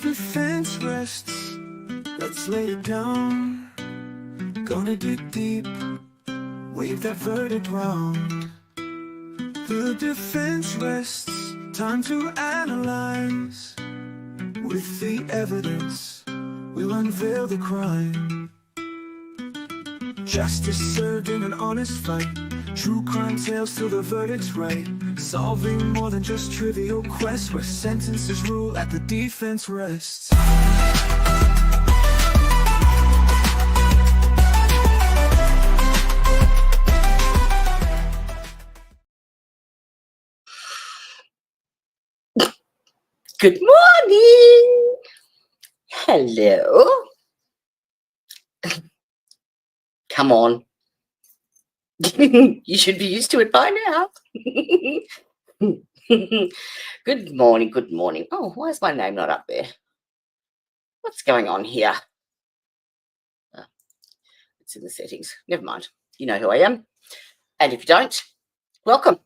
defense rests, let's lay it down. Gonna dig deep, wave that verdict round. The defense rests, time to analyze. With the evidence, we'll unveil the crime. Justice served in an honest fight, true crime tales till the verdict's right. Solving more than just trivial quests, where sentences rule at the defense rests. Good morning. Hello. Come on. You should be used to it by now. Good morning, good morning. Oh, why is my name not up there? What's going on here? It's in the settings. Never mind. You know who I am. And if you don't, welcome.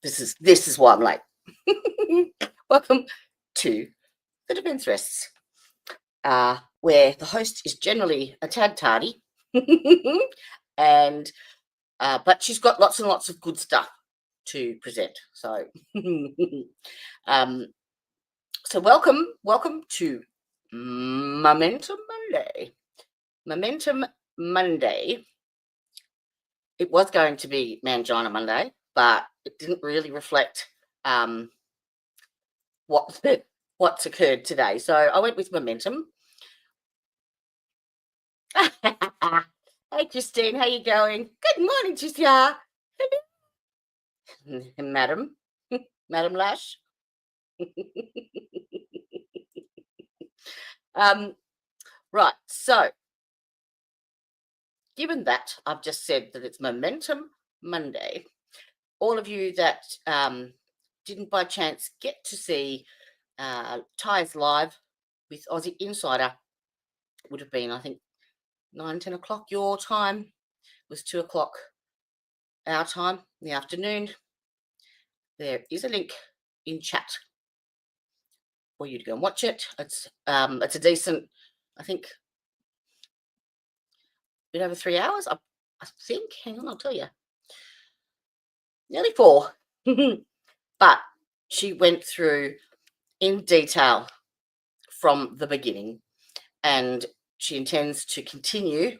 This is why I'm late. Welcome to the Defense Rests, where the host is generally a tad tardy, and but she's got lots and lots of good stuff to present. So, so welcome to Momentum Monday. Momentum Monday. It was going to be Mangina Monday, but it didn't really reflect what's occurred today. So I went with momentum. Hey, Justine, how you going? Good morning, Justia. Madam Lash. Right, so given that I've just said that it's Momentum Monday, all of you that didn't by chance get to see Ty's live with Aussie Insider, would have been, I think, 9-10 o'clock your time. It was 2 o'clock our time in the afternoon. There is a link in chat for you to go and watch it. It's a decent, I think, bit over 3 hours. I think. Hang on, I'll tell you. Nearly 4. But she went through in detail from the beginning, and she intends to continue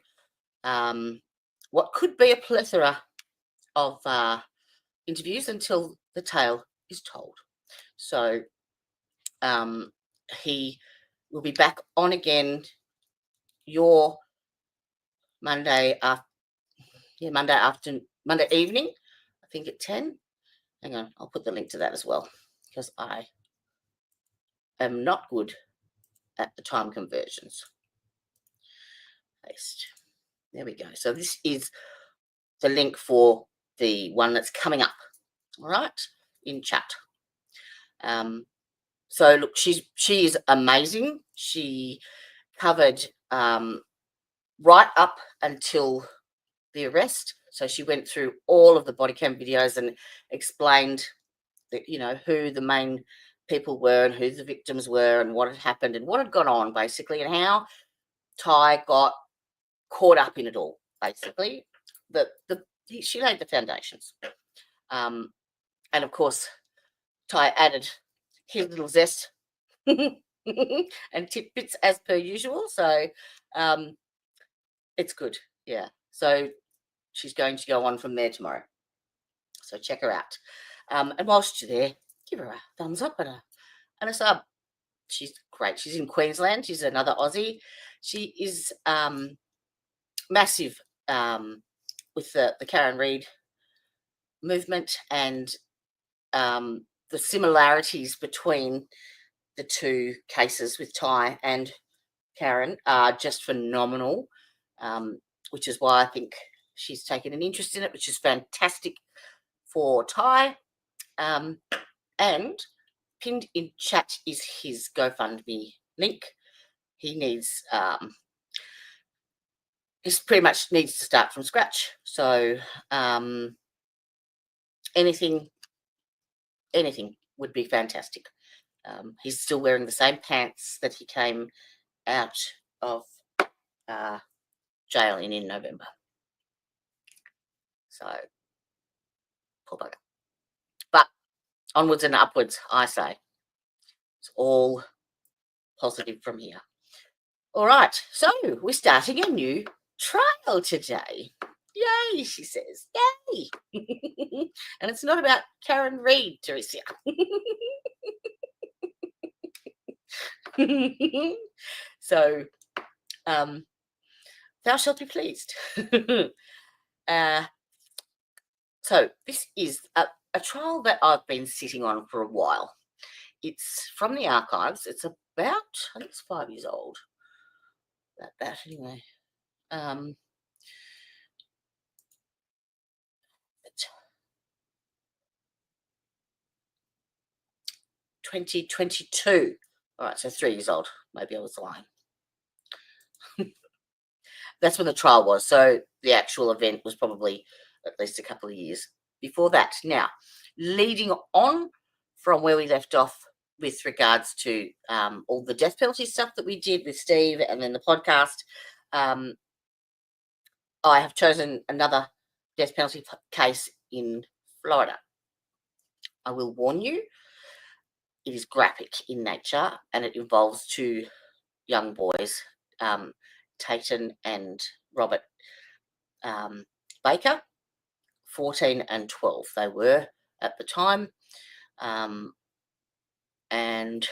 what could be a plethora of interviews until the tale is told. So he will be back on again your Monday evening, I think at 10. Hang on, I'll put the link to that as well, because I am not good at the time conversions. Paste. There we go. So this is the link for the one that's coming up, all right, in chat. So look, she is amazing. She covered right up until the arrest. So she went through all of the body cam videos and explained that, you know, who the main people were and who the victims were and what had happened and what had gone on, basically, and how Ty got caught up in it all, basically. She laid the foundations. And of course, Ty added his little zest and tidbits as per usual. So it's good. Yeah. So she's going to go on from there tomorrow. So check her out. And whilst you're there, give her a thumbs up and a sub. She's great. She's in Queensland. She's another Aussie. She is massive with the Karen Reid movement, and the similarities between the two cases with Ty and Karen are just phenomenal, which is why I think she's taken an interest in it, which is fantastic for Ty. And pinned in chat is his GoFundMe link. He needs, he pretty much needs to start from scratch. So anything would be fantastic. He's still wearing the same pants that he came out of jail in November. So, poor bugger. But onwards and upwards, I say. It's all positive from here. All right, so we're starting a new trial today. Yay, she says. Yay. And it's not about Karen Reid, Teresa. So, thou shalt be pleased. So this is a trial that I've been sitting on for a while. It's from the archives. It's about, I think it's 5 years old. That anyway. 2022. All right, so 3 years old. Maybe I was lying. That's when the trial was. So the actual event was probably at least a couple of years before that. Now, leading on from where we left off with regards to all the death penalty stuff that we did with Steve and then the podcast, I have chosen another death penalty case in Florida. I will warn you, it is graphic in nature and it involves two young boys, Tayton and Robert Baker, 14 and 12 they were at the time, and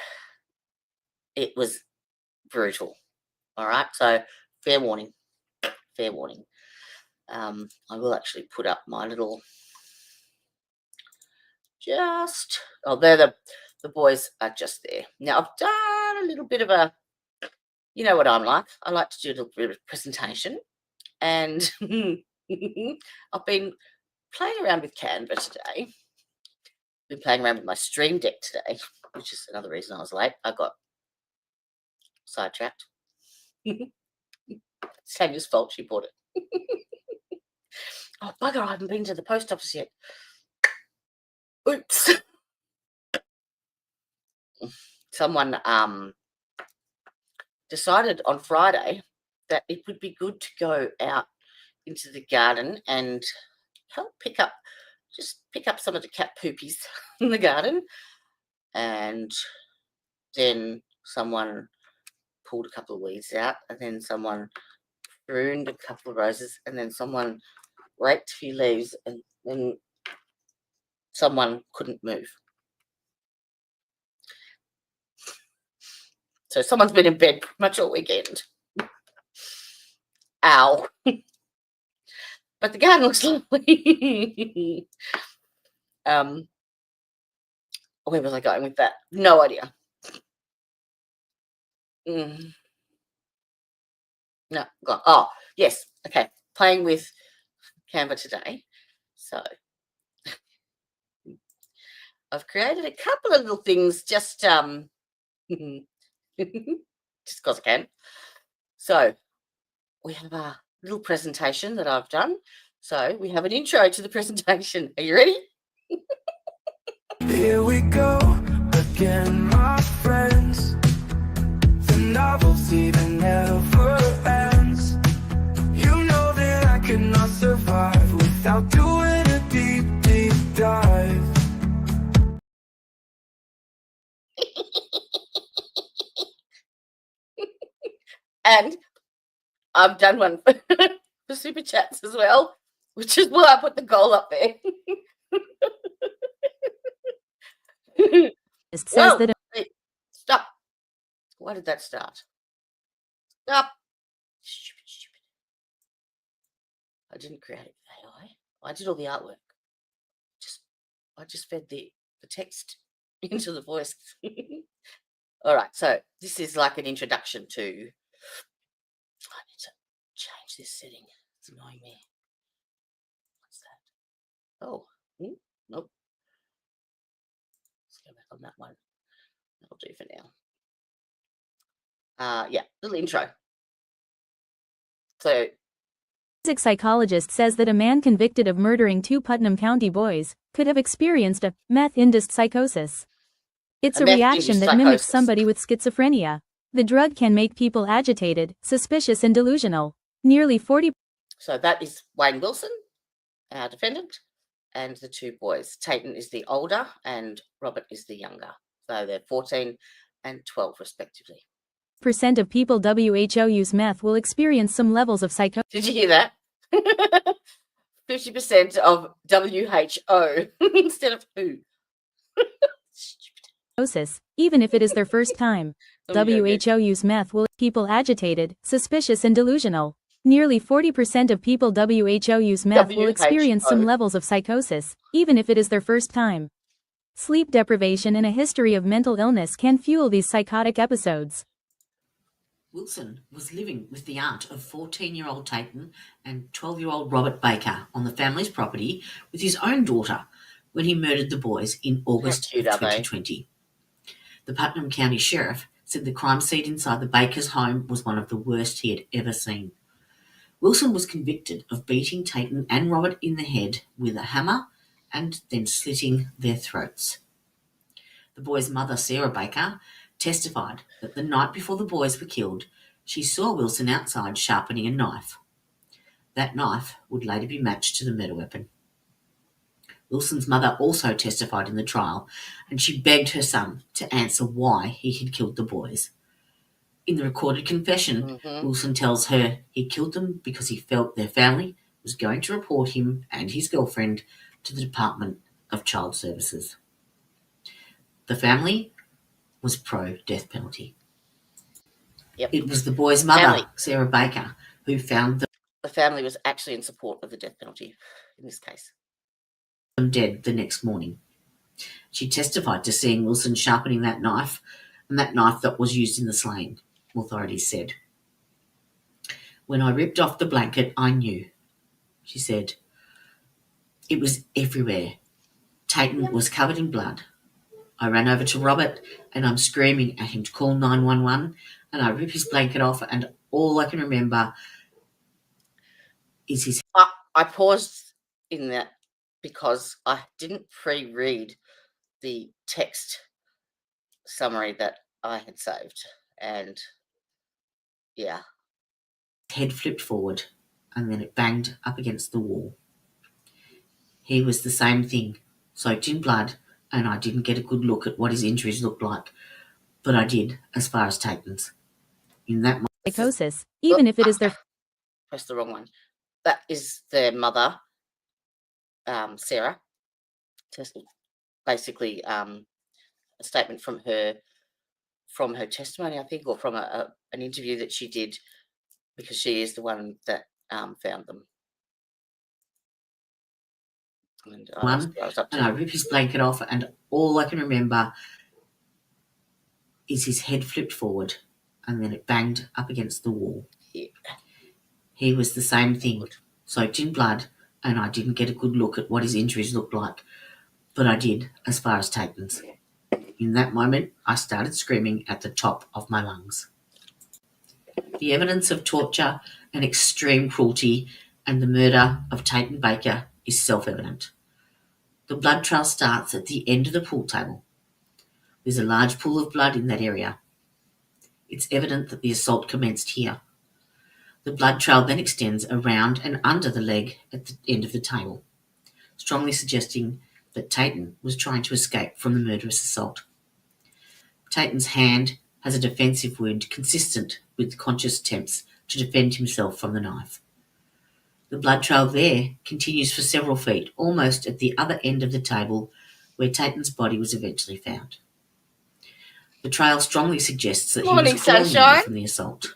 it was brutal. All right, so fair warning. I will actually put up my little the boys are just there. Now I've done a little bit of a, you know what I'm like. I like to do a little bit of presentation, and I've been playing around with Canva today. Been playing around with my Stream Deck today, which is another reason I was late. I got sidetracked. Tanya's fault, she bought it. Oh, bugger, I haven't been to the post office yet. Oops. Someone decided on Friday that it would be good to go out into the garden and help pick up some of the cat poopies in the garden. And then someone pulled a couple of weeds out, and then someone pruned a couple of roses, and then someone raked a few leaves, and then someone couldn't move. So someone's been in bed pretty much all weekend. Ow. But the garden looks lovely. Where was I going with that? No idea. No, gone. Oh, yes. Okay. Playing with Canva today. So I've created a couple of little things just just because I can. So we have a little presentation that I've done. So we have an intro to the presentation. Are you ready? Here we go again, my friends. The novelty that never ends. You know that I cannot survive without doing a deep, deep dive. And I've done one for super chats as well, which is why I put the goal up there. It says that Wait, stop. Why did that start? Stop. Stupid. I didn't create AI. I did all the artwork. I just fed the text into the voice. All right, so this is like an introduction to. I need to change this setting. It's annoying me. What's that? Oh, nope. Let's go back on that one. That'll do for now. Yeah, little intro. So, forensic psychologist says that a man convicted of murdering two Putnam County boys could have experienced a meth-induced psychosis. It's And a that's due to reaction that mimics psychosis. somebody with schizophrenia. The drug can make people agitated, suspicious, and delusional. Nearly 40. So that is Wayne Wilson, our defendant, and the two boys. Tayton is the older and Robert is the younger. So they're 14 and 12 respectively. Percent of people WHO use meth will experience some levels of psychosis. Did you hear that? 50% of WHO instead of who. Stupid. Even if it is their first time. WHO. WHO use meth will people agitated, suspicious, and delusional. Nearly 40% of people WHO use meth will experience some levels of psychosis, even if it is their first time. Sleep deprivation and a history of mental illness can fuel these psychotic episodes. Wilson was living with the aunt of 14-year-old Tayton and 12-year-old Robert Baker on the family's property with his own daughter when he murdered the boys in August of 2020. The Putnam County Sheriff said the crime scene inside the Bakers' home was one of the worst he had ever seen. Wilson was convicted of beating Tayton and Robert in the head with a hammer and then slitting their throats. The boys' mother, Sarah Baker, testified that the night before the boys were killed, she saw Wilson outside sharpening a knife. That knife would later be matched to the murder weapon. Wilson's mother also testified in the trial, and she begged her son to answer why he had killed the boys. In the recorded confession, Wilson tells her he killed them because he felt their family was going to report him and his girlfriend to the Department of Child Services. The family was pro-death penalty. Yep. It was the boy's mother, Sarah Baker, who found the family was actually in support of the death penalty in this case. Them dead the next morning. She testified to seeing Wilson sharpening that knife, and that knife that was used in the slaying, authorities said. When I ripped off the blanket, I knew, she said. It was everywhere. Tayton was covered in blood. I ran over to Robert and I'm screaming at him to call 911, and I rip his blanket off and all I can remember is his... I paused in that because I didn't pre-read the text summary that I had saved, and yeah. Head flipped forward and then it banged up against the wall. He was the same thing, soaked in blood, and I didn't get a good look at what his injuries looked like, but I did as far as Tayton's. In that psychosis, even if it is their... Press the wrong one. That is their mother, Sarah. Basically, a statement from her testimony, I think, or from an interview that she did, because she is the one that found them. And I rip his blanket off, and all I can remember is his head flipped forward, and then it banged up against the wall. Yeah. He was the same thing, soaked in blood, and I didn't get a good look at what his injuries looked like, but I did as far as Tayton's. In that moment, I started screaming at the top of my lungs. The evidence of torture and extreme cruelty and the murder of Tayton Baker is self-evident. The blood trail starts at the end of the pool table. There's a large pool of blood in that area. It's evident that the assault commenced here. The blood trail then extends around and under the leg at the end of the table, strongly suggesting that Tayton was trying to escape from the murderous assault. Tayton's hand has a defensive wound consistent with conscious attempts to defend himself from the knife. The blood trail there continues for several feet, almost at the other end of the table where Tayton's body was eventually found. The trail strongly suggests that he was falling away from the assault.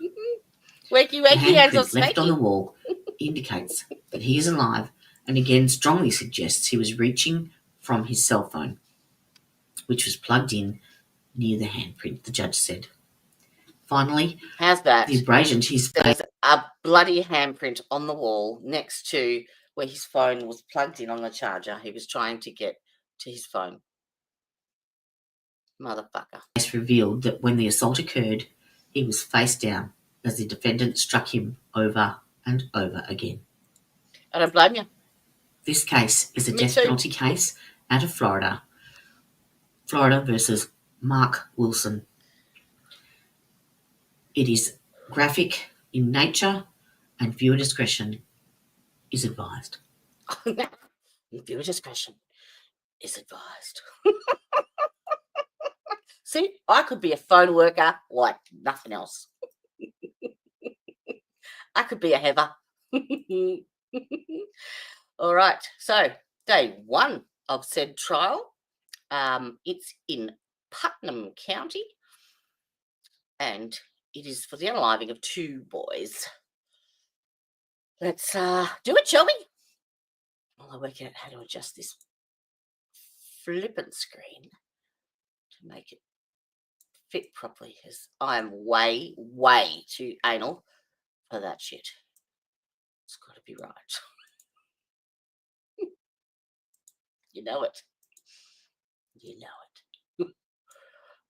Wakey, the hands handprint left on the wall indicates that he is alive, and again strongly suggests he was reaching from his cell phone, which was plugged in near the handprint, the judge said. Finally, how's that? The abrasion to his face. There's a bloody handprint on the wall next to where his phone was plugged in on the charger. He was trying to get to his phone. Motherfucker. Case revealed that when the assault occurred, he was face down as the defendant struck him over and over again. I don't blame you. This case is a death penalty case out of Florida. Florida versus Mark Wilson. It is graphic in nature and viewer discretion is advised. Viewer discretion is advised. See, I could be a phone worker like nothing else. I could be a Heather. All right, so day one of said trial. It's in Putnam County, and it is for the unaliving of 2 boys. Let's do it, shall we? While I work out how to adjust this flippant screen to make it fit properly, because I'm way, way too anal for that shit. It's got to be right. You know it. You know it.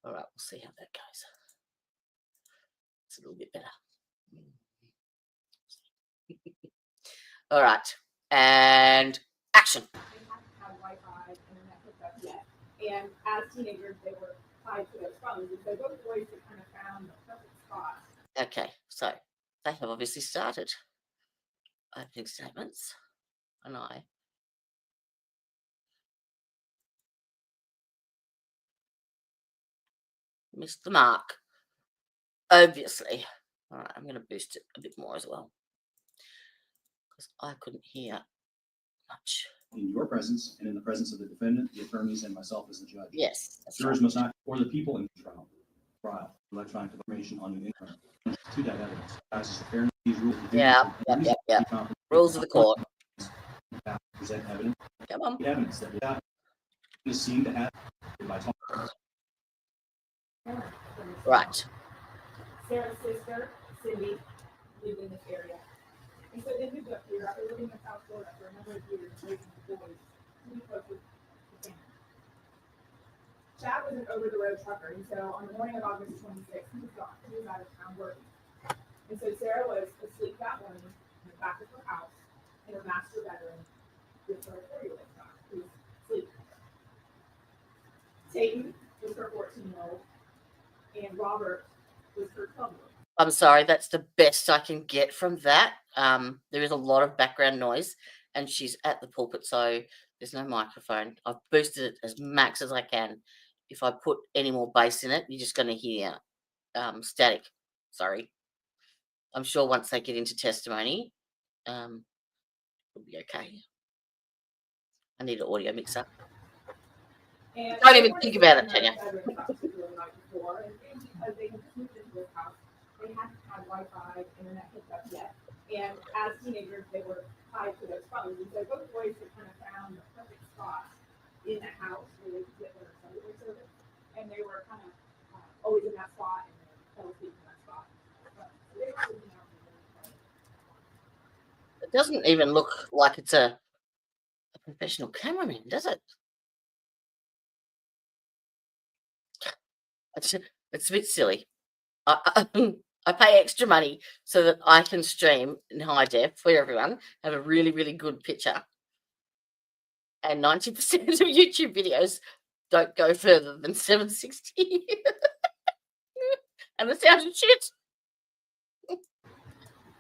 All right, we'll see how that goes. It's a little bit better. All right, and action. They hadn't had Wi-Fi, internet hooked up yet, and as teenagers, they were tied to their phones, and so both boys had kind of found the perfect spot. Okay, so they have obviously started opening statements, and I missed the mark, obviously. All right, I'm going to boost it a bit more as well, because I couldn't hear much. In your presence and in the presence of the defendant, the attorneys, and myself as the judge. Yes, that's Jurors right. must not, or the people in the trial, electronic information on the internet to that evidence. Passes the fairness of these rules. Yeah. Rules of the court. Present evidence. Come on. The evidence that without is seen to have by talking. Right. Sarah's sister, Cindy, lived in this area. And so they moved up here after living in South Florida for a number of years, raising the boys to be close with the family. Chad was an over-the-road trucker, and so on the morning of August 26th, he was gone. He was out of town working. And so Sarah was asleep that morning in the back of her house in her master bedroom with her 4-year-old son, who was sleeping. Tayton was her 14-year-old, and Robert was her 12-year-old. I'm sorry, that's the best I can get from that. There is a lot of background noise, and she's at the pulpit, so there's no microphone. I've boosted it as max as I can. If I put any more bass in it, you're just going to hear static. Sorry. I'm sure once they get into testimony, it'll be okay. I need an audio mixer. And Don't even think about it, Tanya. Because they had just moved into this house, they hadn't had Wi-Fi, internet hooked up yet. And as teenagers, they were tied to their phones. And so both boys had kind of found the perfect spot in the house where they could get their cellular service. And they were kind of always in that spot, and they fell asleep in that spot. So they were sleeping out in the It doesn't even look like it's a professional cameraman, does it? It's a bit silly. I pay extra money so that I can stream in high def for everyone, have a really, really good picture. And 90% of YouTube videos don't go further than 760. And the sound is shit.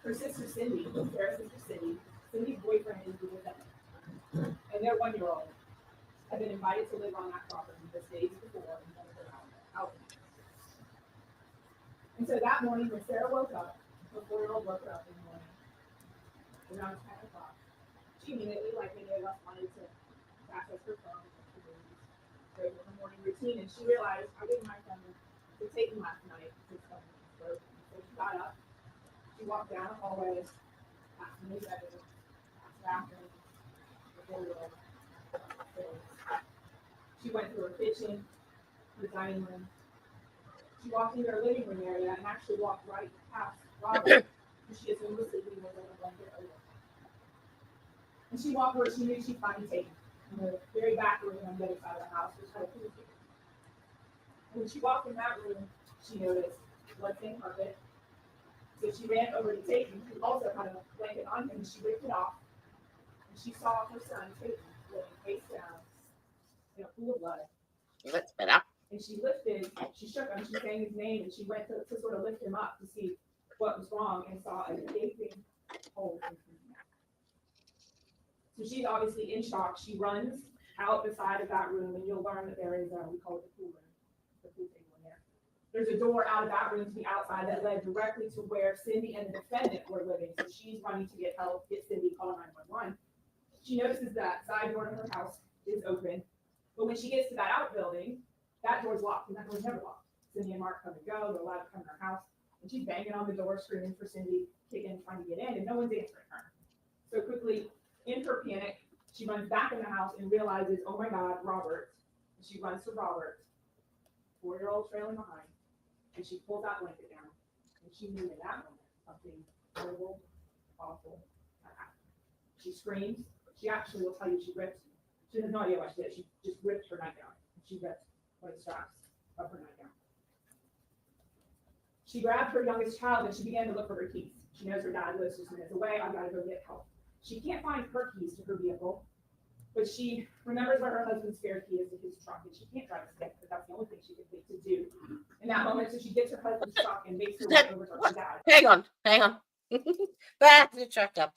Her sister Cindy, Sarah's sister Cindy's boyfriend is with them. And their 1-year-old had been invited to live on that property just days before in one of their houses. And so that morning when Sarah woke up, her 4-year-old woke her up in the morning, around 10 o'clock. She immediately, like many of us, wanted to access her phone and her morning routine, and she realized I didn't my phone to take him last night because something was broken. So she got up, she walked down the hallway, past the bedroom, past the bathroom, the 4-year-old. She went through her kitchen, the dining room. She walked into her living room area and actually walked right past Robert, who she assumed was sleeping with a blanket over. And she walked where she knew she'd find Tayton, in the very back room on the other side of the house, which had a pool table. And when she walked in that room, she noticed blood-stained carpet. So she ran over to Tayton, who also had a blanket on him, and she ripped it off. And she saw her son, Tayton, laying face down in a pool of blood. That's better. And she shook him, she sang his name, and she went to sort of lift him up to see what was wrong, and saw a gaping hole in his neck. So she's obviously in shock. She runs out the side of that room, and you'll learn that there is we call it the pool room, the pool table in there. There's a door out of that room to the outside that led directly to where Cindy and the defendant were living. So she's running to get help, get Cindy, call 911. She notices that side door to her house is open, but when she gets to that outbuilding, that door's locked, and that door's never locked. Cindy and Mark come and go, they're allowed to come to her house, and she's banging on the door, screaming for Cindy, kicking, trying to get in, and no one's answering her. So quickly, in her panic, she runs back in the house and realizes, oh my God, Robert. And she runs to Robert, 4-year-old trailing behind, and she pulls that blanket down, and she knew in that moment something horrible, awful had happened. She screams. She actually will tell you she ripped. She has no idea what she did. She just ripped her nightgown. She ripped one of the straps of her nightgown. She grabbed her youngest child and she began to look for her keys. She knows her dad lives just minutes away. I've got to go get help. She can't find her keys to her vehicle, but she remembers where her husband's spare key is to his truck, and she can't drive a stick, but that's the only thing she can think to do in that moment. So she gets her husband's truck and makes her way over to her dad. Hang on. Back the truck up.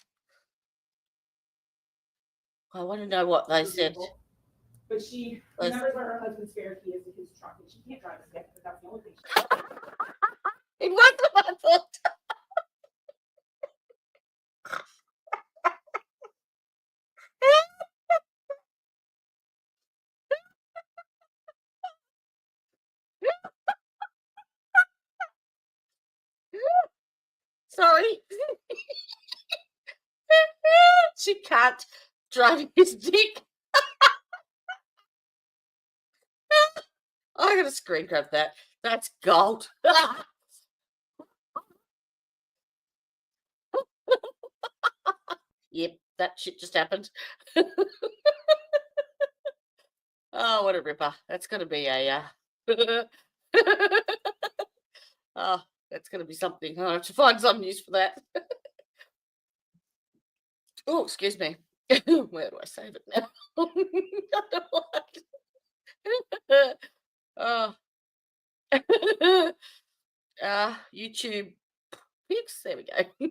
I want to know what they said. But she remembers where her husband's spare key is to his truck, and she can't drive a stick, but that's the only thing she can do. It wasn't my fault. Sorry. She can't drive his dick. I'm gonna screen grab that. That's gold. Yep, that shit just happened. Oh, what a ripper. That's gonna be a oh, that's gonna be something. I have to find some use for that. Oh, excuse me. Where do I save it now? Oh. YouTube pics. There we go.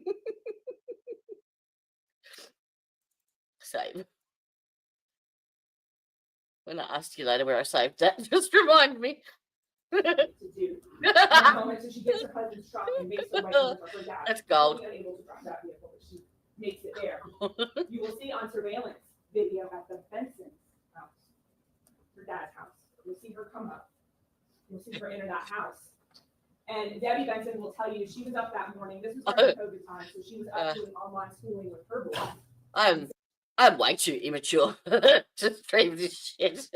Save. When I asked you later where I saved that, just remind me. To do. In that moment, so she gets her husband's truck and makes her way over to her dad. That's gold. She's unable to drive that vehicle, but she makes it there. You will see on surveillance video at the Benson house, her dad's house. You'll see her come up. You'll see her enter that house. And Debbie Benson will tell you she was up that morning. This was during COVID time, so she was up doing online schooling with her boys. I'm way too immature to stream this shit.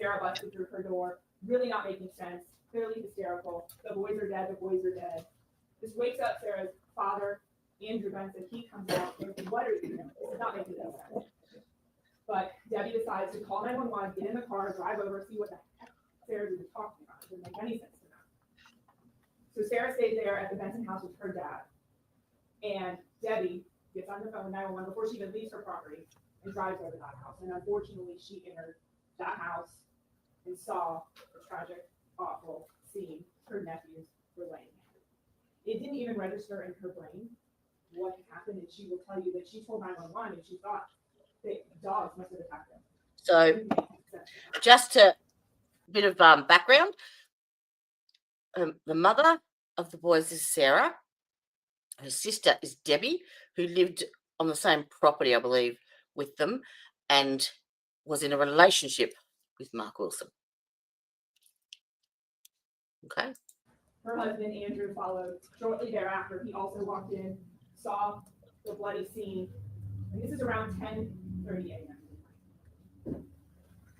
Sarah busted through her door, really not making sense, clearly hysterical. The boys are dead, the boys are dead. This wakes up Sarah's father, Andrew Benson. He comes out and says, what are you doing? This is not making any sense. But Debbie decides to call 911, get in the car, drive over, see what the heck Sarah's even talking about. It doesn't make any sense to them. So Sarah stays there at the Benson house with her dad. And Debbie gets on the phone with 911 before she even leaves her property and drives over to that house. And unfortunately, she entered that house and saw the tragic, awful scene. Her nephews were laying there. It didn't even register in her brain what had happened, and she will tell you that she told 911 and she thought that dogs must have attacked them. So, just a bit of background. The mother of the boys is Sarah. Her sister is Debbie, who lived on the same property, I believe, with them, and was in a relationship with Mark Wilson. Okay. Her husband, Andrew, followed shortly thereafter. He also walked in, saw the bloody scene, and this is around 10:30 a.m.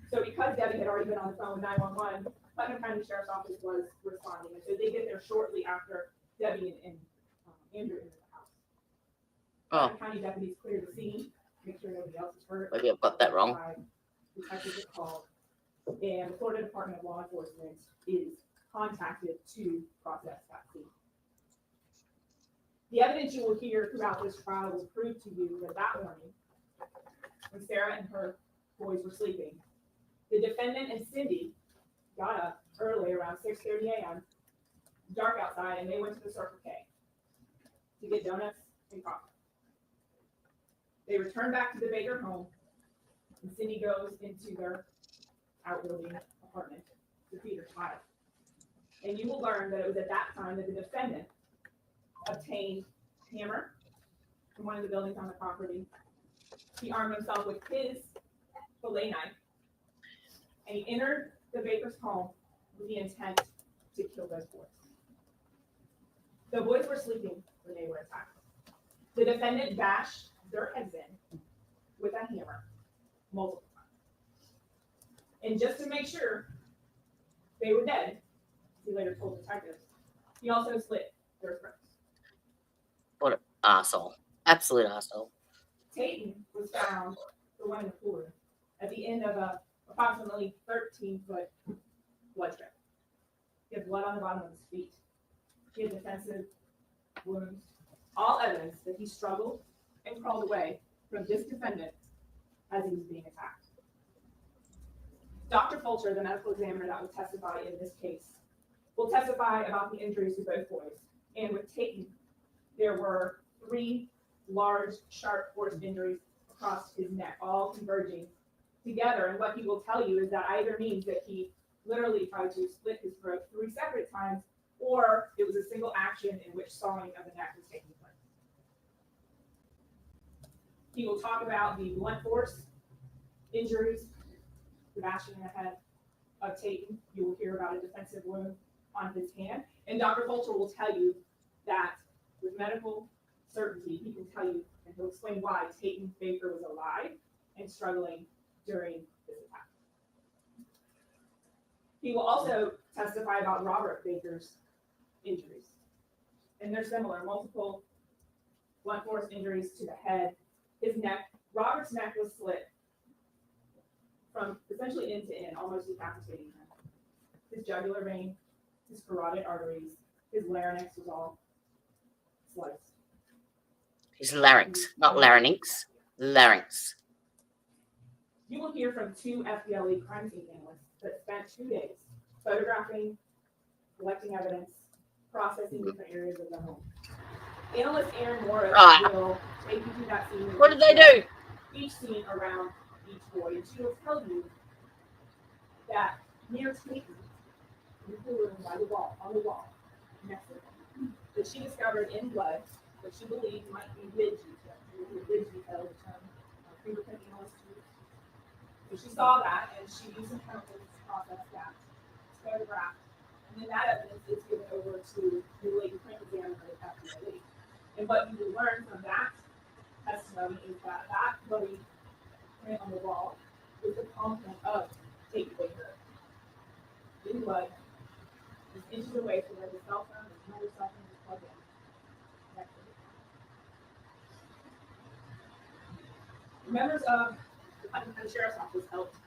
So because Debbie had already been on the phone with 911, Putnam County Sheriff's Office was responding, and so they get there shortly after Debbie and Andrew entered the house. Putnam County deputies clear the scene, make sure nobody else is hurt. Maybe I've got that wrong. Detectives are called, and the Florida Department of Law Enforcement is contacted to process that scene. The evidence you will hear throughout this trial will prove to you that morning, when Sarah and her boys were sleeping, the defendant and Cindy got up around 6:30 a.m., dark outside, and they went to the Circle K to get donuts and coffee. They returned back to the Baker home, and Cindy goes into their outbuilding apartment to feed her child. And you will learn that it was at that time that the defendant obtained a hammer from one of the buildings on the property. He armed himself with his fillet knife, and he entered the Baker's home with the intent to kill those boys. The boys were sleeping when they were attacked. The defendant bashed their heads in with a hammer multiple times. And just to make sure they were dead, he later told detectives, he also slit their throats. What an asshole. Absolute asshole. Tayton was found, the one in the pool room, at the end of a approximately 13-foot blood trail. He had blood on the bottom of his feet. He had defensive wounds. All evidence that he struggled and crawled away from this defendant as he was being attacked. Dr. Fulcher, the medical examiner that will testify in this case, will testify about the injuries to both boys. And with Tayton, there were 3 large, sharp force injuries across his neck, all converging together. And what he will tell you is that either means that he literally tried to split his throat 3 separate times, or it was a single action in which sawing of the neck was taking place. He will talk about the blunt force injuries, the bashing in the head of Tayton. You will hear about a defensive wound on his hand. And Dr. Fulcher will tell you that with medical certainty, he can tell you, and he'll explain why Tayton Baker was alive and struggling during this attack. He will also testify about Robert Baker's injuries. And they're similar, multiple blunt force injuries to the head, his neck. Robert's neck was slit from essentially end to end, almost decapitating him. His jugular vein, his carotid arteries, his larynx was all sliced. His larynx, not larynx, larynx. You will hear from 2 FBLE crime scene analysts that spent 2 days photographing, collecting evidence, processing different areas of the home. Analyst Aaron Morris will take you through that scene. What did they do? Each scene around each boy, and she will tell you that near Tayton, in the pool room by the wall, on the wall, next to him, that she discovered in blood that she believed might be ridge detail. Ridge detail is a term fingerprint analysts use. So she saw that, and she used some chemicals to process that, photograph, and then that evidence is given over to the lady print examiner at the lady. And what you will learn from that testimony is that that bloody print on the wall is the content of Tayton Baker in blood, just inches away from where the cell phone and another cell phone is plugged in. Next to it. Members of the Putnam County Sheriff's Office helped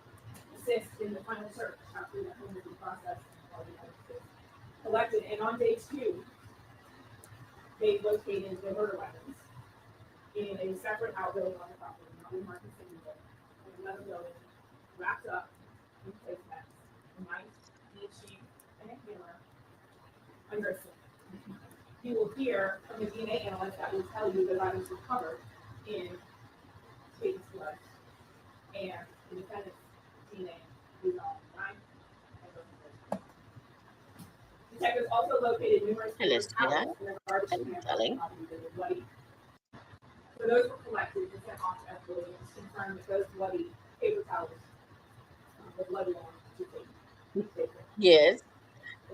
assist in the final search after the home review process all the evidence collected. And on day 2, they located the murder weapons in a separate outbuilding on the property, not in Martin City, but in another building, wrapped up in placemats, a knife, meat sheath, and a hammer under a sink. You will hear from the DNA analyst that will tell you that items were covered in Tayton's blood, and the defendant's DNA is on the knife and the hammer. Detectives also located numerous towels in the garbage can bloody. So those were collected and sent off to FBLE and confirmed that those bloody paper towels were bloody on to Tayton. Yes.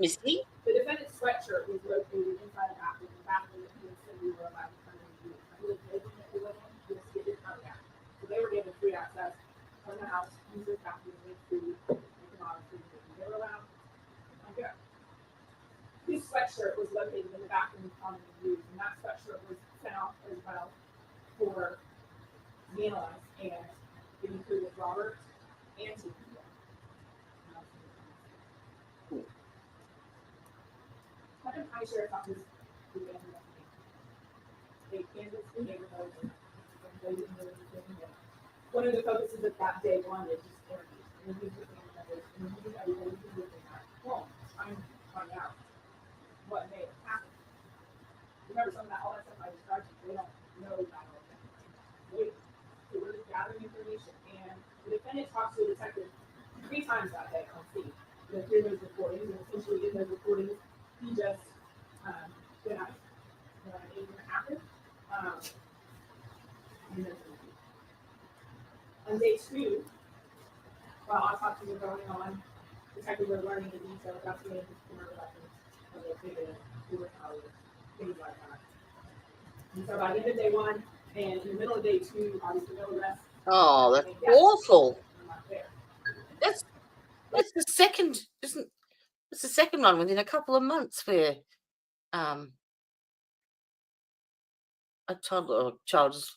Missy? The defendant's sweatshirt was located inside the bathroom that he and Cindy were allowed to come in and use. I believe they didn't get it out of. So they were given free access from the house, use their bathroom, make food, make a lot of food. They were allowed to go. His sweatshirt was located in the bathroom common use, and that sweatshirt was sent off as well for the analyst, and it included Robert and Tayton. Putnam County Sheriff's Office began the investigation. They canvassed the neighborhood, and they didn't know anything yet. One of the focuses of that day 1 is just interviews with family members, interviews everybody who lived in that home, trying to remember some of that, all that stuff I described, they don't know about all that. So we're just gathering information, and the defendant talks to the detective 3 times that day on scene. Through those recordings, and essentially in those recordings, he just when an incident happened. And then on day 2, while autopsies are going on, detectives are learning the details about the murder weapons, of the figure, things like that. And so by the end of day 1, and in the middle of day 2, obviously no arrest. Oh, that's awful. That's the second, isn't? It's the second one within a couple of months where a child is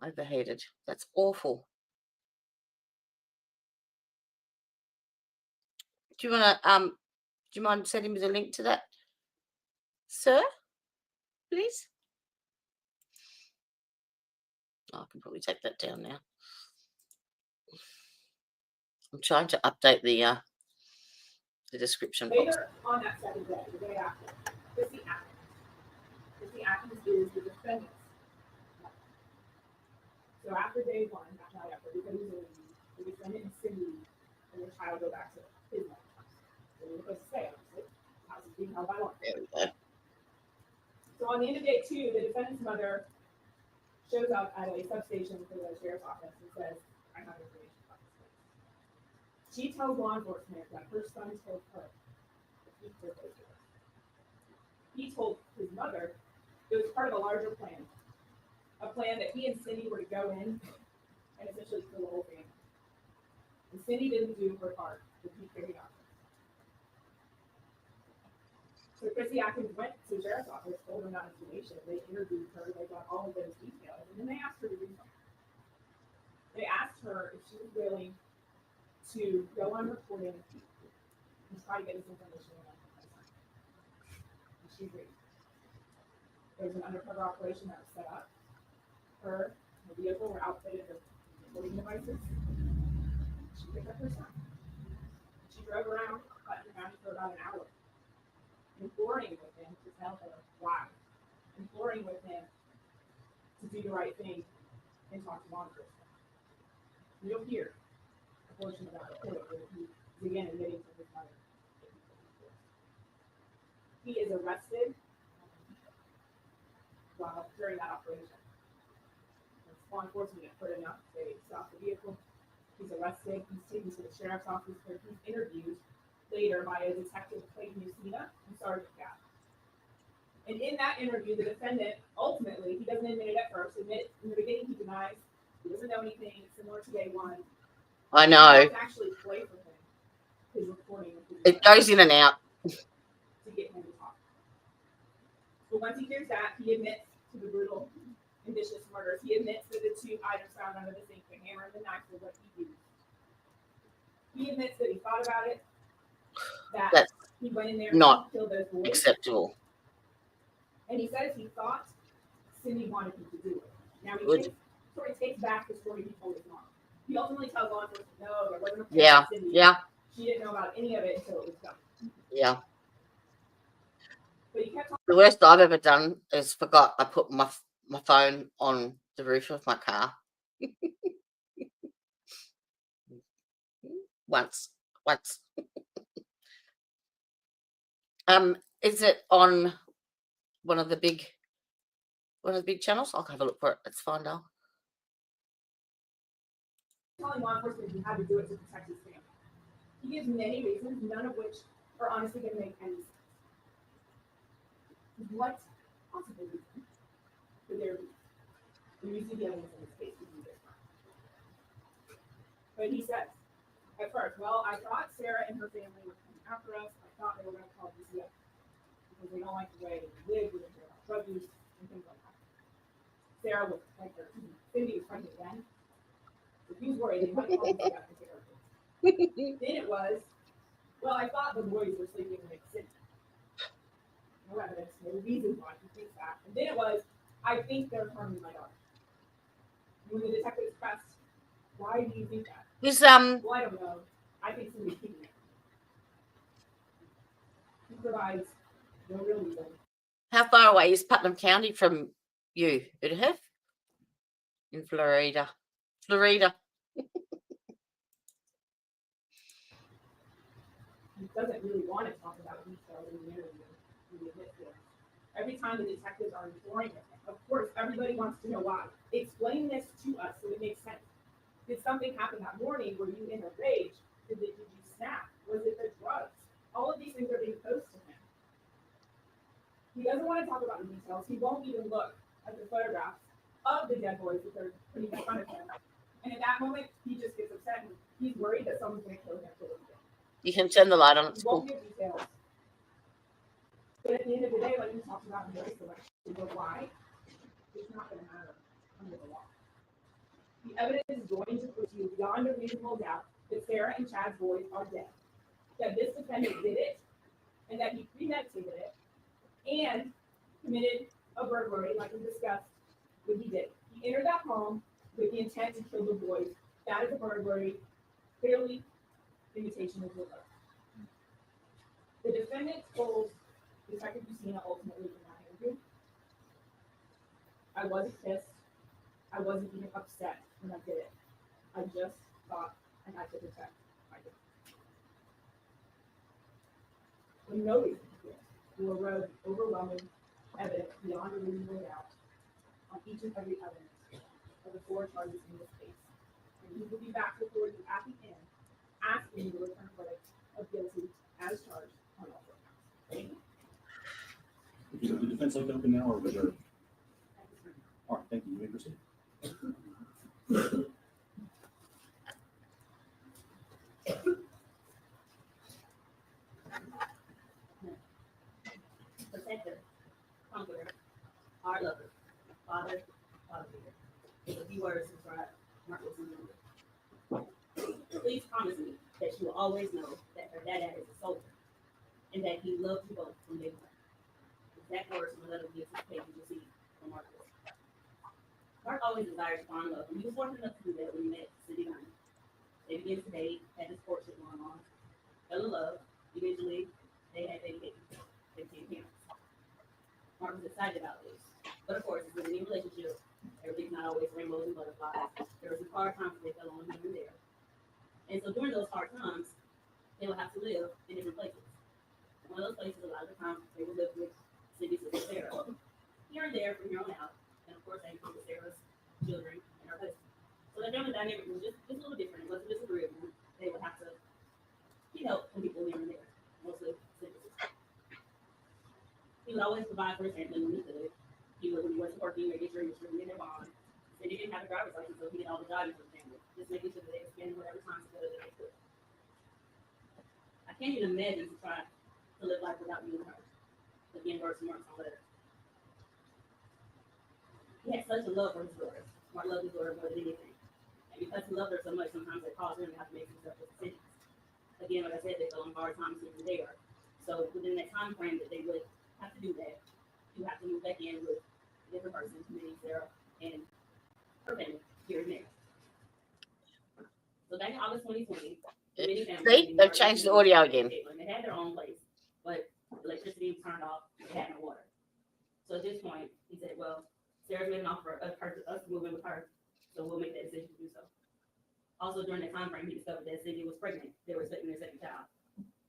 overheated. That's awful. Do you want to do you mind sending me the link to that, sir? Please. Oh, I can probably take that down now. I'm trying to update the description box. Later on that second day, the day after, Chrissy Atkins is the defendant. So after day 1, that night after everybody's leaving, the defendant and Cindy and the child go back to his mother's house. So they're supposed to stay, obviously. The house is being held by law. There we go. So on the end of day 2, the defendant's mother shows up at a substation for the sheriff's office and says, I have information about this case. She tells law enforcement that her son told her that he proposed to her. He told his mother it was part of a larger plan. A plan that he and Cindy were to go in and essentially kill the whole family. And Cindy didn't do her part, but he carried on. So Chrissy Atkins went to the sheriff's office, told them that information. They interviewed her, they got all of those details, and then they asked her to do something. They asked her if she was willing to go on recording and try to get this information on her son. And she agreed. There was an undercover operation that was set up. Her vehicle were outfitted with recording devices. She picked up her son. She drove around Putnam County for about an hour, imploring with him to tell her why, imploring with him to do the right thing and talk to law enforcement. You'll hear a portion of that report where he is again admitting to his mother. He is arrested while during that operation. Law enforcement had heard enough. They stopped the vehicle. He's arrested. He's taken to the sheriff's office where he's interviewed later by a detective, Clayton Lucina, and Sergeant Gap. And in that interview, the defendant ultimately, he doesn't admit it at first. In the beginning, he denies he doesn't know anything. It's similar to day 1. I know. He actually play for him his recording. It goes in and out. To get him to talk. But once he hears that, he admits to the brutal and vicious murders. He admits that the 2 items found under the sink, the hammer and the knife, were what he used. He admits that he thought about it, that That's he went in there not and killed those boys. acceptable. And he says he thought Cindy wanted him to do it. Now he takes back the story he told his mom. He ultimately tells law enforcement, no, there wasn't a plan Yeah, for Cindy. yeah, She didn't know about any of it until it was done. yeah. But he kept on. The worst I've ever done is forgot I put my phone on the roof of my car. Once. Is it on one of the big channels? I'll have a look for it. Let's find out. Telling law enforcement he had to do it to protect his family. He gives many reasons, none of which are honestly going to make any sense. What possible reason could there be? When you see the evidence in this case, to do this. But he says, at first, well, I thought Sarah and her family were coming after us. I thought they were going to call DCF because they don't like the way we live, we don't care about drug use and things like that. Sarah was like her, Cindy was pregnant then. So he was worried they might call DCF and take her kids. Then it was, well, I thought the boys were sleeping in the city. No evidence, no reason why he thinks that. And then it was, I think they're harming my daughter. When the detectives pressed, why do you think that? Is Well, I don't know. I think somebody's keeping it. He provides No real reason. How far away is Putnam County from you, Udhef? In Florida. Florida. He doesn't really want to talk about details in the interview. He admits this. Every time the detectives are imploring him, of course, everybody wants to know why. Explain this to us so it makes sense. Did something happen that morning? Were you in a rage? Did you snap? Was it the drugs? All of these things are being posed to him. He doesn't want to talk about the details. He won't even look at the photographs of the dead boys that they're putting in front of him. And at that moment, he just gets upset and he's worried that someone's going to kill him. You can turn the light on. He It's won't cool. give details. But at the end of the day, like we talked about in the race selection, the why, it's not going to matter under the law. The evidence is going to put you beyond a reasonable doubt that Sarah and Chad's boys are dead, that this defendant did it, and that he premeditated it, and committed a burglary like we discussed when he did. He entered that home with the intent to kill the boys. That is a burglary, clearly imitation of the murder. The defendant told Detective Lucina ultimately in that interview, I wasn't pissed. I wasn't even upset when I did it. I just thought I had to protect my dad. For no reason, you erode overwhelming evidence beyond a reasonable doubt on each and every evidence of the 4 charges in this case. And we will be back before you at the end, asking you to return a verdict of guilty as charged on all 4 counts. Thank you. Is the defense like open now or reserved? All right, thank you. You may proceed. Protector, comforter, our lover, father figure. With a few words to describe Mark Wilson's younger. Please promise me that you will always know that her dad is a soldier and that he loved you both from day one. Exact words from a letter gives his page you see from Mark Wilson. Mark always desired to find love, and he was fortunate enough to do that when he met Cindy Dunn. They began to date, had this courtship going on, fell in love. Eventually, they had baby. They became parents. Mark was excited about this. But of course, with any relationship, everything's not always rainbows and butterflies. There were some hard times they fell on here and there. And so during those hard times, they would have to live in different places. One of those places, a lot of the times, they would live with Cindy's sister Sarah. Here and there, from here on out. And of course, they included Sarah's children and her husband. So the family dynamic was just a little different. It wasn't disagreeable. They would have to get help from people here and there, mostly Cindy's sister. He would always provide for his family when he could. He would, when he wasn't working, make sure he was bringing in their bond. Cindy didn't have a driver's license, so he did all the driving for the family, just making sure that they would spend whatever time together that they could. I can't even imagine to try to live life without you and her. Again, words and words on letters. He had such a love for his daughter. Mark loved his daughter more than anything. And because he loved her so much, sometimes it caused him to have to make himself decisions. Again, like I said, they fell on hard times here and there. So within that time frame that they would have to do that, you have to move back in with a different person, meaning Sarah and her family here and there. So back in August 2020, many families, See, they've changed the audio again. They had their own place, but electricity was turned off. They had no water. So at this point, he said, "Well, Sarah's made an offer for us to move in with her, so we'll make that decision to do so." Also, during that time frame, he discovered that Cindy was pregnant. They were expecting their second child.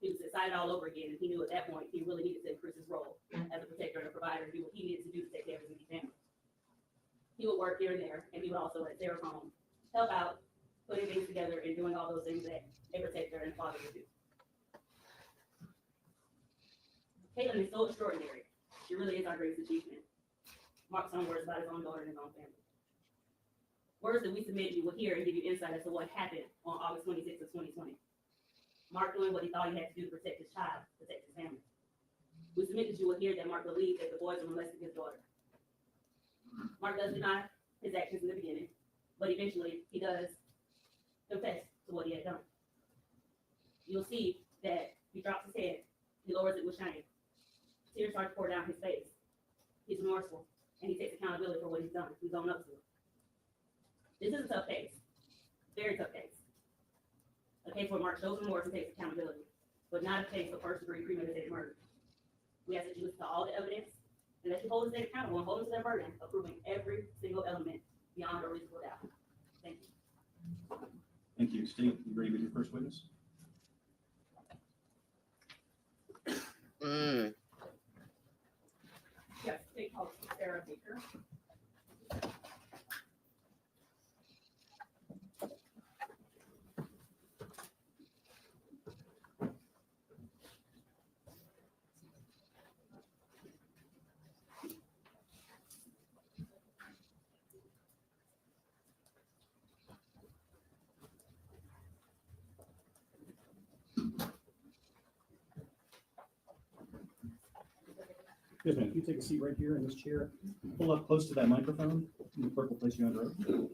He was excited all over again, and he knew at that point he really needed to increase his role as a protector and a provider, do what he needed to do to take care of his needy family. He would work here and there, and he would also at Sarah's home help out, putting things together and doing all those things that a protector and a father would do. Caitlin is so extraordinary. She really is our greatest achievement. Mark's own words about his own daughter and his own family. Words that we submit you will hear and give you insight as to what happened on August 26th of 2020. Mark doing what he thought he had to do to protect his child, protect his family. We submit that you will hear that Mark believed that the boys were molesting his daughter. Mark does deny his actions in the beginning, but eventually he does confess to what he had done. You'll see that he drops his head, he lowers it with shame. Tears start to pour down his face. He's remorseful, and he takes accountability for what he's done. He's owned up to it. This is a tough case, very tough case. A case where Mark shows remorse and takes accountability, but not a case of first-degree premeditated murder. We ask that you listen to all the evidence and that you hold the state accountable and hold them to their burden of proving every single element beyond a reasonable doubt. Thank you. Thank you. State, you ready with your first witness? Yes, they called Sarah Baker. Yes, ma'am. If you take a seat right here in this chair, pull up close to that microphone, and the clerk will place you under oath. You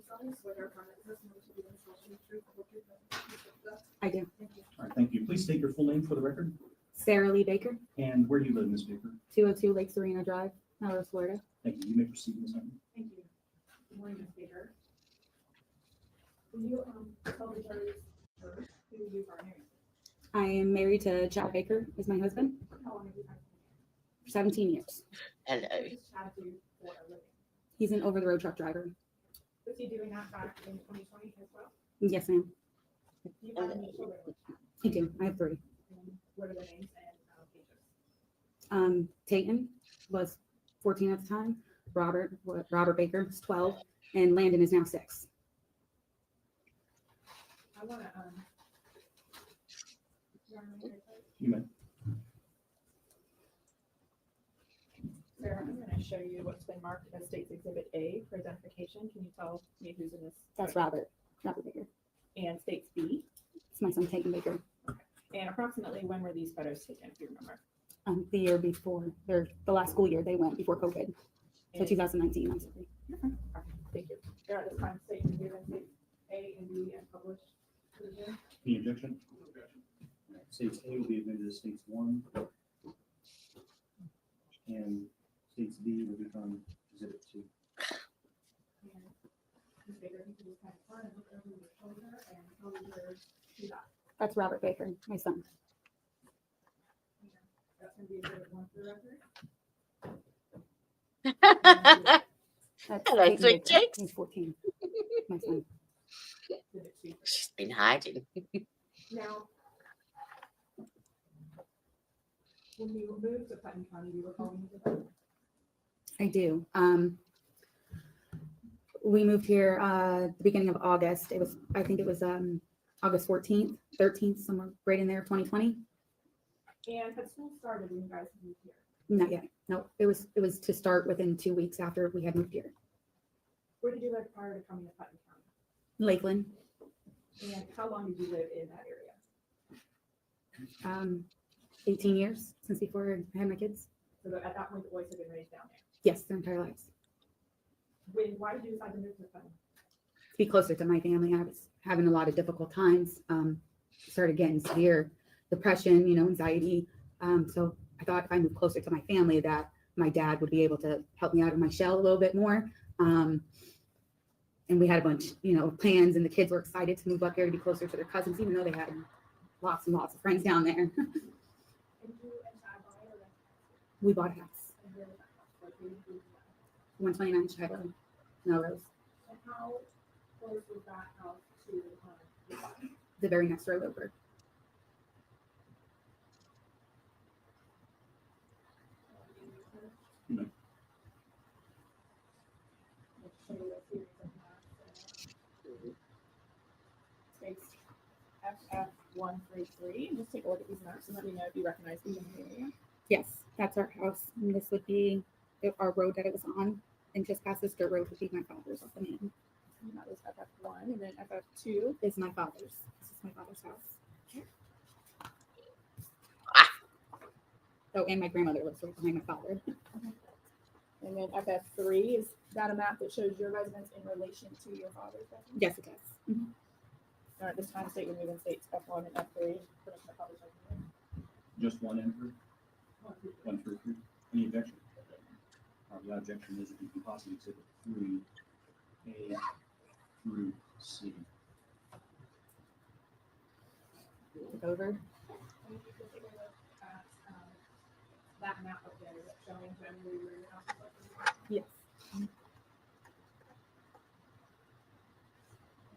solemnly swear or affirm that the testimony to be themselves in the truth, the whole truth, and nothing but the truth. I do. Thank you. All right, thank you. Please state your full name for the record Sarah Lee Baker, and where do you live, Ms. Baker? 202 Lake Serena Drive, Melrose, Florida. Thank you. You may proceed, Ms. Hunter. Thank you. Good morning, Ms. Baker. Will you tell the jurors first who you are married I am married to Chad Baker, is my husband, to? How long have you been for 17 years. Hello. married? What does Chad do for a living? He's an over-the-road truck driver. Was he doing that back in 2020 as well? Yes, ma'am. Do you have any children with Chad? I do. I have 3. And what are their names and ages? Tayton was 14 at the time. Robert Baker was 12, and Landon is now 6. I want to, You may. Sarah, I'm going to show you what's been marked as State's Exhibit A for identification. Can you tell me who's in this? That's Robert Baker. And State's B. It's my son, Tayton Baker. And approximately when were these photos taken, if you remember? The year before, or the last school year they went before COVID. So And- 2019, I'm sorry. Okay, thank you. There at this time, State is given States A and B and published to the jury. Any objection? All right, States A will be admitted as States 1, and States B will become Exhibit 2. And Ms. Baker, you can just kind of turn and look over your shoulder and tell the jurors who that. That's Robert Baker, my son. That's going to be Exhibit 1 for the record. That's Hello, Tayton sweet Baker. cheeks. He's 14. My son. Exhibit 2. She's been hiding. Now, when you moved to Putnam County, you were calling it the I do. We moved here the beginning of August. I think it was August 14th, 13th, somewhere right in there, 2020. And had school started when you guys moved here? Not yet. No, it was to start within 2 weeks after we had moved here. Where did you live prior to coming to Putnam County? Lakeland, And how long did you live in that area? 18 years since before I had my kids. So that at that point, the boys had been raised down there. Yes, their entire lives. Why did you decide to move to Putnam? To be closer to my family, I was having a lot of difficult times. Started getting severe depression, anxiety. So I thought if I moved closer to my family, that my dad would be able to help me out of my shell a little bit more. And we had a bunch, of plans, and the kids were excited to move up here to be closer to their cousins, even though they had lots and lots of friends down there. And you and Chad buy or rent? We bought a house, And where was that house? Like, where did you live? 129 Chicago, Melrose, And how close was that house to the body? the very next road over. You may. Let's show you a series of maps. Space FF133. And just take a look at these maps and let me know if you recognize these in the area. Yes, that's our house. And this would be our road that it was on. And just past this dirt road would be my father's off the main. And that was FF1. And then FF2. Is my father's. This is my father's house. Oh, and my grandmother lives right behind my father. And then FF3, is that a map that shows your residence in relation to your father's residence? Yes, it does. Mhm. Or at this time, state would move in states F1 and F3. Permission to publish everything. Just 1 and 3? 1 through 3. Any objection? The objection is that you can possibly exhibit 3, A through C. back over. And you can take a look at that map up there that's showing generally where your house is located. Yes.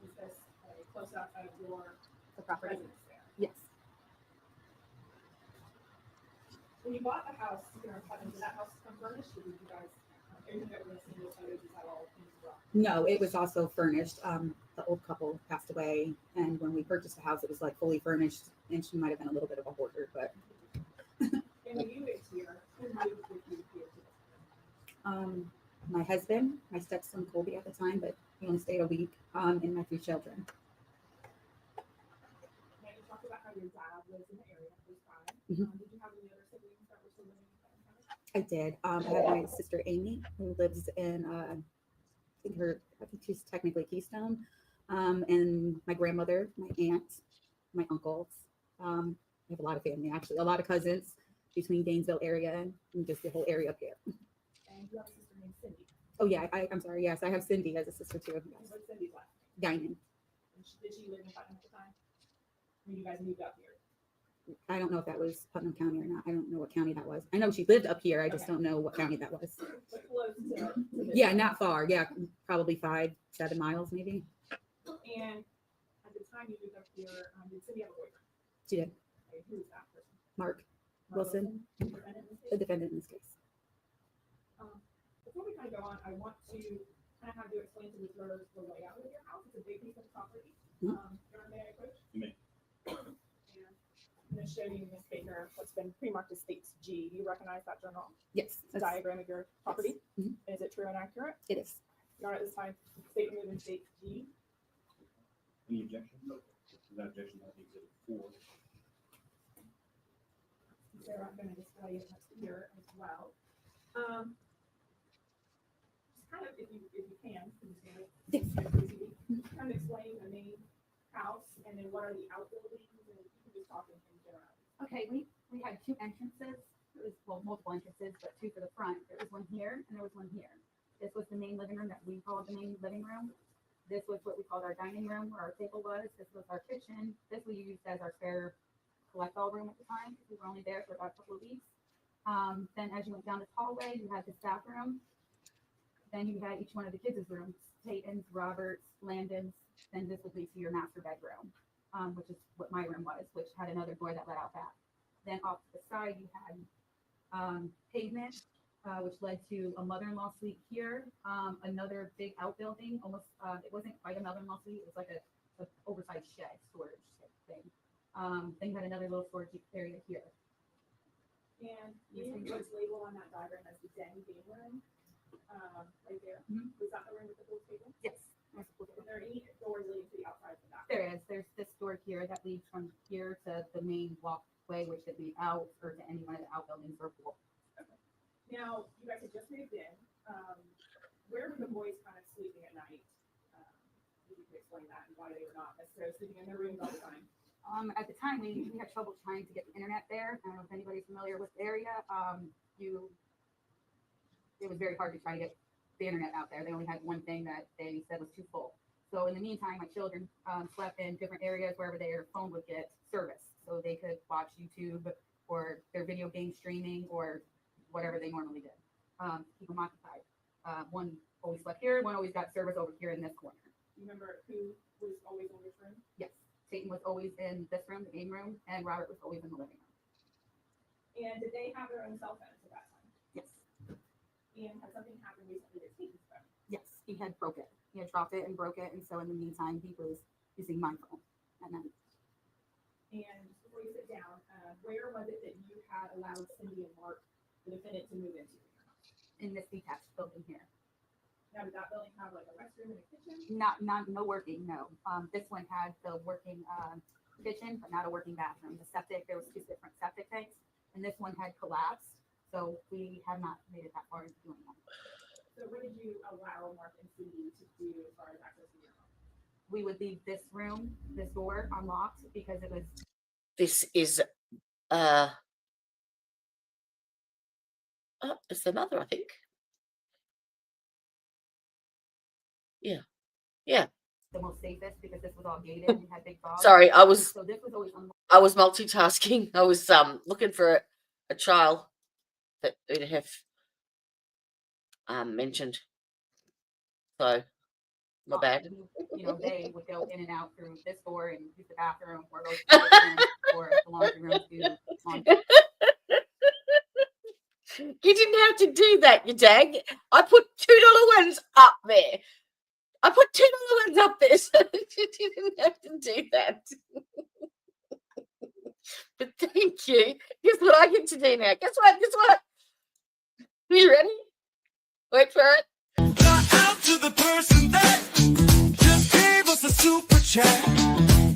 Is this a close up of your The property. residence there? Yes. When you bought the house here in Putnam, did that house come furnished, or did you guys, everything that we're seeing in those photos, is that all things rough? No, it was also furnished. The old couple passed away, and when we purchased the house, it was like fully furnished, and she might have been a little bit of a hoarder, but And when you moved here, who moved with you here to this? my husband, my stepson Colby at the time, but he only stayed a week, and my 3 children. Now you talked about how your dad lives in the area, close by. Mhm. Did you have any other siblings that were still living in Putnam County? I did. I have my sister Amy, who lives in, I think she's technically Keystone, and my grandmother, my aunt, my uncles. I have a lot of family, actually, a lot of cousins between Gainesville area and just the whole area up here. And you have a sister named Cindy. Oh yeah, I'm sorry. Yes, I have Cindy as a sister too. And Yes. what's Cindy's last name? Diamond. And did she live in Putnam at the time? When you guys moved up here? I don't know if that was Putnam County or not. I don't know what county that was. I know she lived up here. I just Okay. don't know what county that was. But close to this. Yeah, not far. Yeah, probably 5-7 miles maybe. And at the time you moved up here, did Cindy have a boyfriend? She did. Okay, who was that person? Mark Mark Wilson, defendant in this the case? defendant in this case. Before we kind of go on, I want to kind of have you explain to the jurors the layout of your house. It's a big piece of property. Mhm. May I approach? You may. And I'm going to show you, Ms. Baker, what's been pre-marked as States G. Do you recognize that journal? Yes, It's a diagram of your property. Mhm. Is it true and accurate? it is. Your Honor, at this time, statement moving States G. Any objection? Without objection, I think exhibit 4. Sarah, I'm going to display it next here as well. Just kind of, if you can, Yes. kind of explain the main house and then what are the outbuildings, and you can just talk in general. Okay, we had 2 entrances. It was, well, multiple entrances, but 2 for the front. There was one here and there was one here. This was the main living room that we called the main living room. This was what we called our dining room where our table was. This was our kitchen. This we used as our spare collect-all room at the time. We were only there for about a couple of weeks. Then as you went down this hallway, you had the staff room. Then you had each one of the kids' rooms, Peyton's, Robert's, Landon's. Then this would lead to your master bedroom, which is what my room was, which had another door that led out back. Then off to the side, you had pavement, which led to a mother-in-law suite here, another big outbuilding, almost, it wasn't quite a mother-in-law suite, it was like a oversized shed storage thing. Then you had another little storage area here. And you was labeled on that diagram as the den game room, right there. Mhm. Was that the room with the pool table? Yes. Is there any doors leading to the outside of that? There is. There's this door here that leads from here to the main walkway, which could lead out or to any one of the outbuildings or pool. Now, you guys had just moved in. Where were the boys kind of sleeping at night? If you could explain that and why they were not necessarily sleeping in their rooms all the time. At the time, we had trouble trying to get the internet there. I don't know if anybody's familiar with the area. It was very hard to try to get the internet out there. They only had one thing that they said was too full. So in the meantime, my children slept in different areas wherever their phone would get service. So they could watch YouTube or their video game streaming or whatever they normally did. Keep them occupied. One always slept here. One always got service over here in this corner. You remember who was always in which room? Yes. Satan was always in this room, the game room, and Robert was always in the living room. And did they have their own cell phones at that time? Yes. And had something happened recently to Satan's phone? Yes, he had broke it. He had dropped it and broke it. And so in the meantime, he was using my phone at night. And just before you sit down, where was it that you had allowed Cindy and Mark, the defendant, to move into? In this detached building here. Now, did that building have like a restroom and a kitchen? No working, no. This one had the working kitchen, but not a working bathroom. The septic, there was 2 different septic tanks, and this one had collapsed. So we have not made it that far into doing that. So what did you allow Mark and Cindy to do as far as access to your home? We would leave this room, this door unlocked because it was. This is it's the mother, I think. Yeah. the most safest because this was all gated and we had big dogs. Sorry, I was So this was always multitasking. I was looking for a trial that Una Hef mentioned. So my bad. You know, they would go in and out through this door and use the bathroom or go to the kitchen or the laundry room to do laundry. You didn't have to do that, you dag. I put $2 ones up there. I put $2 ones up there, so you didn't have to do that. But thank you. Guess what I get to do now? Guess what? Guess what? You ready? Wait for it. Out to the person that just gave us a super chat.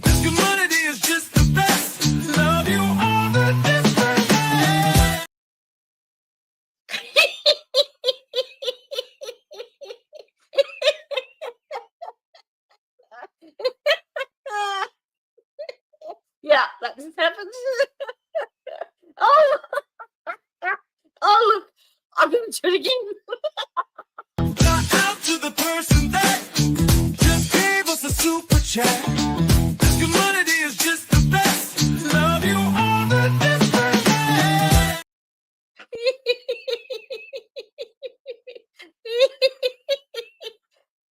This community is just the best. Love you all the different. Yeah, that just happened. Oh, oh, look, I'm going to do it again. Out to the person that just gave us a super chat. This community is just the best. Love you all the different.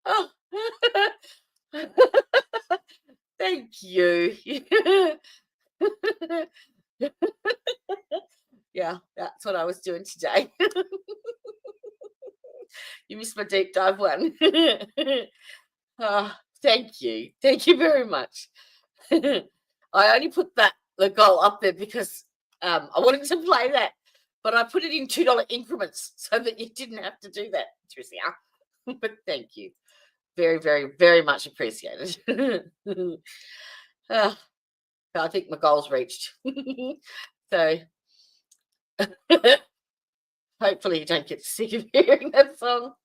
Oh. Thank you. Yeah, that's what I was doing today. You missed my deep dive one. Thank you. Thank you very much. I only put the goal up there because I wanted to play that, but I put it in $2 increments so that you didn't have to do that, Tricia. But thank you. Very, very, very much appreciated. I think my goal's reached. So hopefully you don't get sick of hearing that song.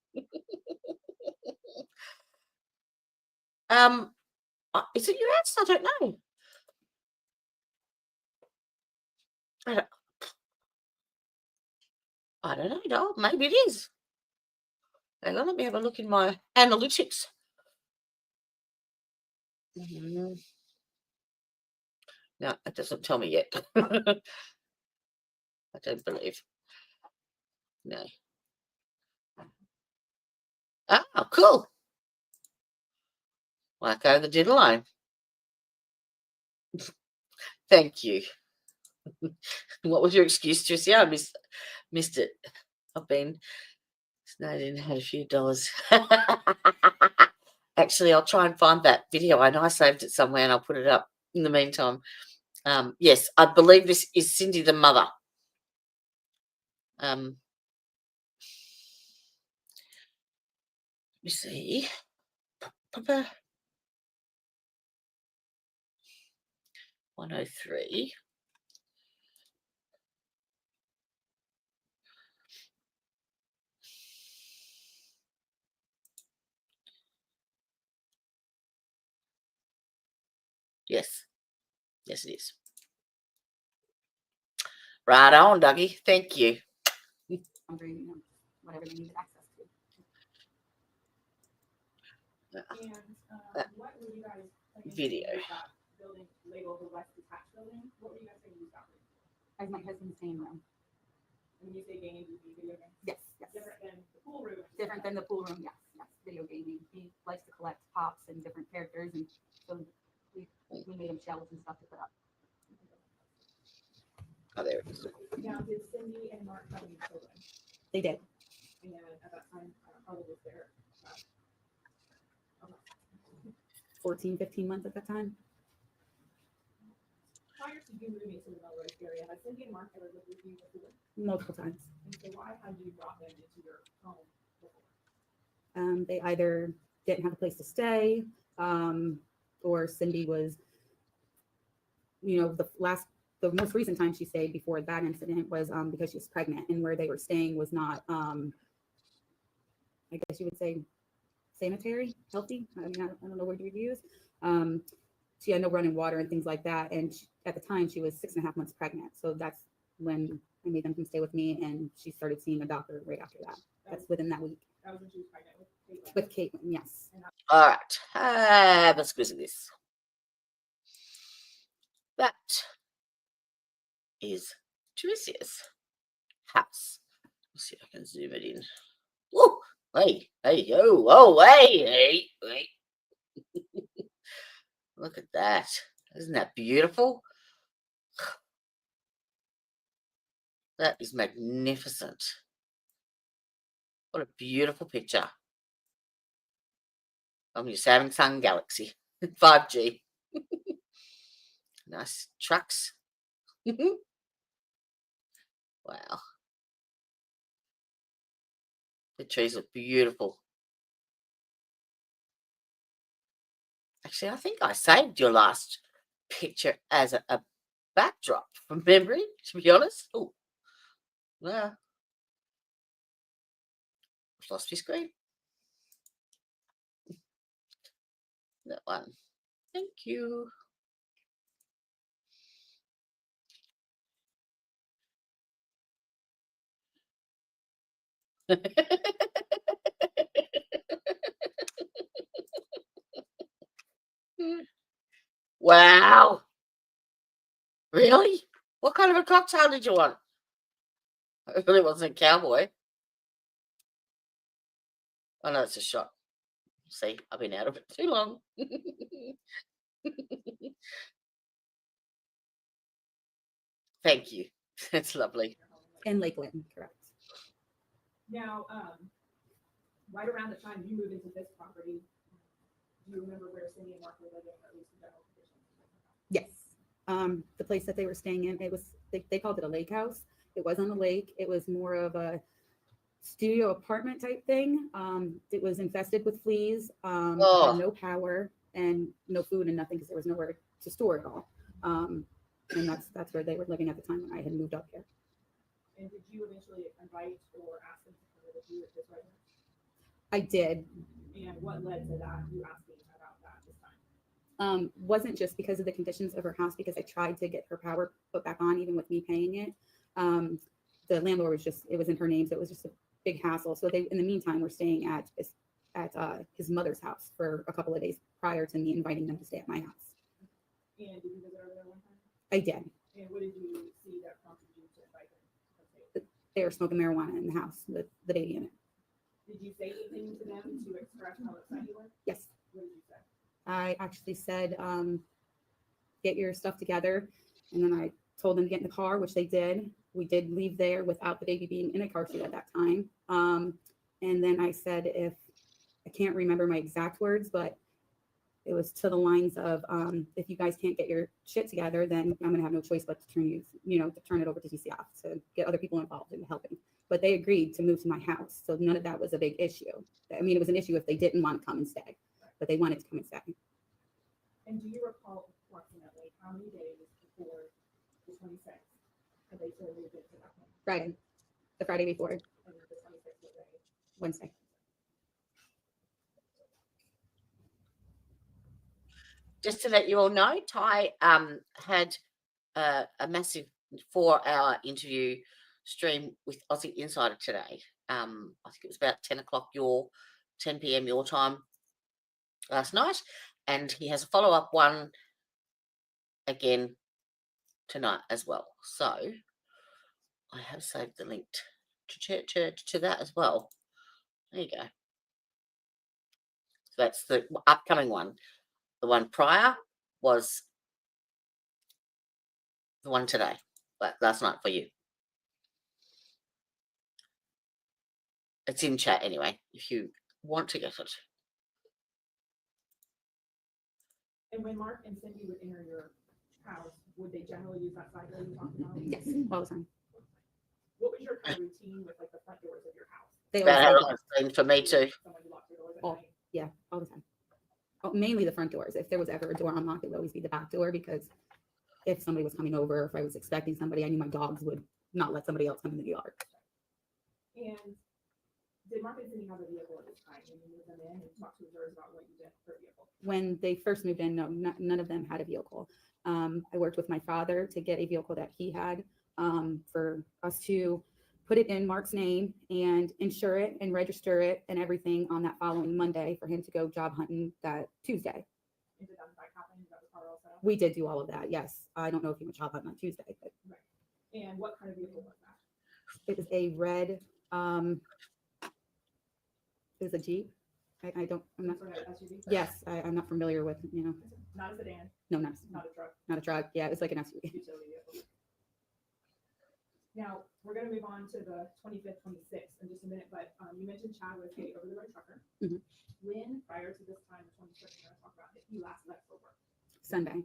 Is it your answer? I don't know. I don't know, doll. Maybe it is. Hang on, let me have a look in my analytics. No, it doesn't tell me yet. I don't believe. No. Oh, cool. Wacko the Diddle line. Thank you. What was your excuse, Tricia? I missed it. I've been snowed in, had a few dollars. Actually, I'll try and find that video. I know I saved it somewhere and I'll put it up in the meantime. Yes, I believe this is Cindy the mother. Let me see. Papa 103. Yes. Yes, it is. Right on, Dougie. Thank you. Whatever they needed access to. And what were you guys thinking Video. with that building labeled the West Detached Building? What were you guys thinking about? As my husband's same room. When you say gaming, you mean video games? Yes, yes. Different than the pool room. Different than the pool room, yes, yes. Video gaming. He likes to collect pops and different characters, and so we made him shelves and stuff to put up. Oh, there it is. Now, did Cindy and Mark have any children? They did. And at that time, how old was their 14, 15 months at that time. prior to you moving to the Melrose area, has Cindy and Mark ever lived with you before? Multiple times. And so why had you brought them into your home before? They either didn't have a place to stay, or Cindy was, the most recent time she stayed before that incident was because she was pregnant, and where they were staying was not, I guess you would say, sanitary, healthy. I mean, I don't know what you would use. She had no running water and things like that. And at the time, she was 6.5 months pregnant. So that's when I made them come stay with me, and she started seeing a doctor right after that. That's within that week. That was when she was pregnant with Caitlin. With Caitlin, yes. All right. Have a squeeze of this. That is Teresia's house. Let's see if I can zoom it in. Woo! Hey, yo, oh, hey. Look at that. Isn't that beautiful? That is magnificent. What a beautiful picture. On your Samsung Galaxy 5G. Nice trucks. Wow. The trees look beautiful. Actually, I think I saved your last picture as a backdrop from memory, to be honest. Oh, well, I've lost my screen. That one. Thank you. Wow. Really? What kind of a cocktail did you want? It really wasn't a cowboy. Oh, no, it's a shot. See, I've been out of it too long. Thank you. That's lovely. In Lakeland, correct. Now, right around the time you moved into this property, do you remember where Cindy and Mark were living, or at least the general conditions? Yes. The place that they were staying in, it was, they called it a lake house. It was on the lake. It was more of a studio apartment type thing. It was infested with fleas, had no power and no food and nothing because there was nowhere to store it all. And that's where they were living at the time when I had moved up here. And did you eventually invite or ask them to come live with you at this residence? I did. And what led to that, you asking about that this time? Wasn't just because of the conditions of her house, because I tried to get her power put back on, even with me paying it. The landlord was just, it was in her name, so it was just a big hassle. So they, in the meantime, were staying at his mother's house for a couple of days prior to me inviting them to stay at my house. And did you visit her there one time? I did. And what did you see that prompted you to invite them? They were smoking marijuana in the house with the baby in it. Did you say anything to them to express how upset you were? Yes. What did you say? I actually said, get your stuff together. And then I told them to get in the car, which they did. We did leave there without the baby being in a car seat at that time. And then I said, if I can't remember my exact words, but it was to the lines of, if you guys can't get your shit together, then I'm gonna have no choice but to turn to turn it over to DCF to get other people involved in helping. But they agreed to move to my house. So none of that was a big issue. I mean, it was an issue if they didn't want to come and stay, but they wanted to come and stay. And do you recall approximately how many days before the 26th had they sort of moved into that home? Friday, the Friday before, And the 26th was a Wednesday. Just to let you all know, Ty had a massive 4-hour interview stream with Aussie Insider today. I think it was about 10 p.m. your time last night. And he has a follow-up one again tonight as well. So I have saved the link to that as well. There you go. So that's the upcoming one. The one prior was the one today, but last night for you. It's in chat anyway, if you want to get it. And when Mark and Cindy would enter your house, would they generally use that side door you talked about? Yes, all the time. What was your kind of routine with like the front doors of your house? They That had always a thing for me too. Someone who locked their doors at Oh. night? Yeah, all the time. Oh, mainly the front doors. If there was ever a door unlocked, it would always be the back door, because if somebody was coming over, if I was expecting somebody, I knew my dogs would not let somebody else come into the yard. And did Mark and Cindy have a vehicle at this time when you moved them in, and talk to the jurors about what you did for a vehicle? When they first moved in, no, none of them had a vehicle. I worked with my father to get a vehicle that he had, for us to put it in Mark's name and insure it and register it and everything on that following Monday for him to go job hunting that Tuesday. Is it done by copping? That was part also. We did do all of that. Yes. I don't know if he went job hunting on Tuesday, but And what kind of vehicle was that? it was a red, it was a Jeep. I'm not, Sort of SUV? yes, I'm not familiar with, Not a sedan, no, not a truck, not a truck. Yeah, it was like an SUV. utility vehicle. Now, we're gonna move on to the 25th, 26th in just a minute, but you mentioned Chad was a over-the-road trucker. Mhm. When, prior to this time, the 26th, we're gonna talk about if he last left for work. Sunday,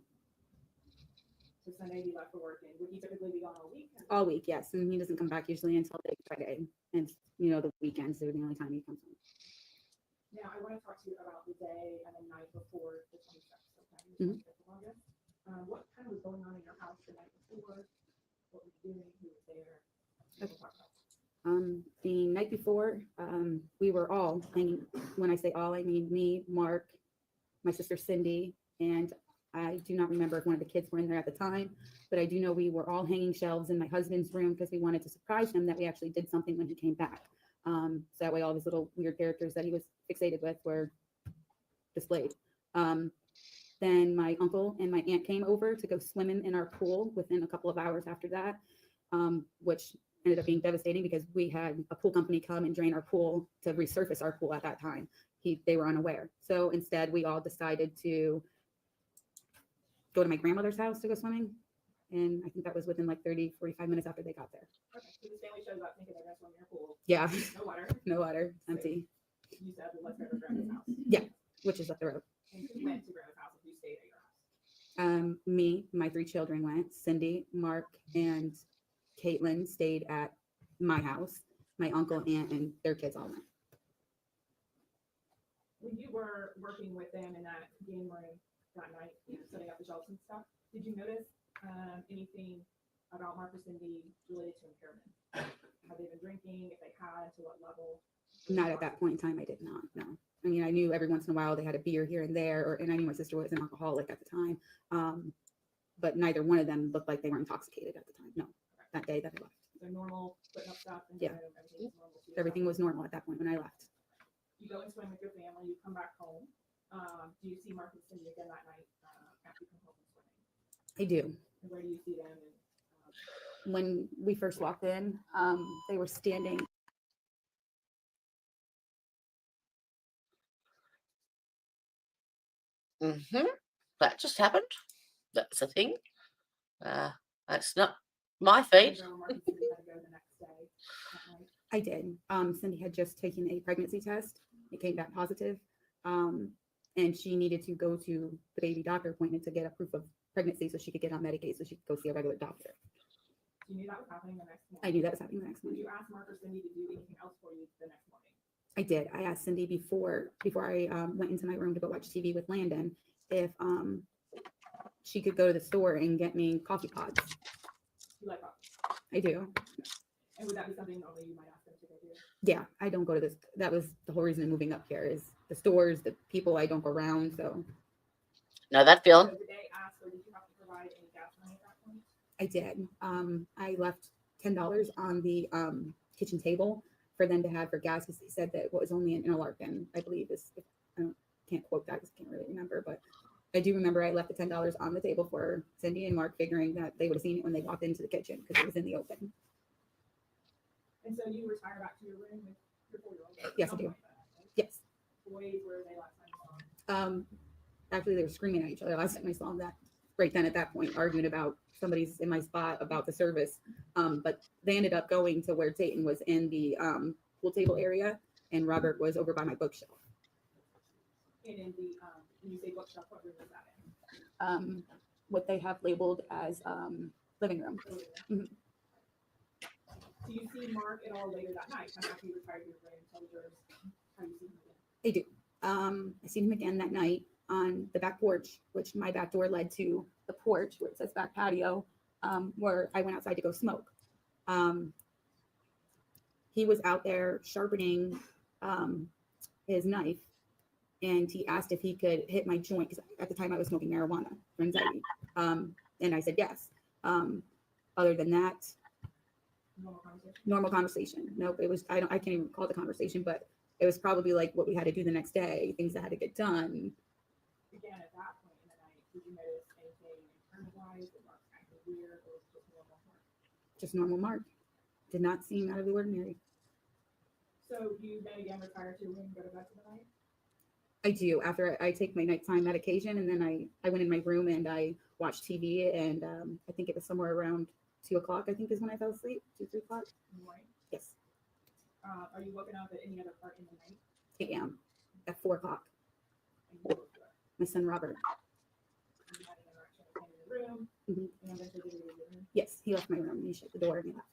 So Sunday he left for work, and would he typically be gone all week? all week. Yes. And he doesn't come back usually until like Friday. And, the weekends are the only time he comes home. Now, I want to talk to you about the day and the night before the 26th, okay? Mhm. What kind of was going on in your house the night before? What were you doing? Who was there? We'll talk about that. The night before, we were all hanging. When I say all, I mean me, Mark, my sister Cindy, and I do not remember if one of the kids were in there at the time, but I do know we were all hanging shelves in my husband's room because we wanted to surprise him that we actually did something when he came back. So that way all his little weird characters that he was fixated with were displayed. Then my uncle and my aunt came over to go swimming in our pool within a couple of hours after that, which ended up being devastating because we had a pool company come and drain our pool to resurface our pool at that time. They were unaware. So instead, we all decided to go to my grandmother's house to go swimming. And I think that was within like 30, 45 minutes after they got there. Okay, so this family shows up thinking they're gonna swim in your pool. Yeah, No water. no water, empty, You said, well, let's go to grandma's house. Yeah. which is up the road. And who went to grandma's house and who stayed at your house? Me, my 3 children went. Cindy, Mark, and Caitlin stayed at my house. My uncle, aunt, and their kids all went. When you were working with them in that game room that night, setting up the shelves and stuff, did you notice anything about Mark or Cindy related to impairment? Have they been drinking? If they had, to what level? Not at that point in time, I did not, no. I mean, I knew every once in a while they had a beer here and there, and I knew my sister was an alcoholic at the time. But neither one of them looked like they were intoxicated at the time, no, that day that I left. So normal, putting up stuff and Yeah. everything was normal. to you? Everything was normal at that point when I left. You go and swim with your family, you come back home. Do you see Mark and Cindy again that night after you come home from swimming? I do. And where do you see them? And When we first walked in, they were standing. That just happened. That's a thing. That's not my feed. so Mark and Cindy had to go the next day that night. I did. Cindy had just taken a pregnancy test. It came back positive. And she needed to go to the baby doctor appointment to get a proof of pregnancy so she could get on Medicaid so she could go see a regular doctor. You knew that was happening the next morning. I knew that was happening the next Did morning. you ask Mark or Cindy to do anything else for you the next morning? I did. I asked Cindy before I went into my room to go watch TV with Landon if she could go to the store and get me coffee pods. You like coffee? I do. And would that be something normally you might ask them to go do? Yeah, I don't go to this. That was the whole reason of moving up here is the stores, the people. I don't go around. So Know that feeling? So did they ask, or did you have to provide any gas money at that point? I did. I left $10 on the kitchen table for them to have for gas because they said that what was only in Interlaken, I believe is, can't quote that because I can't really remember, but I do remember I left the $10 on the table for Cindy and Mark, figuring that they would have seen it when they walked into the kitchen because it was in the open. And so you retire back to your room with your 4-year-old? Yes, I do. Yes. Boys, where were they last time you saw them? Actually, they were screaming at each other last time I saw them. That right then at that point, arguing about somebody's in my spot about the service. But they ended up going to where Dayton was in the pool table area, and Robert was over by my bookshelf. And in the, when you say bookshelf, what room was that in? What they have labeled as living room. Mhm. Do you see Mark at all later that night? Kind of after you retired your room, tell yours, how you see him again? I do. I seen him again that night on the back porch, which my back door led to the porch where it says back patio, where I went outside to go smoke. He was out there sharpening his knife, and he asked if he could hit my joint because at the time I was smoking marijuana for anxiety. And I said yes. Other than that, Normal conversation. Normal conversation. Nope, it was, I can't even call it a conversation, but it was probably like what we had to do the next day, things that had to get done. Again, at that point in the night, did you notice anything internalized or Mark acting weird, or was it just normal Mark? Just normal Mark. Did not seem out of the ordinary. So you then again retire to your room and go to bed for the night? I do. After I take my nighttime medication, and then I went in my room and I watched TV, and I think it was somewhere around 2 o'clock, I think is when I fell asleep. 2, 3 o'clock. In the morning? Yes. Are you woken up at any other part in the night? 8 a.m. at 4 o'clock. And you woke up? My son Robert. You had an interaction with him in the room, Mhm. and then did you leave your room? Yes, he left my room and he shut the door and he left.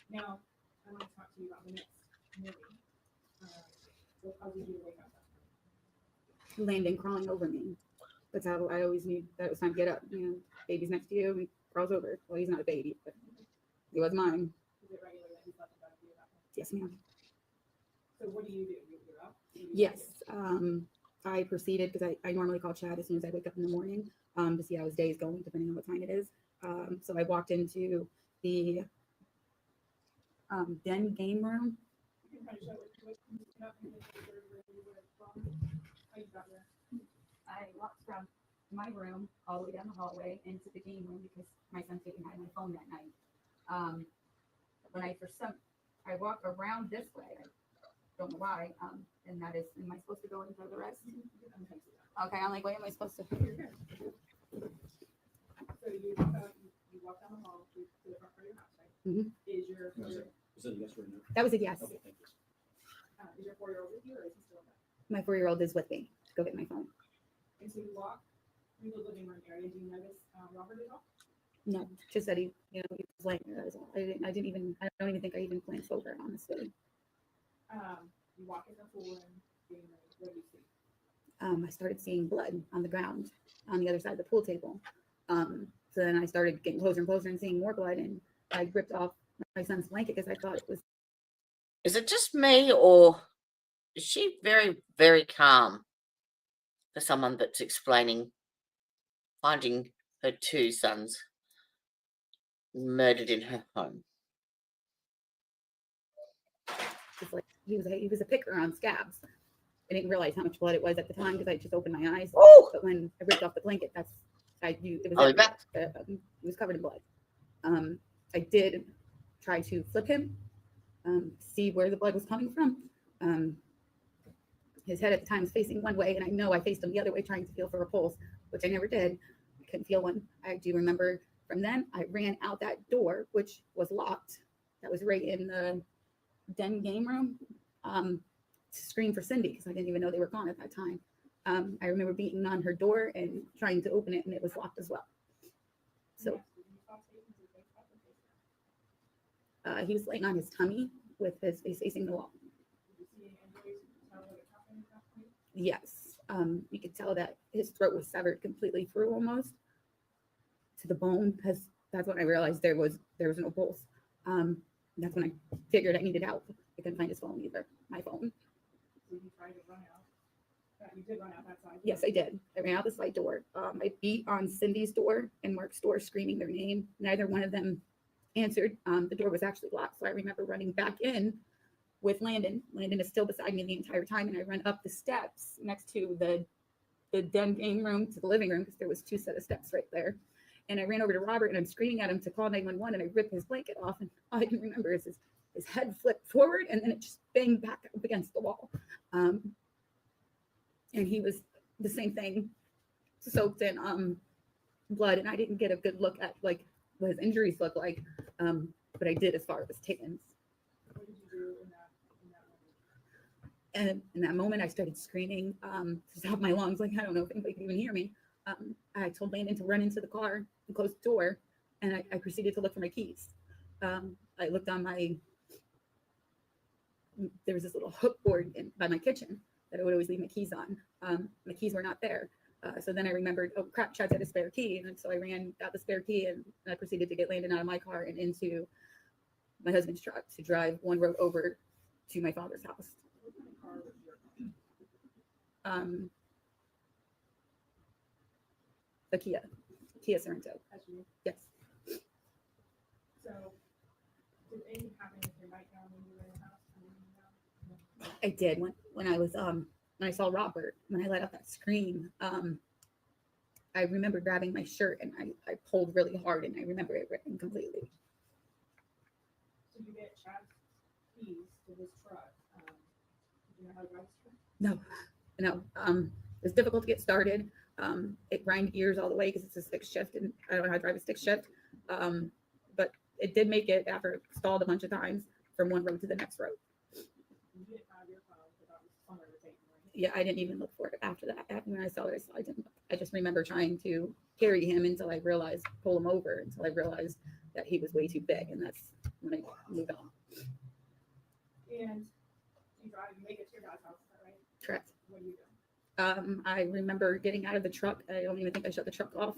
Now, I want to talk to you about the next morning. What causes you to wake up? Landon crawling over me. That's how I always knew that it was time to get up. You know, baby's next to you, he crawls over. Well, he's not a baby, but he was mine. Is it regular that he's left the bed for you at that point? Yes, ma'am. So what do? You're up? Yes. I proceeded because I normally call Chad as soon as I wake up in the morning to see how his day is going, depending on what time it is. So I walked into the den game room. You can kind of show what you got and then where you would have gone. How you got there? I walked from my room all the way down the hallway into the game room because my son didn't have my phone that night. When I walk around this way, I don't know why, and that is, am I supposed to go into the rest? Okay, I'm like, what am I supposed to? So you walk out, you walk down the hall to the front part of your house, right? Mhm. Is your Was that a yes or a no? That was a yes. Okay, thank you. is your 4-year-old with you, or is he still in bed? My 4-year-old is with me to go get my phone. And so you walk through the living room area. Do you notice Robert at all? No, just that he was laying there. That was all. I don't even think I even glanced over, honestly. You walk in the pool and what do you see? I started seeing blood on the ground on the other side of the pool table. So then I started getting closer and closer and seeing more blood, and I ripped off my son's blanket because I thought it was. Is it just me, or is she very, very calm for someone that's explaining finding her 2 sons murdered in her home? Just like he was a picker on scabs. I didn't realize how much blood it was at the time because I just opened my eyes. Oh, But when I ripped off the blanket, I knew it was. I'll be back. It was covered in blood. I did try to flip him, see where the blood was coming from. His head at the time was facing one way, and I know I faced him the other way, trying to feel for a pulse, which I never did. I couldn't feel one. I do remember from then I ran out that door, which was locked. That was right in the den game room. To scream for Cindy because I didn't even know they were gone at that time. I remember beating on her door and trying to open it, and it was locked as well. So he was laying on his tummy with his face facing the wall. Yes, you could tell that his throat was severed completely through, almost to the bone. Because that's when I realized there was no pulse. That's when I figured I needed help. I couldn't find his phone either. My phone. So you tried to run out. You did run out that side. Yes, I did. I ran out the side door. I beat on Cindy's door and Mark's door, screaming their name. Neither one of them answered. The door was actually locked, so I remember running back in with Landon. Landon is still beside me the entire time, and I run up the steps next to the den game room to the living room because there was 2 set of steps right there. And I ran over to Robert, and I'm screaming at him to call 911, and I ripped his blanket off, and all I can remember is his head flipped forward, and then it just banged back up against the wall. And he was the same thing, soaked in blood, and I didn't get a good look at like what his injuries look like, but I did as far as Tatum's. What did you do in that moment? And in that moment, I started screaming to stop my lungs. Like, I don't know if anybody could even hear me. I told Landon to run into the car and close the door, and I proceeded to look for my keys. I looked on there was this little hook board by my kitchen that I would always leave my keys on. My keys were not there. So then I remembered, oh crap, Chad's had a spare key. And so I got the spare key, and I proceeded to get Landon out of my car and into my husband's truck to drive one road over to my father's house. What kind of car was your car? A Kia Sorento. That's you. Yes. So So, did anything happen with your nightgown when you were in the house? I did when I was when I saw Robert, when I let out that scream. I remember grabbing my shirt and I pulled really hard, and I remember it ripping completely. So you get Chad's keys to this truck. Do you know how to drive this truck? No. It's difficult to get started. It grind gears all the way because it's a stick shift, and I don't know how to drive a stick shift. But it did make it after it stalled a bunch of times from one road to the next road. You didn't have your phone because that was summer to take, right? Yeah, I didn't even look for it after that. After when I saw it, I didn't. I just remember trying to carry him until I realized, pull him over until I realized that he was way too big, and that's when I moved on. And you make it to your dad's house, is that right? Correct. What do you do? I remember getting out of the truck. I don't even think I shut the truck off.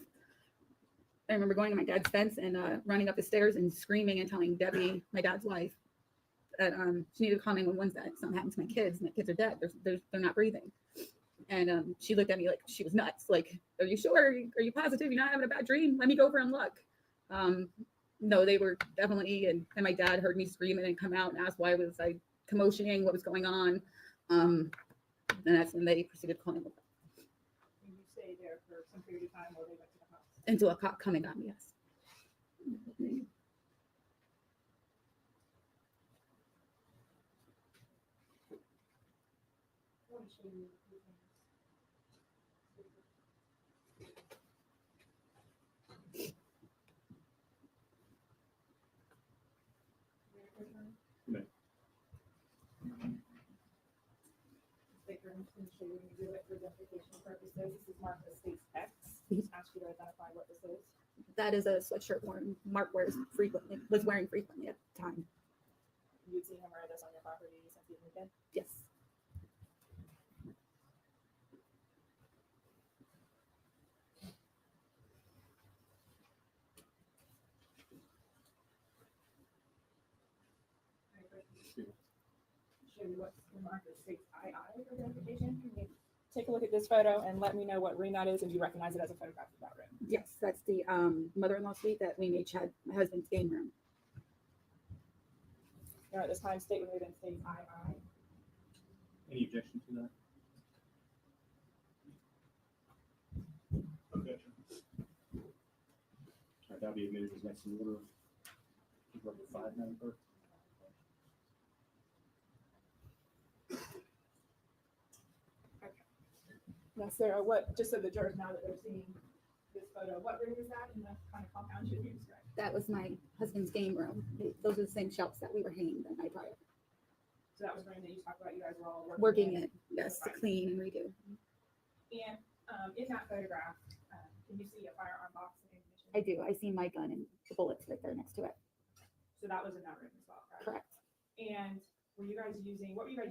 I remember going to my dad's fence and running up the stairs and screaming and telling Debbie, my dad's wife, that she needed to call 911, that something happened to my kids, and my kids are dead. They're not breathing. And she looked at me like she was nuts. Like, are you sure? Are you positive you're not having a bad dream? Let me go over and look. No, they were definitely, and my dad heard me screaming and come out and asked why was I commotioning, what was going on. And that's when they proceeded to call him. And you stayed there for some period of time while they went to the house. Until a cop coming got me, yes. I want to show you a few things. No. I'm just going to show you when you do it for identification purposes. This is marked as states X. Just ask you to identify what this is. That is a sweatshirt Mark was wearing frequently at the time. You'd seen him wear this on your property since he moved in? Yes. Show you what's marked as states II for identification. Can you take a look at this photo and let me know what room that is, and you recognize it as a photograph of that room? Yes, that's the mother-in-law suite that we made Chad, my husband's game room. At this time, state would in states II. Any objection to that? Objection. All right, that'll be admitted as next in order. Number 5, Madam Clerk. Yes, Sarah, what, just so the jurors know that they're seeing this photo, what room is that in the kind of compound you described? That was my husband's game room. Those are the same shelves that we were hanging the night prior. So that was the room that you talked about, you guys were all Working in, yes, to clean and redo. And in that photograph, can you see a firearm box and ammunition? I do. I see my gun and the bullets right there next to it. So that was in that room as well, correct? Correct. And what were you guys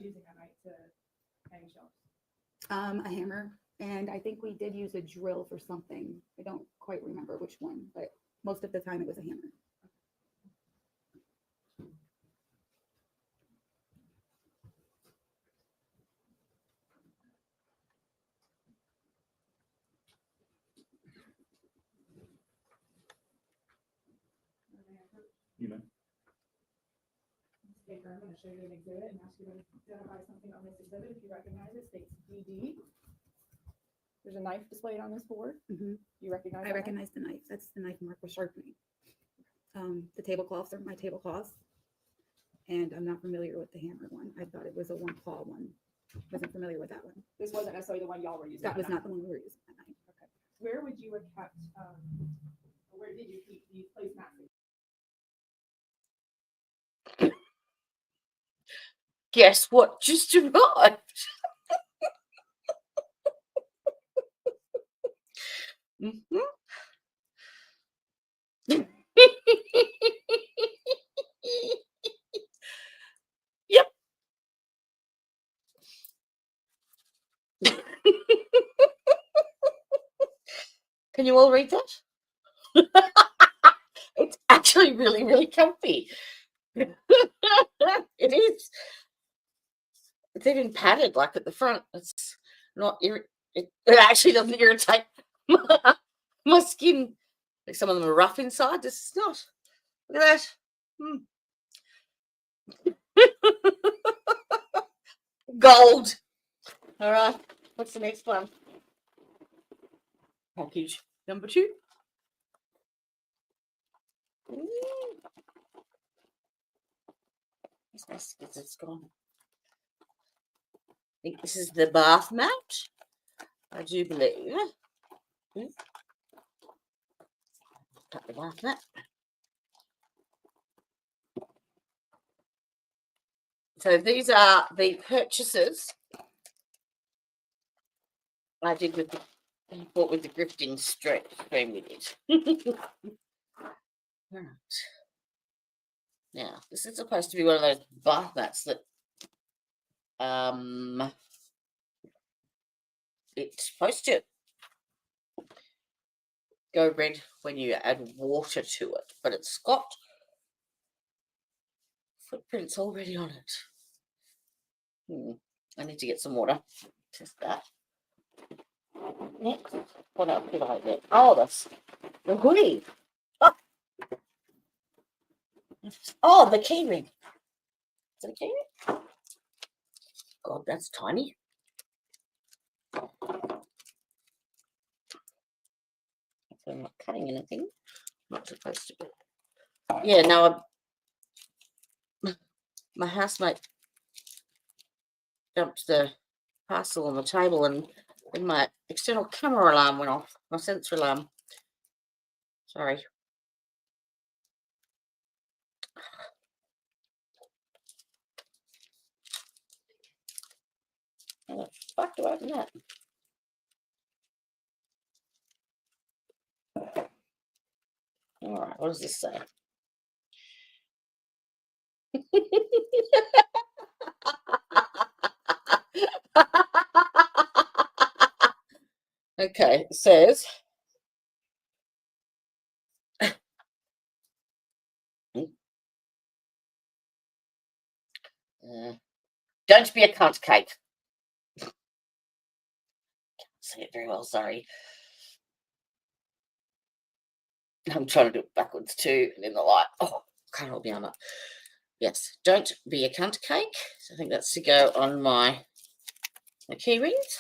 using that night to hang shelves? A hammer, and I think we did use a drill for something. I don't quite remember which one, but most of the time it was a hammer. You may. Paper, I'm going to show you an exhibit and ask you to identify something on this exhibit. If you recognize it, states DD. There's a knife displayed on this board. Mhm. You recognize I that recognize the knife. That's the knife Mark was sharpening. The tablecloths are my tablecloths, and I'm not familiar with the hammer one. I thought it was a one claw one. Wasn't familiar with that one. knife? This wasn't necessarily the one y'all were using. That was night. not the one we were using that night. Okay. Where would you have kept, where did you keep these placemats? Guess what just arrived? Mhm. Yep. Can you all read that? It's actually really, really comfy. It is. It's even padded like at the front. It's not. It actually doesn't irritate my skin. Like some of them are rough inside. This is not. Look at that. Gold. All right. What's the next one? Package number 2. It's gone. I think this is the bath mat. I do believe. Cut the bath mat. So these are the purchases I did with the bought with the grifting stream we did. Right. Now, this is supposed to be one of those bath mats that it's supposed to go red when you add water to it, but it's got footprints already on it. I need to get some water. Test that. Next, what else did I get? Oh, that's the hoodie. Oh, the key ring. Is it a key ring? God, that's tiny. I'm not cutting anything. Not supposed to be. Yeah, no, my housemate dumped the parcel on the table and then my external camera alarm went off. My sensor alarm. Sorry. How the fuck do I open that? All right, what does this say? Okay, it says don't be a cunt cake. Can't say it very well, sorry. I'm trying to do it backwards too, and in the light. Oh, can't hold me on up. Yes, don't be a cunt cake. So I think that's to go on my key rings.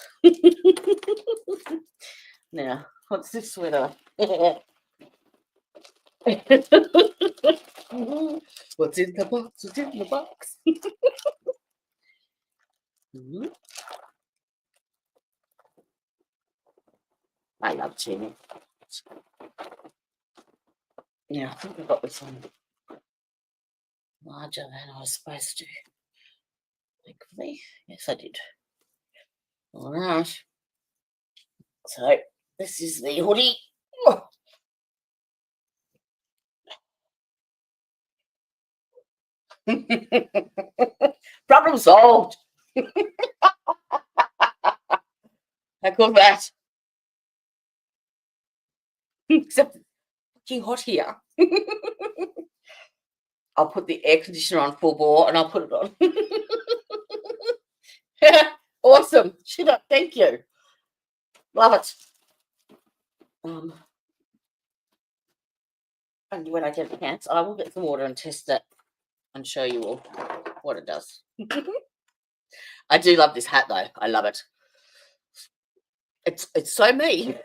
Now, what's this sweater? What's in the box? What's in the box? I love Jimmy. Yeah, I think I got this one larger than I was supposed to. Thankfully, yes, I did. All right. So this is the hoodie. Oh. Problem solved. How cool that? Except it's fucking hot here. I'll put the air conditioner on full bore and I'll put it on. Awesome. Shut up. Thank you. Love it. And when I get a chance, I will get some water and test it and show you all what it does. I do love this hat though. I love it. It's so me.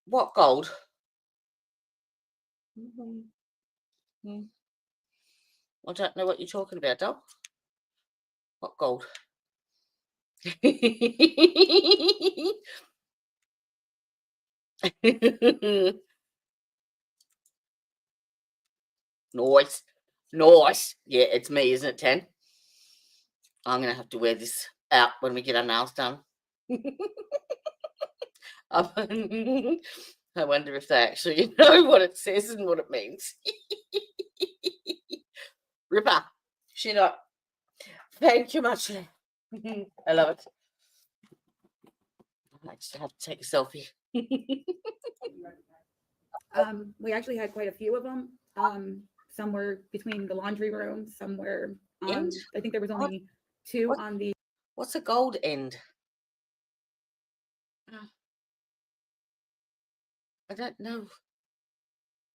What gold? I don't know what you're talking about, doll. What gold? Nice. Nice. Yeah, it's me, isn't it, 10? I'm going to have to wear this out when we get our nails done. I wonder if they actually know what it says and what it means. Ripper. Shut up. Thank you much. I love it. I just have to take a selfie. We actually had quite a few of them. Some were between the laundry room, some were on, I think there was only 2 on the. What's a gold end? I don't know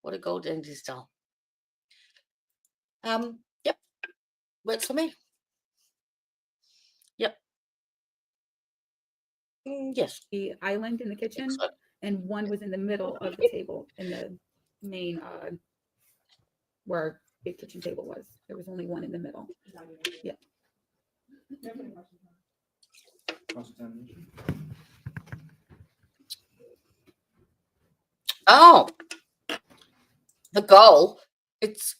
what a gold end is done. Yep. Works for me. Yep. Yes. The island in the kitchen, Excellent. and one was in the middle of the table in the main, where our big kitchen table was. There was only one in the middle. Yeah. Cross-examination. Oh, the goal. It's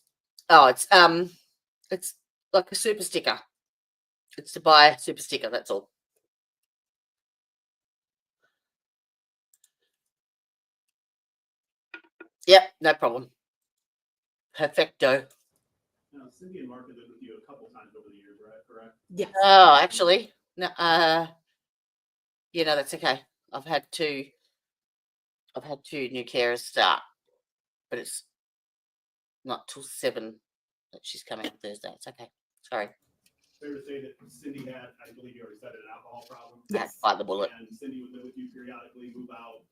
like a super sticker. It's to buy a super sticker. That's all. Yep, no problem. Perfecto. Now, Cindy and Mark have lived with you a couple times over the years, right? Correct? Yes. Oh, actually, no. That's okay. I've had two new carers start, but it's not till 7 that she's coming on Thursday. It's okay. Sorry. Fair to say that Cindy had, I believe you already said it, an alcohol problem. Yes. By the bullet. And Cindy would live with you periodically, move out,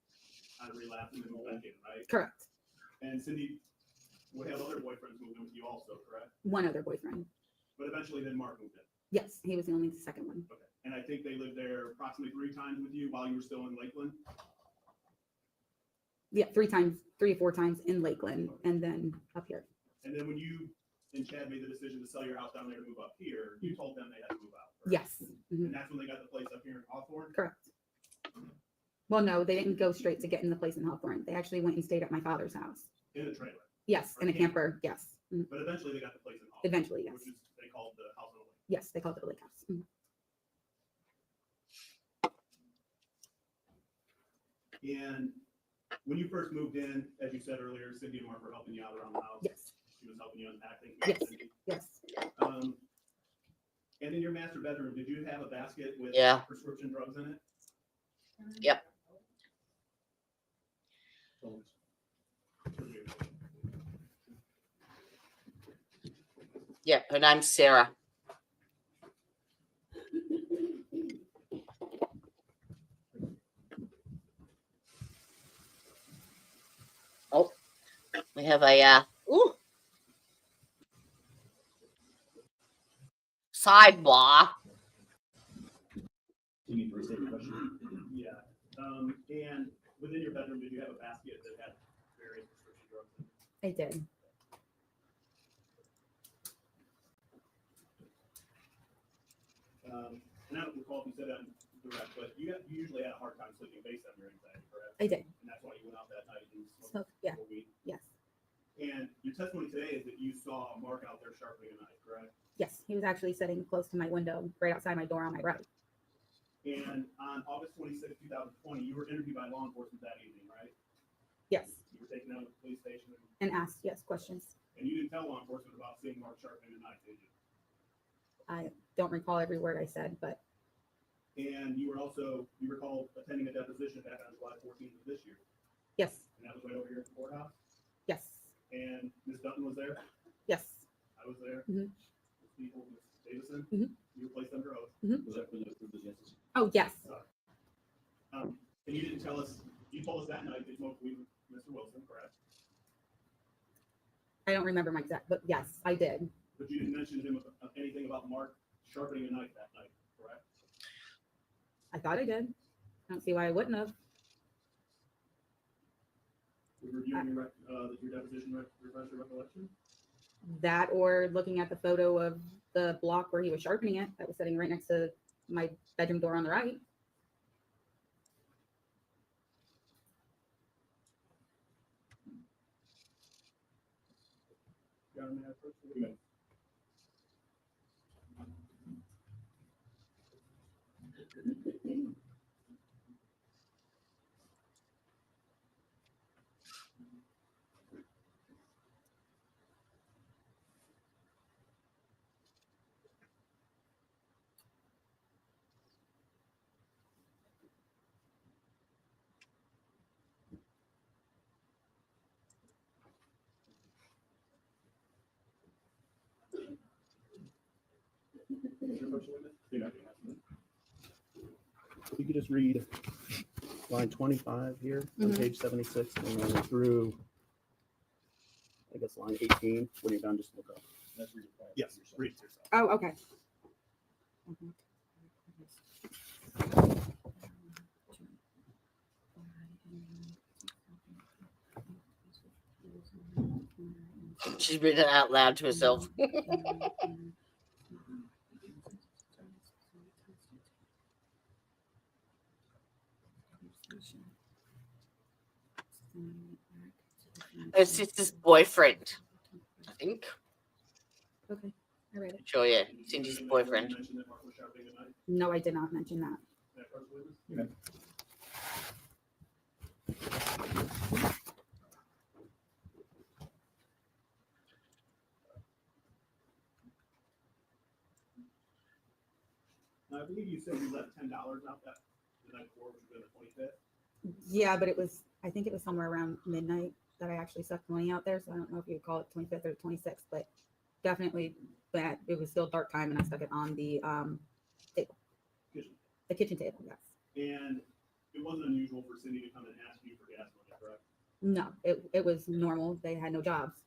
kind of relapse, and then move back in, right? Correct. And Cindy would have other boyfriends move in with you also, correct? One other boyfriend. But eventually then Mark moved in. Yes, he was the only second one. Okay. And I think they lived there approximately 3 times with you while you were still in Lakeland. Yeah, 3 or 4 times in Lakeland, and then up here. And then when you and Chad made the decision to sell your house down there to move up here, you told them they had to move out. Correct? Yes. Mhm. And that's when they got the place up here in Hawthorne? Correct. Well, no, they didn't go straight to getting the place in Hawthorne. They actually went and stayed at my father's house. In a trailer. Yes, in a camper. Yes. Mhm. But eventually they got the place in Hawthorne. Eventually, yes. Which is, they called the house on the lake. Yes, they called it the lake house. Mhm. And when you first moved in, as you said earlier, Cindy and Mark were helping you out around the house. Yes. She was helping you unpack things. Yes. Cindy. Yes. And in your master bedroom, did you have a basket with Yeah. prescription drugs in it? Yep. Yeah, her name's Sarah. Oh, we have a sidebar. You need to restate your question. Yeah. And within your bedroom, did you have a basket that had various prescription drugs in it? I did. And I don't recall if you said that in direct, but you usually had a hard time sleeping based on your anxiety, correct? I did. And that's why you went out that night and Smoked, smoked yeah. a weed. Yes. And your testimony today is that you saw Mark out there sharpening a knife, correct? Yes. He was actually sitting close to my window, right outside my door on my right. And on August 26, 2020, you were interviewed by law enforcement that evening, right? Yes. You were taken out of the police station And asked, yes, questions. and you didn't tell law enforcement about seeing Mark sharpening a knife, did you? I don't recall every word I said, but And you recall attending a deposition back on July 14th of this year. yes. And that was right over here at the courthouse. Yes. And Ms. Dutton was there. Yes. I was there. Mhm. Ms. People, Ms. Davison. Mhm. You were placed under oath. Mhm. Was that for the yes? Oh, yes. And you didn't tell us. You told us that night that you smoked weed with Mr. Wilson, correct? I don't remember my exact, but yes, I did. But you didn't mention to him anything about Mark sharpening a knife that night, correct? I thought I did. I don't see why I wouldn't have. We reviewing your deposition refresh your recollection. That or looking at the photo of the block where he was sharpening it that was sitting right next to my bedroom door on the right. Got him there first? Wait a minute. If you could just read line 25 here on Mhm. page 76, and then through, I guess, line 18. When you're done, just look up. That's where you find Yes, yourself. read it yourself. Oh, okay. She's reading it out loud to herself. Her sister's boyfriend, I think. Okay, I read it. Sure, yeah. Cindy's boyfriend. You mentioned that Mark was shopping at night. No, I did not mention that. That part was with us? Yeah. Now, I believe you said you left $10 out that the night before, which would have been the 25th. Yeah, but I think it was somewhere around midnight that I actually stuck the money out there. So I don't know if you'd call it 25th or 26th, but definitely that it was still dark time and I stuck it on the table, Kitchen. the kitchen table. Yes. And it wasn't unusual for Cindy to come and ask you for gas money, correct? No, it was normal. They had no jobs.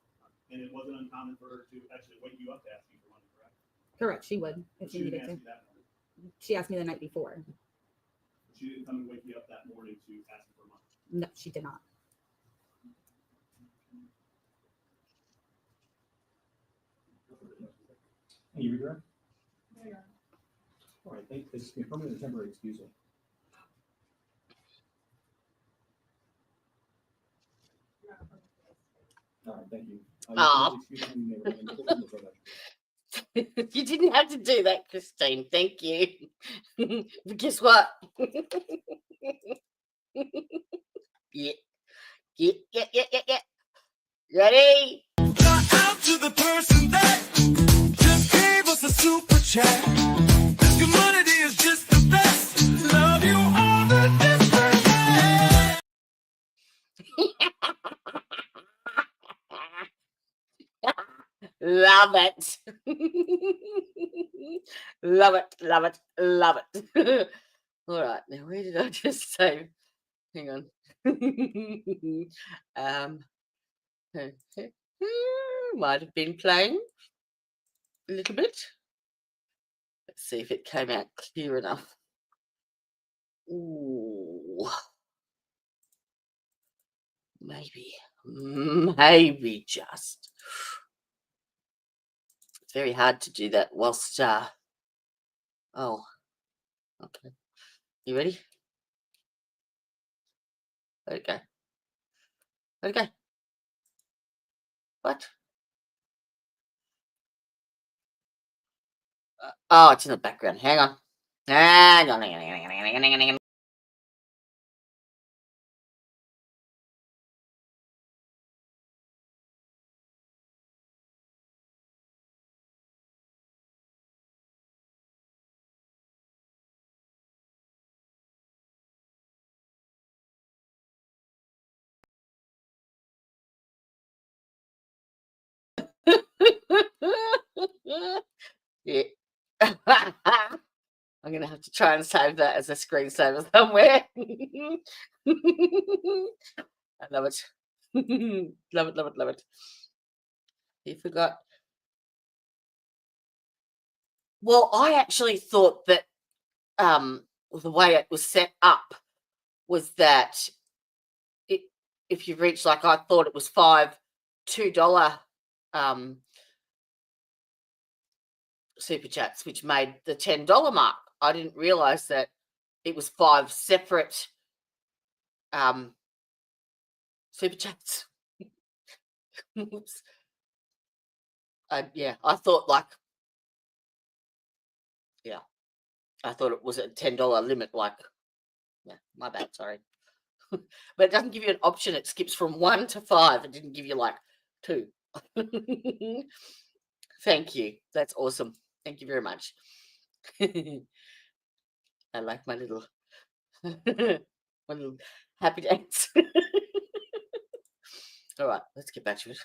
And it wasn't uncommon for her to actually wake you up to ask you for money, correct? Correct. She would if But she she needed didn't to. ask you that morning. She asked me the night before. She didn't come and wake you up that morning to ask you for money. No, she did not. Can you redirect? There. All right, thank this is permanent or temporary excusal. All right, thank you. Aw. Excuse me, you may remain. You didn't have to do that, Christine. Thank you. But guess what? Yeah. Yeah. Ready? Out to the person that just gave us a super chat. This community is just the best. Love you all the different. Love it. Love it. All right, now where did I just say? Hang on. Might have been playing a little bit. Let's see if it came out clear enough. Ooh. Maybe just. It's very hard to do that whilst oh, okay. You ready? Okay. Okay. What? Oh, it's in the background. Hang on. Hang on. Yeah. I'm gonna have to try and save that as a screensaver somewhere. I love it. Love it. You forgot. Well, I actually thought that the way it was set up was that if you reach, like, I thought it was $2 super chats, which made the $10 mark. I didn't realize that it was 5 separate super chats. Oops. Yeah, I thought I thought it was a $10 limit. Yeah, my bad, sorry. But it doesn't give you an option. It skips from 1 to 5. It didn't give you 2. Thank you. That's awesome. Thank you very much. I like my little happy dance. All right, let's get back to it.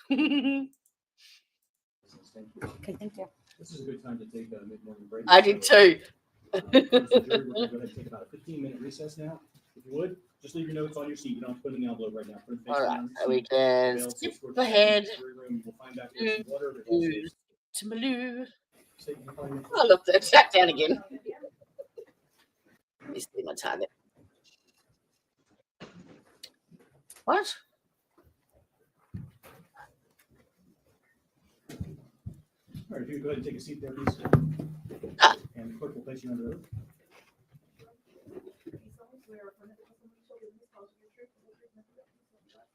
Thank you. Okay, thank you. This is a good time to take a mid-morning break. I did too. We're going to go ahead and take about a 15-minute recess now, if you would. Just leave your notes on your seat. You don't have to put it in the envelope right now. Put it face All down right, on your so we seat. can They'll skip escort you ahead to the room. We'll find back there some water. There's also to Maloo. state you can find it. Oh, look, that's sat down again. Let me see my target. What? All right, if you could go ahead and take a seat there, please. Ah. And the clerk will place you under oath.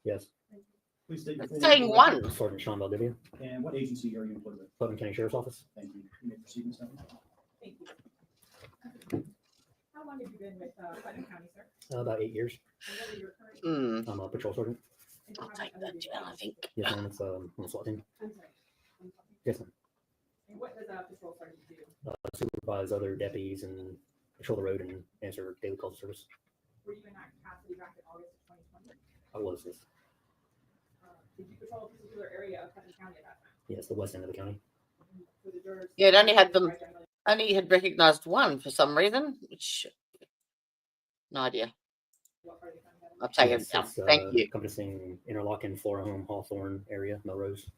Yes. Please state your It's full saying name. one. Sergeant Sean Valdivia, And what agency are you employed with? Putnam County Sheriff's Office. Thank you. You may proceed, Ms. Evans. Thank you. How long have you been with Putnam County, sir? About 8 years. And what are your current? Hmm. I'm a patrol sergeant. and I'll how many take that other jail, I think. Yes, ma'am. It's on the SWAT team. I'm sorry. Yes, ma'am. And what does a patrol sergeant do? Supervise other deputies and patrol the road and answer daily calls of service. Were you in that capacity back in August of 2020? I was, yes. Did you patrol a particular area of Putnam County at that time? Yes, the west end of the county. For the jurors? Yeah, it only had them- Only had recognised one for some reason, which no idea. What part of the county that is? I've taken Yes, it down. it's, Thank you. encompassing Interlochen, Flora Home, Hawthorne area, Melrose.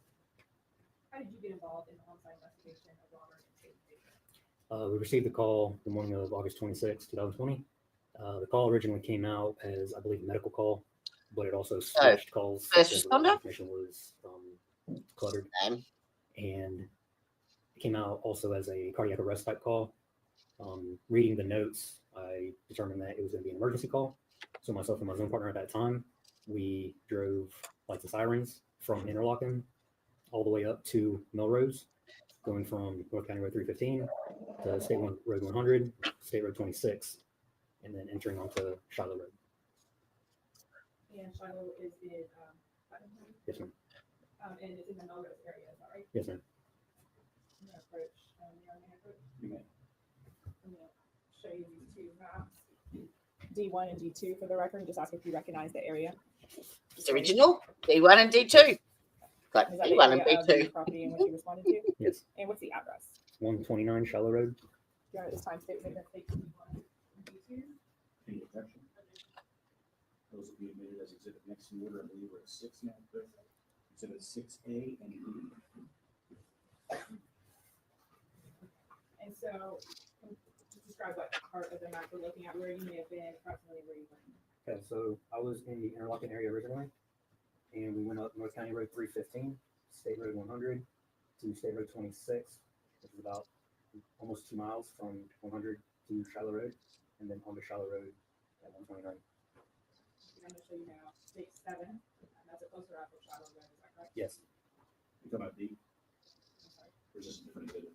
How did you get involved in the on-site investigation of Robert and Kate Baker? We received the call the morning of August 26, 2020. The call originally came out as, I believe, a medical call, but it also switched calls. first because the responder? information was cluttered. Name. And it came out also as a cardiac arrest type call. Reading the notes, I determined that it was going to be an emergency call. So myself and my zone partner at that time, we drove lights and sirens from Interlochen all the way up to Melrose, going from North County Road 315 to State Road 100, State Road 26, and then entering onto Shiloh Road. And Shiloh is in Putnam County, Yes, ma'am. and it's in the Melrose area, is that right? Yes, ma'am. I'm gonna approach, Mayor Manfred. You may. I'm gonna show you these two maps, D1 and D2 for the record, and just ask if you recognize the area. It's original. D1 and D2. Got Is that the D1 and area of the D2. property in which you responded to? Yes. And what's the address? 129 Shiloh Road. Do you want this time statement that takes D1 and D2? Any objection? Those will be admitted as exhibit next in order. I believe we're at 6 now. Exhibit 6A and B. And so, just describe what part of the map we're looking at, where you may have been, approximately where you went. Okay, so I was in the Interlochen area originally, and we went up North County Road 315, State Road 100 to State Road 26, which is about almost 2 miles from 100 to Shiloh Road, and then onto Shiloh Road at 129. I'm gonna show you now, state 7, and that's a closer up of Shiloh Road, is that correct? Yes. You talking about D? I'm sorry. Or is this a different exhibit?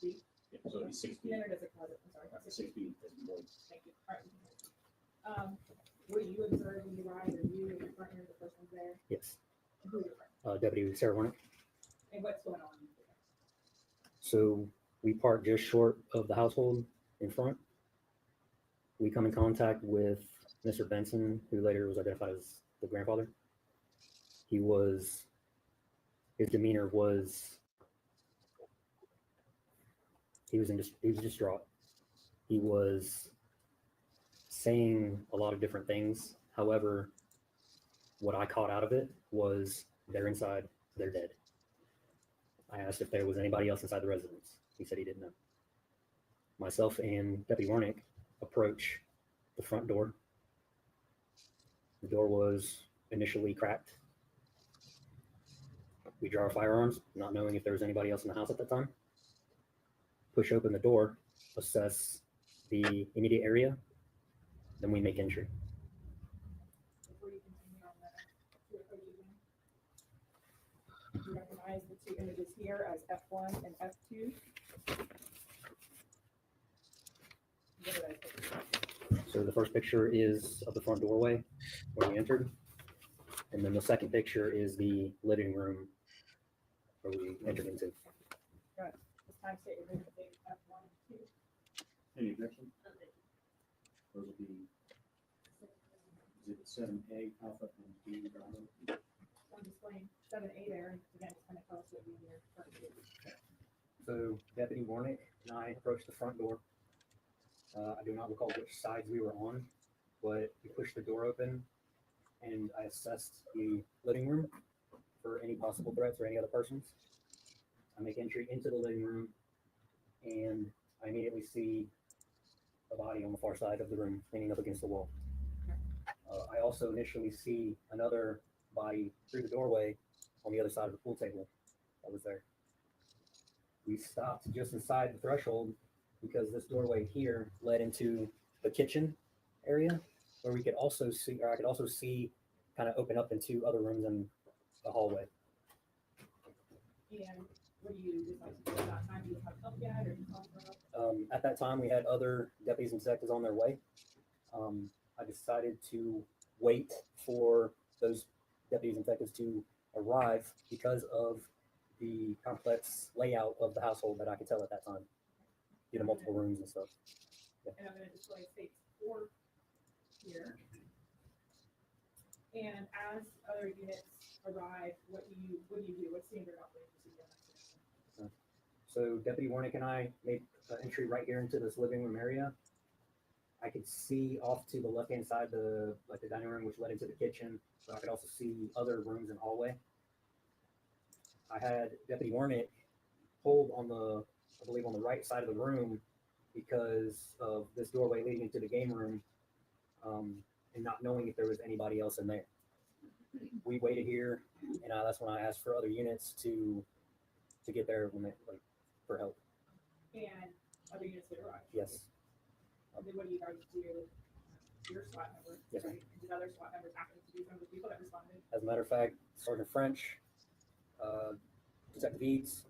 D? Yeah, so it'd be 6B. No, no, that's a closet, I'm sorry. that's 6B as in boy. Thank you. All right. Were you observed when you arrived, or you and your partner, the first ones there? Yes. And who are your partners? Deputy Sarah Warnick. And what's going on? So we park just short of the household in front. We come in contact with Mr. Benson, who later was identified as the grandfather. His demeanor was, he was distraught. He was saying a lot of different things. However, what I caught out of it was they're inside, they're dead. I asked if there was anybody else inside the residence. He said he didn't know. Myself and Deputy Warnick approach the front door. The door was initially cracked. We draw our firearms, not knowing if there was anybody else in the house at that time. Push open the door, assess the immediate area, then we make entry. Before you continue on the two approaches, you recognize the two images here as F1 and F2. What did I put? So the first picture is of the front doorway where we entered. And then the second picture is the living room where we entered into. This time state your name, date, F1 and 2. Any objection? Those will be exhibit 7A, Alpha, and B, Bravo. So I'm displaying 7A there, and again, just kind of tell us what you hear. So Deputy Warnick and I approached the front door. I do not recall which sides we were on. but we pushed the door open and I assessed the living room for any possible threats or any other persons. I make entry into the living room and I immediately see a body on the far side of the room leaning up against the wall. I also initially see another body through the doorway on the other side of the pool table that was there. We stopped just inside the threshold because this doorway here led into the kitchen area where we could also see, or I could also see kind of open up into other rooms in the hallway. And what do you decide to do at that time? Do you have help yet, or do you call for help? At that time, we had other deputies and detectives on their way. I decided to wait for those deputies and detectives to arrive because of the complex layout of the household that I could tell at that time, due to multiple rooms and stuff. And I'm going to display states 4 here. And as other units arrive, what do you do? What's standard operating procedure? So Deputy Warnick and I made an entry right here into this living room area. I could see off to the left-hand side, the dining room, which led into the kitchen. So I could also see other rooms and hallway. I had Deputy Warnick hold on I believe on the right side of the room because of this doorway leading into the game room, and not knowing if there was anybody else in there. We waited here, and that's when I asked for other units to get there when for help. And other units did arrive. Yes. And then what do you guys do? Your SWAT members, Yes, right? Did other SWAT members happen to be some of the people that responded? As a matter of fact, Sergeant French, Detective Eads,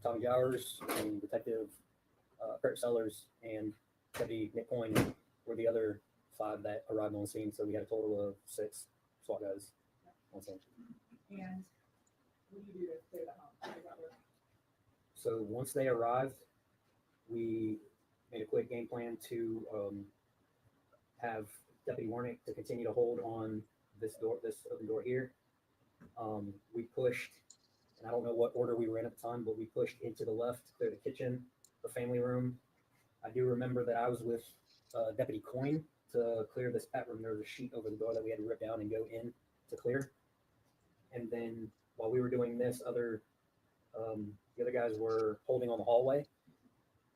Tommy Jowers, and Detective Kurt Sellers, and Deputy Nick Coyne were the other 5 that arrived on scene. So we had a total of 6 SWAT guys on scene. And what do you do to clear the home? How does that work? So once they arrived, we made a quick game plan to have Deputy Warnick to continue to hold on this open door here. We pushed, and I don't know what order we were in at the time, but we pushed into the left, clear the kitchen, the family room. I do remember that I was with Deputy Coyne to clear this pet room. There was a sheet over the door that we had to rip down and go in to clear. And then while we were doing this, the other guys were holding on the hallway.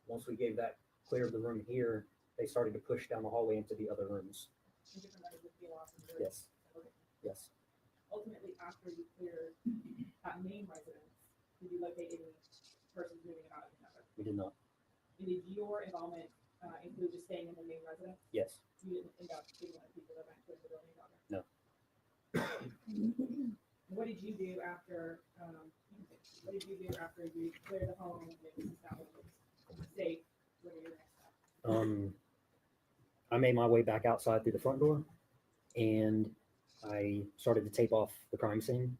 Once we gave that clear of the room here, they started to push down the hallway into the other rooms. And different members would feel off and do it? Yes. Okay. Yes. Ultimately, after you cleared that main residence, did you locate any persons moving out of another? We did not. And did your involvement include just staying in the main residence? Yes. You didn't end up being one of the people that went to the building down there? No. What did you do after? What did you do after you cleared the home and it was established safe? What are your next steps? I made my way back outside through the front door, and I started to tape off the crime scene.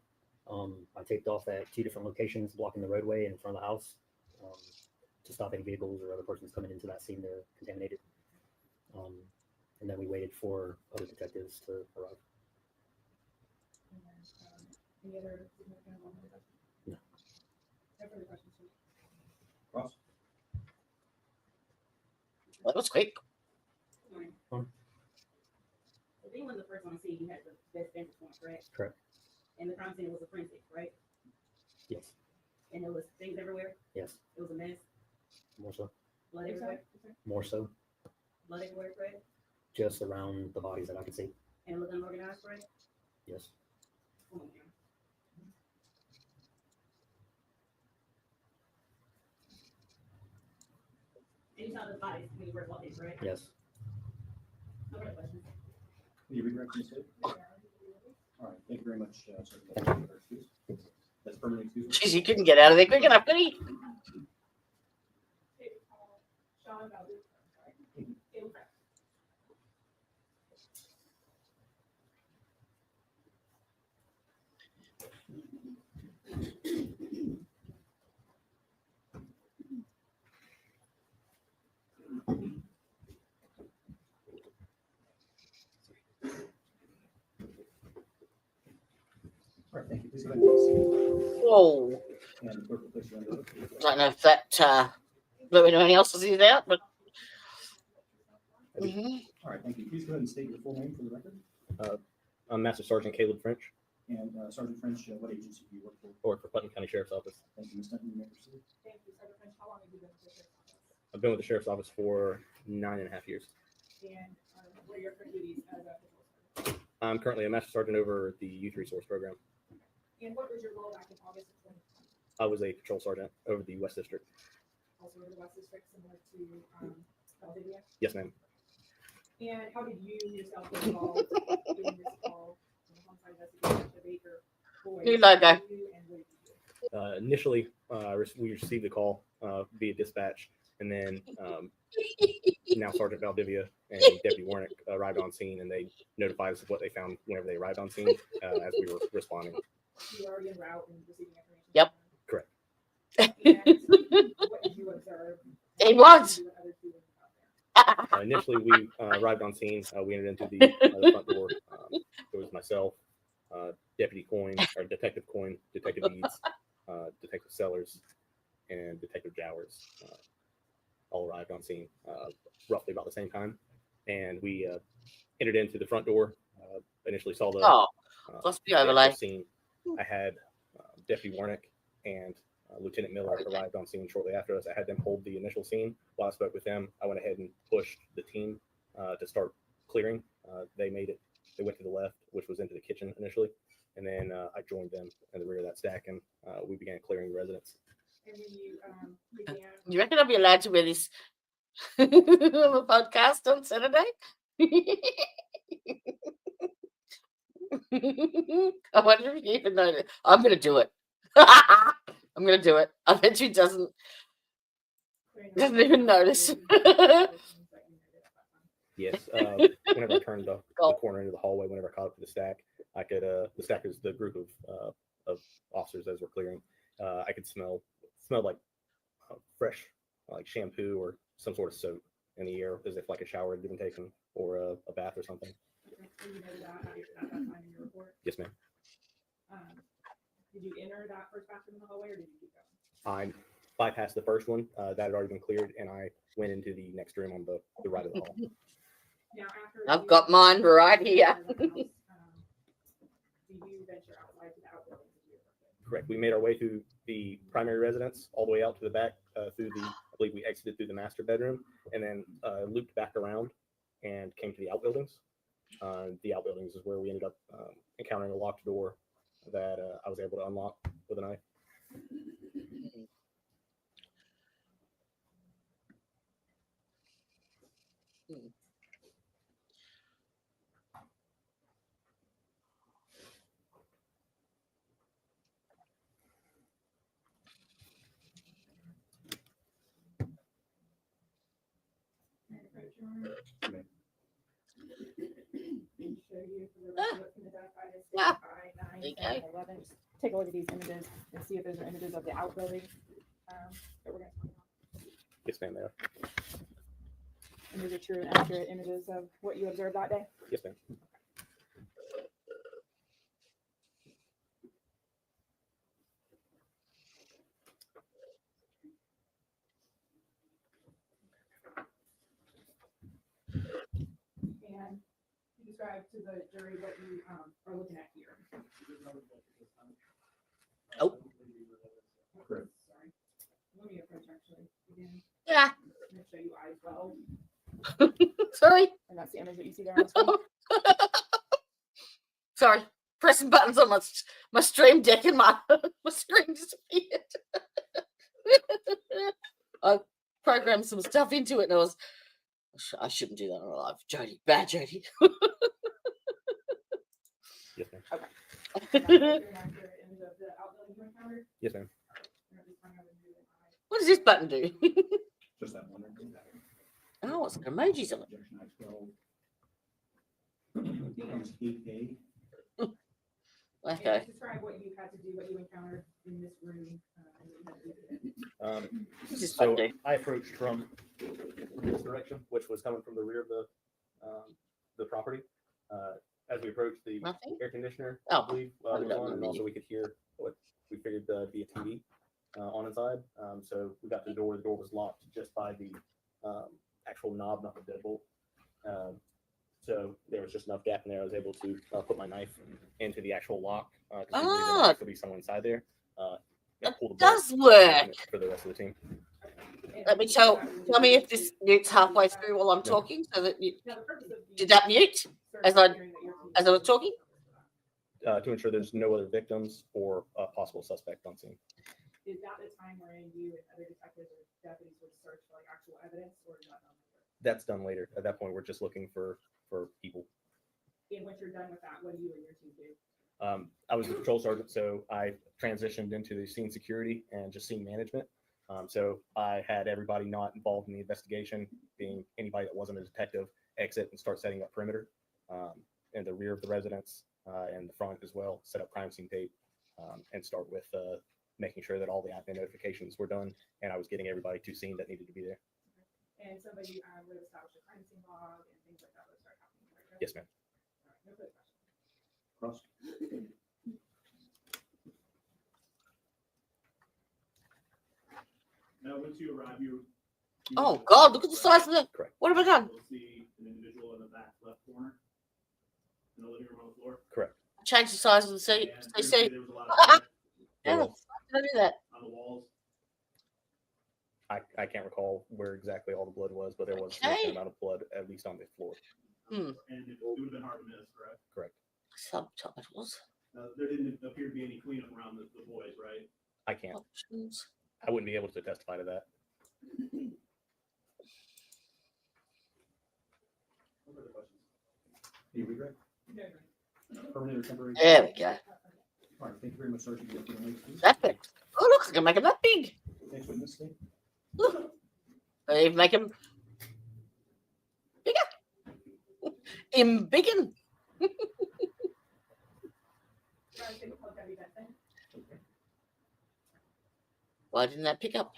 I taped off at 2 different locations, blocking the roadway in front of the house, to stop any vehicles or other persons coming into that scene to contaminate it. And then we waited for other detectives to arrive. And then, any other significant involvement? No. No further questions for me. Ross? That was quick. Morning. Morning. So being one of the first on the scene, you had the best vantage point, correct? Correct. And the crime scene was a forensic, right? Yes. And there was things everywhere. Yes. It was a mess. More so. Blood everywhere. More so. Blood everywhere, correct? Just around the bodies that I could see. And it was unorganized, correct? Yes. Come on, now. And you saw the bodies when you first walked in, correct? Yes. No further questions. Can you redirect me, State? All right, thank you very much, sir. That's permanent excuse. Jeez, you couldn't get out of there quick enough, could he? Sean Valdez, sorry. Caleb Pratt. All right, thank you. Please go ahead and take a seat. Whoa. And the clerk will place you under oath. Don't know if that blew anyone else's ears out, but Deputy. Mhm. All right, thank you. Please go ahead and state your full name for the record. I'm Master Sergeant Caleb French, And Sergeant French, what agency do you work for? I work for Putnam County Sheriff's Office. Thank you, Ms. Denton. You may proceed. Thank you, Sergeant French. How long have you been with the sheriff's office? I've been with the Sheriff's Office for 9.5 years. And what are your current duties as a patrol sergeant? I'm currently a Master Sergeant over the Youth Resource Program. And what was your role back in August of 2020? I was a Patrol Sergeant over the West District. Also in the West District, similar to Valdivia? Yes, ma'am. And how did you yourself get involved in this call in the homicide investigation of Baker boys? New logo. And what did you do? Initially, we received the call via dispatch, and then now Sergeant Valdivia and Deputy Warnick arrived on scene, and they notified us of what they found whenever they arrived on scene as we were responding. You were already en route and receiving information? Yep. Correct. And what did you observe? It was. What others doing out there? Initially, we arrived on scene. We entered into the front door. It was myself, Deputy Coyne, or Detective Coyne, Detective Eads, Detective Sellers, and Detective Jowers. All arrived on scene roughly about the same time, and we entered into the front door. Initially saw the Oh, must be overlay. the scene. I had Deputy Warnick and Lieutenant Miller arrived on scene shortly after us. I had them hold the initial scene. While I spoke with them, I went ahead and pushed the team to start clearing. They made it. They went to the left, which was into the kitchen initially, and then I joined them in the rear of that stack, and we began clearing the residence. And when you began, You reckon I'll be allowed to wear this on the podcast on Saturday? I wonder if you even know that. I'm going to do it. I'm going to do it. I bet you doesn't even notice. Yes. Whenever I turned the corner into the hallway, whenever I caught up to the stack, I could. The stack is the group of officers as we're clearing. I could smell like fresh, like shampoo or some sort of soap in the air, as if like a shower had been taken or a bath or something. you know that at that time in your report. Yes, ma'am. Did you enter that first bathroom in the hallway, or did you keep going? I bypassed the first one that had already been cleared, and I went into the next room on the right of the hall. Now, after I've you got mine right here. entered the house, do you venture outside to the outbuildings of your apartment? Correct. We made our way through the primary residence all the way out to the back through the, I believe we exited through the master bedroom and then looped back around and came to the outbuildings. The outbuildings is where we ended up encountering a locked door that I was able to unlock with a knife. Yeah. There you go. 11. Just take a look at these images and see if those are images of the outbuilding that we're going to talk about. Yes, ma'am, they are. And those are true and accurate images of what you observed that day. Yes, ma'am. And you describe to the jury what you are looking at here. Oh. Correct. Sorry. Let me approach actually again. Yeah. I'm going to show you I-12. Sorry. And that's the image that you see there on the screen. Sorry. Pressing buttons on my stream deck and my screen disappeared. I programmed some stuff into it and I shouldn't do that on live. Jody. Bad Jody. Yes, ma'am. And that's an accurate image of the outbuilding you encountered. Yes, ma'am. What does this button do? Just that one. Oh, it's like emojis on it. Objection I-12. Becomes 8A. Okay. And describe what you had to do, what you encountered in this room. And what you had to do. What's this So button do? I approached from this direction, which was coming from the rear of the property. As we approached, the Nothing? air conditioner, Oh, I believe, I was don't on, and know. also we could hear what we figured to be a TV on inside. So we got to the door. The door was locked just by the actual knob, not the deadbolt. So there was just enough gap in there. I was able to put my knife into the actual lock because we believe Ah. there could be someone inside there. That Pull the bolt does work. for the rest of the team. Let me tell me if this mute's halfway through while I'm talking, so that you did that mute as I was talking. To ensure there's no other victims or a possible suspect on scene. Is that the time wherein you and other detectives or deputies would search for like actual evidence, or is that not? That's done later. At that point, we're just looking for people. And once you're done with that, what do you and your team do? I was the patrol sergeant, so I transitioned into the scene security and just scene management. So I had everybody not involved in the investigation, being anybody that wasn't a detective, exit and start setting up perimeter in the rear of the residence and the front as well, set up crime scene tape and start with making sure that all the admin notifications were done and I was getting everybody to scene that needed to be there. And somebody would establish a crime scene log and things like that would start happening, right? Yes, ma'am. All right, no further questions. Cross. Now, once you arrive, you. Oh God! Look at the size of it. Correct. What have I done? You'll see an individual in the back left corner. In the living room on the floor. Correct. Change the size of the seat. And So previously see. there was a lot of blood Yeah, did I do that? on the walls. I can't recall where exactly all the blood was, but there was a Okay. significant amount of blood, at least on the floor. And it would have been hard to miss, correct? Correct. Subtitles. There didn't appear to be any cleanup around the boys, right? I can't. Options. I wouldn't be able to testify to that. No further questions. Any regret? Permanent or temporary? There we go. All right, thank you very much, Sergeant. You have the next, please. That's it. Oh, look, I can make them that big. Next witness, Lee. Look. I even make them bigger. In biggin. Why didn't that pick up?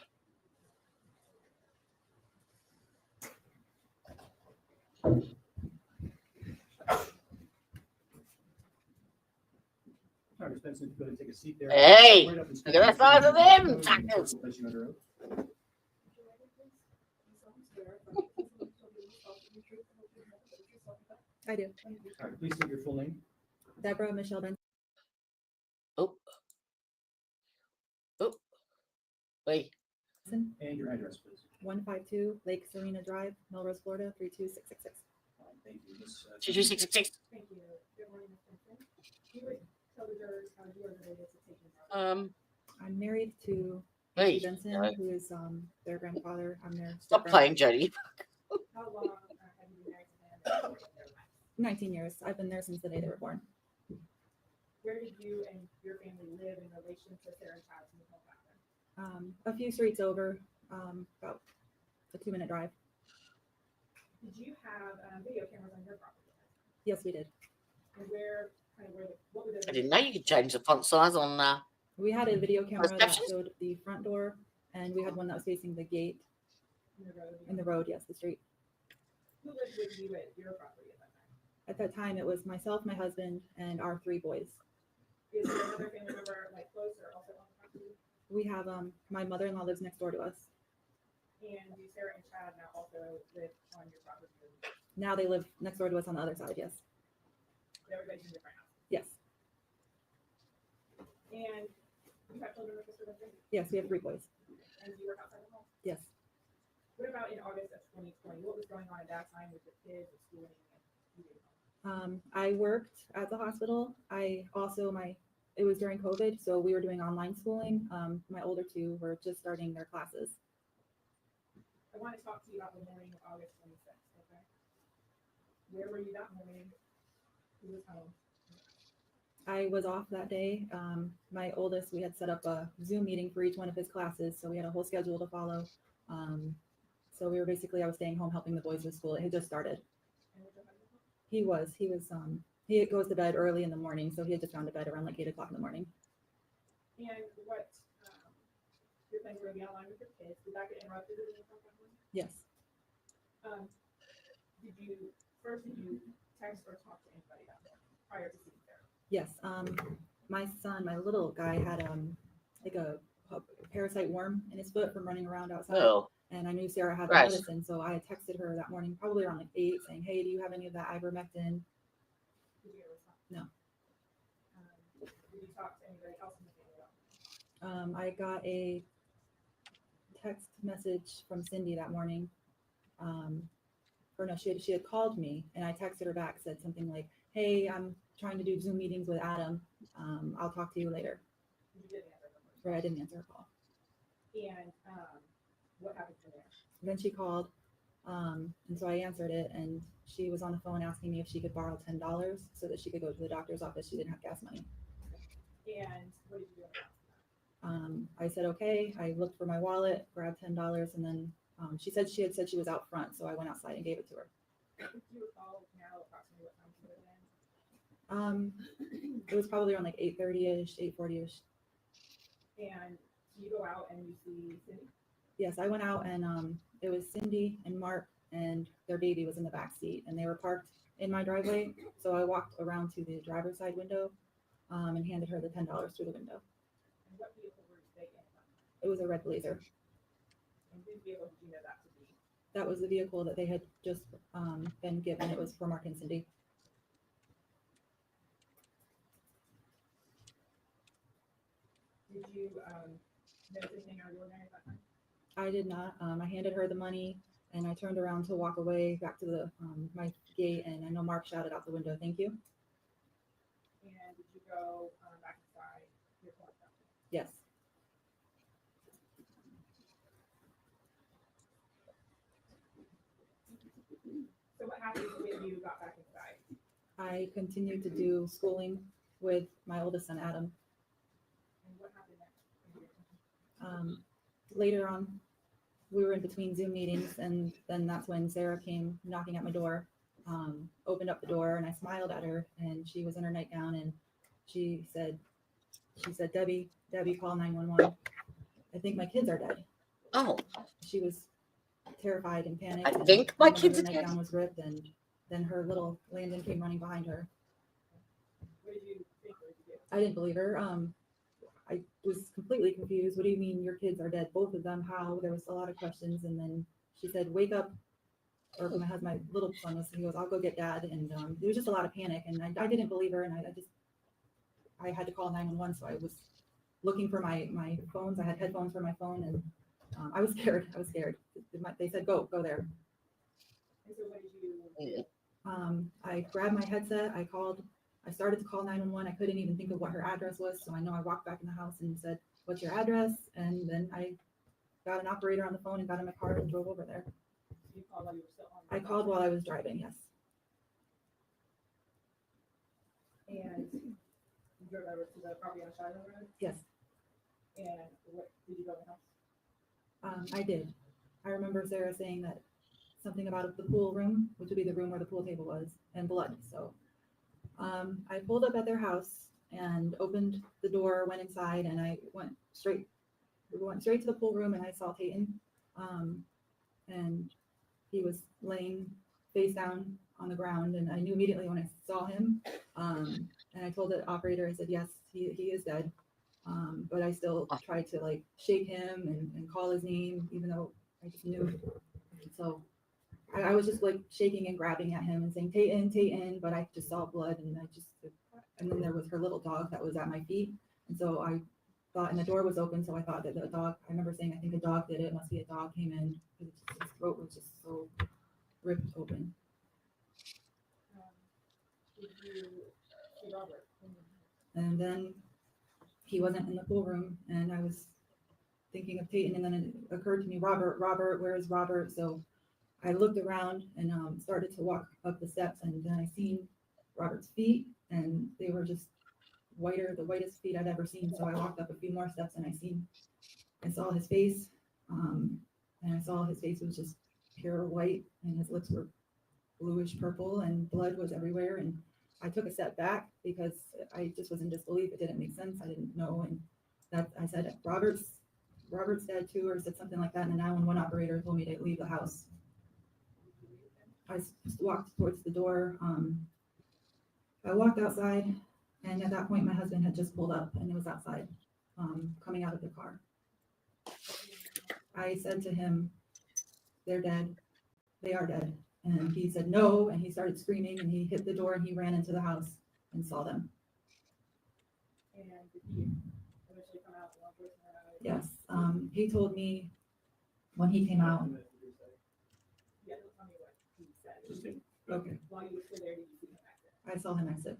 All right, Ms. Benson, if you go ahead and take a seat there. Hey, Right up and look speak at that to the size of witness. them suckers. Place you under oath. I do. All right, please state your full name. Deborah Michelle Benson. Oh. Oh. Wait. And your address, please. 152 Lake Serena Drive, Melrose, Florida 32666. All right, thank you, Ms. 2266. Thank you. Good morning, Ms. Benson. You would tell the jurors how you are related to taking part. I'm married to Hey. Benson, no. who is their grandfather. I'm their Stop step-grandmother. playing, Jody. How long have you been married to them? And their life? 19 years. I've been there since the day they were born. Where did you and your family live in relation to Sarah and Chad's home background? A few streets over, about a 2-minute drive. Did you have video cameras on your property? Yes, we did. And what were the? I didn't know you could change the font size on. We had a video camera that Reception? showed the front door, and we had one that was facing the gate In the road? in the road. Yes, the street. Who lived with you at your property at that time? At that time, it was myself, my husband, and our 3 boys. Is there another family member like close or also on the property? We have my mother-in-law lives next door to us. And do Sarah and Chad now also live on your property? Now they live next door to us on the other side. Yes. Everybody's in different houses. Yes. And you have children with Mr. Benson? Yes, we have 3 boys. And you work outside the home? Yes. What about in August of 2020? What was going on at that time with the kids and schooling? And I worked at the hospital. I also it was during COVID, so we were doing online schooling. My older 2 were just starting their classes. I want to talk to you about the morning of August 26th, okay? Where were you that morning? Who was home? I was off that day. My oldest, we had set up a Zoom meeting for each one of his classes, so we had a whole schedule to follow. So we were I was staying home helping the boys with school. It had just started. And was your husband home? He goes to bed early in the morning, so he had just gone to bed around like 8 o'clock in the morning. And what, your plans were to be online with your kids. Did that get interrupted at any point? Yes. Did you text or talk to anybody that morning prior to seeing Sarah? Yes. My son, my little guy, had like a parasite worm in his foot from running around outside. Oh. And I knew Sarah had the Right. medicine, so I had texted her that morning, probably around like 8, saying, "Hey, do you have any of that ivermectin?" Did you ever talk? No. Did you talk to anybody else in the family about it? I got a text message from Cindy that morning. Or no, she had called me, and I texted her back, said something like, "Hey, I'm trying to do Zoom meetings with Adam. I'll talk to you later." You didn't answer them. Right, I didn't answer her call. And what happened from there? Then she called, and so I answered it, and she was on the phone asking me if she could borrow $10 so that she could go to the doctor's office. She didn't have gas money. And what did you do about that? I said, okay. I looked for my wallet, grabbed $10, and then she had said she was out front, so I went outside and gave it to her. Do you recall now approximately what time she would have been? It was probably around like 8:30ish, 8:40ish. And you go out and you see Cindy? Yes, I went out, and it was Cindy and Mark, and their baby was in the back seat, and they were parked in my driveway. So I walked around to the driver's side window and handed her the $10 through the window. And what vehicle were they in? It was a red Blazer. And whose vehicle did you know that to be? That was the vehicle that they had just been given. It was for Mark and Cindy. Did you notice anything out of the ordinary at that time? I did not. I handed her the money, and I turned around to walk away back to the my gate, and I know Mark shouted out the window, "Thank you." And did you go back inside your car? Yes. So what happened when you got back inside? I continued to do schooling with my oldest son, Adam. And what happened next? Later on, we were in between Zoom meetings, and then that's when Sarah came knocking at my door, opened up the door, and I smiled at her, and she was in her nightgown, and she said, Debbie, call 911. I think my kids are dead. Oh, She was terrified and panicked. I and think my remember kids her are dead. nightgown was ripped, and then her little Landon came running behind her. What did you think? What did you do? I didn't believe her. I was completely confused. What do you mean your kids are dead? Both of them? How? There was a lot of questions, and then she said, "Wake up." Or my little son was, he goes, "I'll go get dad." And there was just a lot of panic, and I didn't believe her, and I had to call 911. So I was looking for my phones. I had headphones for my phone, and I was scared. They said, go there. And so what did you do? I grabbed my headset. I started to call 911. I couldn't even think of what her address was. So I know I walked back in the house and said, "What's your address?" And then I got an operator on the phone and got in my car and drove over there. You called while you were still on? I called while I was driving, yes. And you drove over to the property on Shiloh Road? Yes, And what did you go in the house? I did. I remember Sarah saying that something about the pool room, which would be the room where the pool table was, and blood. So I pulled up at their house and opened the door, went inside, and I went straight to the pool room, and I saw Tayton. And he was laying face down on the ground, and I knew immediately when I saw him. And I told the operator, I said, "Yes, he is dead." But I still tried to like shake him and call his name, even though I just knew. So I was just like shaking and grabbing at him and saying, Tayton, but I just saw blood, and and then there was her little dog that was at my feet. And so I thought, and the door was open, so I thought that the dog, I remember saying, I think a dog did it. Must be a dog came in, because his throat was just so ripped open. Did you see Robert? And then he wasn't in the pool room, and I was thinking of Tayton, and then it occurred to me, Robert, where is Robert? So I looked around and started to walk up the steps, and then I seen Robert's feet, and they were just whiter, the whitest feet I'd ever seen. So I walked up a few more steps, and I saw his face, and I saw his face was just pure white, and his lips were bluish purple, and blood was everywhere. And I took a step back because I just was in disbelief. It didn't make sense. I didn't know. And that I said, Robert's dead too, or said something like that. And the 911 operator told me to leave the house. I just walked towards the door. I walked outside, and at that point, my husband had just pulled up, and it was outside, coming out of the car. I said to him, they're dead. They are dead. And he said no, and he started screaming, and he hit the door, and he ran into the house and saw them. And did he eventually come out? Law enforcement arrived? Yes, he told me when he came out. Yeah, tell me what he said. Okay, While you were still there, did you see him back there? I saw him exit.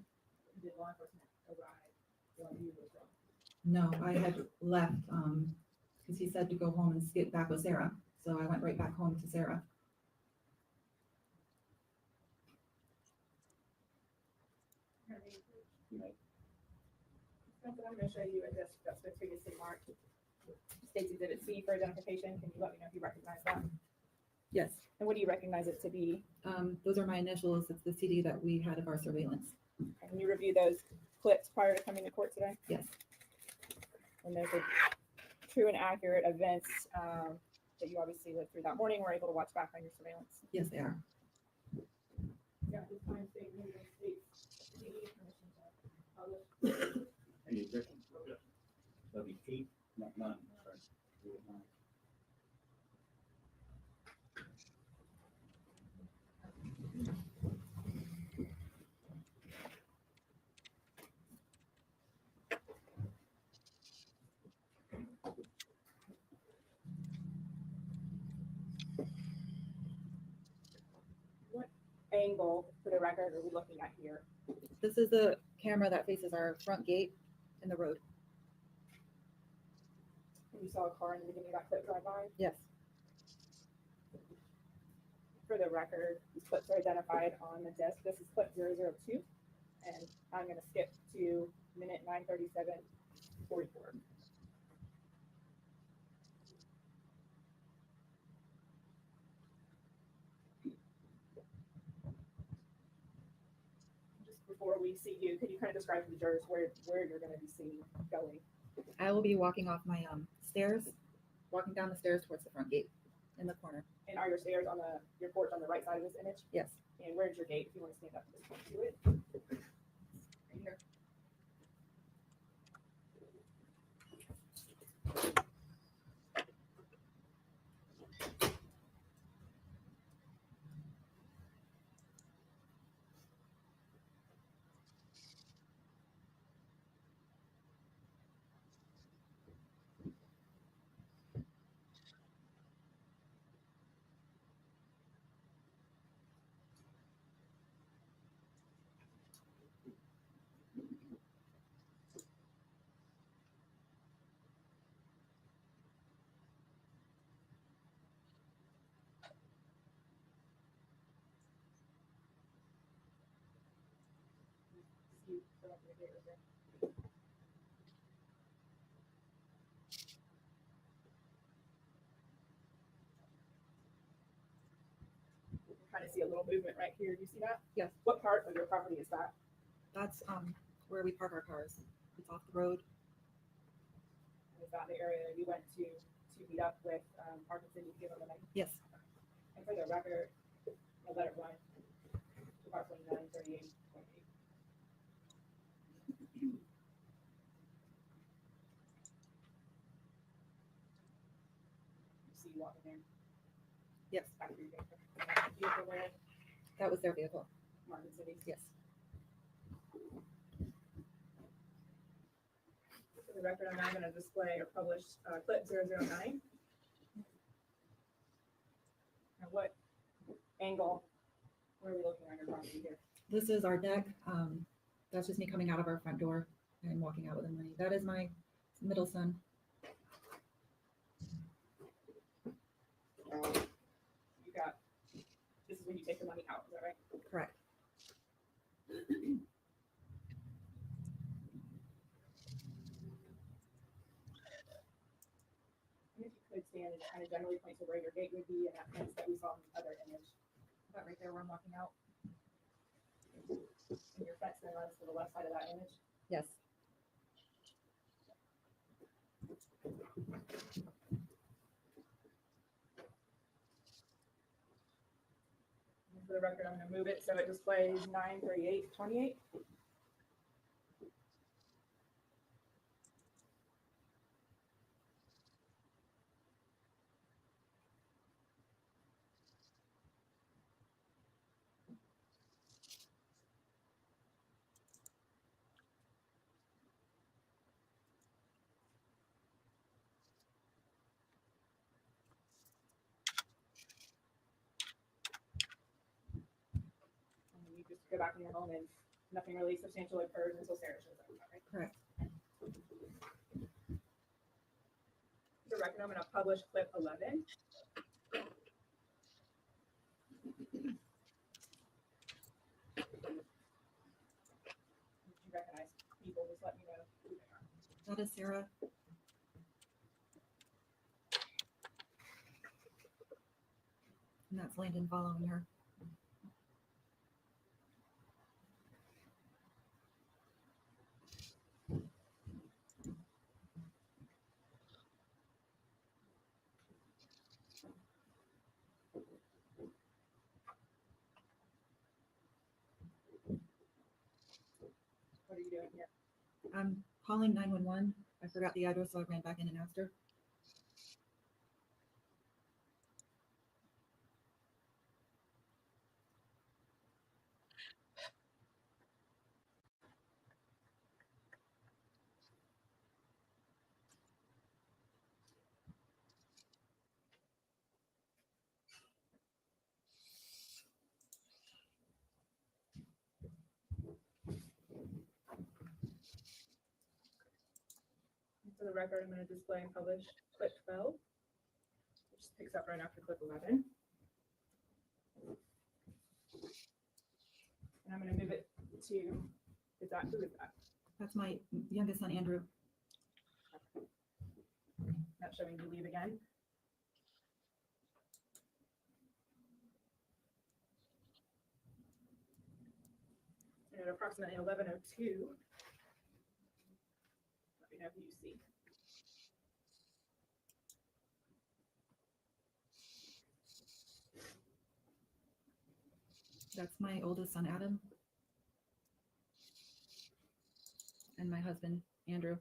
Did law enforcement arrive while you were gone? No, I had left because he said to go home and skip back with Sarah. So I went right back home to Sarah. I'm going to show you a disc that's been previously marked. States Exhibit C for identification. Can you let me know if you recognize that? Yes, And what do you recognize it to be? those are my initials. It's the CD that we had of our surveillance. Can you review those clips prior to coming to court today? Yes, And those are true and accurate events that you obviously lived through that morning. Were able to watch back on your surveillance. yes, they are. Yeah, this time state CD permission to publish. Any objections? That'll be 8, not 9, sorry. 9. What angle, for the record, are we looking at here? This is the camera that faces our front gate in the road. And you saw a car in the beginning of that clip drive by? Yes, For the record, these clips are identified on the disc. This is clip 002, and I'm going to skip to minute 9:37:44. Just before we see you, could you kind of describe to the jurors where you're going to be seen going? I will be walking off my stairs, walking down the stairs towards the front gate in the corner. And are your stairs on your porch on the right side of this image? Yes. And where's your gate if you want to stand up and just point to it? Right here. You go up to the gate right there. We're trying to see a little movement right here. Do you see that? Yes. What part of your property is that? That's where we park our cars. It's off the road. Is that the area you went to meet up with Parkinson? You give them a name? Yes. And for the record, I'll let it run. Approximately 9:38:28. See you walking there. Yes. After you get there. Vehicle there, That was their vehicle. Martin City. Yes. For the record, I'm now going to display or publish clip 009. And what angle, where are we looking at your property here? This is our deck. That's just me coming out of our front door and walking out with the money. That is my middle son. You got, this is when you take the money out, is that right? Correct. And if you could stand and kind of generally point to where your gate would be and that fence that we saw in the other image. About right there where I'm walking out. And your fence then runs to the left side of that image. Yes. And for the record, I'm going to move it so it displays 9:38:28. go back in your home and nothing really substantial occurs until Sarah shows up. Right? Correct. The record, I'm going to publish clip 11. If you recognize people, just let me know who they are. That is Sarah. And that's Landon following her. What are you doing here? I'm calling 911. I forgot the address, so I ran back in and asked her. For the record, I'm going to display and publish clip 12, which picks up right after clip 11. And I'm going to move it to, is that, who is that? That's my youngest son, Andrew. Not showing you leave again. And at approximately 11:02, let me know who you see. That's my oldest son, Adam. And my husband, Andrew.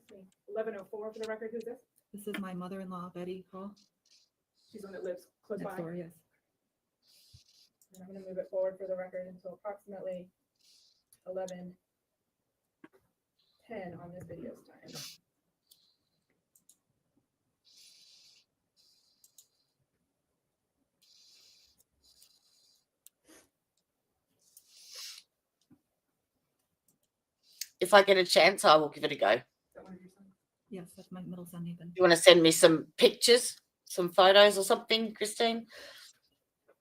See, 11:04 for the record, who's this? This is my mother-in-law, Betty Hall. She's the one that lives close Next by. door, yes. And I'm going to move it forward for the record until approximately 11:10 on this video's time. If I get a chance, I will give it a go. Is that one of your sons? Yes, that's my middle son, Nathan. You want to send me some pictures, some photos or something, Christine?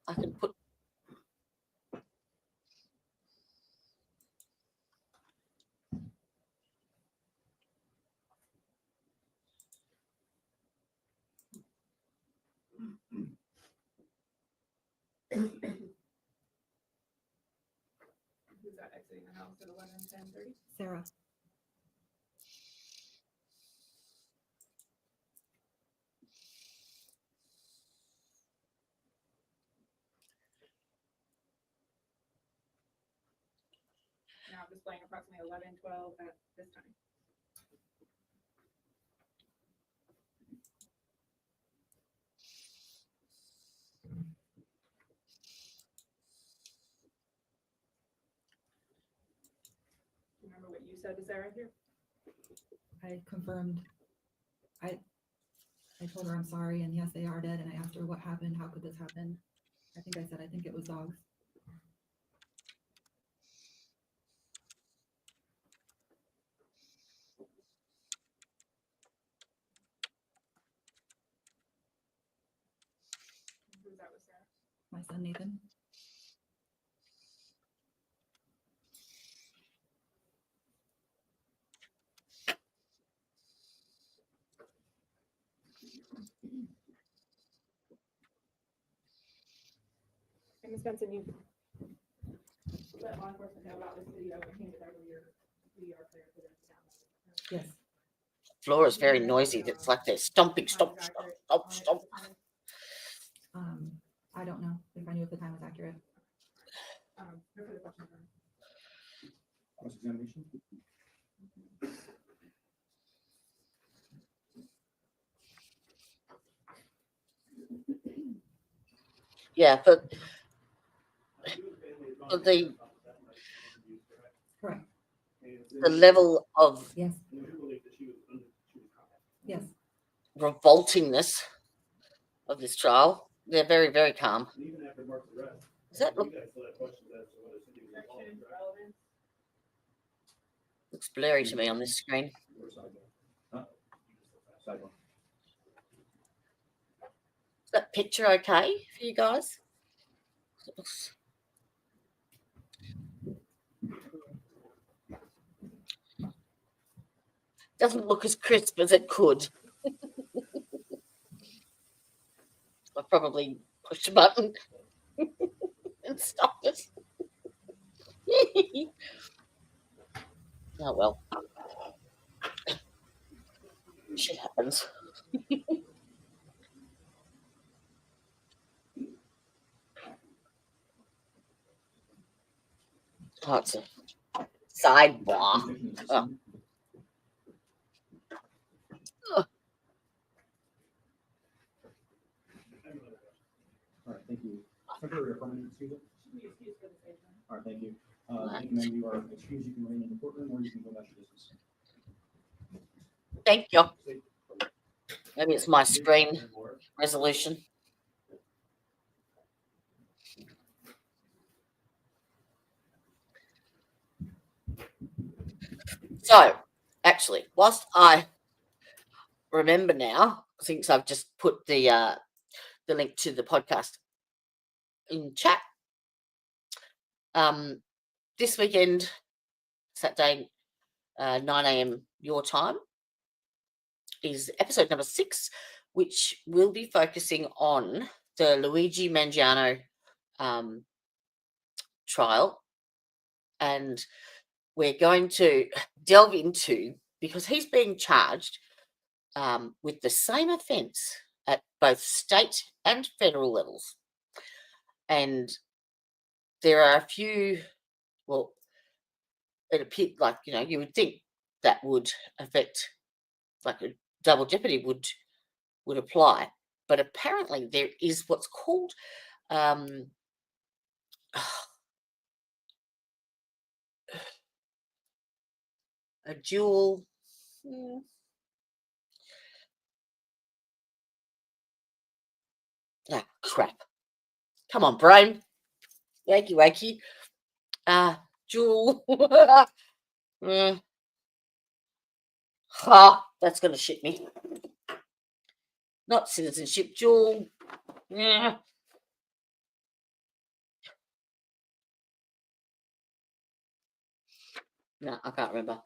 I can put. Who's that exiting the house at 11:10:30? Sarah. Now I'm displaying approximately 11:12 at this time. Do you remember what you said to Sarah here? I confirmed. I told her I'm sorry, and yes, they are dead. And I asked her what happened. How could this happen? I think I said, I think it was dogs. Who's that with Sarah? My son, Nathan. And Ms. Benson, you let law enforcement know about this video and handed over your VR player for them to download. Yes. Floor is very noisy. It's like they're stomping, stomp, stomp, stomp, stomp. I don't know if I knew if the time was accurate. No further questions. Cross-examination? Yeah, but the Correct. the level of Yes. Yes. revoltingness of this trial. They're very, very calm. Does that look? Looks blurry to me on this screen. Sidebar. Is that picture okay for you guys? Doesn't look as crisp as it could. I probably pushed a button and stopped it. Oh well. Shit happens. Oh, it's a sidebar. Oh. All right, thank you. Temporary or permanent excusal? All right, thank you. Thank you, ma'am. You are excused. You can remain in the courtroom or you can go back to business. Thank you. Maybe it's my screen resolution. So, actually, whilst I remember now, since I've just put the link to the podcast in chat, this weekend, Saturday, 9 a.m. your time, is episode number 6, which will be focusing on the Luigi Mangiano trial. And we're going to delve into, because he's being charged with the same offence at both state and federal levels. And there are a few, well, it appeared like, you would think that would affect, like a double jeopardy would apply. But apparently there is what's called a dual. Ah, crap. Come on, brain. Wakey, wakey. Dual. That's going to shit me. Not citizenship, dual. No, I can't remember.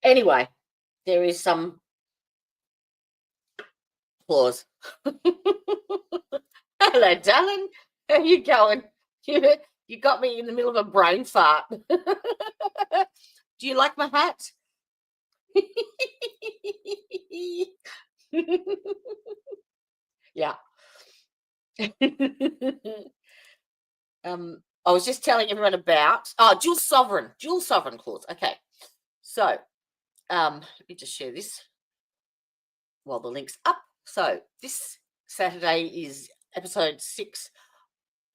Anyway, there is some clause. Hello, darling. How you going? You got me in the middle of a brain fart. Do you like my hat? Yeah. I was just telling everyone about dual sovereign clause. Okay. So let me just share this while the link's up. So this Saturday is episode 6.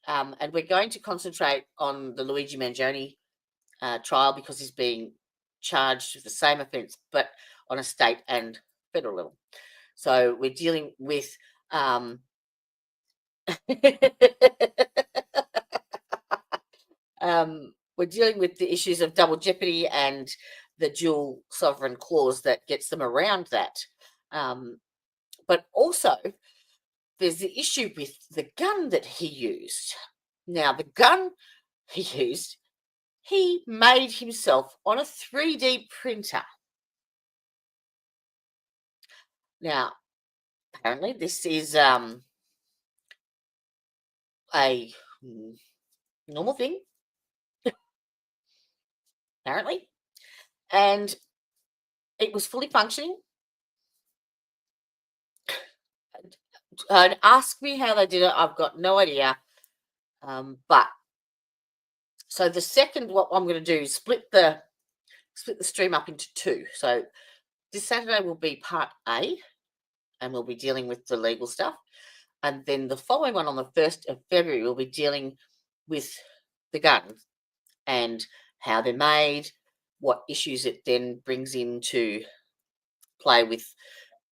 And we're going to concentrate on the Luigi Mangione trial because he's being charged with the same offence, but on a state and federal level. So we're dealing with we're dealing with the issues of double jeopardy and the dual sovereign clause that gets them around that. But also, there's the issue with the gun that he used. Now, the gun he used, he made himself on a 3D printer. Now, apparently this is a normal thing, apparently. And it was fully functioning. Ask me how they did it. I've got no idea. But so the second, what I'm going to do is split the stream up into 2. So this Saturday will be part A, and we'll be dealing with the legal stuff. And then the following one on the 1st of February, we'll be dealing with the guns and how they're made, what issues it then brings into play with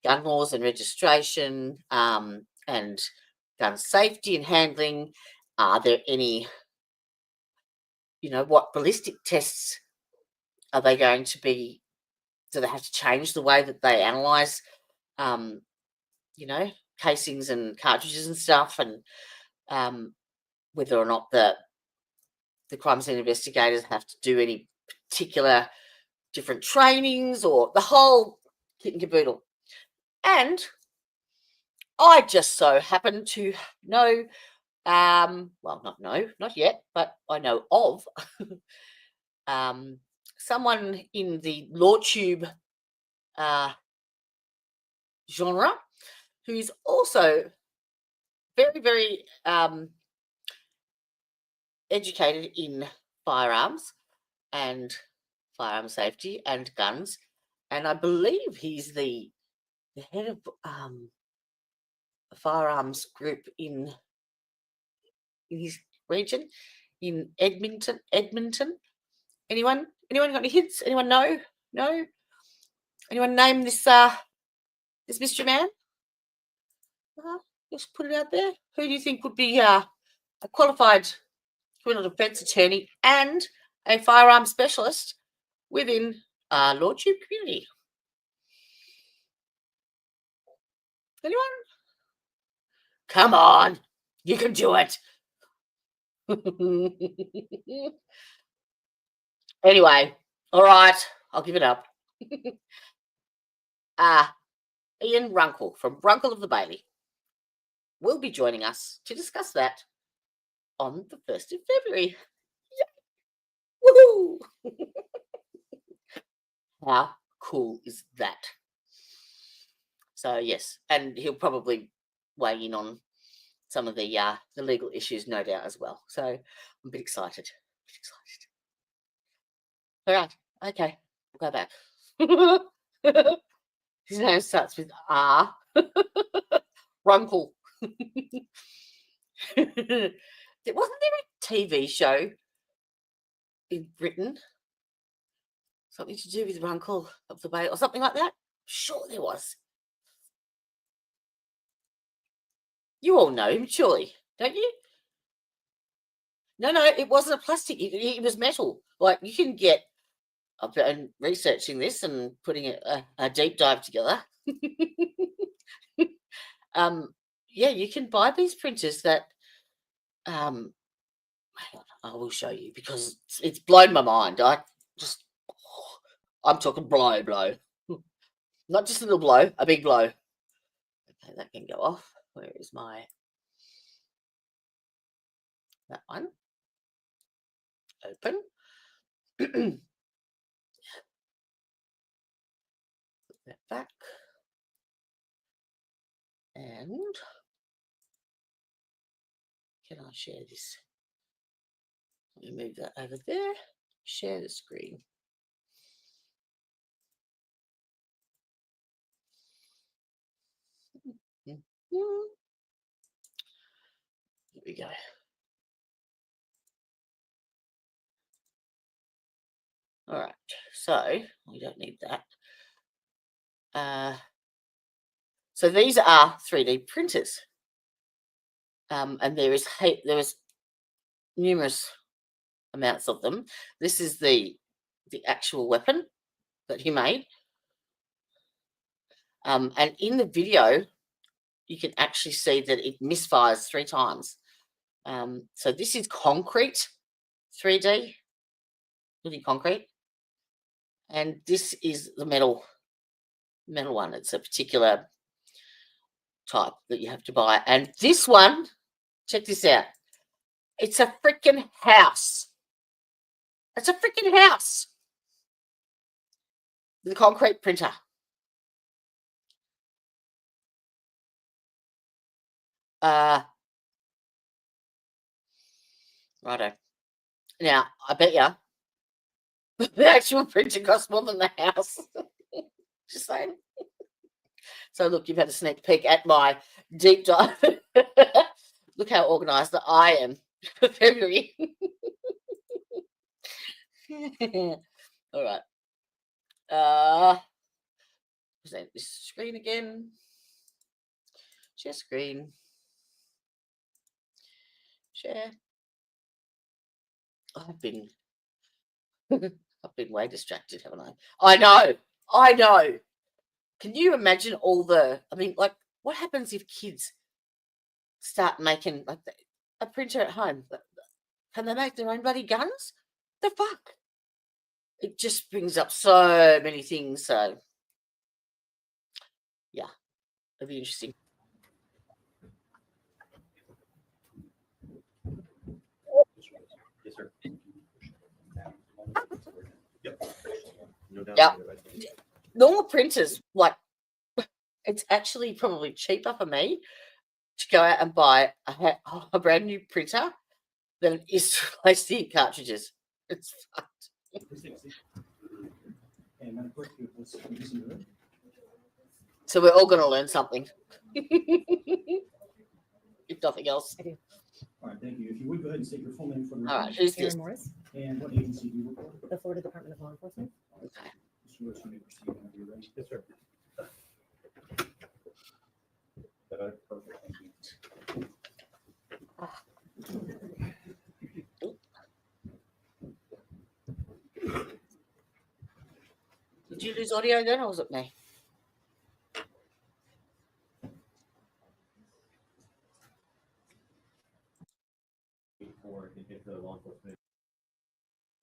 gun laws and registration, and gun safety and handling. Are there any, what ballistic tests are they going to be? Do they have to change the way that they analyze, casings and cartridges and stuff, and whether or not the crime scene investigators have to do any particular different trainings or the whole kit and caboodle. And I just so happen to know, not yet, but I know of someone in the LawTube genre who's also very, very educated in firearms and firearm safety and guns, and I believe he's the head of a firearms group in his region in Edmonton. Anyone got any hints? Anyone know? No? Anyone name this this mystery man? Just put it out there. Who do you think would be a qualified criminal defence attorney and a firearm specialist within our LawTube community? Anyone? Come on, you can do it. Anyway, all right, I'll give it up. Ian Runkle from Runkle of the Bailey will be joining us to discuss that on the 1st of February. Yay! Woohoo! How cool is that? So yes, and he'll probably weigh in on some of the legal issues, no doubt, as well. So I'm a bit excited. All right, okay, we'll go back. His name starts with R. Runkle. Wasn't there a TV show in Britain? Something to do with Runkle of the Bay or something like that? Sure there was. You all know him, surely, don't you? No, it wasn't a plastic. It was metal. Like, you can get, I've been researching this and putting a deep dive together. Yeah, you can buy these printers that, hang on, I will show you because it's blown my mind. I'm talking blow. Not just a little blow, a big blow. Okay, that can go off. Where is that one? Open. Put that back. And can I share this? Let me move that over there. Share the screen. Here we go. All right, so we don't need that. So these are 3D printers, and there is numerous amounts of them. This is the actual weapon that he made, and in the video, you can actually see that it misfires 3 times. So this is concrete 3D, living concrete, and this is the metal one. It's a particular type that you have to buy. And this one, check this out. It's a freaking house. It's a freaking house. The concrete printer. Righto. Now, I bet you the actual printer costs more than the house. Just saying. So look, you've had a sneak peek at my deep dive. Look how organised that I am for February. All right. Present this screen again. Share screen. Share. I've been way distracted, haven't I? I know. Can you imagine all the? I mean, like, what happens if kids start making like a printer at home? Can they make their own bloody guns? The fuck! It just brings up so many things. So, yeah, it'll be interesting. Yes, sir. Yeah. Normal printers, like, it's actually probably cheaper for me to go out and buy a brand new printer than it is to replace the cartridges. It's fucked. So we're all going to learn something. If nothing else. All right, thank you. If you would go ahead and state your full name for the record. All right, who's this? Aaron Morris, And what agency do you work for? the Florida Department of Law Enforcement. Okay. Mr. Lewis, you may proceed whenever you're ready. Yes, sir. Perfect, thank you. Did you lose audio then, or was it me?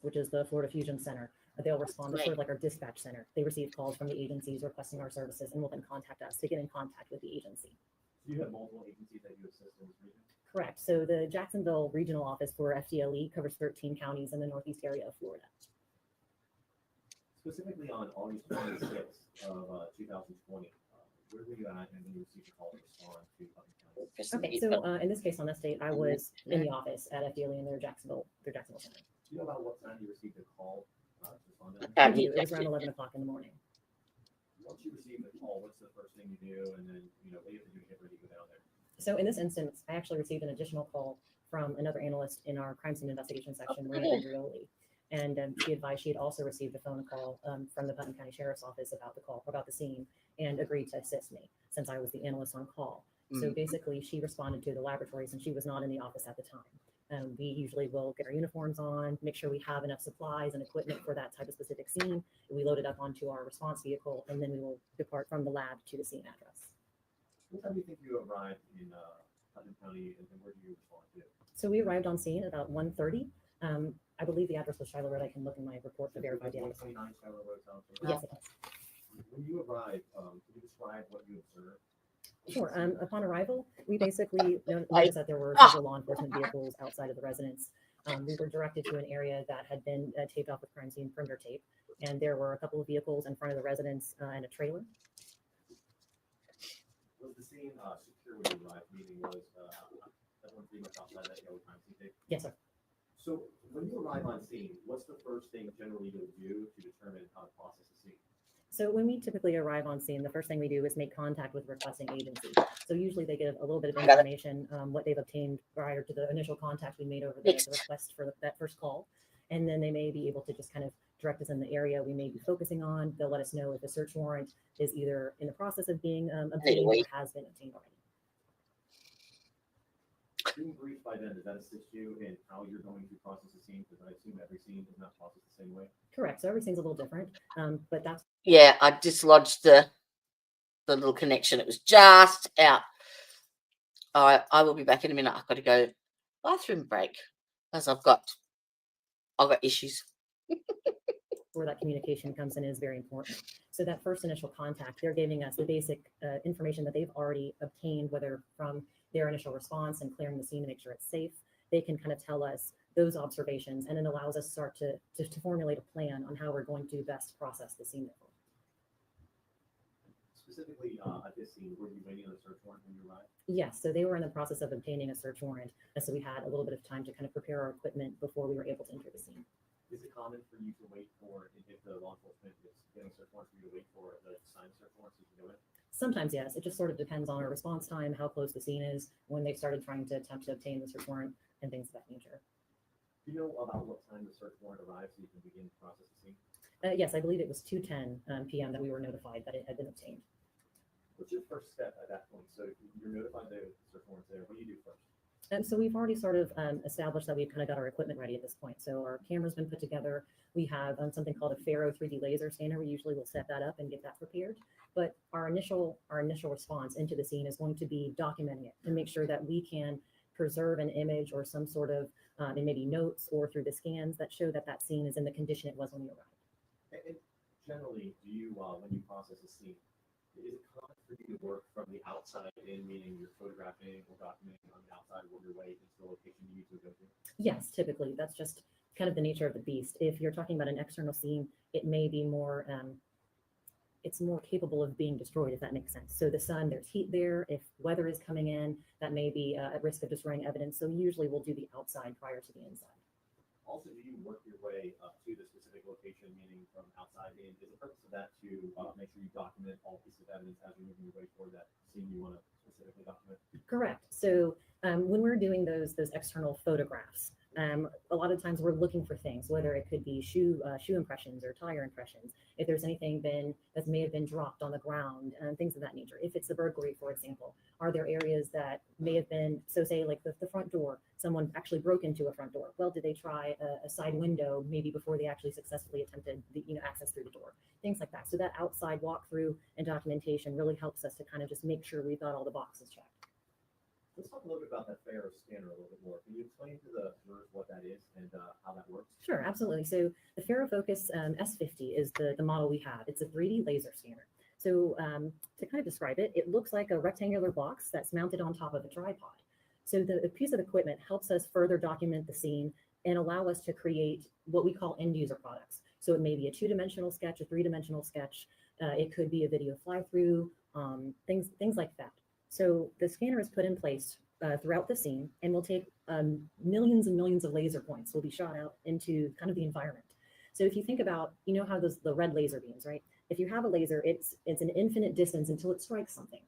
Which is the Florida Fusion Center. They'll respond to sort of like our dispatch center. They receive calls from the agencies requesting our services and will then contact us to get in contact with the agency. So you have multiple agencies that you assist in this region? Correct. So the Jacksonville Regional Office for FDLE covers 13 counties in the northeast area of Florida. Specifically on August 26th of 2020, where were you at and when you received a call to respond to Putnam County? Okay, so in this case on this date, I was in the office at FDLE in their Jacksonville center. Do you know about what time you received a call to respond to that? I do. It was around 11 o'clock in the morning. Once you receive the call, what's the first thing you do? And then, what do you have to do to get ready to go down there? So in this instance, I actually received an additional call from another analyst in our crime scene investigation section, Maria Andrioli. And she advised she had also received a phone call from the Putnam County Sheriff's Office about the scene, and agreed to assist me since I was the analyst on call. So basically, she responded to the laboratories, and she was not in the office at the time. We usually will get our uniforms on, make sure we have enough supplies and equipment for that type of specific scene. We load it up onto our response vehicle, and then we will depart from the lab to the scene address. What time do you think you arrived in Putnam County, and where do you respond to? So we arrived on scene at about 1:30. I believe the address was Shiloh Road. I can look in my report to verify the address. 129 Shiloh Road, South Yes, it is. When you arrived, can you describe what you observed? Sure. Upon arrival, we basically noticed that there were several law enforcement vehicles outside of the residence. We were directed to an area that had been taped off with crime scene perimeter tape, and there were a couple of vehicles in front of the residence and a trailer. Was the scene secure when you arrived? Meaning, was everyone pretty much outside that yellow crime scene tape? Yes, sir. So when you arrive on scene, what's the first thing generally you'll do to determine how to process the scene? So when we typically arrive on scene, the first thing we do is make contact with requesting agency. So usually they give a little bit of information, what they've obtained prior to the initial contact we made over the request for that first call. And then they may be able to just kind of direct us in the area we may be focusing on. They'll let us know if a search warrant is either in the process of being obtained or has been obtained already. Being briefed by them, does that assist you in how you're going to process the scene? Because I assume every scene is not processed the same way. Correct. So every scene's a little different, but that's. Yeah, I dislodged the little connection. It was just out. All right, I will be back in a minute. I've got to go bathroom break as I've got issues. Where that communication comes in is very important. So that first initial contact, they're giving us the basic information that they've already obtained, whether from their initial response and clearing the scene to make sure it's safe. They can kind of tell us those observations, and it allows us start to formulate a plan on how we're going to best process the scene. Specifically at this scene, were you waiting on a search warrant when you arrived? Yes, so they were in the process of obtaining a search warrant, and so we had a little bit of time to kind of prepare our equipment before we were able to enter the scene. Is it common for you to wait for, if the law enforcement is getting search warrants, for you to wait for the signed search warrants to go in? Sometimes, yes. It just sort of depends on our response time, how close the scene is, when they started trying to attempt to obtain the search warrant, and things of that nature. Can you know about what time the search warrant arrived so you can begin the process of scene? Yes, I believe it was 2:10 p.m. that we were notified that it had been obtained. What's your first step at that point? So you're notified the search warrant's there. What do you do first? And so we've already sort of established that we've kind of got our equipment ready at this point. So our camera's been put together. We have something called a Faro 3D laser scanner. We usually will set that up and get that prepared. But our initial response into the scene is going to be documenting it to make sure that we can preserve an image or some sort of, and maybe notes or through the scans that show that that scene is in the condition it was when we arrived. And generally, do you, when you process a scene, is it common for you to work from the outside in, meaning you're photographing or documenting on the outside of your way into the location you need to go to? Yes, typically. That's just kind of the nature of the beast. If you're talking about an external scene, it may be more, it's more capable of being destroyed, if that makes sense. So the sun, there's heat there. If weather is coming in, that may be at risk of destroying evidence. So usually we'll do the outside prior to the inside. Also, do you work your way up to the specific location, meaning from outside in? Is the purpose of that to make sure you document all pieces of evidence as you're moving your way toward that scene you want to specifically document? Correct. So when we're doing those external photographs, a lot of times we're looking for things, whether it could be shoe impressions or tire impressions. If there's anything that may have been dropped on the ground and things of that nature. If it's a burglary, for example, are there areas that may have been, so say like the front door, someone actually broke into a front door. Well, did they try a side window maybe before they actually successfully attempted the access through the door? Things like that. So that outside walkthrough and documentation really helps us to kind of just make sure we've got all the boxes checked. Let's talk a little bit about that Faro scanner a little bit more. Can you explain to the viewers what that is and how that works? Sure, absolutely. So the Faro Focus S50 is the model we have. It's a 3D laser scanner. So to kind of describe it, it looks like a rectangular box that's mounted on top of a tripod. So the piece of equipment helps us further document the scene and allow us to create what we call end user products. So it may be a 2-dimensional sketch, a 3-dimensional sketch. It could be a video fly-through, things like that. So the scanner is put in place throughout the scene and will take millions and millions of laser points will be shot out into kind of the environment. So if you think about, how the red laser beams, right? If you have a laser, it's an infinite distance until it strikes something.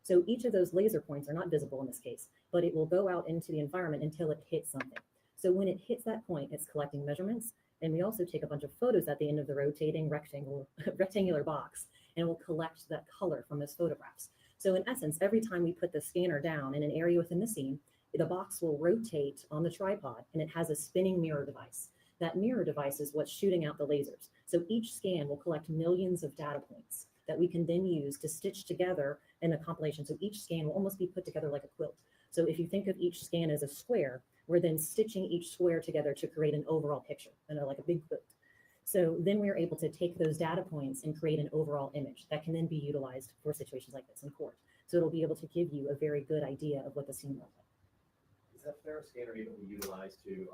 So each of those laser points are not visible in this case, but it will go out into the environment until it hits something. So when it hits that point, it's collecting measurements. And we also take a bunch of photos at the end of the rotating rectangular box, and we'll collect that color from those photographs. So in essence, every time we put the scanner down in an area within the scene, the box will rotate on the tripod and it has a spinning mirror device. That mirror device is what's shooting out the lasers. So each scan will collect millions of data points that we can then use to stitch together in a compilation. So each scan will almost be put together like a quilt. So if you think of each scan as a square, we're then stitching each square together to create an overall picture, like a big quilt. So then we're able to take those data points and create an overall image that can then be utilized for situations like this in court. So it'll be able to give you a very good idea of what the scene looks like. Is that Faro scanner able to be utilized to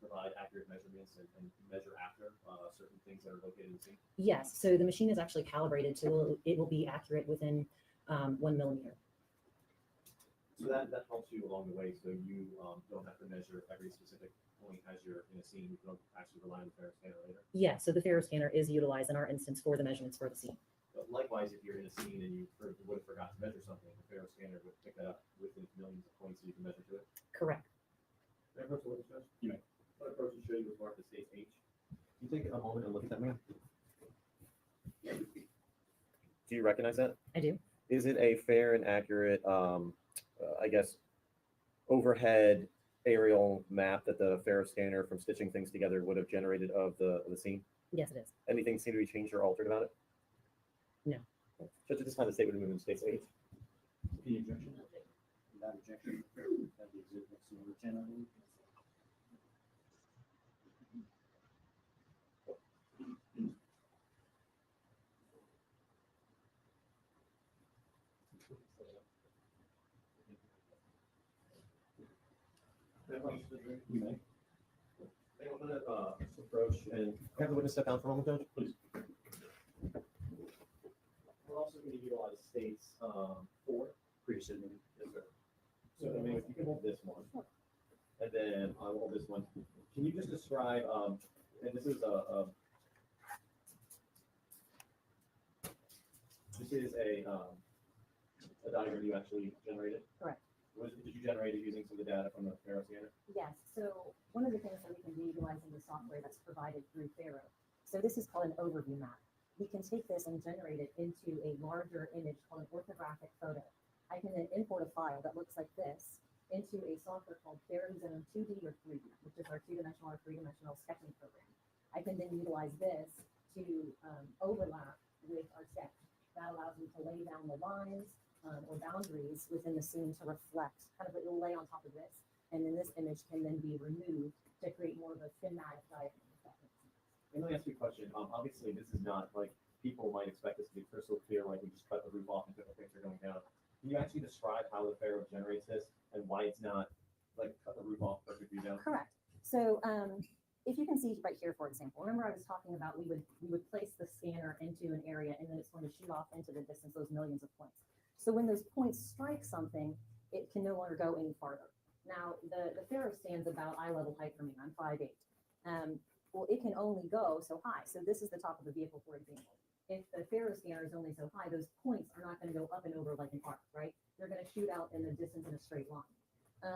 provide accurate measurements and measure after certain things that are located in the scene? Yes. So the machine is actually calibrated to it will be accurate within 1 millimeter. So that helps you along the way, so you don't have to measure every specific point as you're in a scene. You can actually rely on the Faro scanner later. Yeah, so the Faro scanner is utilized in our instance for the measurements for the scene. But likewise, if you're in a scene and you would have forgot to measure something, the Faro scanner would pick that up within millions of points so you can measure to it. Correct. Can I approach the witness, Judge? You may. What approach to show you with mark the state's H? Can you take a moment and look at that man? Do you recognize that? I do. Is it a fair and accurate, I guess, overhead aerial map that the Faro scanner from stitching things together would have generated of the scene? Yes, it is. Anything seem to be changed or altered about it? No. Judge, at this time, the state would move in state's H. Any objection? Without objection, that the exhibit next to number 10, I believe. You may. I'm going to approach and Have the witness step down for a moment, Judge? Please. we're also going to utilize states 4. Pre-submitted. Yes, sir. So I mean, if you can hold this one, and then I will hold this one. Can you just describe, and this is a diagram you actually generated? Correct. Did you generate it using some of the data from the Pharaoh scanner? Yes, so one of the things that we can do utilizing the software that's provided through Pharaoh. So this is called an overview map. We can take this and generate it into a larger image called an orthographic photo. I can then import a file that looks like this into a software called Pharaoh Zone 2D or 3D, which is our two-dimensional or three-dimensional sketching program. I can then utilize this to overlap with our sketch. That allows me to lay down the lines or boundaries within the scene to reflect, kind of, it will lay on top of this, and then this image can then be removed to create more of a thematic diagram. And let me ask you a question. Obviously, this is not like people might expect this to be crystal clear, like we just cut the roof off and took a picture going down. Can you actually describe how the Pharaoh generates this and why it's not like cut the roof off perfectly down? Correct. So if you can see right here, for example, remember I was talking about we would place the scanner into an area and then it's going to shoot off into the distance those millions of points. So when those points strike something, it can no longer go any farther. Now the Pharaoh stands about eye level height for me. I'm 5'8". Well, it can only go so high. So this is the top of the vehicle, for example. If the Pharaoh scanner is only so high, those points are not going to go up and over like an arc, right? They're going to shoot out in the distance in a straight line.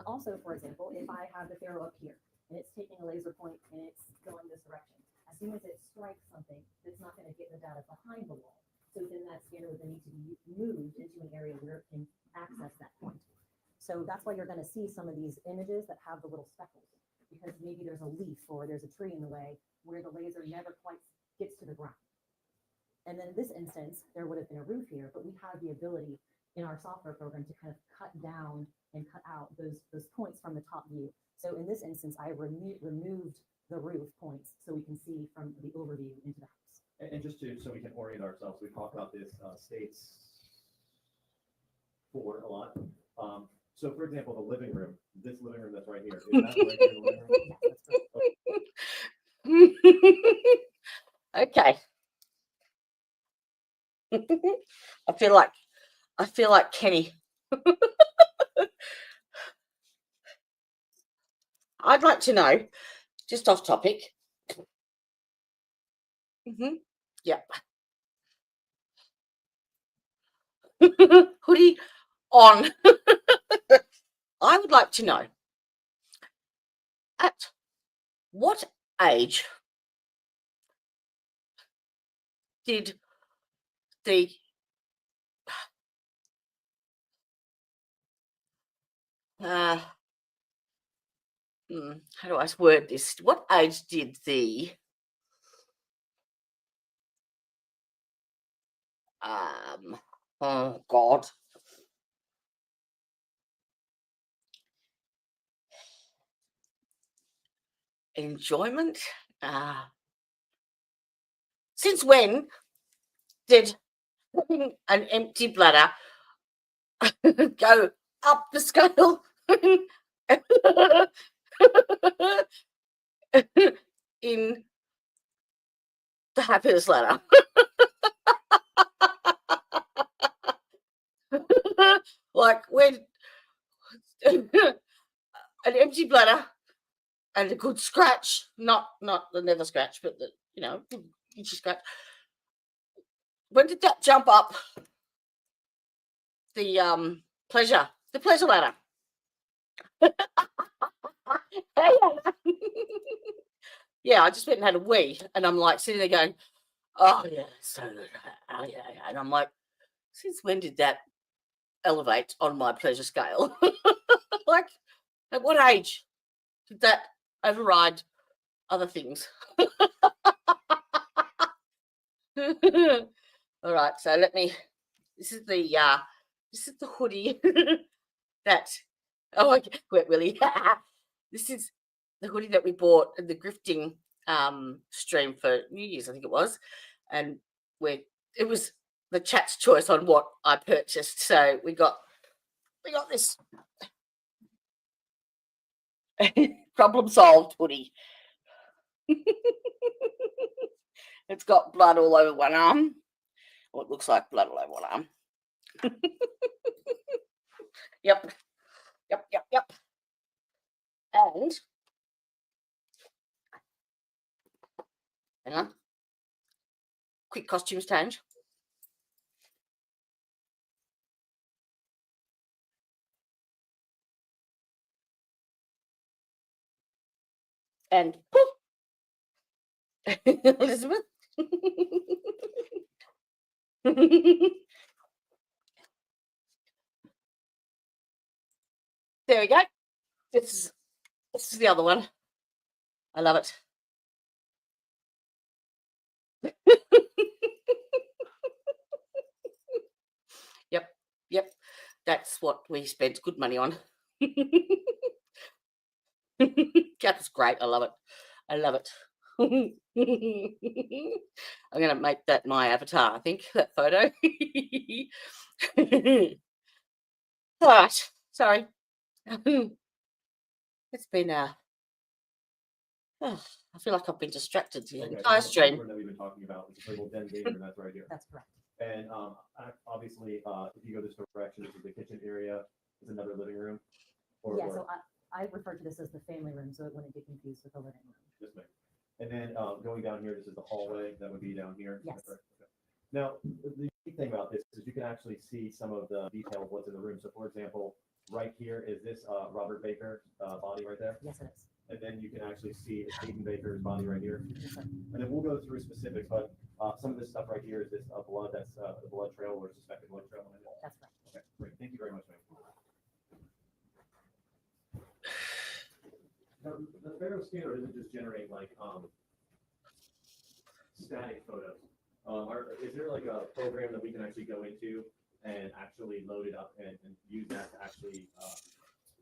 Also, for example, if I have the Pharaoh up here and it's taking a laser point and it's going this direction, as soon as it strikes something, it's not going to get the data behind the wall. So then that scanner would need to be moved into an area where it can access that point. So that's why you're going to see some of these images that have the little speckles, because maybe there's a leaf or there's a tree in the way where the laser never quite gets to the ground. And then in this instance, there would have been a roof here, but we have the ability in our software program to kind of cut down and cut out those points from the top view. So in this instance, I removed the roof points so we can see from the overview into the house. And just so we can orient ourselves, we talked about this states 4 a lot. So for example, the living room, this living room that's right here, is that right here in the living room? Okay. I feel like Kenny. I'd like to know, just off topic. Yep. Hoodie on. I would like to know, at what age did the how do I word this? What age did the oh God, enjoyment? Since when did having an empty bladder go up the scale in the happiness ladder? Like when an empty bladder and a good scratch, not the never scratch, but the good itchy scratch. When did that jump up the pleasure ladder? Yeah, I just went and had a wee, and I'm like sitting there going, "Oh yeah, so good." Oh, yeah. And I'm like, since when did that elevate on my pleasure scale? Like, at what age did that override other things? All right, so this is the hoodie that, oh, okay, wait, Willie. This is the hoodie that we bought at the grifting stream for New Year's, I think it was, and it was the chat's choice on what I purchased. So we got this problem solved hoodie. It's got blood all over one arm. Well, it looks like blood all over one arm. Yep. And hang on. Quick costumes change. And poof, Elizabeth. There we go. This is the other one. I love it. Yep. That's what we spent good money on. That's great. I love it. I'm going to make that my avatar, I think, that photo. All right. Sorry. It's been I feel like I've been distracted the entire stream. That we've been talking about is labeled Den Gator, and that's right here. That's correct. And obviously, if you go this direction, this is the kitchen area. It's another living room. Yeah, so I refer to this as the family room, so it wouldn't get confused with the living room. Yes, ma'am. And then going down here, this is the hallway. That would be down here. Yes. Okay. Now, the unique thing about this is you can actually see some of the detail of what's in the room. So, for example, right here is this Robert Baker body right there. Yes, it is. And then you can actually see Aiden Baker's body right here. Yes, sir. And then we'll go through specifics, but some of this stuff right here is this blood. That's the blood trail or suspected blood trail. That's right. Okay, great. Thank you very much, ma'am. Now, the Pharaoh scanner doesn't just generate like static photos. Is there like a program that we can actually go into and actually load it up and use that to actually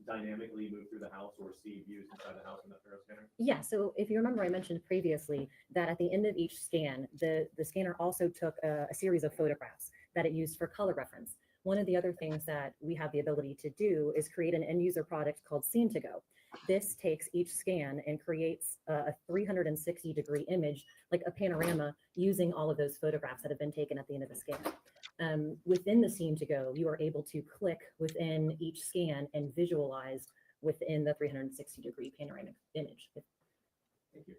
dynamically move through the house or see views inside the house in the Pharaoh scanner? Yeah, so if you remember, I mentioned previously that at the end of each scan, the scanner also took a series of photographs that it used for color reference. One of the other things that we have the ability to do is create an end user product called Scene to Go. This takes each scan and creates a 360-degree image, like a panorama, using all of those photographs that have been taken at the end of the scan. Within the Scene to Go, you are able to click within each scan and visualize within the 360-degree panoramic image. Thank you.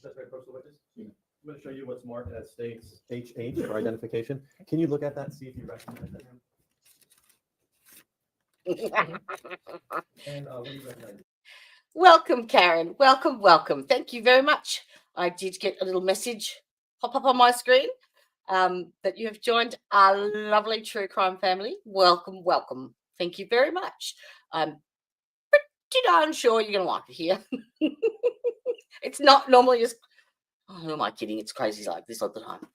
That's right, postal witness. I'm going to show you what's marked as states HH for identification. Can you look at that, see if you recognize that? And what do you recognize? Welcome, Karen. Welcome. Thank you very much. I did get a little message pop up on my screen that you have joined our lovely true crime family. Welcome. Thank you very much. I'm pretty darn sure you're going to like it here. It's not normally as... Oh, who am I kidding? It's crazy like this all the time.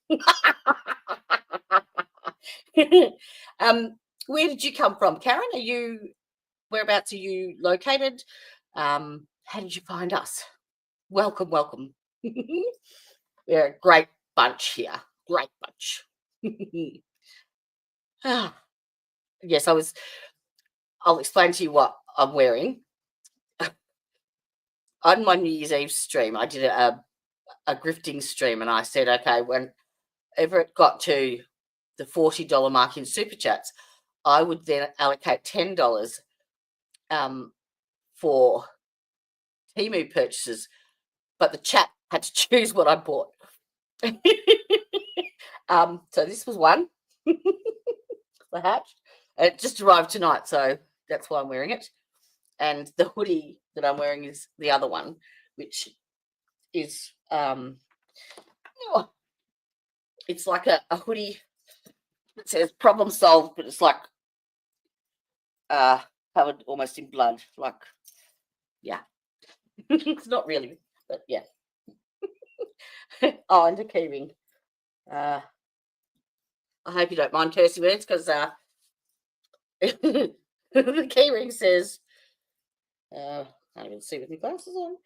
Where did you come from, Karen? Whereabouts are you located? How did you find us? Welcome. We're a great bunch here. Great bunch. Yes, I'll explain to you what I'm wearing. On my New Year's Eve stream, I did a grifting stream, and I said, okay, whenever it got to the $40 mark in super chats, I would then allocate $10 for Temu purchases, but the chat had to choose what I bought. So this was one, the hat. It just arrived tonight, so that's why I'm wearing it. And the hoodie that I'm wearing is the other one, which is it's like a hoodie that says problem solved, but it's like covered almost in blood. Like, yeah. It's not really, but yeah. Oh, and a keyring. I hope you don't mind curse words, because the keyring says, I can't even see with my glasses on.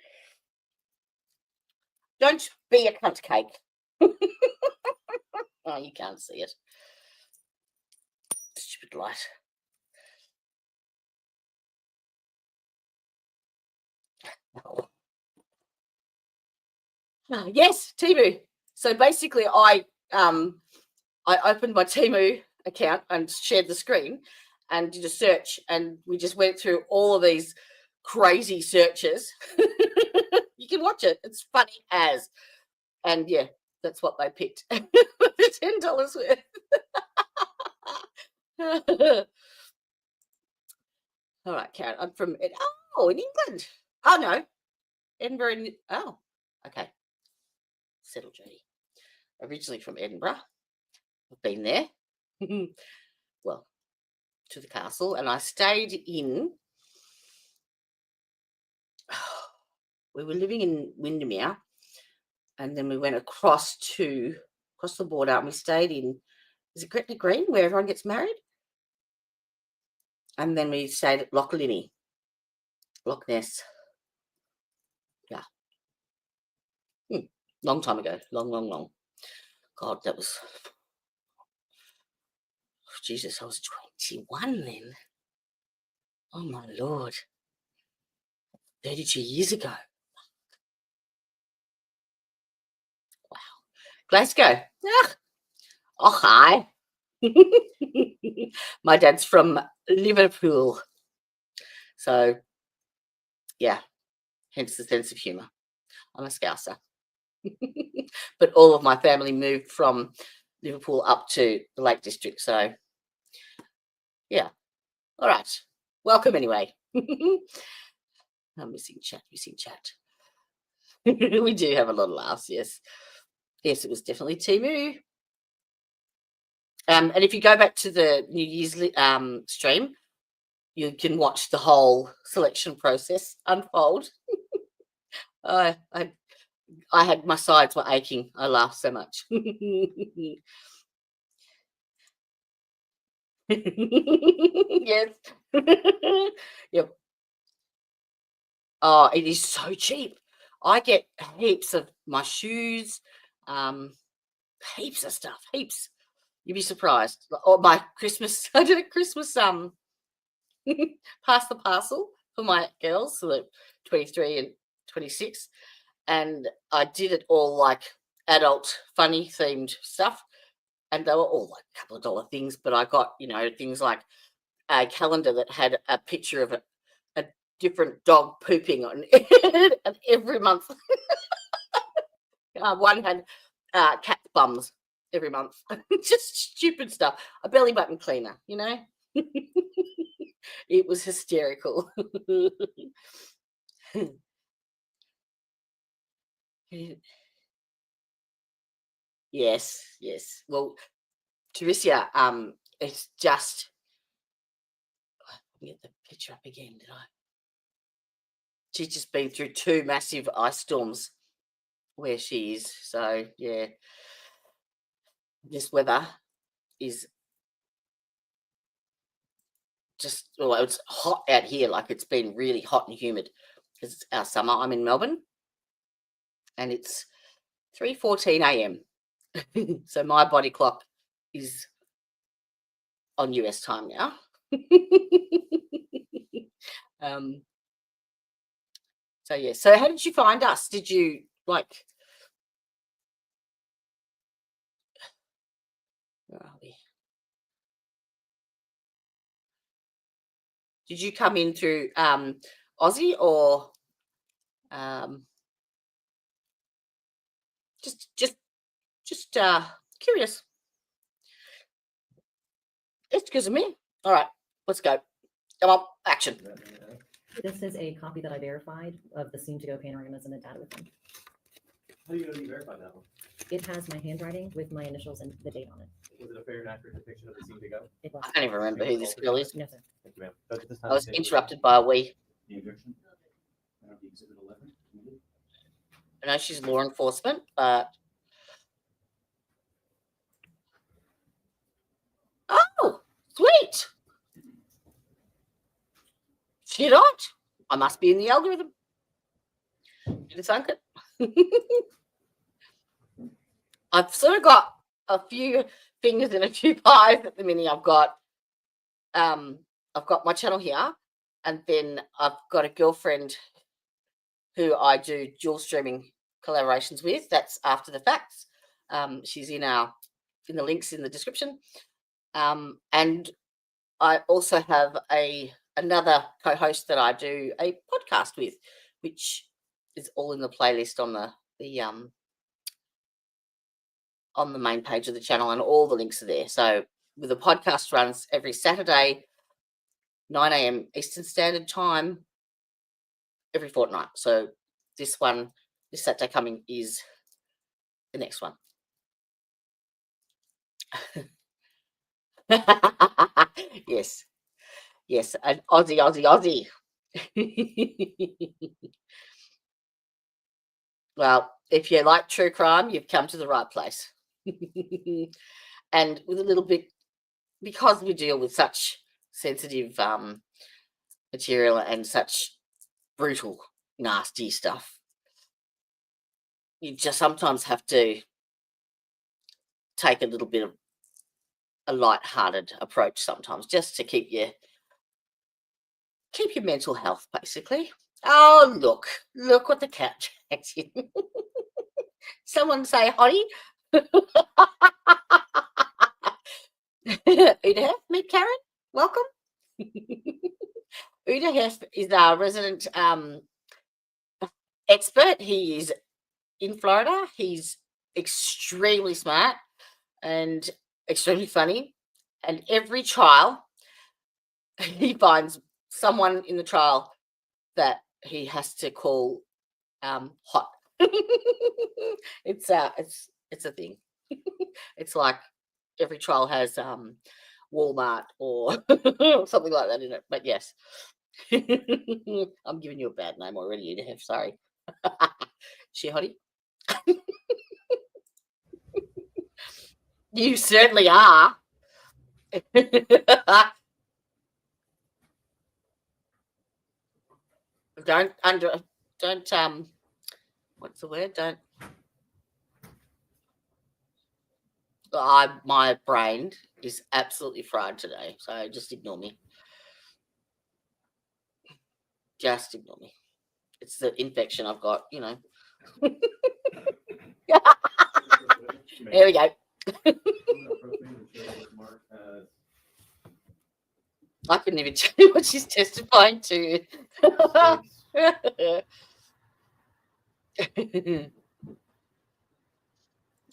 Don't be a cunt cake. Oh, you can't see it. Stupid light. Oh. Yes, Temu. So basically, I opened my Temu account and shared the screen and did a search, and we just went through all of these crazy searches. You can watch it; it's funny as, and yeah, that's what they picked. $10 worth. All right, Karen. I'm from in England. Oh no, Edinburgh. Oh, okay. Settle Judy. Originally from Edinburgh. I've been there. Well, to the castle, and I stayed in. We were living in Windermere, and then we went across the border, and we stayed in. Is it Gretna Green, where everyone gets married? And then we stayed at Loch Ness. Yeah. Long time ago. Long. God, that was... Jesus, I was 21 then. Oh, my Lord. 32 years ago. Wow. Glasgow. Oh, hi. My dad's from Liverpool. So, yeah, hence the sense of humour. I'm a Scouser. But all of my family moved from Liverpool up to the Lake District. So, yeah. All right. Welcome anyway. I'm missing chat. We do have a lot of laughs, yes. Yes, it was definitely Timu. And if you go back to the New Year's stream, you can watch the whole selection process unfold. I had, my sides were aching. I laughed so much. Yes. Yep. Oh, it is so cheap. I get heaps of my shoes, heaps of stuff, heaps. You'd be surprised. Or my Christmas, I did a Christmas pass the parcel for my girls, so they're 23 and 26, and I did it all like adult funny themed stuff, and they were all like a couple of dollar things, but I got, things like a calendar that had a picture of a different dog pooping on it, and every month one had cat bums every month. Just stupid stuff. A belly button cleaner, It was hysterical. Yes. Well, Teresa, it's just, let me get the picture up again, did I? She's just been through 2 massive ice storms where she is. So, yeah, this weather is just, well, it's hot out here. Like, it's been really hot and humid because it's our summer. I'm in Melbourne and it's 3:14 a.m. So my body clock is on US time now. So, yeah. So how did you find us? Did you where are we? Did you come in through Aussie or just curious? It's because of me. All right, let's go. Come on, action. This is a copy that I verified of the scene to go panoramas and the data with them. How do you know you verified that one? It has my handwriting with my initials and the date on it. Was it a fair and accurate depiction of the scene to go? It was. I can't even remember who this girl is. No, sir. Thank you, ma'am. But at this I time, was interrupted by a wee. The objection? The exhibit 11. I know she's law enforcement, but oh, sweet. Shit out. I must be in the algorithm. Did it sunk it? I've sort of got a few fingers in a few pies at the minute. I've got my channel here, and then I've got a girlfriend who I do dual streaming collaborations with. That's after the facts. She's in the links in the description. And I also have another co-host that I do a podcast with, which is all in the playlist on the main page of the channel, and all the links are there. So the podcast runs every Saturday, 9 a.m. Eastern Standard Time, every fortnight. So this Saturday coming is the next one. Yes, an Aussie. Well, if you like true crime, you've come to the right place. And with a little bit, because we deal with such sensitive material and such brutal, nasty stuff, you just sometimes have to take a little bit of a light-hearted approach sometimes, just to keep your mental health, basically. Oh, look what the cat jacked in. Someone say hottie. Uda, meet Karen. Welcome. Uda is our resident expert. He is in Florida. He's extremely smart and extremely funny. And every trial, he finds someone in the trial that he has to call hot. It's a thing. It's like every trial has Walmart or something like that in it. But yes, I'm giving you a bad name already. You have sorry. She hottie. You certainly are. Don't what's the word? Don't. My brain is absolutely fried today, so just ignore me. Just ignore me. It's the infection I've got, you know. There we go. I couldn't even tell you what she's testifying to.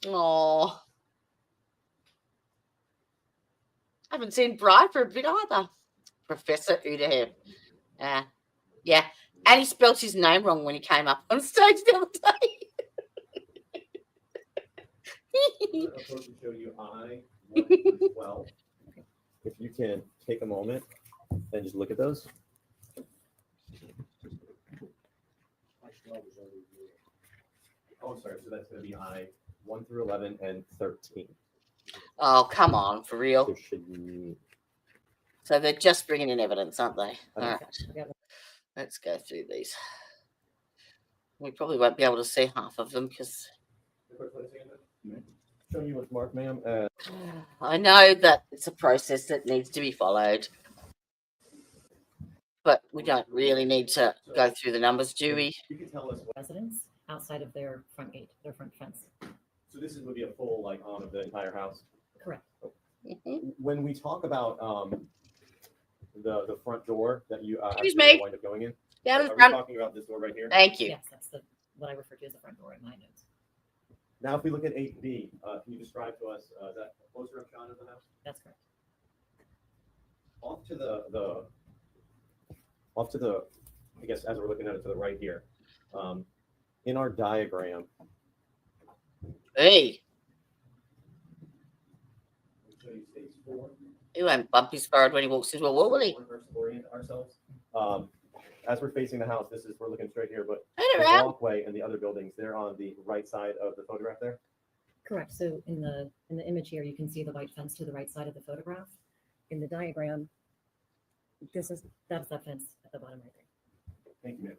Oh, I haven't seen Bride for a bit either. Professor Udaheb. Yeah, and he spelled his name wrong when he came up on stage the other day. I'm supposed to show you I-1-12. If you can take a moment and just look at those. Oh, sorry. So that's going to be I-1 through 11 and 13. Oh, come on, for real. There should be... So they're just bringing in evidence, aren't they? All Okay. right. Let's go through these. We probably won't be able to see half of them because... Show you what's marked, ma'am. I know that it's a process that needs to be followed, but we don't really need to go through the numbers, do we? You can tell us what... Residents outside of their front gate, their front fence. So this would be a full on of the entire house. Correct. When we talk about the front door that you Excuse me. wind up going in, Down are in we front. talking about this door right here? Thank you. Yes, that's what I refer to as the front door in my notes. Now, if we look at 8B, can you describe to us that closer up shot of the house? That's correct. Off to the, I guess, as we're looking at it to the right here, in our diagram. Hey, I'll show you stage 4. he won't bump his forehead when he walks into a wall, will he? Orient ourselves. As we're facing the house, we're looking straight here, but Turn the around. walkway and the other buildings, they're on the right side of the photograph there. Correct. So in the image here, you can see the white fence to the right side of the photograph. In the diagram, that's that fence at the bottom right there. Thank you, ma'am.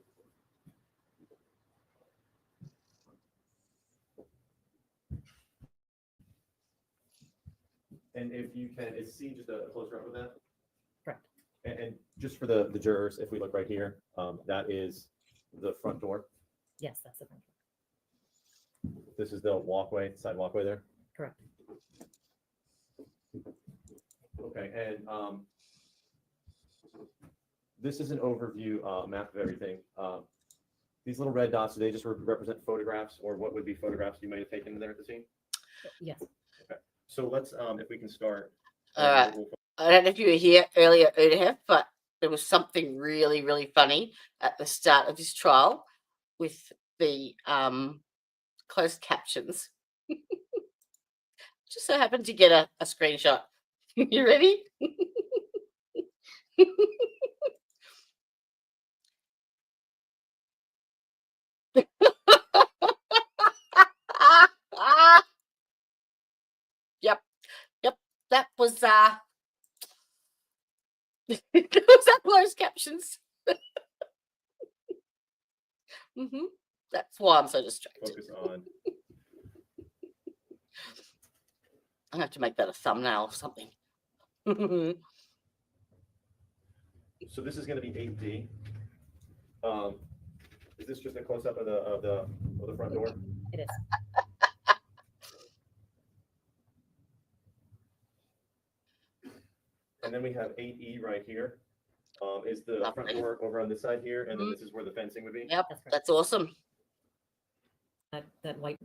And if you can, see just a closer up of that. Correct. And just for the jurors, if we look right here, that is the front door. Yes, that's the front door. This is the walkway, side walkway there. Correct. Okay, and this is an overview map of everything. These little red dots, do they just represent photographs, or what would be photographs you might have taken there at the scene? Yes. Okay, so let's, if we can start. All right. I don't know if you were here earlier, Udahef, but there was something really, really funny at the start of this trial with the closed captions. Just so happened to get a screenshot. You ready? Yep. That was that was our closed captions. That's why I'm so distracted. Focus on. I have to make that a thumbnail or something. So this is going to be 8D. Is this just a close up of the front door? It is. And then we have 8E right here. Is the front door over on this side here, and then this is where the fencing would be? Yep, that's awesome. That white.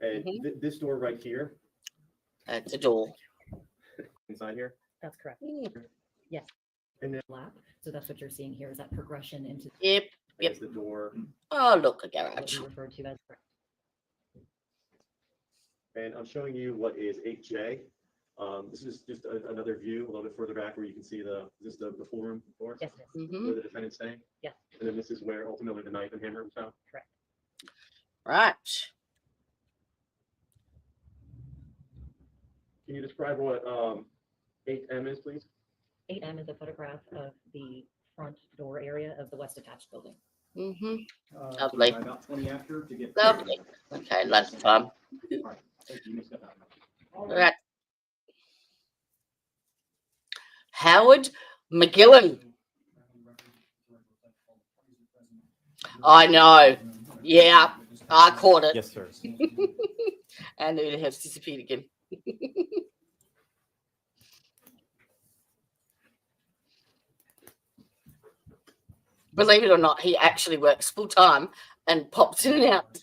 And this door right here. It's a door. Inside here? That's correct. Yes. And then lap. So that's what you're seeing here is that progression into Yep. the door. Oh, look, a what garage. we referred to as And I'm showing you what is 8J. This is just another view a little bit further back where you can see the full room, of course, yes, it is. where the defendant's staying. Yes. And then this is where ultimately the knife and hammer was found. Correct. Right. Can you describe what 8M is, please? 8M is a photograph of the front door area of the west attached building. Lovely. About 20 after to get. Lovely. Okay, lunchtime. All right. Thank you. You may step out now. All right. Howard McGillen. I know. Yeah, I caught it. Yes, sir. And it has disappeared again. Believe it or not, he actually works full time and pops in and out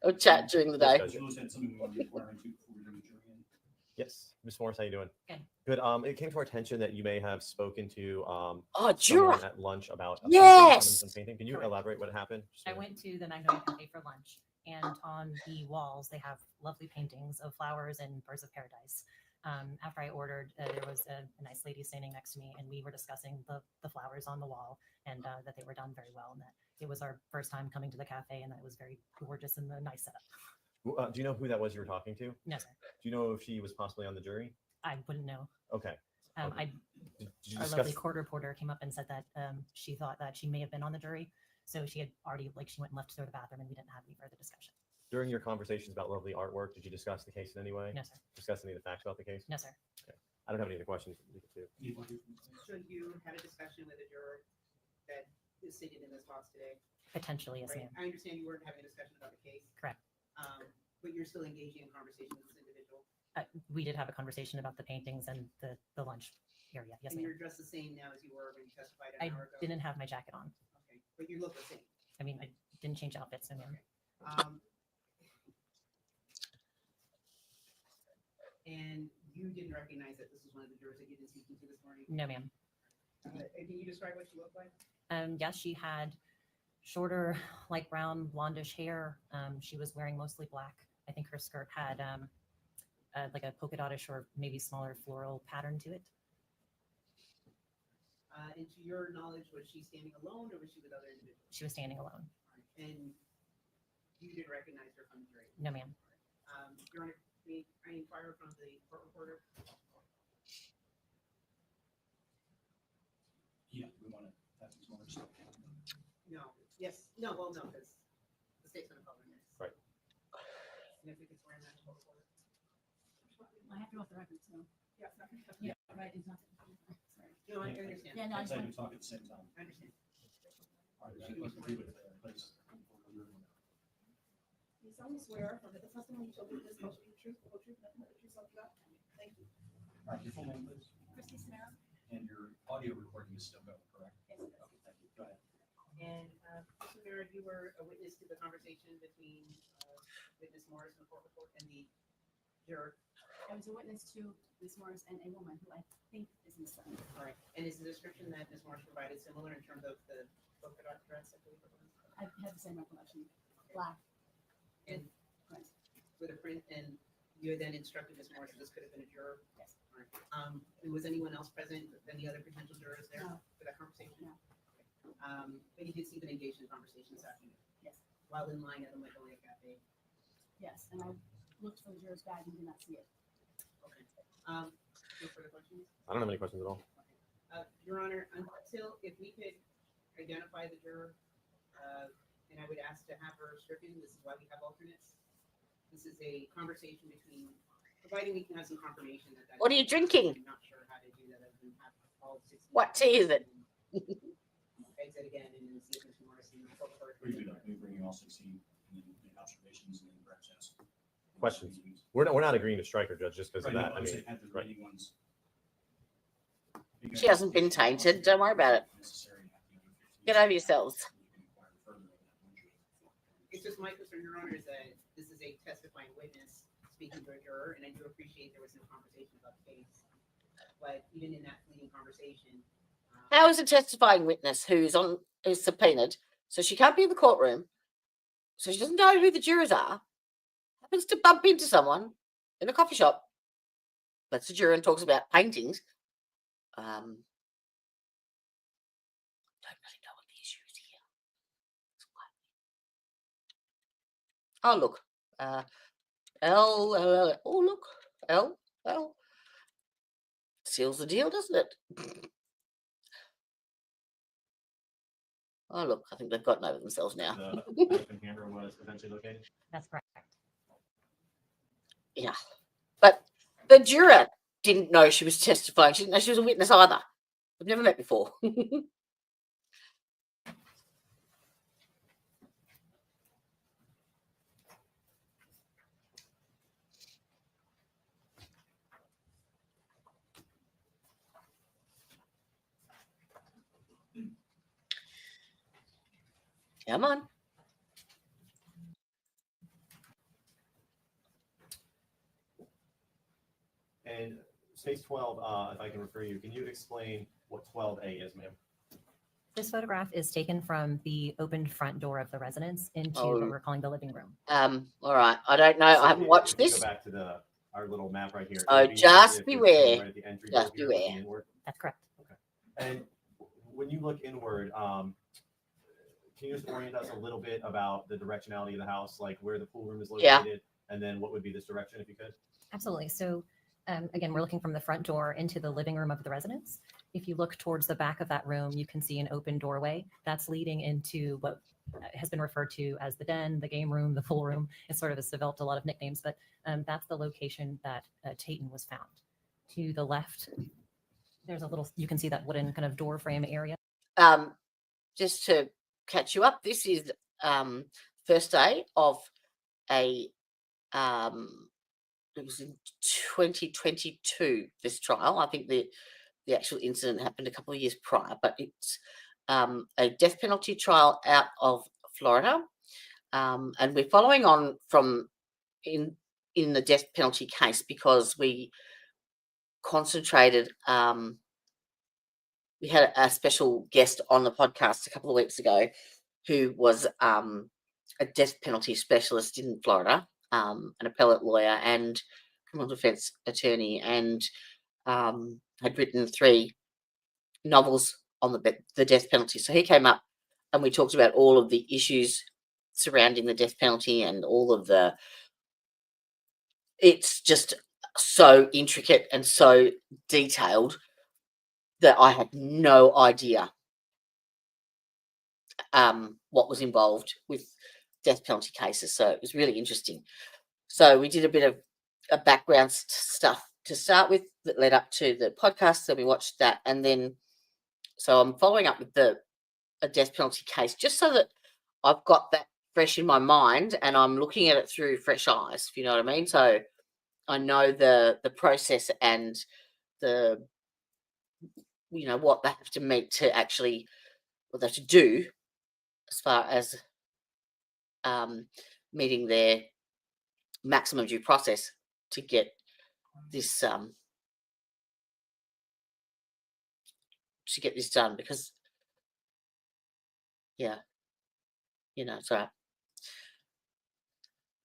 of chat during the day. Yes, Ms. Morris, how you doing? Good. Good. It came to our attention that you may have spoken to juror. someone at lunch about Yes. some painting. Can you Correct. elaborate what happened? I went to the Magnolia Cafe for lunch, and on the walls they have lovely paintings of flowers and birds of paradise. After I ordered, there was a nice lady standing next to me, and we were discussing the flowers on the wall and that they were done very well, and that it was our first time coming to the cafe, and that it was very gorgeous and a nice setup. Do you know who that was you were talking to? No, sir. Do you know if she was possibly on the jury? I wouldn't know. Okay. Did you Our discuss? lovely court reporter came up and said that she thought that she may have been on the jury, so she had already she went and left to go to the bathroom, and we didn't have any further discussion. During your conversations about lovely artwork, did you discuss the case in any way? No, sir. Discuss any of the facts about the case? No, sir. Okay. I don't have any other questions. So you had a discussion with a juror that is sitting in this box today? Potentially, yes, Right. ma'am. I understand you weren't having a discussion about the case, Correct. but you're still engaging in conversation with this individual. We did have a conversation about the paintings and the lunch area. Yes, And ma'am. you're dressed the same now as you were when you testified I an hour ago? didn't have my jacket on. Okay, but you look the same. I mean, I didn't change outfits, so ma'am. And you didn't recognize that this was one of the jurors that you've been speaking to this morning? No, ma'am. And can you describe what she looked like? Yes, she had shorter, light brown, blondish hair. She was wearing mostly black. I think her skirt had like a polka dotish or maybe smaller floral pattern to it. And to your knowledge, was she standing alone or was she with other individuals? She was standing alone. And you didn't recognize her from the jury? No, ma'am. Your Honor, I inquire from the court reporter. Yeah, we want to have some more stuff. No, yes, no, well, no, because the state's gonna cover this. Right. And if we could swear in that court reporter. I have to go off the record, so. Yeah, it's not gonna happen. Yeah, right, it's not. Sorry. No, I understand. Yeah, no, I just Let's want. talk at the same time. I understand. All right, let's agree with that. Let's- You solemnly swear from the testimony you shall give this motion, the truth, the whole truth, nothing but the truth, so help you God. Thank you. All right, your full name, please. Christy Samara. And your audio recording is still going, correct? Yes, it is. Okay, thank you. Go ahead. And, Mr. Mayor, you were a witness to the conversation between witness Morris and the court report and the juror. I was a witness to Ms. Morris and a woman who I think is Ms. Sutton. All right. And is the description that Ms. Morris provided similar in terms of the polka dot dress, I believe it was. I have the same recollection. Black. And Right. with a print, and you then instructed Ms. Morris that this could have been a juror? Yes. All right. And was anyone else present, any other potential jurors there No. for that conversation? No. But you did see them engaged in conversation this afternoon? Yes. While in line at a Magnolia Cafe? Yes, and I looked for the juror's badge and did not see it. Okay. No further questions? I don't have any questions at all. Your Honor, until, if we could identify the juror, and I would ask to have her stricken, this is why we have alternates. This is a conversation between, providing we can have some confirmation that. What are you drinking? I'm not sure how to do that. Other than have all 16. What tea is it? Exit again and then see if Mr. Morrison. We do that. We bring in all 16 and then make observations and then perhaps ask. Questions? We're not agreeing to strike her, Judge, just because of Right, that. no, I I'm mean, saying at the right. remaining ones. She hasn't been tainted. Don't worry about it. Get over yourselves. It's just my concern, Your Honor, is that this is a testifying witness speaking to a juror, and I do appreciate there was no conversation about the case. But even in that fleeting conversation. How is a testifying witness who's subpoenaed, so she can't be in the courtroom, so she doesn't know who the jurors are, happens to bump into someone in a coffee shop, lets the juror and talks about paintings. Don't really know what the issue is here. Oh look, L. Oh look, L seals the deal, doesn't it? Oh look, I think they've gotten over themselves now. The open camera was eventually located. That's correct. Yeah, but the juror didn't know she was testifying. She didn't know she was a witness either. I've never met before. Come on. And space 12, if I can refer you, can you explain what 12A is, ma'am? This photograph is taken from the open front door of the residence into what we're calling the living room. All right. I don't know. So I haven't if watched we this. Go back to our little map right here. So It would be just as if you're beware. sitting right at the entry door Just here beware. looking inward. That's correct. Okay. And when you look inward, can you just orient us a little bit about the directionality of the house, like where the pool room is located, and then what would be this direction, if you could? Absolutely. So again, we're looking from the front door into the living room of the residence. If you look towards the back of that room, you can see an open doorway that's leading into what has been referred to as the den, the game room, the pool room. It sort of has developed a lot of nicknames, but that's the location that Tayton was found. To the left, there's a little, you can see that wooden kind of door frame area. Just to catch you up, this is first day of a it was in 2022, this trial. I think the actual incident happened a couple of years prior, but it's a death penalty trial out of Florida. And we're following on from in the death penalty case because we concentrated, we had a special guest on the podcast a couple of weeks ago who was a death penalty specialist in Florida, an appellate lawyer and criminal defense attorney, and had written 3 novels on the death penalty. So he came up and we talked about all of the issues surrounding the death penalty and all of it's just so intricate and so detailed that I had no idea what was involved with death penalty cases. So it was really interesting. So we did a bit of a background stuff to start with that led up to the podcast. So we watched that, and then so I'm following up with a death penalty case just so that I've got that fresh in my mind and I'm looking at it through fresh eyes, if you know what I mean. So I know the process and the what they have to meet to actually what they have to do as far as meeting their maximum due process to get this done, because Yeah. You know, so.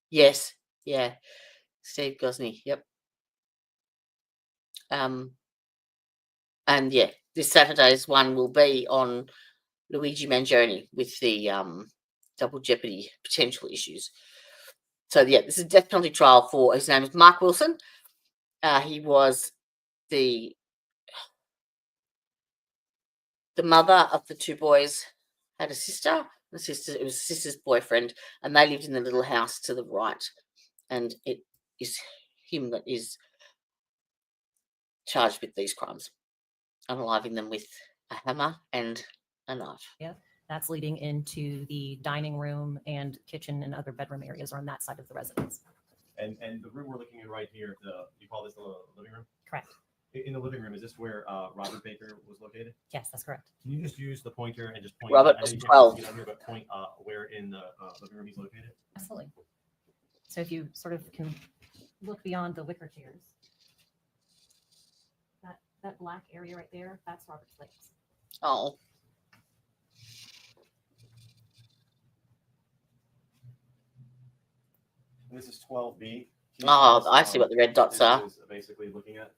Yes. Yeah. Steve Gosney. Yep. And yeah, this Saturday's one will be on Luigi Mangione with the double jeopardy potential issues. So yeah, this is a death penalty trial for, his name is Mark Wilson. He was the mother of the two boys, had a sister. It was a sister's boyfriend, and they lived in the little house to the right. And it is him that is charged with these crimes, unaliving them with a hammer and a knife. Yeah, that's leading into the dining room and kitchen and other bedroom areas are on that side of the residence. And the room we're looking at right here, you call this the living room? Correct. In the living room, is this where Robert Baker was located? Yes, that's correct. Can you just use the pointer and just point? Robert I know was you can't 12. see it on here, but point where in the living room he's located? Absolutely. So if you sort of can look beyond the wicker chairs, that black area right there, that's Robert's legs. Oh. And this is 12B. Oh, I see what the red dots are. Is basically looking at.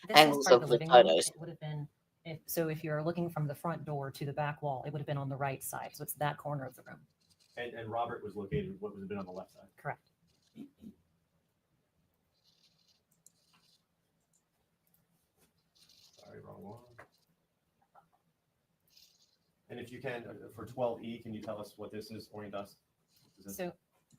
This Angles is part of of the the living room. photos. It would have been, if you're looking from the front door to the back wall, it would have been on the right side. So it's that corner of the room. And Robert was located, what would have been on the left side? Correct. Sorry, wrong one. And if you can, for 12E, can you tell us what this is? Orient us. So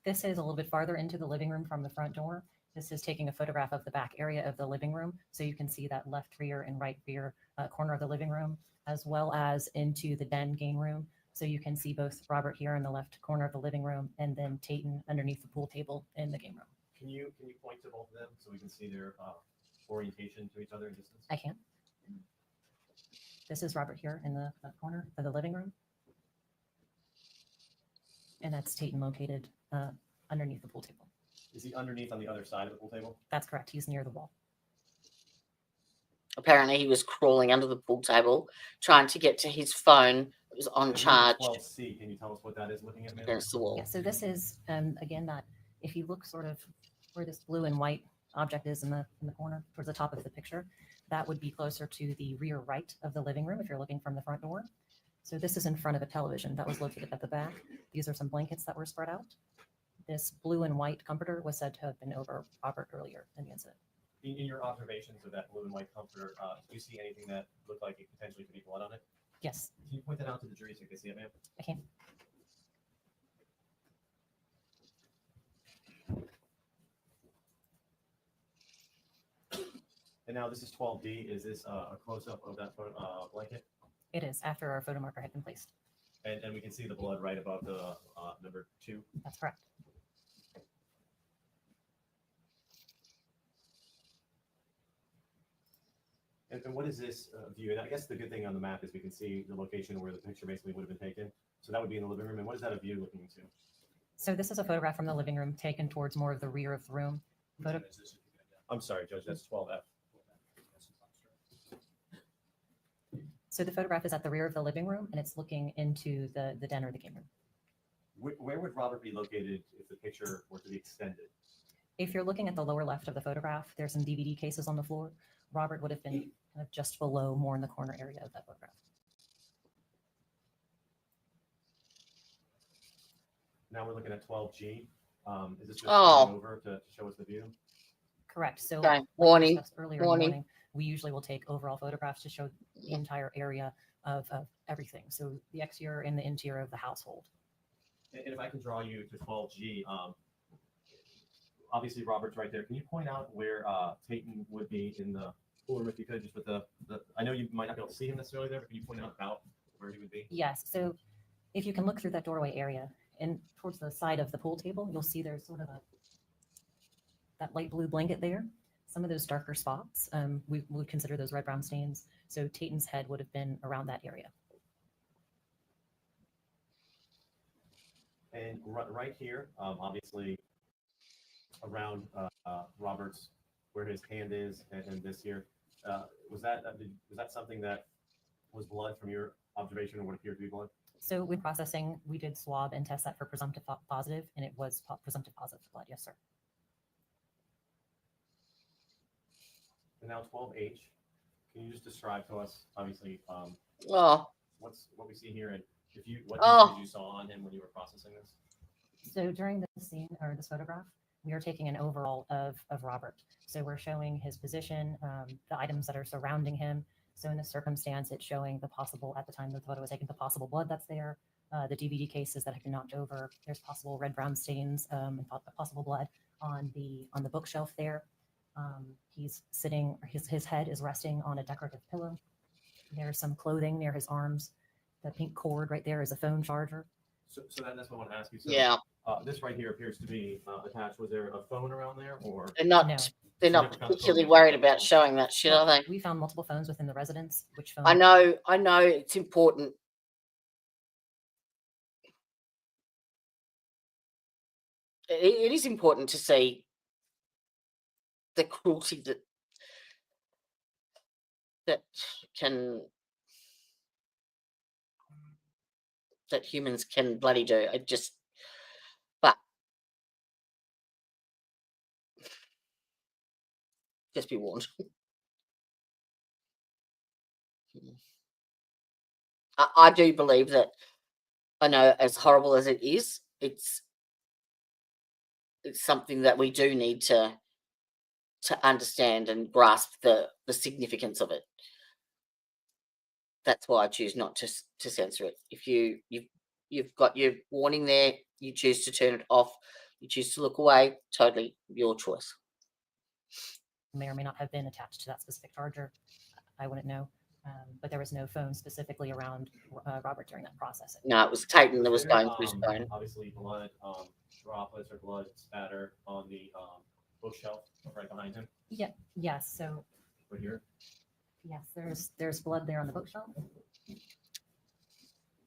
this is a little bit farther into the living room from the front door. This is taking a photograph of the back area of the living room. So you can see that left rear and right rear corner of the living room, as well as into the den game room. So you can see both Robert here in the left corner of the living room and then Tayton underneath the pool table in the game room. Can you point to both of them so we can see their orientation to each other in distance? I can. This is Robert here in the corner of the living room. And that's Tayton located underneath the pool table. Is he underneath on the other side of the pool table? That's correct. He's near the wall. Apparently he was crawling under the pool table, trying to get to his phone. It was on charge. 12C, can you tell us what that is looking at? Against the wall. Yeah, so this is, again, that if you look sort of where this blue and white object is in the corner towards the top of the picture, that would be closer to the rear right of the living room if you're looking from the front door. So this is in front of a television that was located at the back. These are some blankets that were spread out. This blue and white comforter was said to have been over Robert earlier in the incident. In your observations of that blue and white comforter, do you see anything that looked like it potentially could be blood on it? Yes. Can you point that out to the jury so they can see it, ma'am? I can. And now this is 12D. Is this a close-up of that blanket? It is, after our photo marker had been placed. And we can see the blood right above the number 2. That's correct. And what is this view? And I guess the good thing on the map is we can see the location where the picture basically would have been taken. So that would be in the living room. And what is that a view looking into? So this is a photograph from the living room taken towards more of the rear of the room. I'm sorry, Judge, that's 12F. So the photograph is at the rear of the living room and it's looking into the den or the game room. Where would Robert be located if the picture were to be extended? If you're looking at the lower left of the photograph, there's some DVD cases on the floor. Robert would have been kind of just below, more in the corner area of that photograph. Now we're looking at 12G. Is this just over to show us the view? Correct. So Okay. like Warning. discussed earlier in the morning, we usually will take overall photographs to show the entire area of everything. So the exterior and the interior of the household. And if I can draw you to 12G, obviously Robert's right there. Can you point out where Tayton would be in the pool room if you could, just with the I know you might not be able to see him necessarily there, but can you point out about where he would be? Yes. So if you can look through that doorway area and towards the side of the pool table, you'll see there's sort of that light blue blanket there. Some of those darker spots, we would consider those red-brown stains. So Tayton's head would have been around that area. And right here, obviously, around Robert's, where his hand is, and this here, was that something that was blood from your observation, or what appeared to be blood? So with processing, we did swab and test that for presumptive positive, and it was presumptive positive for blood. Yes, sir. And now 12H, can you just describe to us, obviously, Oh, what we see here, and what Oh. injuries you saw on him when you were processing this? So during the scene or this photograph, we are taking an overall of Robert. So we're showing his position, the items that are surrounding him. So in this circumstance, it's showing the possible, at the time the photo was taken, the possible blood that's there, the DVD cases that have been knocked over. There's possible red-brown stains, and possible blood on the bookshelf there. He's sitting, his head is resting on a decorative pillow. There's some clothing near his arms. The pink cord right there is a phone charger. So that's what I want to ask you. So, yeah. This right here appears to be attached. Was there a phone around there, or They're not. No. They're not particularly worried about showing that shit, are they? We found multiple phones within the residence. Which phone? I know. It's important. It is important to see the cruelty that humans can bloody do. But just be warned. I do believe that, I know, as horrible as it is, it's something that we do need to understand and grasp the significance of it. That's why I choose not to censor it. If you've got your warning there, you choose to turn it off, you choose to look away, totally your choice. May or may not have been attached to that specific charger. I wouldn't know. But there was no phone specifically around Robert during that process. No, it was Tatum that was going through his phone. Obviously, blood droplets or blood spatter on the bookshelf right behind him. Yeah. Yes. So. Right here. Yes. There's blood there on the bookshelf.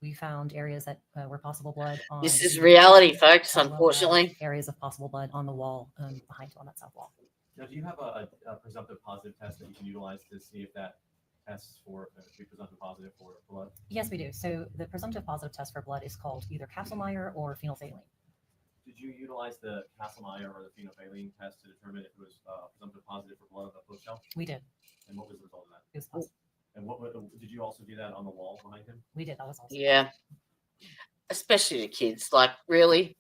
We found areas that were possible blood on. This is reality, folks. Unfortunately, areas of possible blood on the wall behind him on that south wall. Now, do you have a presumptive positive test that you can utilize to see if that tests for presumptive positive for blood? Yes, we do. So the presumptive positive test for blood is called either Kaplan-Meier or phenolphthalein. Did you utilize the Kaplan-Meier or the phenolphthalein test to determine if it was presumptive positive for blood on the bookshelf? We did. And what was the result of that? It was positive. And did you also do that on the wall behind him? We did. That was also. Yeah. Especially the kids. Like, really?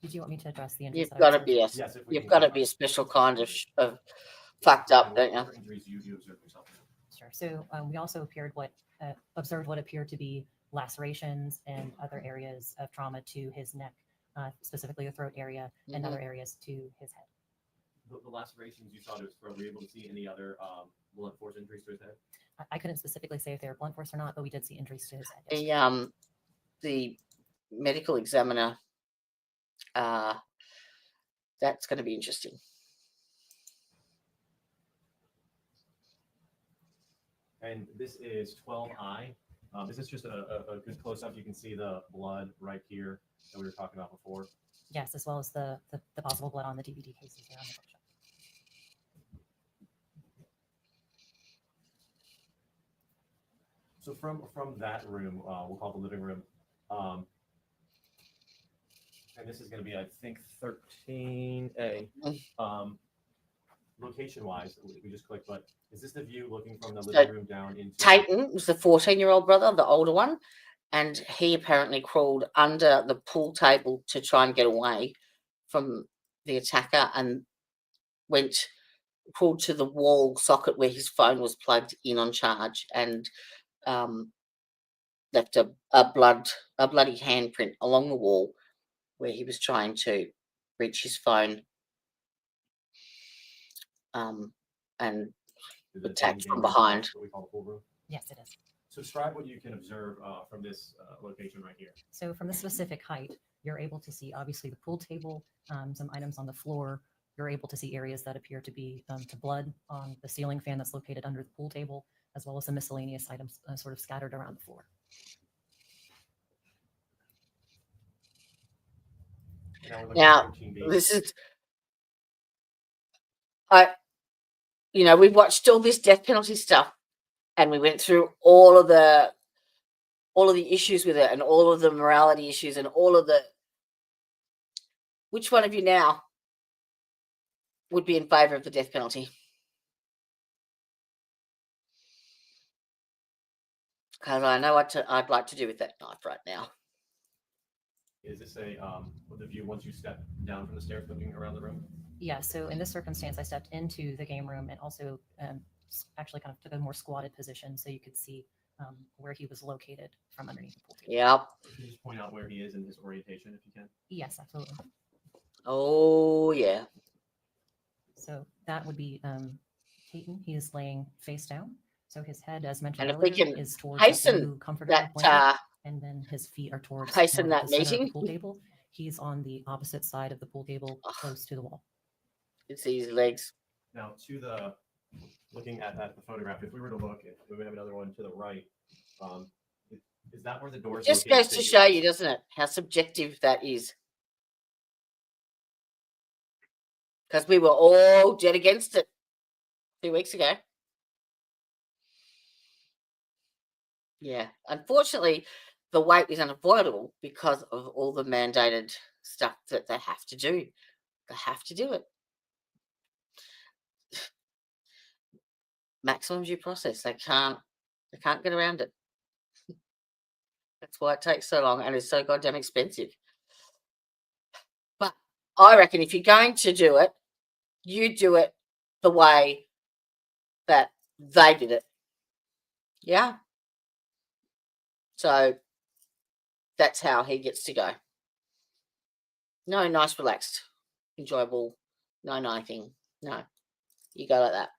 Did you want me to address the injuries? You've got to be you've got to be a special kind of fucked up, don't you? Injuries you observed yourself? Sure. So we also observed what appeared to be lacerations and other areas of trauma to his neck, specifically the throat area, and other areas to his head. The lacerations you saw to his throat, were you able to see any other blunt force injuries to his head? I couldn't specifically say if they were blunt force or not, but we did see injuries to his head. Yes. The medical examiner, that's going to be interesting. And this is 12I. This is just a good close-up. You can see the blood right here that we were talking about before. Yes, as well as the possible blood on the DVD cases there on the bookshelf. So from that room, we'll call it the living room, and this is going to be, I think, 13A. Location-wise, we just clicked, but is this the view looking from the living room down into? Tatum was the 14-year-old brother, the older one, and he apparently crawled under the pool table to try and get away from the attacker and crawled to the wall socket where his phone was plugged in on charge and left a bloody handprint along the wall where he was trying to reach his phone, and attacked from behind. What we call the pool room? Yes, it is. So describe what you can observe from this location right here. So from the specific height, you're able to see obviously the pool table, some items on the floor. You're able to see areas that appear to be to blood on the ceiling fan that's located under the pool table, as well as some miscellaneous items sort of scattered around the floor. Now, this is, we watched all this death penalty stuff, and we went through all of the all of the issues with it and all of the morality issues and all of the, which one of you now would be in favor of the death penalty? Because I know what I'd like to do with that knife right now. Is this a, with the view once you step down from the stairs looking around the room? Yeah, so in this circumstance, I stepped into the game room and also actually kind of took a more squatted position so you could see where he was located from underneath the pool table. Yep. Can you just point out where he is in his orientation if you can? Yes, absolutely. Oh, yeah. So that would be Peyton. He is laying face down. So his head, as mentioned And if we earlier, can is towards hasten the blue comforter that, blanket, and then his feet are towards hasten more that of the center of meeting. the pool table. He's on the opposite side of the pool table, close to the wall. You see his legs. Now, to the, looking at the photograph, if we were to look, if we have another one to the right, is that where the door is Just located? goes to show you, doesn't it, how subjective that is. Because we were all dead against it 2 weeks ago. Yeah, unfortunately, the wait is unavoidable because of all the mandated stuff that they have to do. They have to do it. Maximum due process. They can't get around it. That's why it takes so long and it's so goddamn expensive. But I reckon if you're going to do it, you do it the way that they did it. Yeah. So that's how he gets to go. No, nice, relaxed, enjoyable, no nothing. No, you go like that.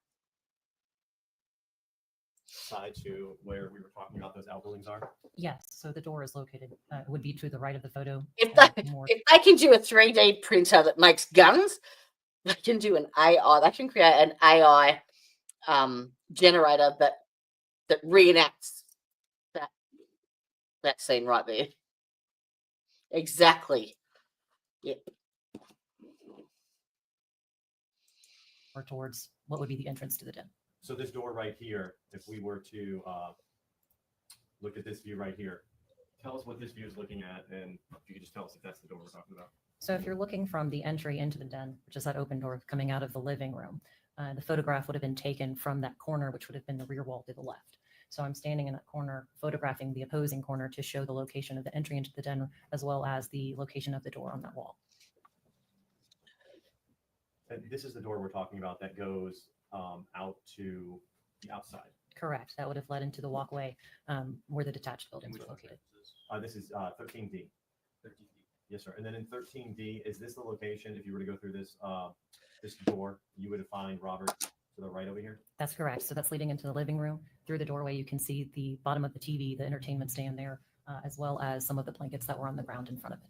Side to where we were talking about those outbuildings are? Yes, so the door is located, would be to the right of the photo. If they can do a 3D printer that makes guns, they can do an AI. They can create an AI generator that reenacts that scene right there. Exactly. Yep. Or towards what would be the entrance to the den. So this door right here, if we were to look at this view right here, tell us what this view is looking at, and if you could just tell us if that's the door we're talking about. So if you're looking from the entry into the den, which is that open door coming out of the living room, the photograph would have been taken from that corner, which would have been the rear wall to the left. So I'm standing in that corner, photographing the opposing corner to show the location of the entry into the den, as well as the location of the door on that wall. And this is the door we're talking about that goes out to the outside. Correct. That would have led into the walkway where the detached buildings were located. This is 13D. 13D. Yes, sir. And then in 13D, is this the location, if you were to go through this this door, you would find Robert to the right over here? That's correct. So that's leading into the living room. Through the doorway, you can see the bottom of the TV, the entertainment stand there, as well as some of the blankets that were on the ground in front of it.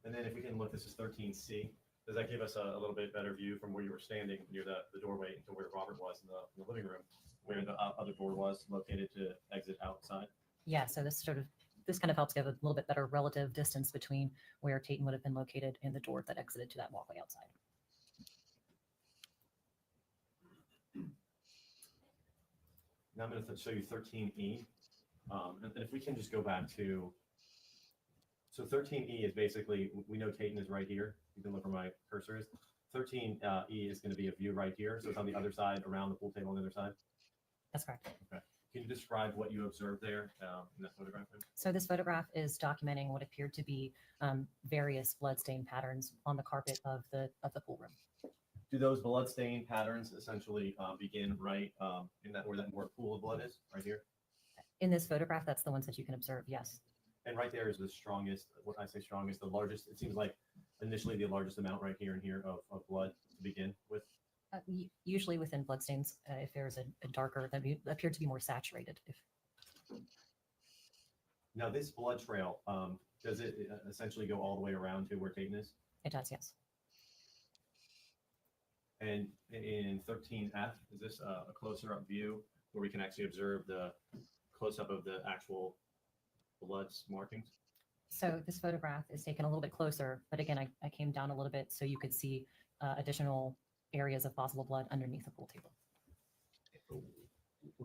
And then if we can look, this is 13C. Does that give us a little bit better view from where you were standing near the doorway to where Robert was in the living room, where the other door was located to exit outside? Yeah, so this kind of helps give a little bit better relative distance between where Tayton would have been located and the door that exited to that walkway outside. Now I'm going to show you 13E. And if we can just go back to, so 13E is basically, we know Tayton is right here. You can look where my cursor is. 13E is going to be a view right here. So it's on the other side, around the pool table on the other side. That's correct. Okay. Can you describe what you observed there in that photograph? So this photograph is documenting what appeared to be various bloodstain patterns on the carpet of the pool room. Do those bloodstain patterns essentially begin right in that where that more pool of blood is, right here? In this photograph, that's the ones that you can observe, yes. And right there is the strongest, what I say strongest, the largest, it seems like initially the largest amount right here and here of blood to begin with. Usually within bloodstains, if there's a darker, that appear to be more saturated. Now this blood trail, does it essentially go all the way around to where Tayton is? It does, yes. And in 13F, is this a closer up view where we can actually observe the close up of the actual blood markings? So this photograph is taken a little bit closer, but again, I came down a little bit so you could see additional areas of possible blood underneath the pool table.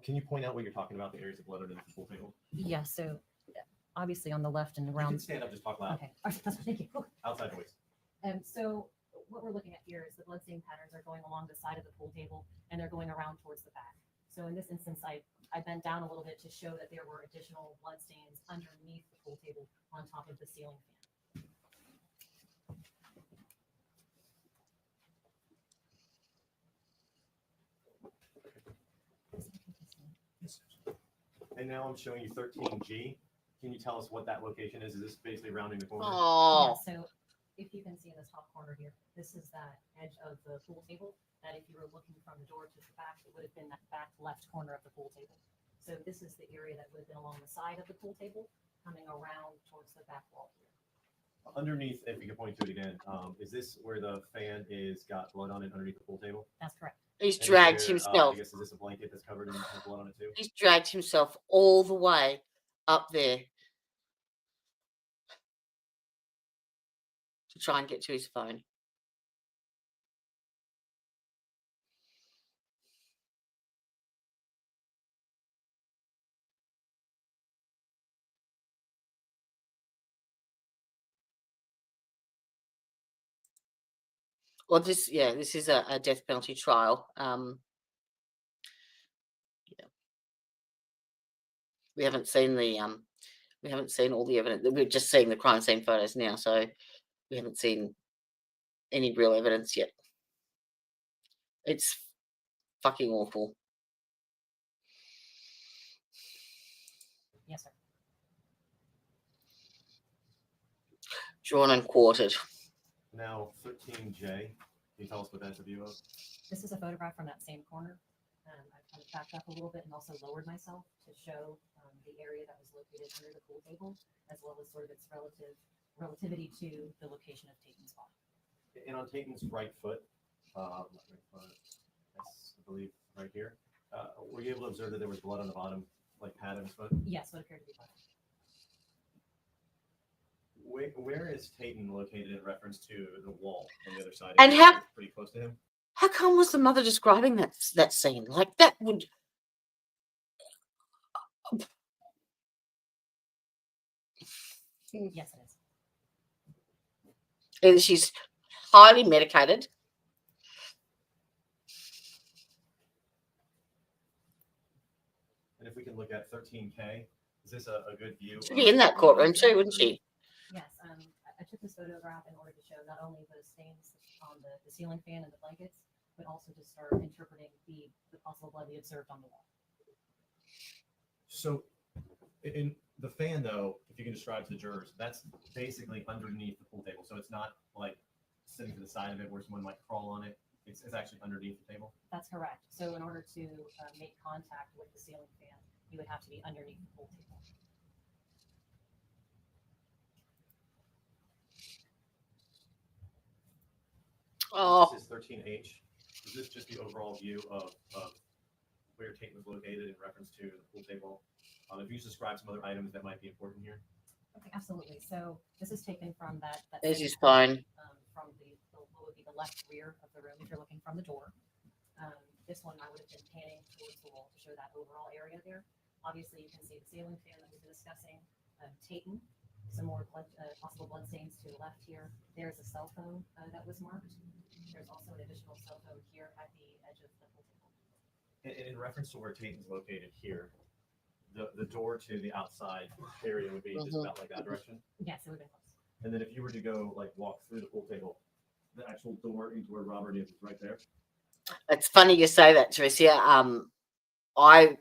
Can you point out what you're talking about, the areas of blood underneath the pool table? Yeah, so obviously on the left and You around. can stand up, just talk loud. Okay, thank you. Outside voice. And so what we're looking at here is the bloodstain patterns are going along the side of the pool table and they're going around towards the back. So in this instance, I bent down a little bit to show that there were additional bloodstains underneath the pool table on top of the ceiling fan. And now I'm showing you 13G. Can you tell us what that location is? Is this basically rounding the corner? Yeah, so if you can see in this top corner here, this is that edge of the pool table that if you were looking from the door to the back, it would have been that back left corner of the pool table. So this is the area that would have been along the side of the pool table, coming around towards the back wall here. Underneath, if you can point to it again, is this where the fan is got blood on it underneath the pool table? That's correct. He's And is dragged there, himself. I guess, is this a blanket that's covered in blood on it too? He's dragged himself all the way up there to try and get to his phone. Well, this is a death penalty trial. We haven't seen we haven't seen all the evidence. We're just seeing the crime scene photos now, so we haven't seen any real evidence yet. It's fucking awful. Yes, sir. Drawn and quartered. Now 13J. Can you tell us what that's a view of? This is a photograph from that same corner. I've kind of backed up a little bit and also lowered myself to show the area that was located under the pool table, as well as sort of its relativity to the location of Tatum's body. And on Tatum's right foot, I believe right here, were you able to observe that there was blood on the bottom, like pad of his foot? Yes, what appeared to be blood. Where is Tatum located in reference to the wall on the other side? And how pretty close to him? How come was the mother describing that scene? Like that would. Yes, it is. Either she's highly medicated. And if we can look at 13K, is this a good view? She'd be in that courtroom too, wouldn't she? Yes, I took this photograph in order to show not only the stains on the ceiling fan and the blankets, but also to start interpreting the possible blood we observed on the wall. So in the fan, though, if you can describe to the jurors, that's basically underneath the pool table. So it's not like sitting to the side of it where someone might crawl on it. It's actually underneath the table. That's correct. So in order to make contact with the ceiling fan, you would have to be underneath the pool table. Oh. This is 13H. Is this just the overall view of where Tatum was located in reference to the pool table? If you just describe some other items that might be important here. Okay, absolutely. So this is taken from that There's his phone. From what would be the left rear of the room if you're looking from the door. This one I would have been panning towards the wall to show that overall area there. Obviously, you can see the ceiling fan that we've been discussing. Tatum, some more possible blood stains to the left here. There's a cell phone that was marked. There's also an additional cell phone here at the edge of the pool table. And in reference to where Tatum's located here, the door to the outside area would be just about like that direction. Yes, it would have been close. And then if you were to go like walk through the pool table, the actual door into where Robert is right there. It's funny you say that, Teresa. I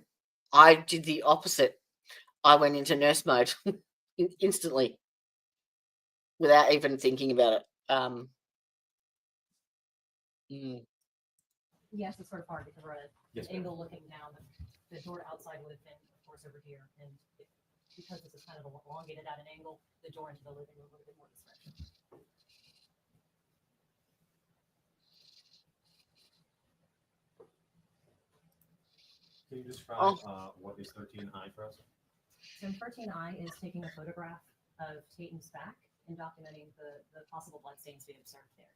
did the opposite. I went into nurse mode instantly without even thinking about it. Yes, it's sort of hard because we're at Yes, an angle looking down. The door outside would have been, of course, over here. And because this is kind of elongated at an angle, the door into the living room would have been more this direction. Can you describe what is 13I for us? So 13I is taking a photograph of Tatum's back and documenting the possible blood stains we observed there.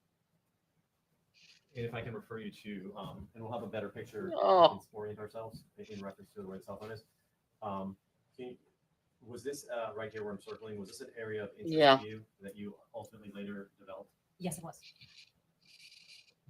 if I can refer you to, and we'll have a better picture Oh. and orient ourselves in reference to where the cell phone is. Was this right here where I'm circling, was this an area of interest to you that you ultimately later developed? Yes, it was.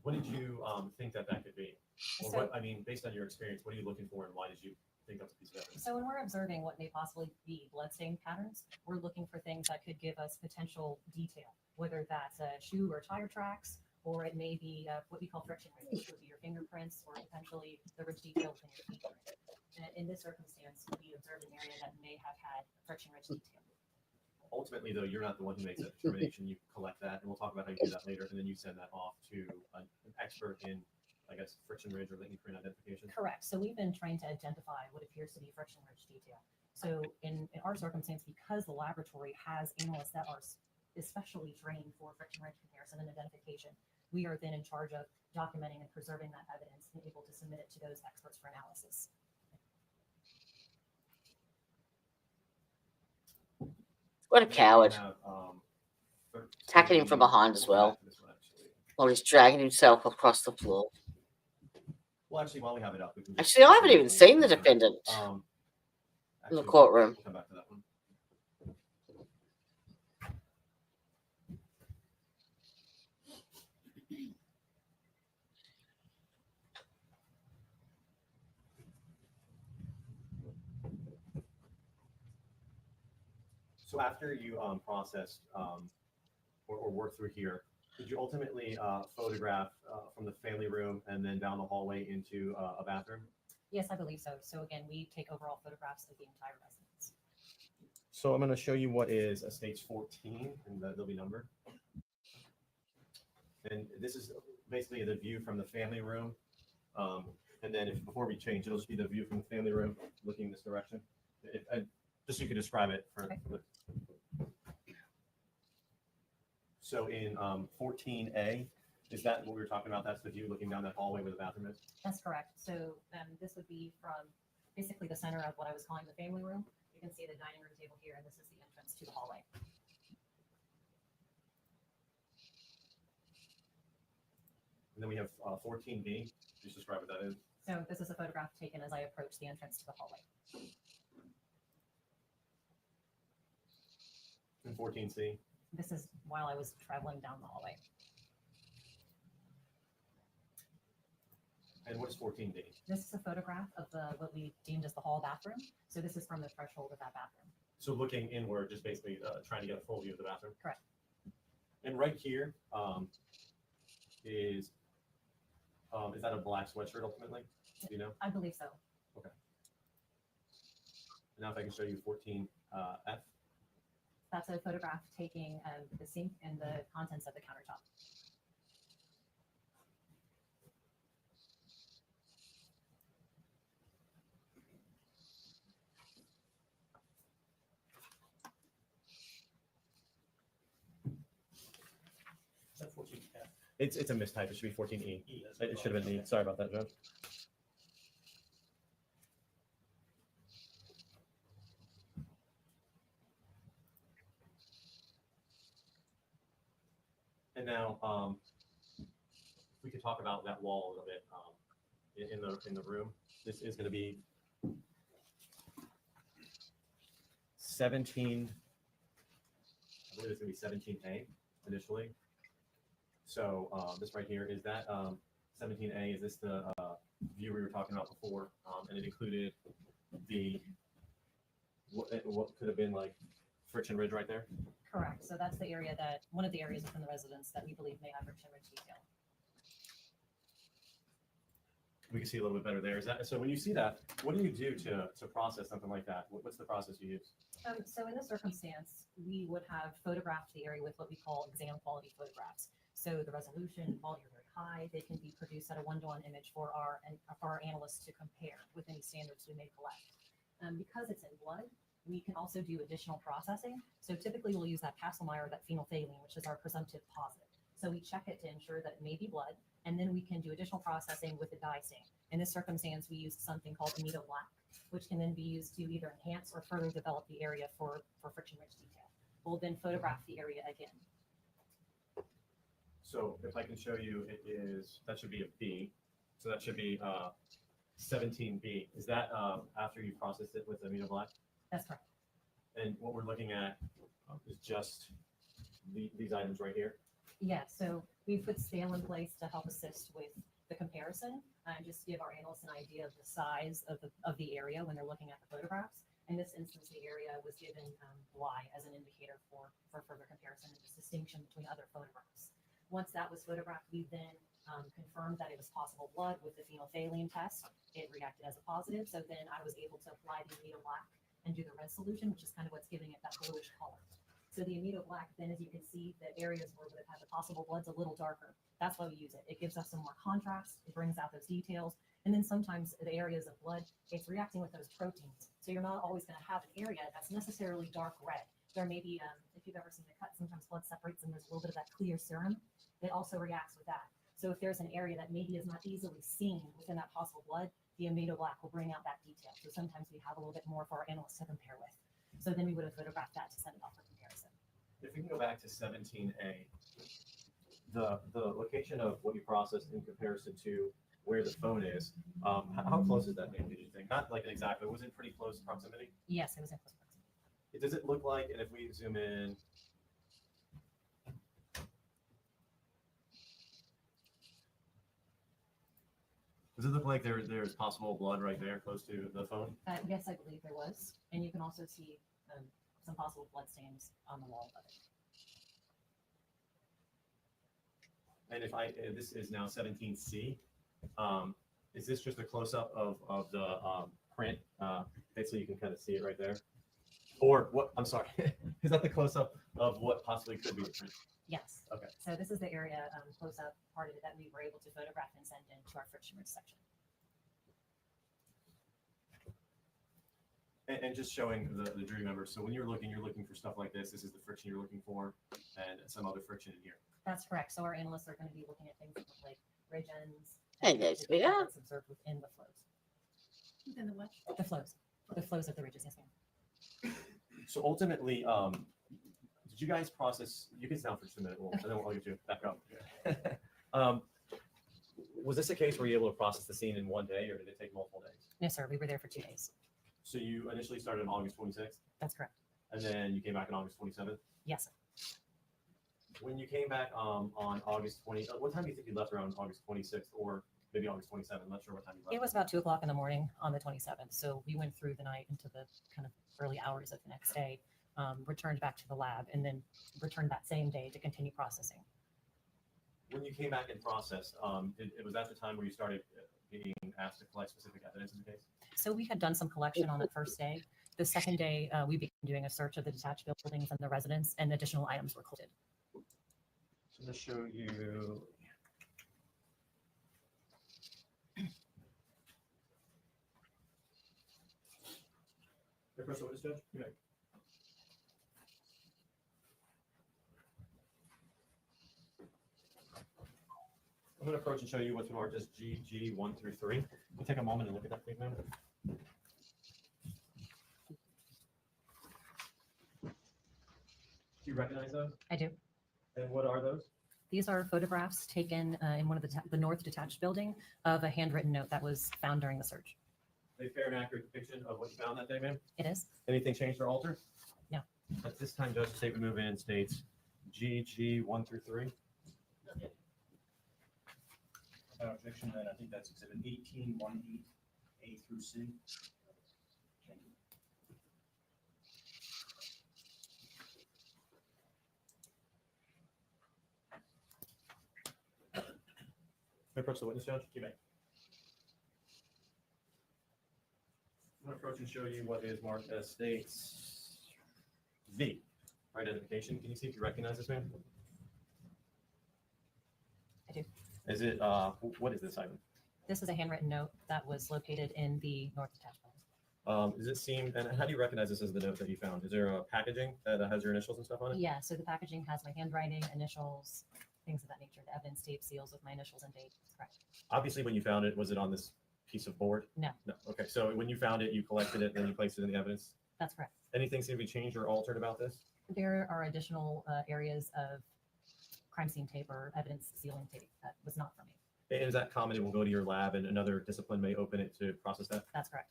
What did you think that could be? Or what, I mean, based on your experience, what are you looking for and why did you think that's a piece of evidence? So when we're observing what may possibly be bloodstain patterns, we're looking for things that could give us potential detail, whether that's a shoe or tire tracks, or it may be what we call friction ridge, which would be your fingerprints or potentially the ridge detail within your feet. And in this circumstance, we observed an area that may have had friction ridge detail. Ultimately, though, you're not the one who makes that determination. You collect that, and we'll talk about how you do that later, and then you send that off to an expert in, I guess, friction ridge or lightning print identification. Correct. So we've been trying to identify what appears to be friction ridge detail. So in our circumstance, because the laboratory has analysts that are especially trained for friction ridge comparison and identification, we are then in charge of documenting and preserving that evidence and able to submit it to those experts for analysis. What a coward. Attacking him from behind as well, while he's dragging himself across the floor. Well, actually, while we have it up, we can Actually, I haven't even seen the defendant in the courtroom. We'll come back to that one. So after you processed or worked through here, did you ultimately photograph from the family room and then down the hallway into a bathroom? Yes, I believe so. So again, we take overall photographs of the entire residence. So I'm going to show you what is a stage 14, and they'll be numbered. And this is basically the view from the family room. And then before we change, it'll just be the view from the family room looking this direction. Just so you can describe it. So in 14A, is that what we were talking about? That's the view looking down that hallway where the bathroom is? That's correct. So this would be from basically the center of what I was calling the family room. You can see the dining room table here, and this is the entrance to the hallway. And then we have 14B. Just describe what that is. So this is a photograph taken as I approach the entrance to the hallway. And 14C. This is while I was traveling down the hallway. And what is 14D? This is a photograph of what we deemed as the hall bathroom. So this is from the threshold of that bathroom. So looking inward, just basically trying to get a full view of the bathroom. Correct. And right here is that a black sweatshirt ultimately? Do you know? I believe so. Okay. Now if I can show you 14F. That's a photograph taking the sink and the contents of the countertop. Is that 14F? It's a mistype. It should be 14E. It should have been E. Sorry about that, Joe. And now, we could talk about that wall a little bit in the room. This is going to be 17. I believe it's going to be 17A initially. So this right here is that 17A. Is this the view we were talking about before? And it included what could have been like friction ridge right there. Correct. So that's the area one of the areas within the residence that we believe may have friction ridge detail. We can see a little bit better there. Is that so? When you see that, what do you do to process something like that? What's the process you use? So in this circumstance, we would have photographed the area with what we call exam quality photographs. So the resolution and quality are very high. They can be produced at a 1-to-1 image for our analysts to compare with any standards we may collect. Because it's in blood, we can also do additional processing. So typically we'll use that Castlemeyer or that phenolphthalein, which is our presumptive positive. So we check it to ensure that it may be blood, and then we can do additional processing with the dye stain. In this circumstance, we used something called Amido Black, which can then be used to either enhance or further develop the area for friction ridge detail. We'll then photograph the area again. So if I can show you, that should be a B. So that should be 17B. Is that after you processed it with amino black? That's correct. And what we're looking at is just these items right here. Yeah, so we put scale in place to help assist with the comparison and just give our analysts an idea of the size of the area when they're looking at the photographs. In this instance, the area was given Y as an indicator for further comparison and just distinction between other photographs. Once that was photographed, we then confirmed that it was possible blood with the phenolphthalein test. It reacted as a positive, so then I was able to apply the amino black and do the red solution, which is kind of what's giving it that bluish color. So the amino black, then as you can see, the areas where it would have had the possible blood's a little darker. That's why we use it. It gives us some more contrast. It brings out those details. And then sometimes the areas of blood, it's reacting with those proteins. So you're not always going to have an area that's necessarily dark red. There may be, if you've ever seen a cut, sometimes blood separates and there's a little bit of that clear serum. It also reacts with that. So if there's an area that maybe is not easily seen within that possible blood, the amino black will bring out that detail. So sometimes we have a little bit more for our analysts to compare with. So then we would have photographed that to send it off for comparison. If we can go back to 17A, the location of what you processed in comparison to where the phone is, how close is that thing, did you think? Not like exactly, was it pretty close proximity? Yes, it was in close proximity. Does it look like, and if we zoom in, does it look like there's possible blood right there close to the phone? Yes, I believe there was. And you can also see some possible blood stains on the wall of it. And this is now 17C, is this just a close-up of the print? Basically, you can kind of see it right there. Or what, I'm sorry, is that the close-up of what possibly could be the print? Yes. Okay. So this is the area close-up part of it that we were able to photograph and send into our friction ridge section. And just showing the jury members. So when you're looking for stuff like this. This is the friction you're looking for, and some other friction in here. That's correct. So our analysts are going to be looking at things like ridge ends. Hey, guys, we are. That's observed within the flows. Within the what? The flows of the ridges. Yes, ma'am. So ultimately, did you guys process? You can sit down for just a minute, and then I'll get you back up. Was this a case where you were able to process the scene in one day, or did it take multiple days? No, sir. We were there for 2 days. So you initially started on August 26th? That's correct. And then you came back on August 27th? Yes, sir. When you came back on August 20, what time do you think you left around August 26th or maybe August 27th? I'm not sure what time you left. It was about 2 o'clock in the morning on the 27th. So we went through the night into the kind of early hours of the next day, returned back to the lab, and then returned that same day to continue processing. When you came back and processed, it was at the time where you started being asked to collect specific evidence in the case? So we had done some collection on the first day. The second day, we began doing a search of the detached buildings and the residents, and additional items were collected. So to show you. The first witness, Judge? You may. I'm going to approach and show you what's marked as GG 1 through 3. Can you take a moment and look at that, please, ma'am? Do you recognize those? I do. And what are those? These are photographs taken in one of the north detached building of a handwritten note that was found during the search. A fair and accurate depiction of what you found that day, ma'am? It is. Anything changed or altered? No. At this time, Judge, the statement move in states GG 1 through 3. Without objection, then I think that's exhibit 1818 A through C. Thank you. May I approach the witness, Judge? You may. I'm going to approach and show you what is marked as states V. For identification. Can you see if you recognize this, ma'am? I do. Is it, what is this item? This is a handwritten note that was located in the north detached building. Does it seem, and how do you recognize this as the note that you found? Is there a packaging that has your initials and stuff on it? Yeah, so the packaging has my handwriting, initials, things of that nature. The evidence tape seals with my initials and date. That's correct. Obviously, when you found it, was it on this piece of board? No. No. Okay, so when you found it, you collected it, and then you placed it in the evidence? That's correct. Anything seem to be changed or altered about this? There are additional areas of crime scene tape or evidence sealing tape. That was not from me. And is that common? It will go to your lab and another discipline may open it to process that? That's correct.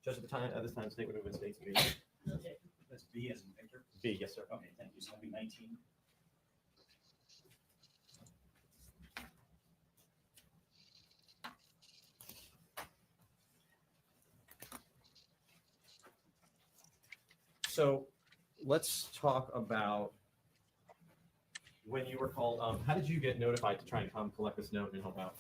Just at this time, state would move in state's B. That's B as in Victor? B, yes, sir. Okay, thank you. So that'll be 19. So let's talk about when you were called. How did you get notified to try and come collect this note and help out?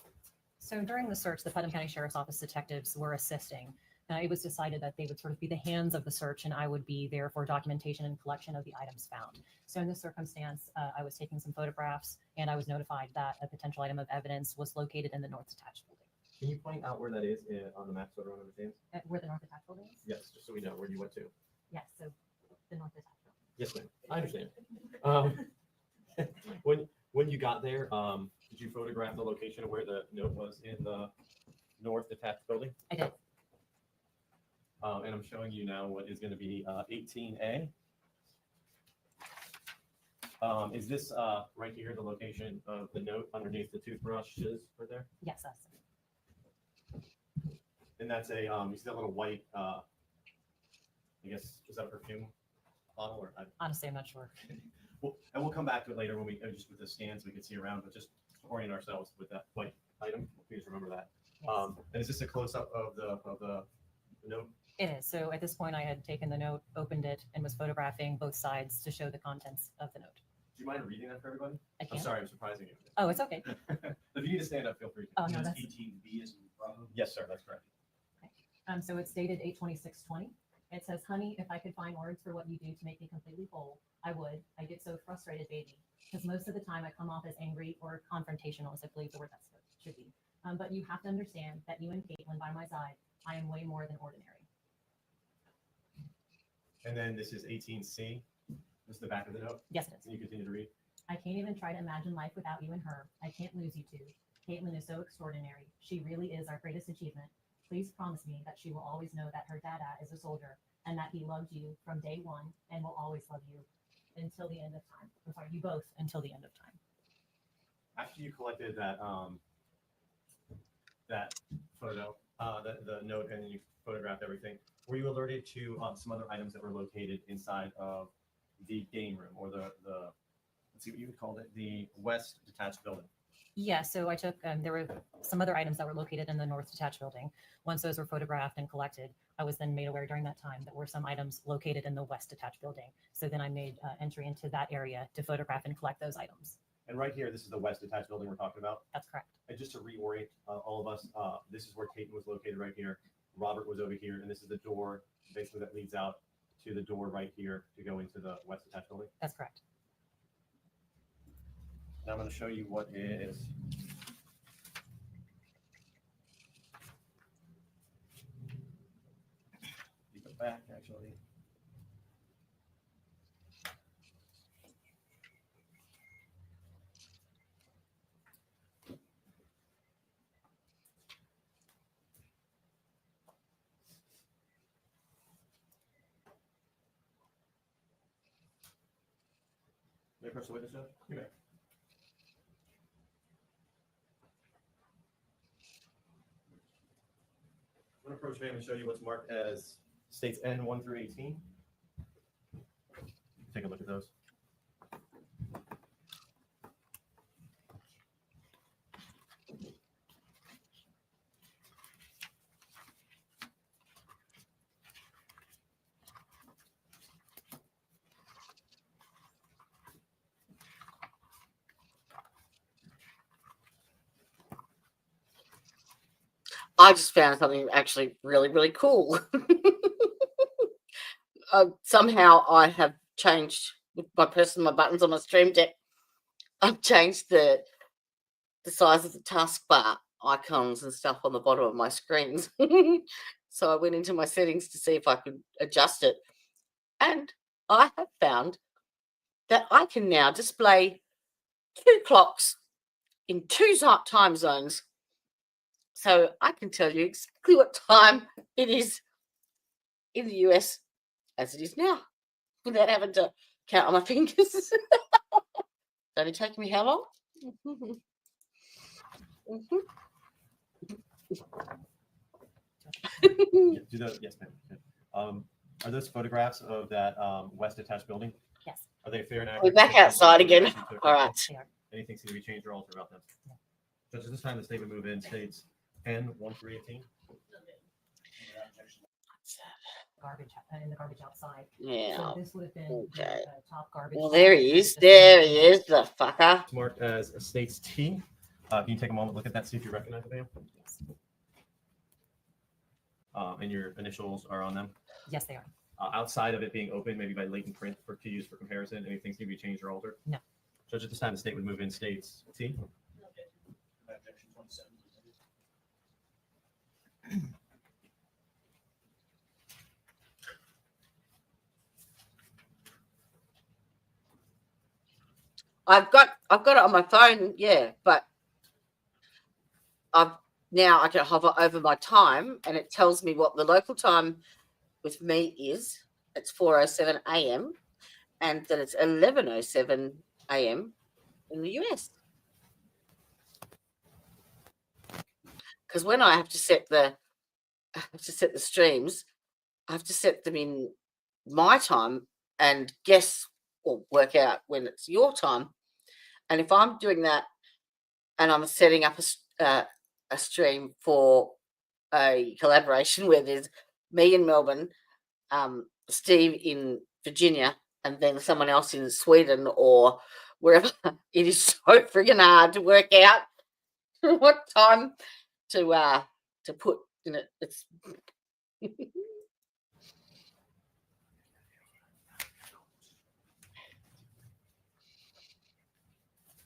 So during the search, the Putnam County Sheriff's Office detectives were assisting. It was decided that they would sort of be the hands of the search and I would be there for documentation and collection of the items found. So in this circumstance, I was taking some photographs and I was notified that a potential item of evidence was located in the north detached building. Can you point out where that is on the map so everyone understands? Where the north detached building is? Yes, just so we know where you went to. Yes, so the north detached building. Yes, ma'am. I understand. When you got there, did you photograph the location of where the note was in the north detached building? I did. And I'm showing you now what is going to be 18A. Is this right here the location of the note underneath the toothbrushes right there? Yes, that's it. And that's a, you see that little white, I guess, is that a perfume bottle? Or honestly, I'm not sure. And we'll come back to it later when we, just with the scans we can see around, but just to orient ourselves with that white item. Please remember that. Yes. And is this a close-up of the note? It is. So at this point, I had taken the note, opened it, and was photographing both sides to show the contents of the note. Do you mind reading that for everybody? I can. I'm sorry, I'm surprising you. Oh, it's okay. If you need to stand up, feel free to. Oh, no, that's 18B as in Bravo? Yes, sir, that's correct. so it's dated 8/26/20. It says, honey, if I could find words for what you do to make me completely whole, I would. I get so frustrated, baby, because most of the time I come off as angry or confrontational, as I believe the word that should be. But you have to understand that you and Caitlin by my side, I am way more than ordinary. And then this is 18C. This is the back of the note. Yes, it is. Can you continue to read? I can't even try to imagine life without you and her. I can't lose you two. Caitlin is so extraordinary. She really is our greatest achievement. Please promise me that she will always know that her dada is a soldier and that he loved you from day one and will always love you until the end of time. I'm sorry, you both until the end of time. After you collected that that photo, the note, and then you photographed everything, were you alerted to some other items that were located inside of the game room or the let's see what you would call it, the west detached building? Yeah, so I took, there were some other items that were located in the north detached building. Once those were photographed and collected, I was then made aware during that time that were some items located in the west detached building. So then I made entry into that area to photograph and collect those items. And right here, this is the west detached building we're talking about. That's correct. And just to reorient all of us, this is where Caitlin was located right here. Robert was over here, and this is the door basically that leads out to the door right here to go into the west detached building. That's correct. Now I'm going to show you what is keep it back actually. May I press the witness note? You may. I'm going to approach him and show you what's marked as states N 1 through 18. Take a look at those. I just found something actually really, really cool. Somehow I have changed with my personal buttons on my stream deck. I've changed the size of the taskbar icons and stuff on the bottom of my screens. So I went into my settings to see if I could adjust it. And I have found that I can now display 2 clocks in 2 time zones. So I can tell you exactly what time it is in the US as it is now without having to count on my fingers. only taken me how long? Yeah, yes, ma'am. Are those photographs of that west attached building? Yes. Are they fair and We're accurate? back outside again. All right. They are. Anything seem to be changed or altered about them? Judge, at this time, the statement move in states N 1-3-18. Garbage in the garbage outside. Yeah. So this would have been Okay. the top garbage. Well, there he is. There he is, the fucker. It's marked as states T. Can you take a moment, look at that, see if you recognize the van? And your initials are on them? Yes, they are. Outside of it being open, maybe by latent print to use for comparison, anything seem to be changed or altered? No. Judge, at this time, the state would move in states T. Objection 27. I've got it on my phone, yeah, but now I can hover over my time and it tells me what the local time with me is. It's 4:07 a.m. and that it's 11:07 a.m. in the US. Because when I have to set the streams, I have to set them in my time and guess or work out when it's your time. And if I'm doing that and I'm setting up a stream for a collaboration where there's me in Melbourne, Steve in Virginia, and then someone else in Sweden or wherever, it is so friggin' hard to work out what time to put in it. It's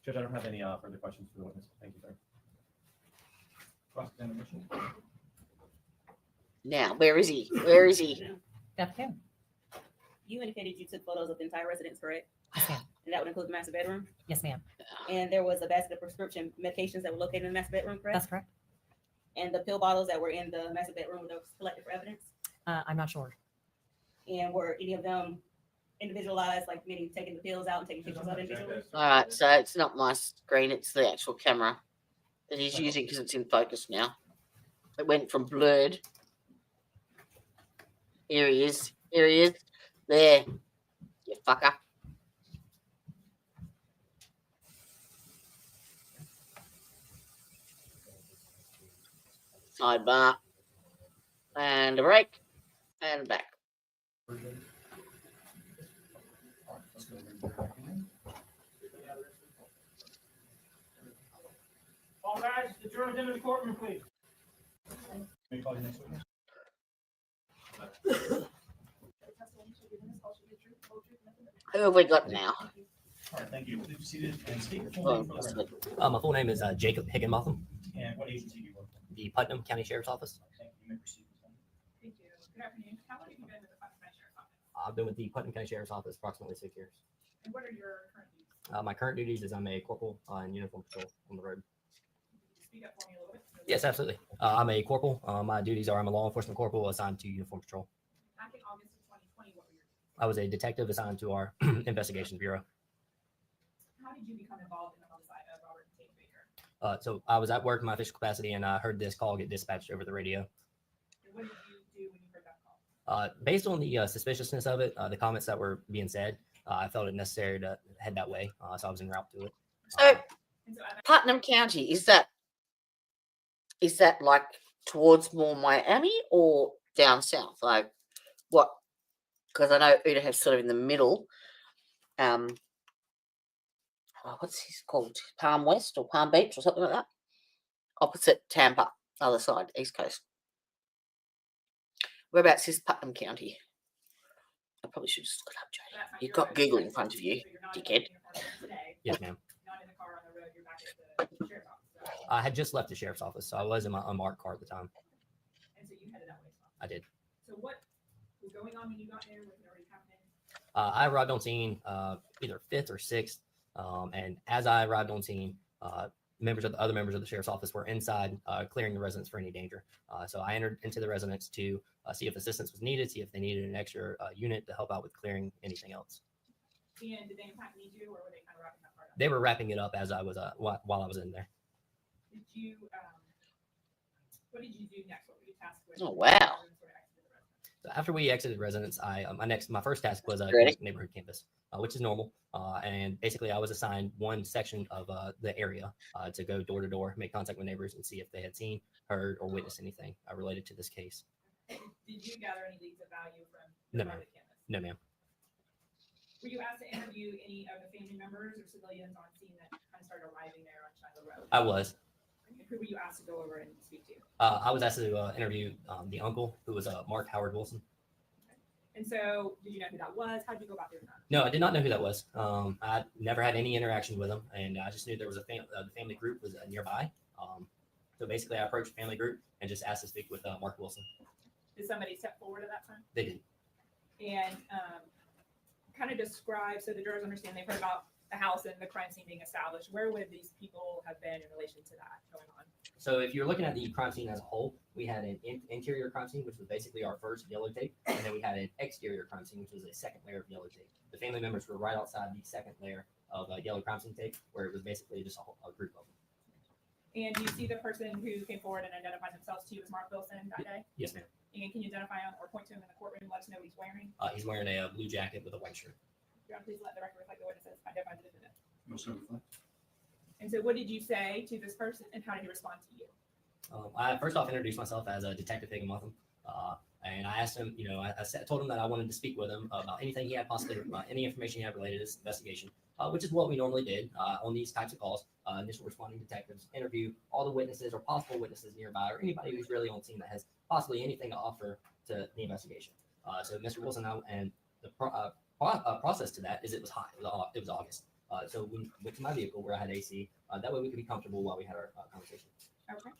Judge, I don't have any further questions for the witness. Thank you, sir. Cross-examination. now, where is he? Where is he? That's him. You indicated you took photos of the entire residence, correct? Yes, ma'am. And that would include the master bedroom? Yes, ma'am. And there was a basket of prescription medications that were located in the master bedroom, correct? That's correct. And the pill bottles that were in the master bedroom were those collected for evidence? I'm not sure. And were any of them individualized, like meaning taking the pills out and taking pictures of individuals? All right, so it's not my screen, it's the actual camera that he's using because it's in focus now. It went from blurred. Here he is. Here he is. There. You fucker. Sidebar. And a break. And back. All rise, the jurors into the courtroom, please. May you call your next witness? Who have we got now? All right, thank you. Please be seated and state your full name for the record. My full name is Jacob Higginbotham, And what agency do you work for? the Putnam County Sheriff's Office. Thank you. You may proceed. Thank you. Good afternoon. How long have you been with the Putnam County Sheriff's Office? I've been with the Putnam County Sheriff's Office approximately 6 years. And what are your current duties? My current duties is I'm a corporal in uniform patrol on the road. Speak up for me a little bit. Yes, absolutely. I'm a corporal. My duties are I'm a law enforcement corporal assigned to uniform patrol. Back in August of 2020, what were your duties? I was a detective assigned to our investigation bureau. How did you become involved in the homicide of Robert and Tate Baker? So I was at work in my official capacity and I heard this call get dispatched over the radio. And what did you do when you heard that call? Based on the suspiciousness of it, the comments that were being said, I felt it necessary to head that way. So I was en route to it. So, Putnam County, is that like towards more Miami or down south? Like what? Because I know Idaho's sort of in the middle. What's his called? Palm West or Palm Beach or something like that. Opposite Tampa, other side, East Coast. Whereabouts is Putnam County? I probably should just look it up, Jody. You've got Google in front of you, dickhead. Yes, ma'am. Not in the car on the road, you're back at the sheriff's office. Right? I had just left the sheriff's office, so I was in my unmarked car at the time. And so you headed that way as well. I did. So what was going on when you got there? Was it already happening? I arrived on scene either 5th or 6th. And as I arrived on scene, other members of the sheriff's office were inside clearing the residence for any danger. So I entered into the residence to see if assistance was needed, see if they needed an extra unit to help out with clearing anything else. And did they in fact need you, or were they kind of wrapping that part They were wrapping it up as I was while I was in there. Did you, what did you do next? What were you tasked with? Oh, wow. So after we exited residence, my first task was Ready? neighborhood canvas, which is normal. And basically, I was assigned one section of the area to go door to door, make contact with neighbors, and see if they had seen, heard, or witnessed anything related to this case. Did you gather any leads of value from No, the ma'am. private canvas? No, ma'am. Were you asked to interview any of the family members or civilians on scene that kind of started arriving there on Shiloh Road? I was. Who were you asked to go over and speak to? I was asked to interview the uncle, who was Mark Howard Wilson. And so, did you know who that was? How did you go about doing that? No, I did not know who that was. I never had any interaction with him, and I just knew there was the family group was nearby. So basically, I approached the family group and just asked to speak with Mark Wilson. Did somebody step forward at that time? They did. And kind of describe, so the jurors understand they've heard about the house and the crime scene being established. Where would these people have been in relation to that going on? So if you're looking at the crime scene as a whole, we had an interior crime scene, which was basically our first yellow tape, and then we had an exterior crime scene, which was a second layer of yellow tape. The family members were right outside the second layer of yellow crime scene tape, where it was basically just a group of them. And do you see the person who came forward and identified themselves to you as Mark Wilson that day? Yes, ma'am. And can you identify him or point to him in the courtroom? Let us know what he's wearing. He's wearing a blue jacket with a white shirt. John, please let the record reflect the witnesses identify the defendant. Most reflect. And so, what did you say to this person, and how did he respond to you? I first off introduced myself as a Detective Higginbotham, and I asked him, told him that I wanted to speak with him about anything he had any information he had related to this investigation, which is what we normally did on these types of calls. Initial responding detectives interview all the witnesses or possible witnesses nearby, or anybody who's really on scene that has possibly anything to offer to the investigation. So Mr. Wilson and the process to that is it was hot. It was August. So we went to my vehicle where I had AC. That way we could be comfortable while we had our conversation. Okay.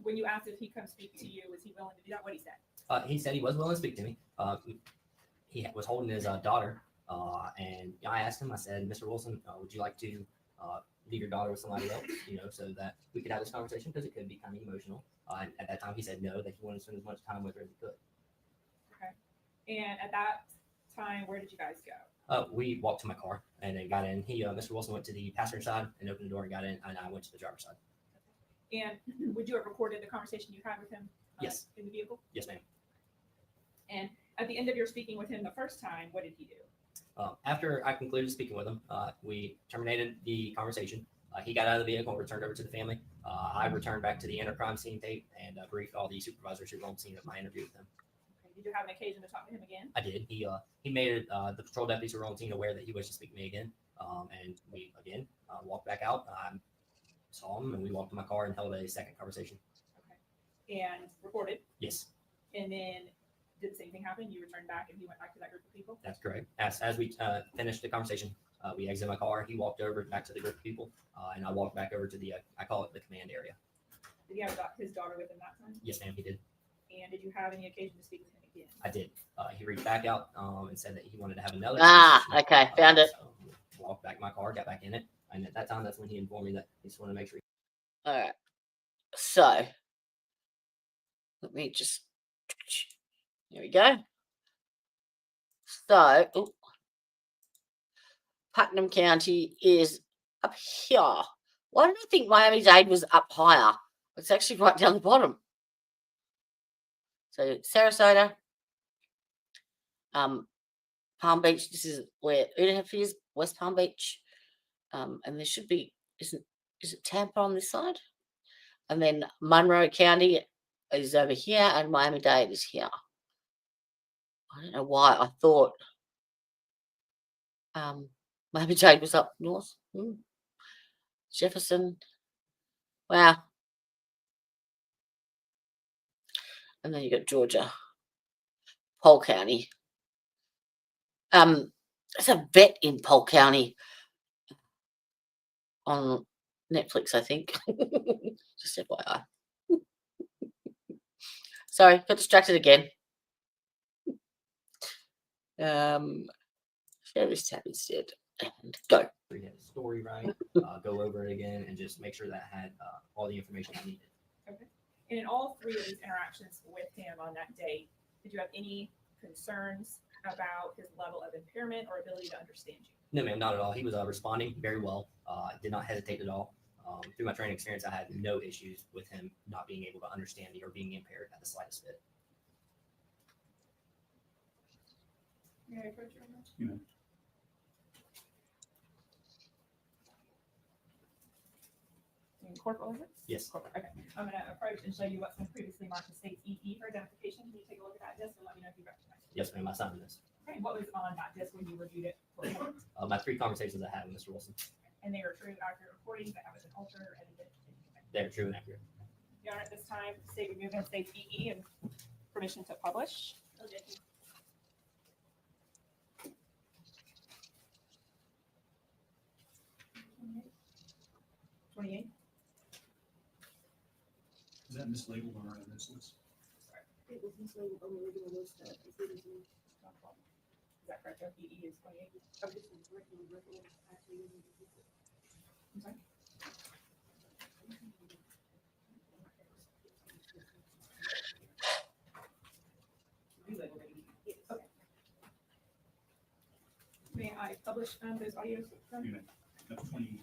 When you asked if he come speak to you, was he willing to do that? What he said? He said he was willing to speak to me. He was holding his daughter, and I asked him. I said, "Mr. Wilson, would you like to leave your daughter with somebody else? So that we could have this conversation because it could be kind of emotional." And at that time, he said no, that he wanted to spend as much time with her as he could. Okay. And at that time, where did you guys go? We walked to my car and then got in. Mr. Wilson went to the passenger side and opened the door and got in, and I went to the driver's side. And would you have recorded the conversation you had with him? Yes. In the vehicle? Yes, ma'am. And at the end of your speaking with him the first time, what did he do? After I concluded speaking with him, we terminated the conversation. He got out of the vehicle and returned over to the family. I returned back to the inner crime scene tape and briefed all the supervisors who were on scene of my interview with him. Okay. Did you have an occasion to talk to him again? I did. He made the patrol deputies who were on scene aware that he wished to speak to me again. And we again walked back out. I saw him and we walked to my car and held a second conversation. Okay. And recorded? Yes. And then did the same thing happen? You returned back and he went back to that group of people? That's correct. As we finished the conversation, we exited my car. He walked over back to the group of people, and I walked back over to the I call it the command area. Did he have his daughter with him that time? Yes, ma'am, he did. And did you have any occasion to speak with him again? I did. He reached back out and said that he wanted to have another. Okay, found it. So walked back my car, got back in it, and at that time, that's when he informed me that he just wanted to make sure. All right. So let me just. Here we go. So, Putnam County is up here. Why did I think Miami-Dade was up higher? It's actually right down the bottom. So, Sarasota, Palm Beach. This is where Udahef is, West Palm Beach, and there should be is it Tampa on this side, and then Monroe County is over here, and Miami-Dade is here. I don't know why I thought Miami-Dade was up north. Jefferson. Wow. And then you got Georgia. Polk County. There's a vet in Polk County on Netflix, I think. Just FYI. Sorry, got distracted again. Share this tab instead and go. Read the story right, go over it again, and just make sure that I had all the information I needed. Okay. And in all three of these interactions with him on that date, did you have any concerns about his level of impairment or ability to understand you? No, ma'am, not at all. He was responding very well. Did not hesitate at all. Through my training experience, I had no issues with him not being able to understand me or being impaired at the slightest bit. May I approach your You know, Corporal, is it? Yes. Corporal, okay. I'm gonna approach and show you what's been previously marked as state's EE for identification. Can you take a look at that disc and let me know if you recognize it? Yes, ma'am, I signed this. Okay, what was on that disc when you reviewed it? My 3 conversations I had with Mr. Wilson, And they were true, accurate recordings that haven't been altered or edited. they were true and accurate. Your Honor, at this time, the state removing state's EE and permission to publish. Objection. $28. is that mislabeled on our evidence list? It was mislabeled on the original list that was given to me. No problem. Is that correct? Your EE is 28. I just was working on record, actually. I'm sorry? Relabeled it. Yes. Okay. May I publish those audios? You know, that's 28.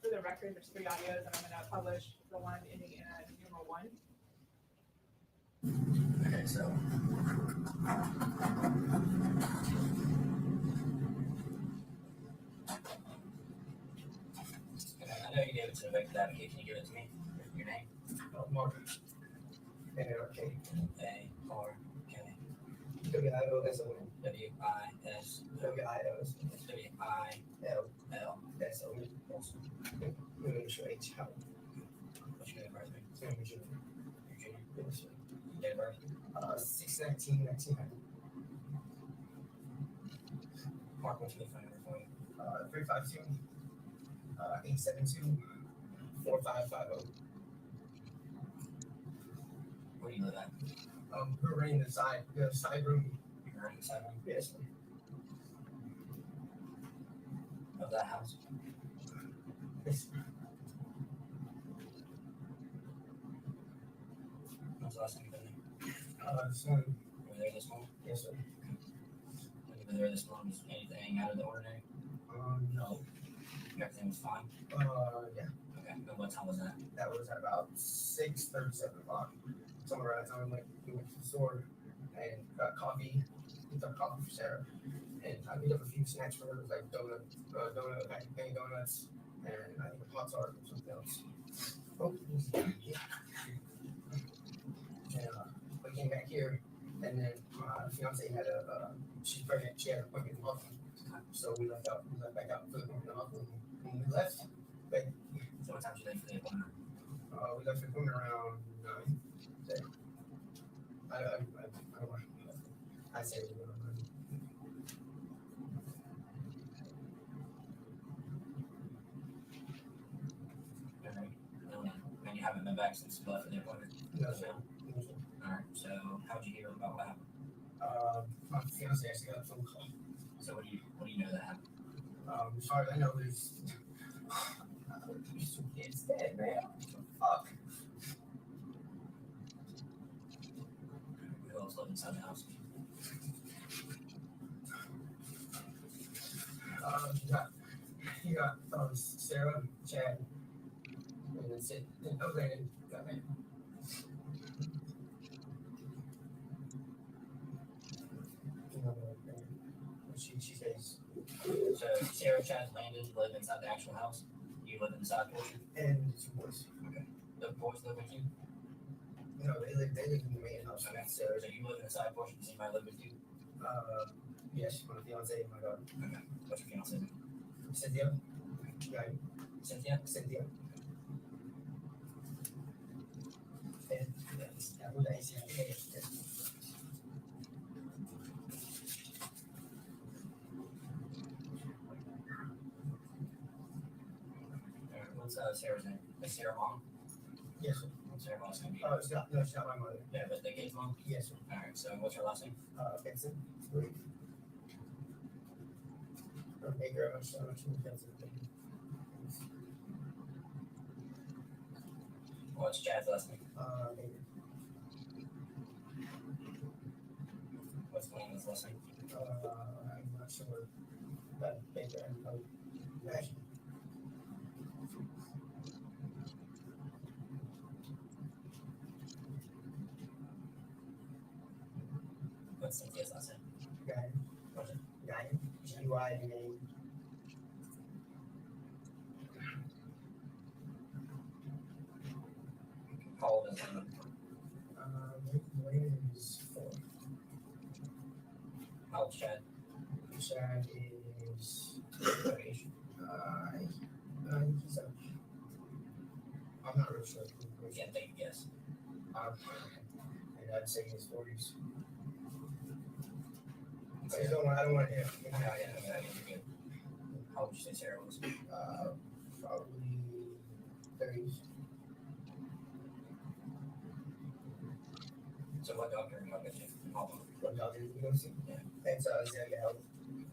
For the record, there's 3 audios, and I'm gonna publish the one ending in numeral 1. Okay, so. Okay, I know you gave it to the victim advocate. Can you give it to me? Your name? Mark. A-R-K. A-R-K. W-I-O-S-O-N. W-I-S. W-I-O-S-O-N. W-I-L. S-O-N. Initial H. How? What's your date of birth? Sam Jr. Your junior? Yes, sir. Date of birth? 6/19/1990. Mark, what's your phone number for you? 352-872-4550. Where do you live at? We're renting the side room. You're renting the side room? Yes, sir. Of that house? Yes. When's the last time you've been This one. there? You were there this morning? Yes, sir. When you were there this morning, was anything out of the ordinary? No. Everything was fine? Yeah. Okay, and what time was that? That was at about 6:37 o'clock. Somewhere around that time, like we went to the store and got coffee. Picked up coffee for Sarah, and I picked up a few snacks for her, like pancake donuts, and I think a hot tart or something else. Oh, yeah. And we came back here, and then my fiance had she's pregnant. She had an appointment in the hospital, so we left back out for the appointment in the hospital. When we left, but So what time did you leave for the appointment? we left the appointment around 9. I don't know. I say it was around 9. And you haven't been back since you left for the appointment? No, sir. Alright, so how'd you hear about what happened? My fiance actually got a phone call. So what do you know that happened? As far as I know, there's some kids dead, man. What the fuck? Who else lived inside the house? You got Sarah, Chad, and then Sid. And Brandon got me. She says. So Sarah, Chad, Landon live inside the actual house? You live in the side portion? And the 2 boys. Okay. The boys live with you? No, they live in the main house. Okay, so you live in the side portion, does anybody live with you? Yes, my fiance and my daughter. Okay, what's your fiance name? Cynthia. Yeah. Cynthia? Cynthia. And yeah, with the ACL. What's Sarah's name? Is Sarah mom? Yes, sir. What's her last name? It's not my mother. Yeah, but the kid's mom? Yes, sir. Alright, so what's her last name? Benson. Or Baker, I'm not sure Benson. What's Chad's last name? Baker. What's William's last name? I'm not sure. But Baker and Nash. What's Cynthia's last name? Guy. What's it? Guy. GYNA. How old is he? William is 4. How old's Chad? Chad is he's I'm not really sure. Can't take a guess. And I'd say his 40s. I don't want to. Yeah, you're good. How old would you say Sarah was? Probably 30s. So what doctor are you going to get you? What doctor did you go see? Yeah. It's Zega Health. You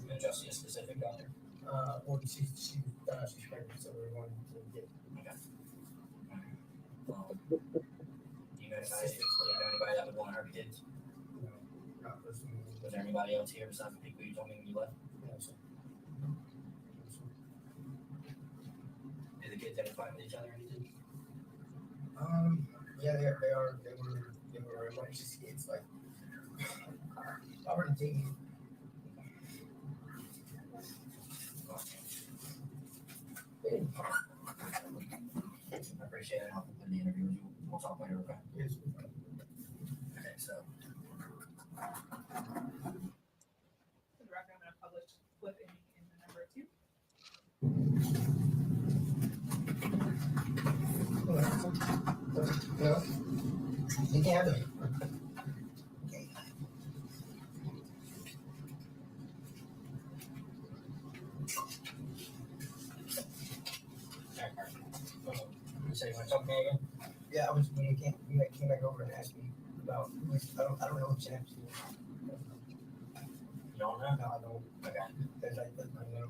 going to just see a specific doctor? Well, she's pregnant, so we're going to get. Okay. Do you know anybody that would want to hurt kids? No, not personally. Was there anybody else here besides the people you told me when you left? No, sir. Did the kids ever fight with each other or anything? Yeah, they were very much just kids. Like, I already think. I appreciate it. I'll put in the interview with you. We'll talk later, okay? Yes. Okay, so. For the record, I'm going to publish clip in the number 2. No, you can't have them. So you want to talk to me again? Yeah, I was when you came back over and asked me about. I don't know what champs. You don't know? No, I don't. Okay. There's like, I don't know.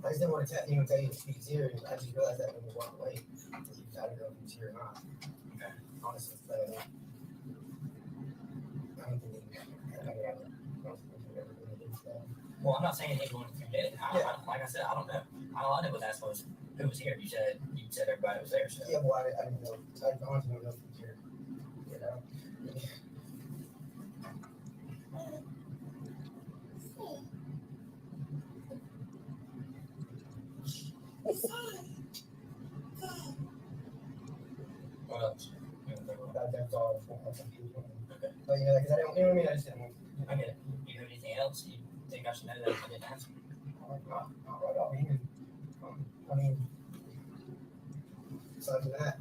I just didn't want to tell you if he's here. And I just realized that when we walked away, I don't know if he's here or not. Okay. Honestly, I don't think Well, I'm not saying he's going to commit it. Like I said, I don't know. All I did was ask was who was here. You said everybody was there. So. Yeah, well, I didn't know. I honestly don't know if he's here. You know. What else? That's all. Okay. But yeah, because I don't. You know what I mean? I just didn't. I get it. You heard anything else? You think I should know that I didn't ask? Not right off. I mean, aside from that.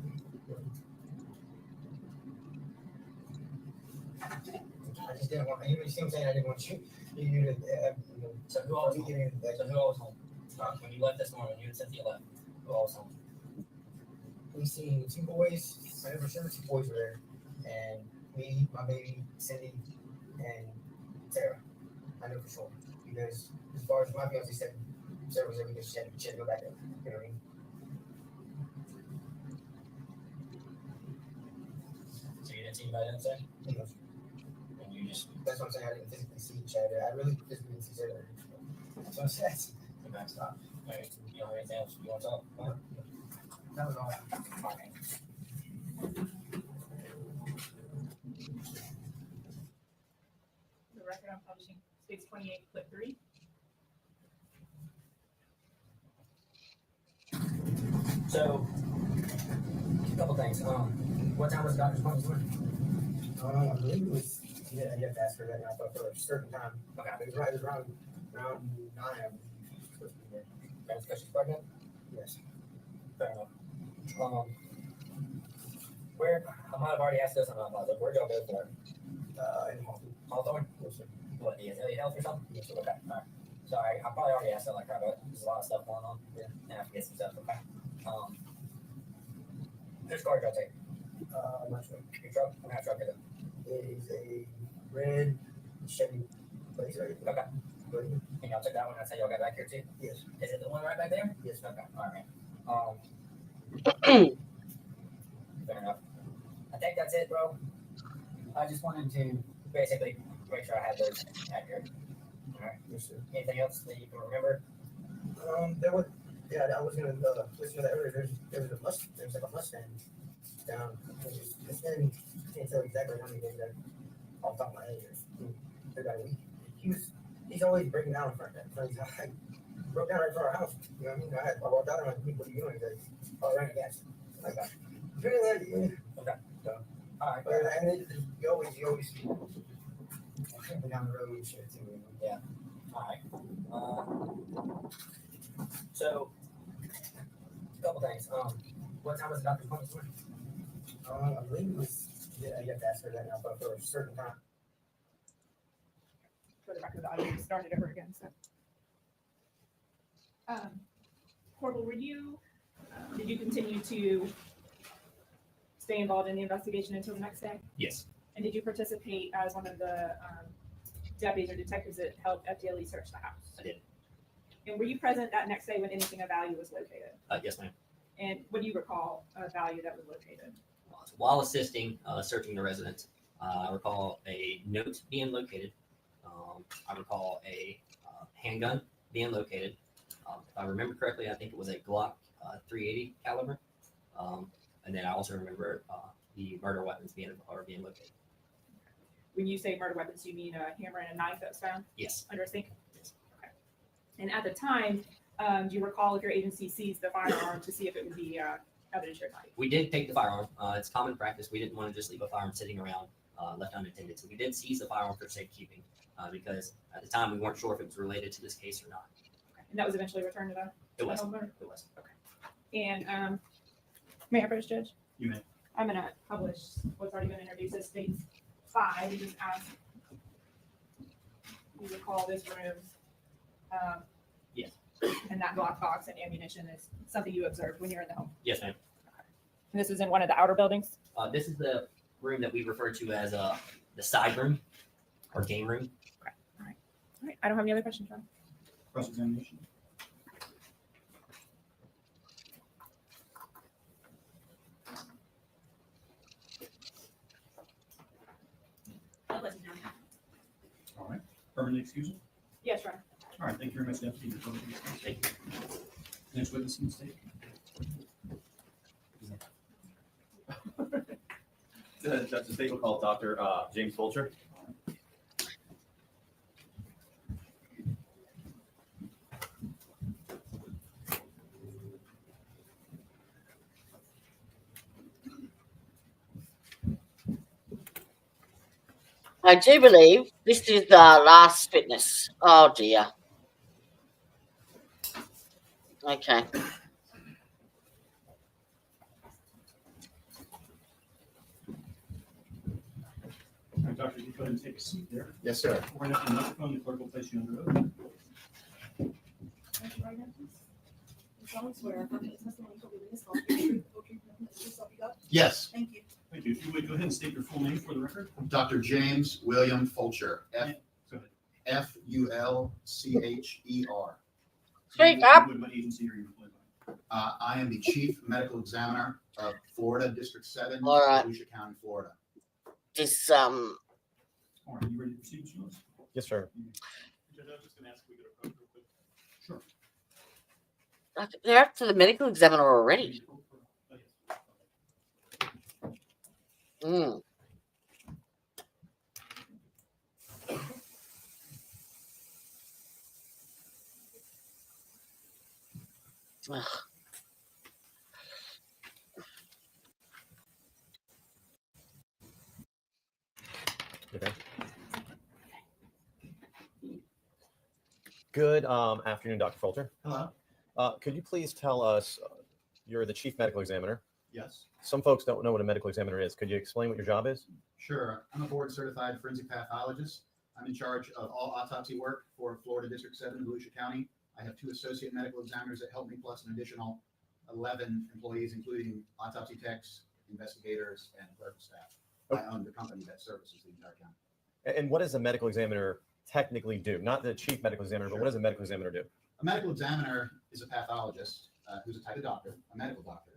I just didn't want. You see what I'm saying? I didn't want you to. So who all was home? So who all was home? When you left this morning, when you and Cynthia left, who all was home? We seen 2 boys. I never sure 2 boys were there, and me, my baby, Cindy, and Sarah. I know for sure because as far as my fiance said, Sarah was there because she had to go back there. You know what I mean? So you didn't see anybody outside? No. And you just. That's what I'm saying. I didn't physically see each other. I really physically didn't see each other. That's what I'm saying. Okay, stop. All right. You don't have anything else you want to talk about? That was all. Okay. The record I'm publishing, Space 28, clip 3. So, a couple things. What time was the doctor's appointment? I believe it was. Yeah, you have to ask for that now, but for a certain time. Okay. It was around 9. I believe. Supposed to be there. That's because she's pregnant? Yes. Fair enough. Where, I might have already asked this, I'm not positive. Where'd y'all go for it? In Hawthorne? Yes, sir. What, the Affiliate Health or something? Yes, sir. Okay, all right. Sorry, I probably already asked that like crap, but there's a lot of stuff going on. Yeah. And I forget some stuff. Okay. Whose car did y'all take? I'm not sure. Your truck? What kind of truck is it? is a red Chevy Blazer. Okay. And y'all took that one, I said y'all got back here too? Yes. Is it the one right back there? Yes. Okay, all right. Fair enough. I think that's it, bro. I just wanted to basically make sure I had those accurate. All right. Yes, sir. Anything else that you can remember? There was, yeah, I was gonna listen to that earlier. There's like a Mustang down. It's been, I can't tell exactly how many days off the top of my head here. They're about a week. He's always breaking down in front of that. I broke down right in front of our house. You know what I mean? I walked out and I'm like, what are you doing? He's like, oh, I ran out of gas. I got really that. Okay. So, all right. And you always down the road and shit too. Yeah. All right. So, a couple things. What time was the doctor's appointment this morning? I believe it was, yeah, you have to ask her that now, but for a certain time. For the record, the audio started over again. So, Corporal, did you continue to stay involved in the investigation until the next day? Yes. And did you participate as one of the deputies or detectives that helped FDLE search the house? I did. And were you present that next day when anything of value was located? Yes, ma'am. And what do you recall of value that was located? While assisting searching the residence, I recall a note being located. I recall a handgun being located. If I remember correctly, I think it was a Glock 380 caliber. And then I also remember the murder weapons being located. When you say murder weapons, you mean a hammer and a knife that was found? Yes. Under a sink? Yes. Okay. And at the time, do you recall if your agency seized the firearm to see if it would be evidence or not? We did take the firearm. It's common practice. We didn't want to just leave a firearm sitting around left unattended. So we did seize the firearm for safekeeping because at the time we weren't sure if it was related to this case or not. Okay. And that was eventually returned to the homeowner? It was. Okay. And Mayor British Judge? You may. I'm going to publish what's already been introduced as State 5 and just ask you recall this room. Yes. And that Glock box and ammunition is something you observed when you're in the home. Yes, ma'am. And this is in one of the outer buildings? This is the room that we refer to as the side room or game room. Okay. All right. All right. I don't have any other questions, John. Cross-examination. All right. Permanent excusal? Yes, Ron. All right, thank you very much, Deputy. Thank you. Next witness in the state. Judge, the state will call Dr. James Fulcher. I do believe this is the last witness. Oh dear. Okay. All right, Doctor, you go ahead and take a seat there. Yes, sir. We're at the microphone, the clerk will place you under oath. Yes. Thank you. Thank you. If you would go ahead and state your full name for the record. Dr. James William Fulcher, Go ahead. Fulcher. Speak up. What agency are you employed by? I am the Chief Medical Examiner of Florida District 7, All right. Volusia County, Florida. This All right, you ready to proceed, Mr. Lewis? Yes, sir. Judge, I was just going to ask if we could approach real quick. Sure. they're up to the medical examiner already. Mm. Ugh. Okay. Good afternoon, Dr. Fulcher. Hello. Could you please tell us, you're the chief medical examiner. Yes. Some folks don't know what a medical examiner is. Could you explain what your job is? Sure. I'm a board certified forensic pathologist. I'm in charge of all autopsy work for Florida District 7, Volusia County. I have 2 associate medical examiners that help me, plus an additional 11 employees, including autopsy techs, investigators, and clerical staff. I own the company that services the entire county. And what does a medical examiner technically do? Not the chief medical examiner, but what does a medical examiner do? A medical examiner is a pathologist who's a type of doctor, a medical doctor,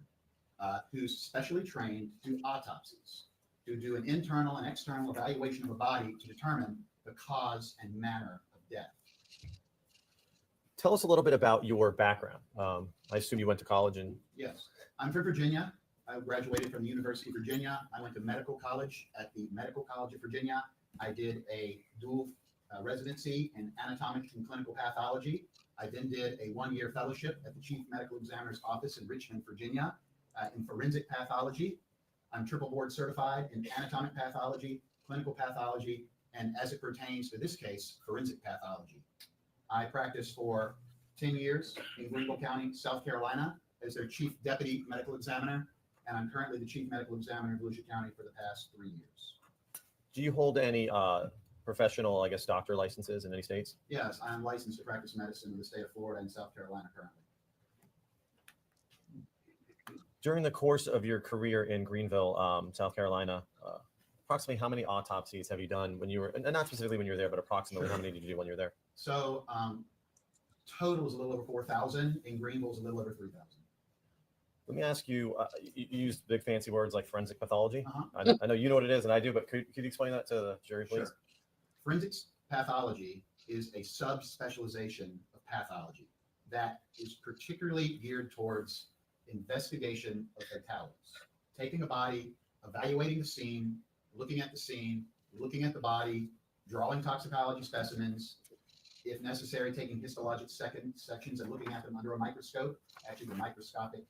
who's specially trained to do autopsies, to do an internal and external evaluation of a body to determine the cause and manner of death. Tell us a little bit about your background. I assume you went to college and. Yes, I'm from Virginia. I graduated from the University of Virginia. I went to medical college at the Medical College of Virginia. I did a dual residency in anatomic and clinical pathology. I then did a one-year fellowship at the Chief Medical Examiner's Office in Richmond, Virginia, in forensic pathology. I'm triple board certified in anatomic pathology, clinical pathology, and as it pertains to this case, forensic pathology. I practiced for 10 years in Greenville County, South Carolina, as their chief deputy medical examiner, and I'm currently the chief medical examiner in Volusia County for the past 3 years. Do you hold any professional, I guess, doctor licenses in any states? Yes, I'm licensed to practice medicine in the state of Florida and South Carolina currently. During the course of your career in Greenville, South Carolina, approximately how many autopsies have you done when you were, and not specifically when you were there, but approximately how many did you do when you were there? So total is a little over 4,000. In Greenville is a little over 3,000. Let me ask you, you use big fancy words like forensic pathology. I know you know what it is and I do, but could you explain that to the jury, please? Sure. Forensic pathology is a subspecialization of pathology that is particularly geared towards investigation of fatalities. Taking a body, evaluating the scene, looking at the body, drawing toxicology specimens, if necessary, taking histologic sections and looking at them under a microscope, actually the microscopic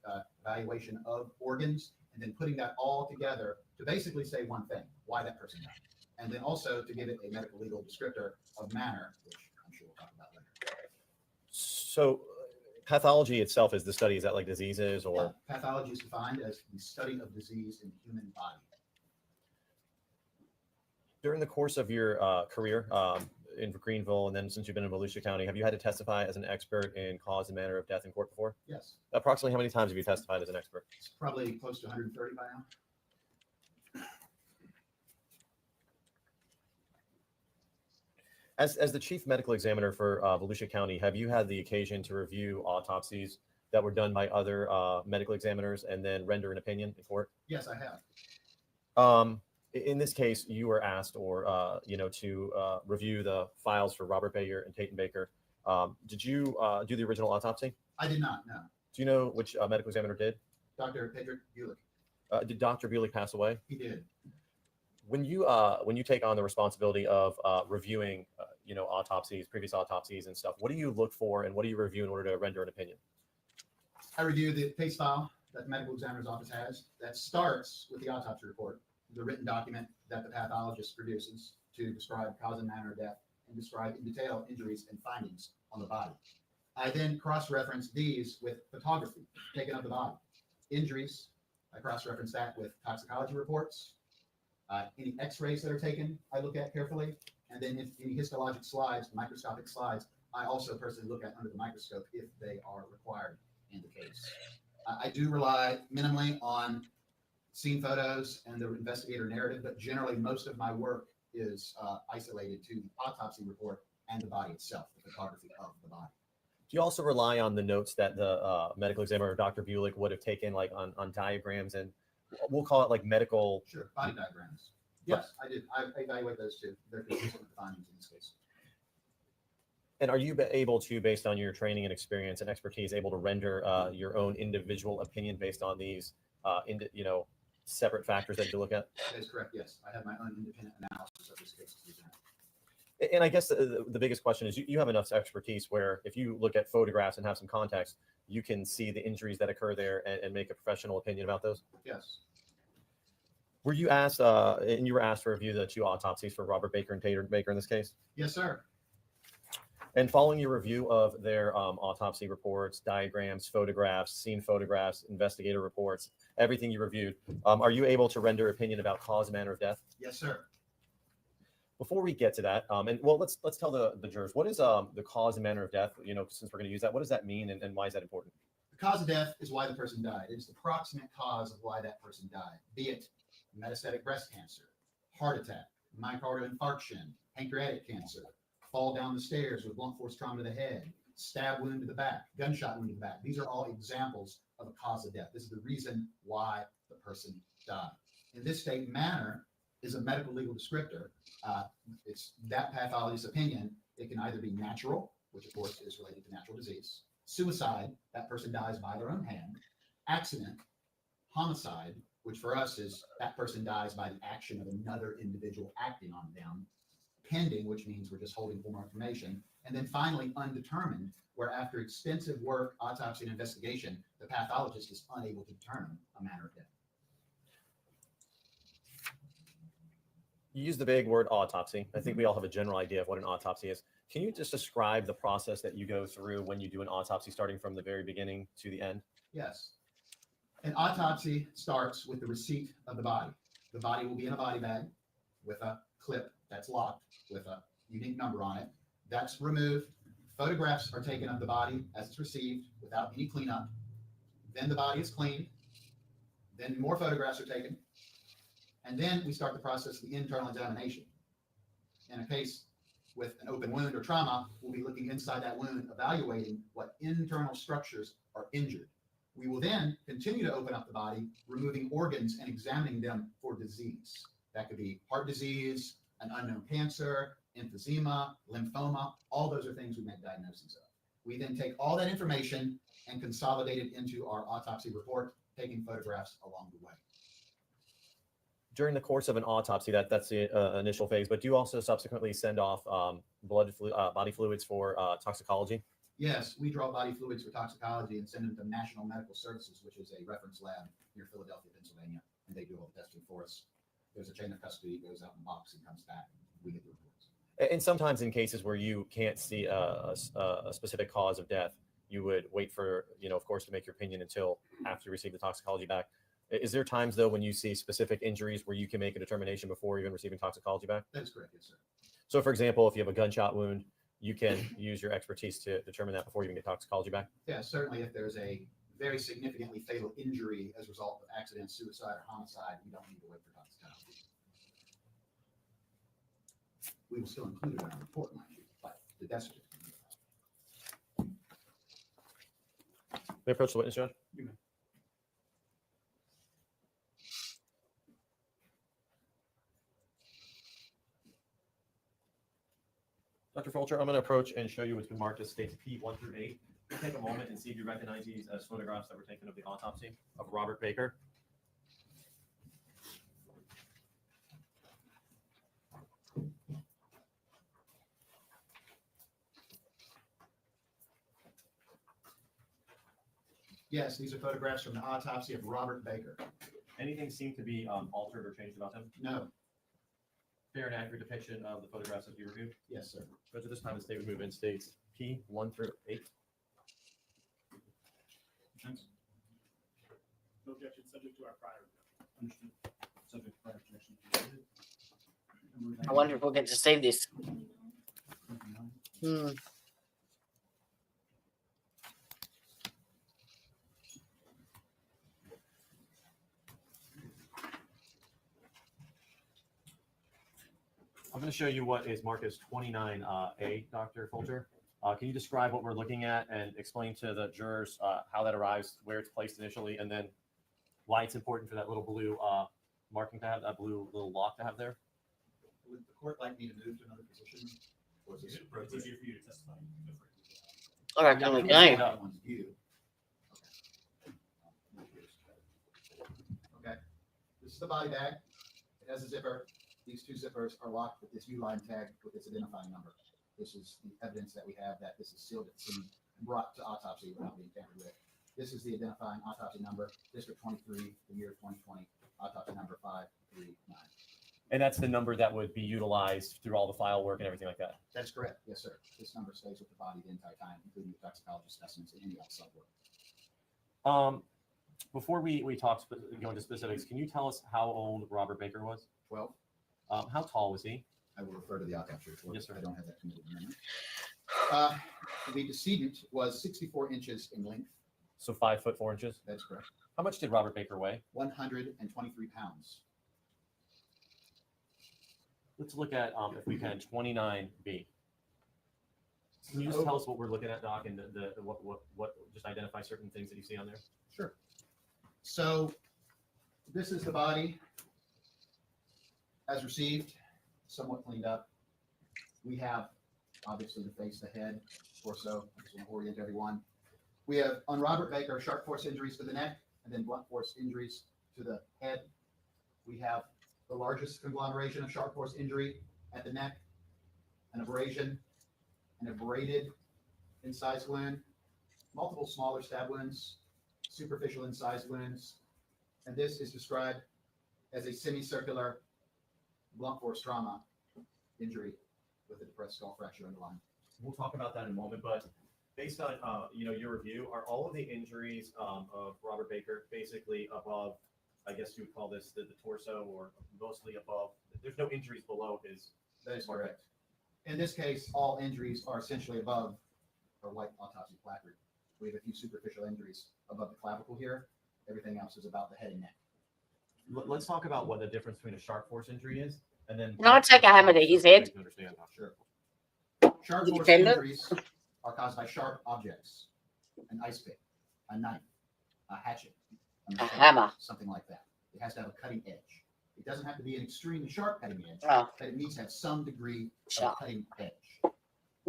evaluation of organs, and then putting that all together to basically say one thing, why that person died. And then also to give it a medical legal descriptor of manner, which I'm sure we'll talk about later. So pathology itself is the study, is that like diseases or? Yeah, pathology is defined as the study of disease in the human body. During the course of your career in Greenville, and then since you've been in Volusia County, have you had to testify as an expert in cause and manner of death in court before? Yes. Approximately how many times have you testified as an expert? It's probably close to 130 by now. As the chief medical examiner for Volusia County, have you had the occasion to review autopsies that were done by other medical examiners and then render an opinion in court? Yes, I have. In this case, you were asked, or to review the files for Robert Bayer and Peyton Baker. Did you do the original autopsy? I did not, no. Do you know which medical examiner did? Dr. Pedrick Bulick. Did Dr. Bulick pass away? He did. When you take on the responsibility of reviewing, autopsies, previous autopsies and stuff, what do you look for and what do you review in order to render an opinion? I review the case file that the medical examiner's office has that starts with the autopsy report, the written document that the pathologist produces to describe cause and manner of death and describe in detail injuries and findings on the body. I then cross-reference these with photography taken of the body. Injuries, I cross-reference that with toxicology reports. Any x-rays that are taken, I look at carefully. And then if any histologic slides, microscopic slides, I also personally look at under the microscope if they are required in the case. I do rely minimally on scene photos and the investigator narrative, but generally most of my work is isolated to the autopsy report and the body itself, the photography of the body. Do you also rely on the notes that the medical examiner, Dr. Bulick, would have taken like on diagrams and we'll call it like medical? Sure, body diagrams. Yes, I did. I evaluate those too. They're consistent with the findings in this case. And are you able to, based on your training and experience and expertise, able to render your own individual opinion based on these, separate factors that you look at? That is correct. Yes, I have my own independent analysis of this case. And I guess the biggest question is you have enough expertise where if you look at photographs and have some context, you can see the injuries that occur there and make a professional opinion about those? Yes. Were you asked, and you were asked to review the two autopsies for Robert Baker and Peyton Baker in this case? Yes, sir. And following your review of their autopsy reports, diagrams, photographs, scene photographs, investigator reports, everything you reviewed, are you able to render opinion about cause and manner of death? Yes, sir. Before we get to that, let's tell the jurors, what is the cause and manner of death? Since we're going to use that, what does that mean and why is that important? The cause of death is why the person died. It's the proximate cause of why that person died, be it metastatic breast cancer, heart attack, myocardial infarction, pancreatic cancer, fall down the stairs with blunt force trauma to the head, stab wound to the back, gunshot wound to the back. These are all examples of a cause of death. This is the reason why the person died. In this state, manner is a medical legal descriptor. It's that pathologist's opinion. It can either be natural, which of course is related to natural disease, suicide, that person dies by their own hand, accident, homicide, which for us is that person dies by the action of another individual acting on them, pending, which means we're just holding for more information, and then finally undetermined, where after extensive work, autopsy, and investigation, the pathologist is unable to determine a manner of death. You use the big word autopsy. I think we all have a general idea of what an autopsy is. Can you just describe the process that you go through when you do an autopsy, starting from the very beginning to the end? Yes. An autopsy starts with the receipt of the body. The body will be in a body bag with a clip that's locked with a unique number on it. That's removed. Photographs are taken of the body as it's received without any cleanup. Then the body is cleaned. Then more photographs are taken. And then we start the process of the internal examination. In a case with an open wound or trauma, we'll be looking inside that wound, evaluating what internal structures are injured. We will then continue to open up the body, removing organs and examining them for disease. That could be heart disease, an unknown cancer, emphysema, lymphoma. All those are things we make diagnoses of. We then take all that information and consolidate it into our autopsy report, taking photographs along the way. During the course of an autopsy, that's the initial phase, but do you also subsequently send off body fluids for toxicology? Yes, we draw body fluids for toxicology and send them to National Medical Services, which is a reference lab near Philadelphia, Pennsylvania, and they do all the testing for us. There's a chain of custody, goes out in a box and comes back. We get the reports. And sometimes in cases where you can't see a specific cause of death, you would wait for, of course, to make your opinion until after you receive the toxicology back. Is there times, though, when you see specific injuries where you can make a determination before even receiving toxicology back? That is correct, yes, sir. So, for example, if you have a gunshot wound, you can use your expertise to determine that before you even get toxicology back? Yeah, certainly if there's a very significantly fatal injury as a result of accident, suicide, or homicide, we don't need to wait for toxicology. We will still include it in our report, mind you, but the death certificate. May I approach the witness, Judge? You may. Dr. Fulcher, I'm going to approach and show you what's been marked as states P 1 through 8. Take a moment and see if you recognize these as photographs that were taken of the autopsy of Robert Baker. Yes, these are photographs from the autopsy of Robert Baker. Anything seem to be altered or changed about him? No. Fair and accurate depiction of the photographs that you reviewed? Yes, sir. Judge, at this time, the state would move in states P 1 through 8. Thanks. No objection, subject to our prior review. Understood. Subject to prior objection. I wonder if we'll get to see this. I'm going to show you what is marked as 29A, Dr. Fulcher. Can you describe what we're looking at and explain to the jurors how that arrives, where it's placed initially, and then why it's important for that little blue marking to have, that blue little lock to have there? Would the court like me to move to another position? Or is this appropriate? It's easier for you to testify. All right, can we go? Okay. This is the body bag. It has a zipper. These two zippers are locked with this U-line tag with its identifying number. This is the evidence that we have that this is sealed at the scene and brought to autopsy without being tampered with. This is the identifying autopsy number, District 23, the year 2020, autopsy number 539. And that's the number that would be utilized through all the file work and everything like that? That's correct. Yes, sir. This number stays with the body the entire time, including the toxicology specimens and any outside work. Before we go into specifics, can you tell us how old Robert Baker was? 12. How tall was he? I will refer to the autopsy report. Yes, sir. I don't have that committed memory. The decedent was 64 inches in length. So 5 foot 4 inches? That's correct. How much did Robert Baker weigh? 123 pounds. Let's look at, if we can, 29B. Can you just tell us what we're looking at, Doc, and what just identify certain things that you see on there? Sure. So this is the body as received, somewhat cleaned up. We have obviously the face, the head, torso. I just want to orient everyone. We have on Robert Baker sharp force injuries to the neck and then blunt force injuries to the head. We have the largest conglomeration of sharp force injury at the neck, an abrasion, an abraded incised wound, multiple smaller stab wounds, superficial incised wounds, and this is described as a semicircular blunt force trauma injury with a depressed skull fracture underlying. We'll talk about that in a moment, but based on your review, are all of the injuries of Robert Baker basically above, I guess you would call this the torso, or mostly above? There's no injuries below his. That is correct. In this case, all injuries are essentially above our white autopsy placard. We have a few superficial injuries above the clavicle here. Everything else is about the head and neck. Let's talk about what the difference between a sharp force injury is, and then. Can I take a hammer to his head? Sure. Sharp force Defender? injuries are caused by sharp objects, an ice pick, a knife, a hatchet, machete, hammer. something like that. It has to have a cutting edge. It doesn't have to be an extremely sharp cutting edge, Oh. but it needs to have some degree Sharp. of cutting edge.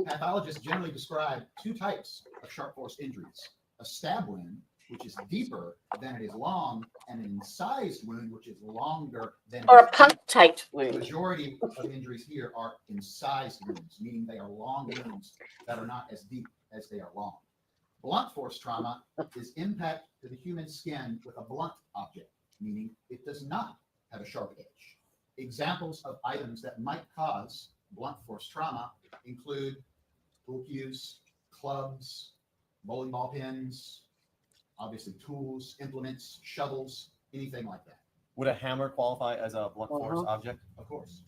Pathologists generally describe two types of sharp force injuries: a stab wound, which is deeper than it is long, and an incised wound, which is longer than it Or is a punctate The wound. majority of injuries here are incised wounds, meaning they are long wounds that are not as deep as they are long. Blunt force trauma is impact to the human skin with a blunt object, meaning it does not have a sharp edge. Examples of items that might cause blunt force trauma include pool cues, clubs, bowling ball pins, obviously tools, implements, shovels, anything like that. Would a hammer qualify as a blunt force object? Of course.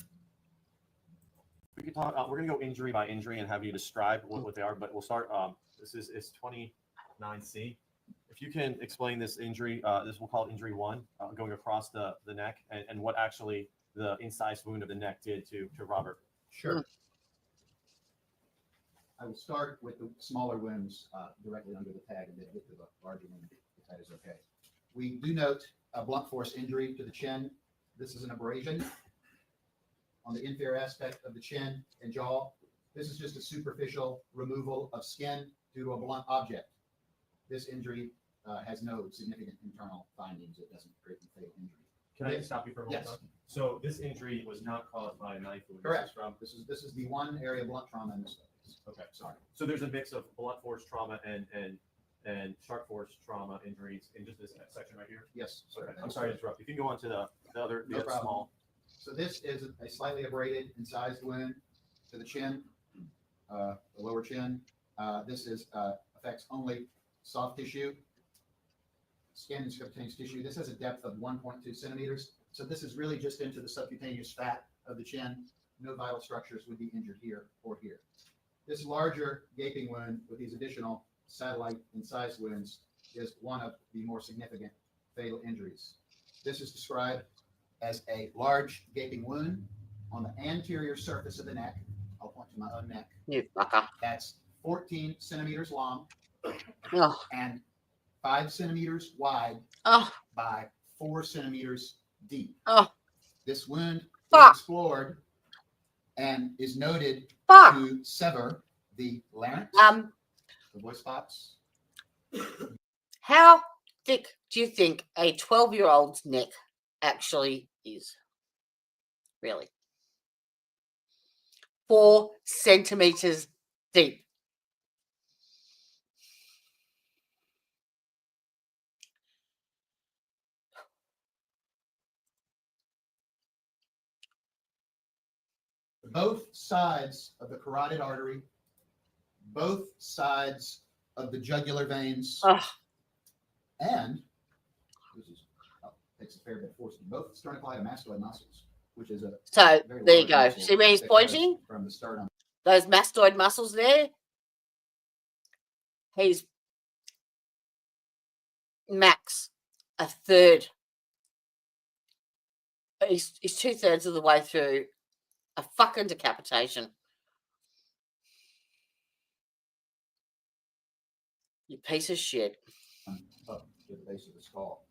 We can talk. We're going to go injury by injury and have you describe what they are. But we'll start. This is 29C. If you can explain this injury, this we'll call it injury 1, going across the neck, and what actually the incised wound of the neck did to Robert. Sure. I will start with the smaller wounds directly under the tag and then get to the larger wound, if that is okay. We do note a blunt force injury to the chin. This is an abrasion on the inferior aspect of the chin and jaw. This is just a superficial removal of skin due to a blunt object. This injury has no significant internal findings. It doesn't create a fatal injury. Can I stop you for a moment? Yes. So this injury was not caused by a knife wound. Correct. This is the one area of blunt trauma in this case. Okay, sorry. So there's a mix of blunt force trauma and sharp force trauma injuries in just this section right here. Yes. Okay. I'm sorry to interrupt. If you can go on to the other problem. small. So this is a slightly abraded incised wound to the chin, the lower chin. This affects only soft tissue, skin and subcutaneous tissue. This has a depth of 1.2 centimeters. So this is really just into the subcutaneous fat of the chin. No vital structures would be injured here or here. This larger gaping wound with these additional satellite incised wounds is one of the more significant fatal injuries. This is described as a large gaping wound on the anterior surface of the neck. I'll point to my own neck. You fucker. That's 14 centimeters long Oh. and 5 centimeters wide Oh. by 4 centimeters deep. Oh. This wound Fuck. is explored and is noted Fuck. to sever the larynx, the voice box. How thick do you think a 12-year-old's neck actually is? Really? 4 centimeters deep. Both sides of the carotid artery, both sides of the jugular veins, and this is takes a fair bit of force. Both sternocleidomastoid muscles, which is a So very there you large go. muscle See where he's that goes pointing? from the sternum. Those mastoid muscles there. He's max a third. He's 2/3 of the way through A fucking decapitation. You piece of shit. Up to the base of the skull.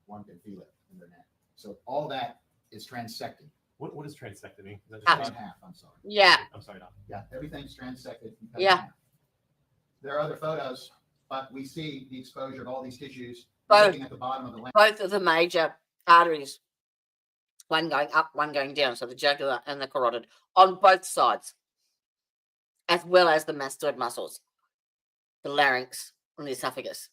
One can feel it in their neck. So all that is transected. What is transected mean? Is that Cut just in half, I'm sorry. Yeah. I'm sorry, Don. Yeah, everything's transected and cut in Yeah. half. There are other photos, but we see the exposure of all these tissues. Both. Looking at the bottom of the lens. Both of the major arteries, one going up, one going down, so the jugular and the carotid on both sides, as well as the mastoid muscles, the larynx and the esophagus.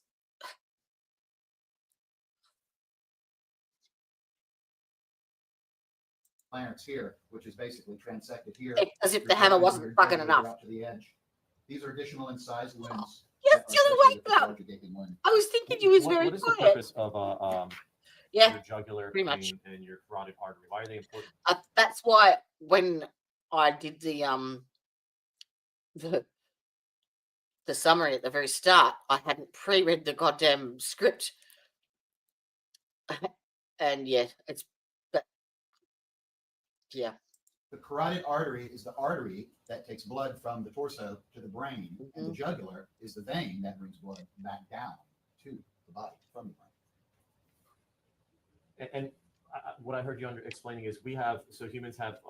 Larynx here, which is basically transected here. It's as if Your the hammer carotid wasn't and your fucking jugular enough. out to the edge. These are additional incised wounds. Yes, that the are other way, associated with this Club. larger gaping wound. I was thinking you was very What is the quiet. purpose of Yeah, your jugular pretty much. vein and your carotid artery? Why are they important? That's why when I did the summary at the very start, I hadn't pre-read the goddamn script, and yeah, it's but yeah. The carotid artery is the artery that takes blood from the torso to the brain, and the jugular is the vein that brings blood back down to the body from the brain. And what I heard you explaining is humans have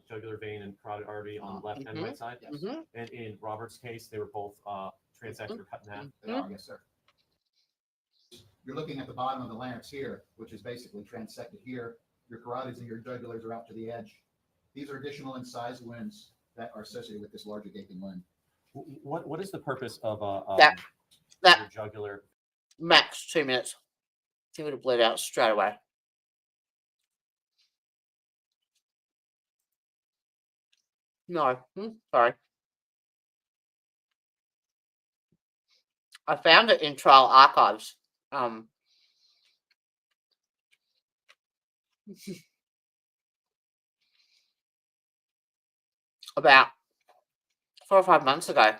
jugular vein and carotid artery on the left and right side. Yes. And in Robert's case, they were both transected or cut in half. They are, yes, sir. You're looking at the bottom of the larynx here, which is basically transected here. Your carotids and your jugulars are out to the edge. These are additional incised wounds that are associated with this larger gaping wound. What is the purpose of that your jugular? Max 2 minutes. He would have bled out straight away. No, sorry. I found it in trial archives. About 4 or 5 months ago,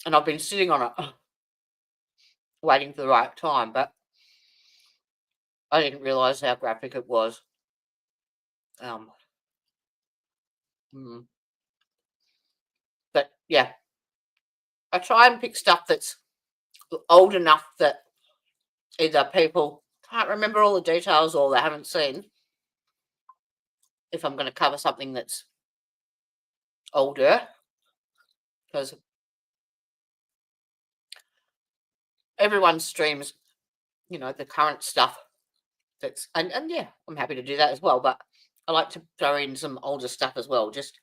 and I've been sitting on it, waiting for the right time, but I didn't realize how graphic it was. But yeah, I try and pick stuff that's old enough that either people can't remember all the details or they haven't seen. If I'm going to cover something that's older, because everyone streams, the current stuff that's, and yeah, I'm happy to do that as well, but I like to throw in some older stuff as well, just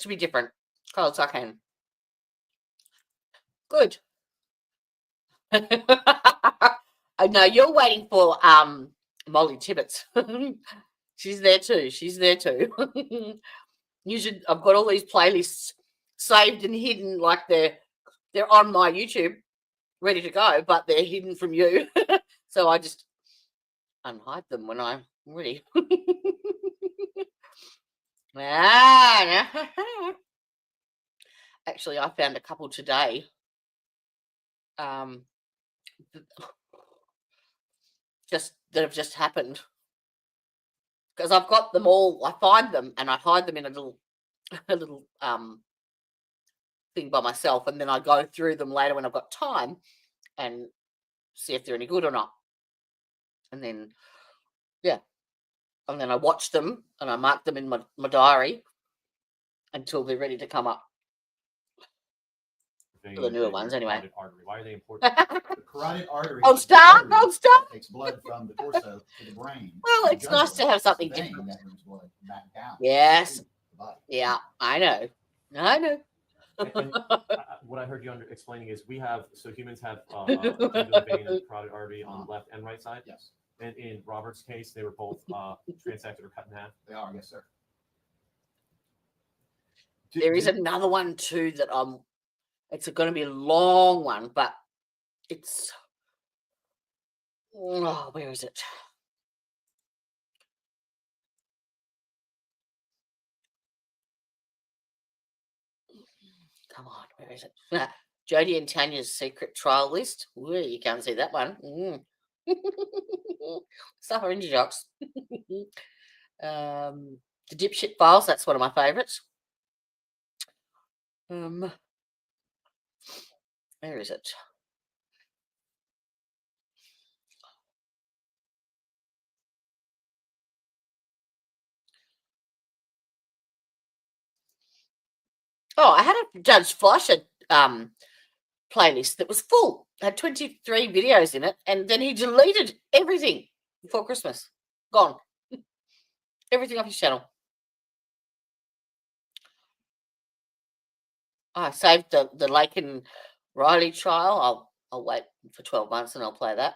to be different, because I can. Good. I know you're waiting for Molly Tibbetts. She's there too. I've got all these playlists saved and hidden, like they're on my YouTube, ready to go, but they're hidden from you. So I just unhide them when I'm ready. Actually, I found a couple today. That have just happened, because I've got them all. I find them and I hide them in a little thing by myself, and then I go through them later when I've got time and see if they're any good or not. And then and then I watch them and I mark them in my diary until they're ready to come up. For the newer ones, anyway. Why are they important? The carotid artery. Gold star. Takes blood from the torso to the brain. Well, it's nice to have something different. That brings blood back down. Yes. To the body. Yeah, I know. And what I heard you explaining is humans have jugular vein and carotid artery on the left and right side. Yes. And in Robert's case, they were both transected or cut in half. They are, yes, sir. There is another one too that it's going to be a long one, but it's where is it? Come on, where is it? Jodie and Tanya's secret trial list. Ooh, you can't see that one. Suffer into jocks. The Dipshit Files, that's one of my favourites. Where is it? Oh, I had a Judge Fleischer playlist that was full. It had 23 videos in it, and then he deleted everything before Christmas. Gone. Everything off his channel. I saved the Lake and Riley trial. I'll wait for 12 months and I'll play that.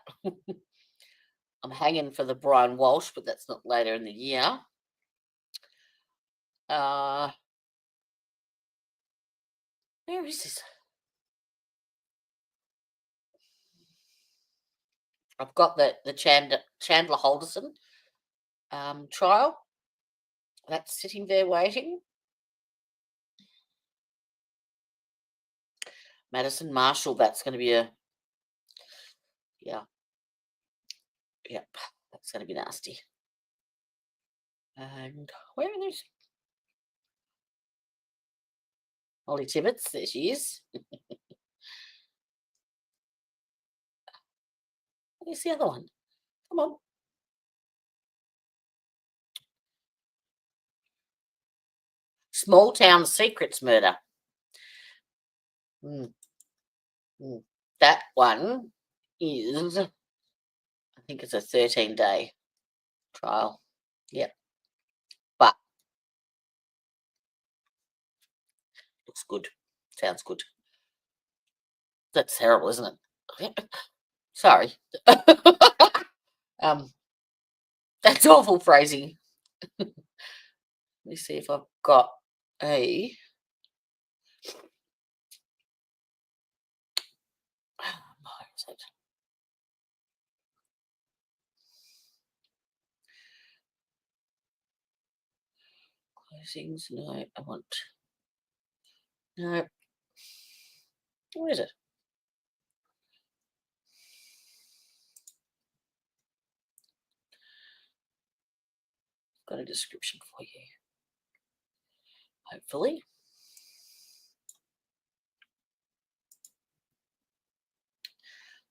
I'm hanging for the Brian Walsh, but that's not later in the year. Where is this? I've got the Chandler Halderson trial. That's sitting there waiting. Madison Marshall, that's going to be a, yeah. Yep, that's going to be nasty. And where are those? Holly Tibbetts, there she is. Where's the other one? Come on. Small Town Secrets Murder. That one is, I think it's a 13-day trial. Yep. But looks good. Sounds good. That's terrible, isn't it? Sorry. That's awful phrasing. Let me see if I've got a closings. No, I want no. Where is it? Got a description for you. Hopefully.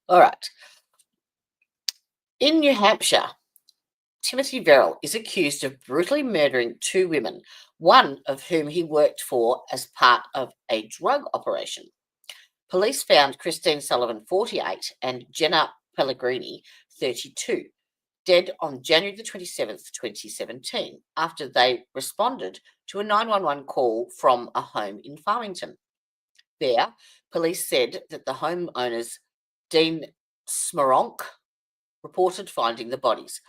All right. In New Hampshire, Timothy Verrill is accused of brutally murdering 2 women, one of whom he worked for as part of a drug operation. Police found Christine Sullivan, 48, and Jenna Pellegrini, 32, dead on January the 27th, 2017, after they responded to a 911 call from a home in Farmington. There, police said that the homeowners, Dean Smoronk, reported finding the bodies.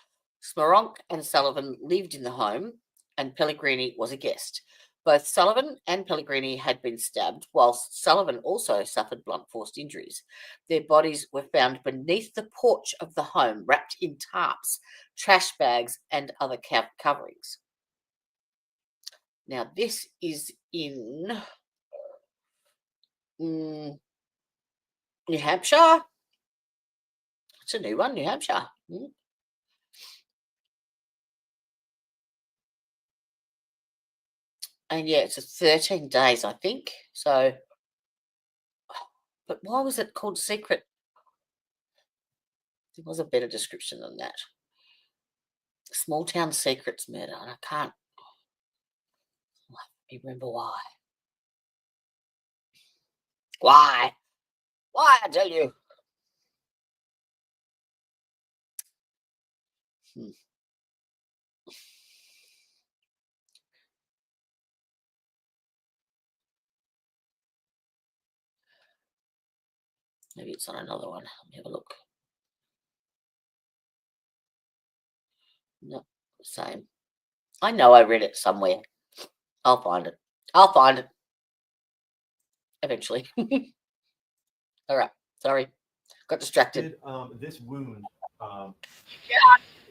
Smoronk and Sullivan lived in the home, and Pellegrini was a guest. Both Sullivan and Pellegrini had been stabbed, whilst Sullivan also suffered blunt force injuries. Their bodies were found beneath the porch of the home, wrapped in tarps, trash bags, and other coverings. Now, this is in New Hampshire. It's a new one, New Hampshire. And yeah, it's a 13 days, I think. So, but why was it called secret? There was a better description than that. Small Town Secrets Murder. And I can't remember why. Why? Why, I tell you. Maybe it's on another one. Let me have a look. No, same. I know I read it somewhere. I'll find it. I'll find it. Eventually. All right. Sorry. Got distracted. This wound,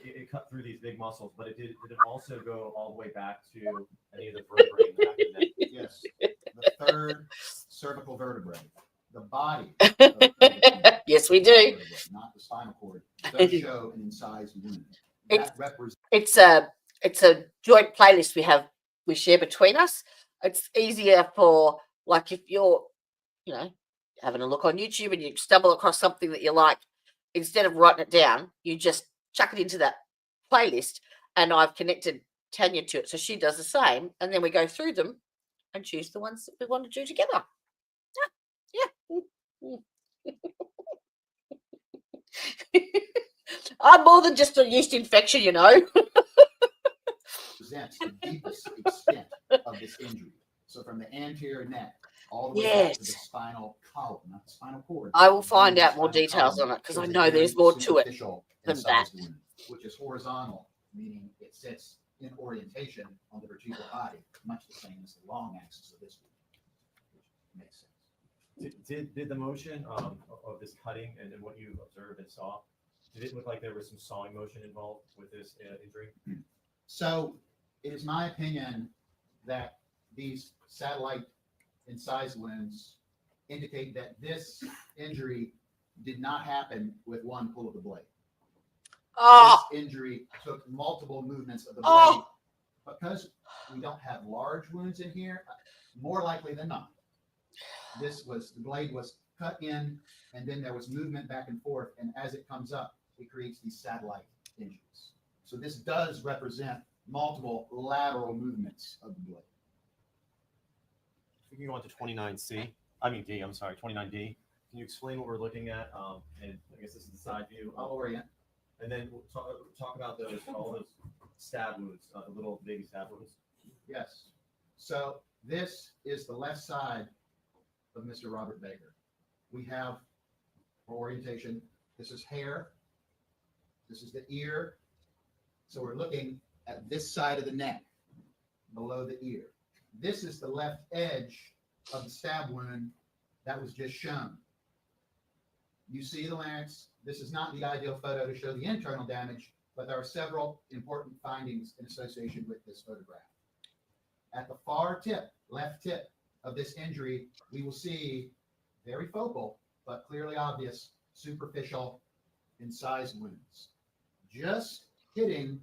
it cut through these big muscles, but did it also go all the way back to any of the vertebrae in the back of the neck? Yes. The third cervical vertebrae. The body. Yes, we do. Not the spinal cord. Does show an incised wound. It's it's a joint playlist we share between us. It's easier for, like, if you're, you know, having a look on YouTube and you stumble across something that you like, instead of writing it down, you just chuck it into that playlist, and I've connected Tanya to it, so she does the same, and then we go through them and choose the ones that we want to do together. Yeah. I'm more than just a yeast infection, you know. Presents the deepest extent of this injury. So from the anterior neck all the way back to the spinal column, not the spinal cord. I will find out more details on it because I know there's more to it than that. Wound, which is horizontal, meaning it sits in orientation on the vertebral body, much the same as the long axis of this wound, which makes sense. Did the motion of this cutting and what you observed and saw, did it look like there was some sawing motion involved with this injury? So it is my opinion that these satellite incised wounds indicate that this injury did not happen with one pull of the blade. This injury took multiple movements of the blade. Because we don't have large wounds in here, more likely than not, the blade was cut in, and then there was movement back and forth, and as it comes up, it creates these satellite injuries. So this does represent multiple lateral movements of the blade. We can go on to 29D, I'm sorry, 29D. Can you explain what we're looking at? And I guess this is the side view. I'll orient. And then we'll talk about all those stab wounds, the little baby stab wounds. Yes. So this is the left side of Mr. Robert Baker. We have, for orientation, this is hair. This is the ear. So we're looking at this side of the neck, below the ear. This is the left edge of the stab wound that was just shown. You see the larynx. This is not the ideal photo to show the internal damage, but there are several important findings in association with this photograph. At the far tip, left tip of this injury, we will see very focal, but clearly obvious superficial incised wounds. Just hitting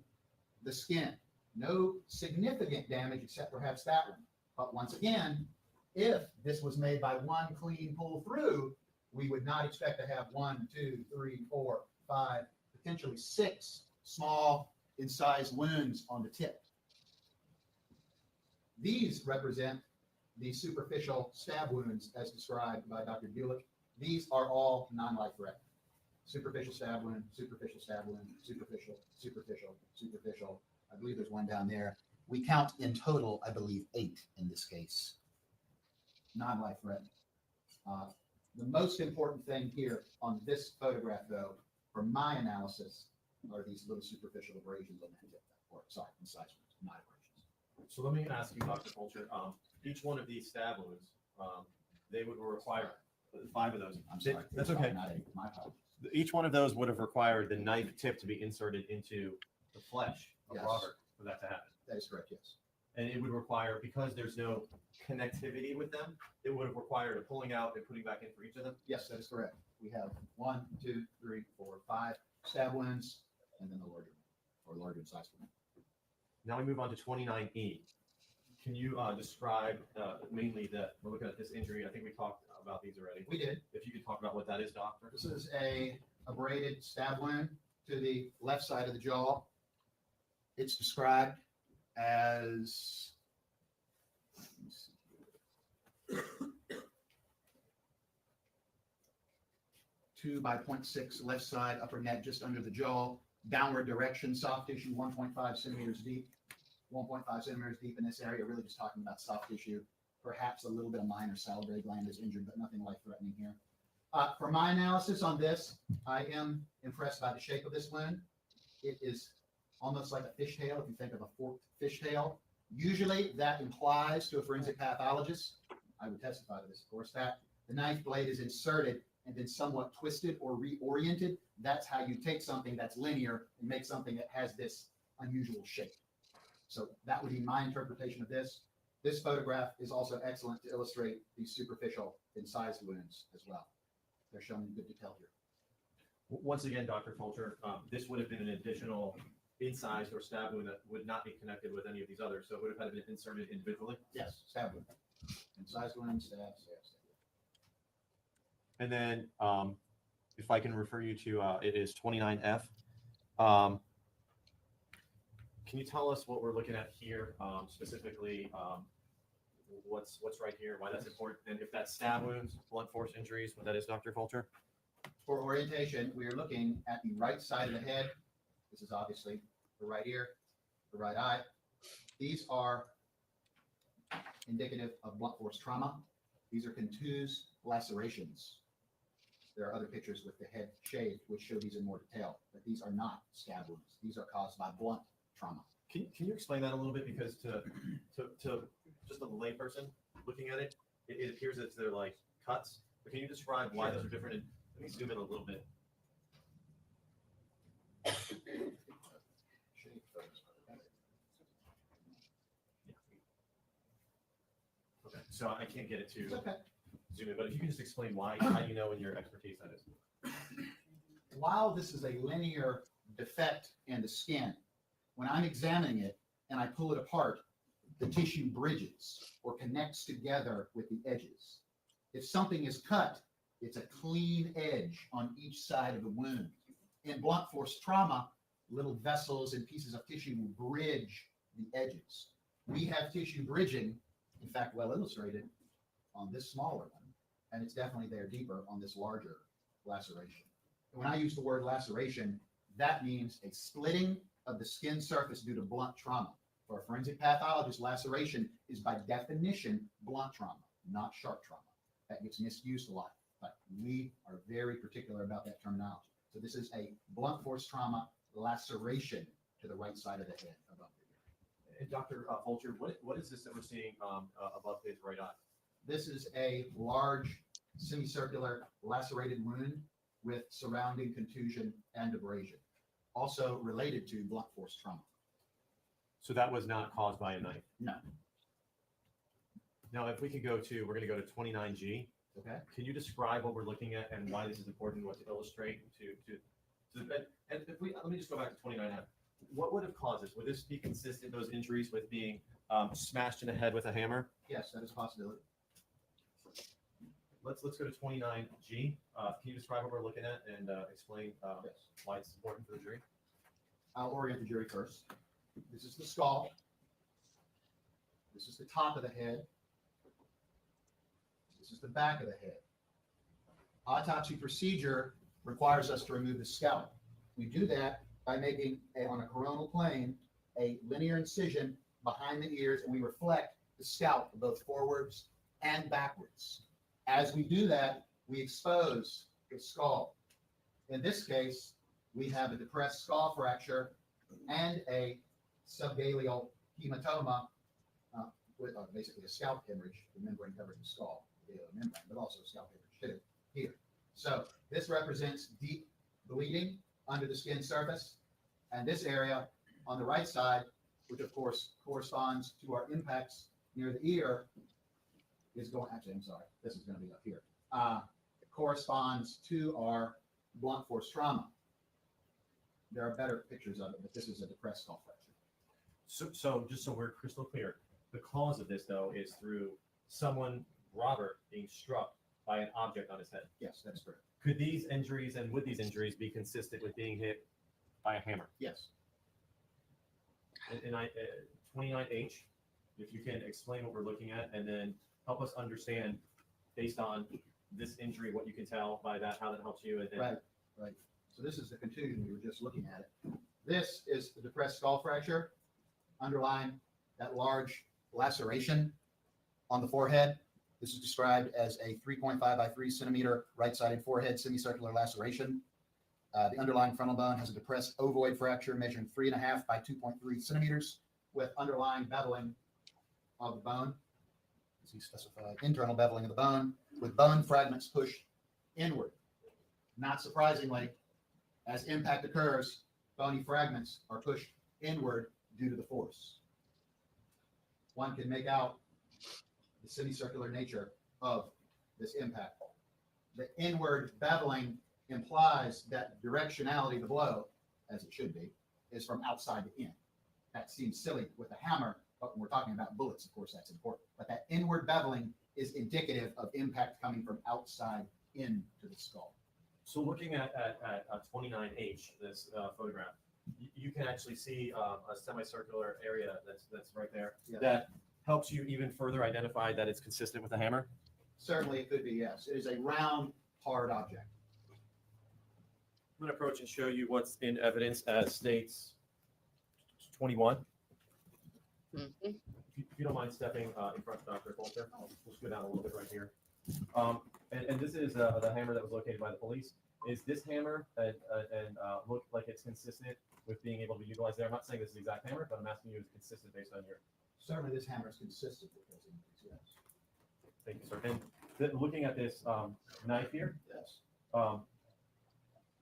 the skin. No significant damage except perhaps that one. But once again, if this was made by one clean pull through, we would not expect to have 1, 2, 3, 4, 5, potentially 6 small incised wounds on the tip. These represent the superficial stab wounds as described by Dr. Bulick. These are all non-life-threatening. Superficial stab wound, superficial stab wound, superficial, superficial, superficial. I believe there's one down there. We count in total, I believe, 8 in this case. Non-life-threatening. The most important thing here on this photograph, though, for my analysis, are these little superficial abrasions on the tip, or sorry, incised wounds, not abrasions. So let me ask you, Dr. Fulcher, each one of these stab wounds, they would require 5 of those. I'm sorry. That's okay. Not 8, my apologies. Each one of those would have required the knife tip to be inserted into the flesh of Yes. Robert for that to happen. That is correct, yes. And it would require, because there's no connectivity with them, it would have required a pulling out and putting back in for each of them. Yes, that is correct. We have 1, 2, 3, 4, 5 stab wounds, and then the larger incised wound. Now we move on to 29E. Can you describe mainly we're looking at this injury? I think we talked about these already. We did. If you could talk about what that is, doctor. This is a abraded stab wound to the left side of the jaw. It's described as 2 by 0.6 left side upper neck just under the jaw, downward direction, soft tissue 1.5 centimeters deep. 1.5 centimeters deep in this area, really just talking about soft tissue. Perhaps a little bit of minor salivary gland is injured, but nothing life-threatening here. For my analysis on this, I am impressed by the shape of this wound. It is almost like a fishtail, if you think of a forked fishtail. Usually that implies to a forensic pathologist, I would testify to this, of course, that the knife blade is inserted and then somewhat twisted or reoriented. That's how you take something that's linear and make something that has this unusual shape. So that would be my interpretation of this. This photograph is also excellent to illustrate these superficial incised wounds as well. They're shown in good detail here. Once again, Dr. Fulcher, this would have been an additional incised or stab wound that would not be connected with any of these others, so it would have had to be inserted individually. Yes, stab wound. Incised wound, stab. And then, if I can refer you to, it is 29F. Can you tell us what we're looking at here, specifically, what's right here, why that's important, and if that's stab wounds, blunt force injuries, what that is, Dr. Fulcher? For orientation, we are looking at the right side of the head. This is obviously the right ear, the right eye. These are indicative of blunt force trauma. These are contused lacerations. There are other pictures with the head shaved, which show these in more detail, but these are not stab wounds. These are caused by blunt trauma. Can you explain that a little bit? Because to just a layperson looking at it, it appears that they're like cuts. But can you describe why those are different? And let me zoom in a little bit. Okay, so I can't get it to zoom in, but if you can just explain why, how you know in your expertise that is. While this is a linear defect in the skin, when I'm examining it and I pull it apart, the tissue bridges or connects together with the edges. If something is cut, it's a clean edge on each side of the wound. In blunt force trauma, little vessels and pieces of tissue will bridge the edges. We have tissue bridging, in fact, well illustrated on this smaller one, and it's definitely there deeper on this larger laceration. And when I use the word laceration, that means a splitting of the skin surface due to blunt trauma. For a forensic pathologist, laceration is by definition blunt trauma, not sharp trauma. That gets misused a lot, but we are very particular about that terminology. So this is a blunt force trauma laceration to the right side of the head above the ear. And Dr. Fulcher, what is this that we're seeing above his right eye? This is a large semicircular lacerated wound with surrounding contusion and abrasion, also related to blunt force trauma. So that was not caused by a knife? No. Now, if we could go to, we're going to go to 29G. Okay. Can you describe what we're looking at and why this is important, what to illustrate and if we, let me just go back to 29F. What would have caused this? Would this be consistent, those injuries, with being smashed in the head with a hammer? Yes, that is a possibility. Let's go to 29G. Can you describe what we're looking at and explain why it's important for the jury? I'll orient the jury first. This is the skull. This is the top of the head. This is the back of the head. Autopsy procedure requires us to remove the scalp. We do that by making, on a coronal plane, a linear incision behind the ears, and we reflect the scalp both forwards and backwards. As we do that, we expose the skull. In this case, we have a depressed skull fracture and a subgaleal hematoma, with basically a scalp hemorrhage, the membrane covering the skull, the membrane, but also a scalp hemorrhage too, here. So this represents deep bleeding under the skin surface, and this area on the right side, which of course corresponds to our impacts near the ear, is going, actually, I'm sorry, this is going to be up here. It corresponds to our blunt force trauma. There are better pictures of it, but this is a depressed skull fracture. So just so we're crystal clear, the cause of this, though, is through someone, Robert, being struck by an object on his head. Yes, that's correct. Could these injuries and would these injuries be consistent with being hit by a hammer? Yes. And 29H, if you can explain what we're looking at and then help us understand, based on this injury, what you can tell by that, how that helps you. And then Right. So this is the contusion. We were just looking at it. This is the depressed skull fracture, underlying that large laceration on the forehead. This is described as a 3.5 by 3 centimeter right-sided forehead semicircular laceration. The underlying frontal bone has a depressed ovoid fracture measuring 3.5 by 2.3 centimeters with underlying beveling of the bone. As he specified, internal beveling of the bone with bone fragments pushed inward. Not surprisingly, as impact occurs, bony fragments are pushed inward due to the force. One can make out the semicircular nature of this impact. The inward beveling implies that directionality of the blow, as it should be, is from outside to in. That seems silly with a hammer, but when we're talking about bullets, of course, that's important. But that inward beveling is indicative of impact coming from outside into the skull. So looking at 29H, this photograph, you can actually see a semicircular area that's right there. Yes. That helps you even further identify that it's consistent with the hammer? Certainly it could be, yes. It is a round, hard object. I'm going to approach and show you what's in evidence as states 21. Mhm. If you don't mind stepping in front of Dr. Coulter, I'll just go down a little bit right here. And this is the hammer that was located by the police. Is this hammer look like it's consistent with being able to be utilized there? I'm not saying this is the exact hammer, but I'm asking you, is it consistent based on your... Certainly this hammer is consistent with those images, yes. Thank you, sir. And looking at this knife here, Yes.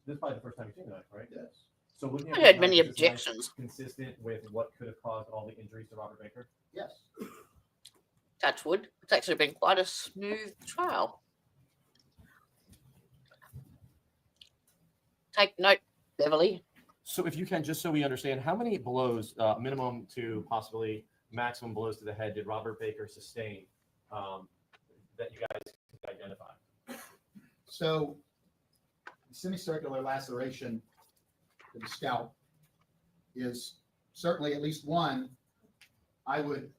this is probably the first time you've seen the knife, right? Yes. So looking at I this had knife, many is this knife objections. consistent with what could have caused all the injuries to Robert Baker? Yes. Touch wood. It's actually been quite a smooth trial. Take note, Beverly. So if you can, just so we understand, how many blows, minimum to possibly maximum blows to the head, did Robert Baker sustain that you guys could identify? So semicircular laceration to the scalp is certainly at least one. I would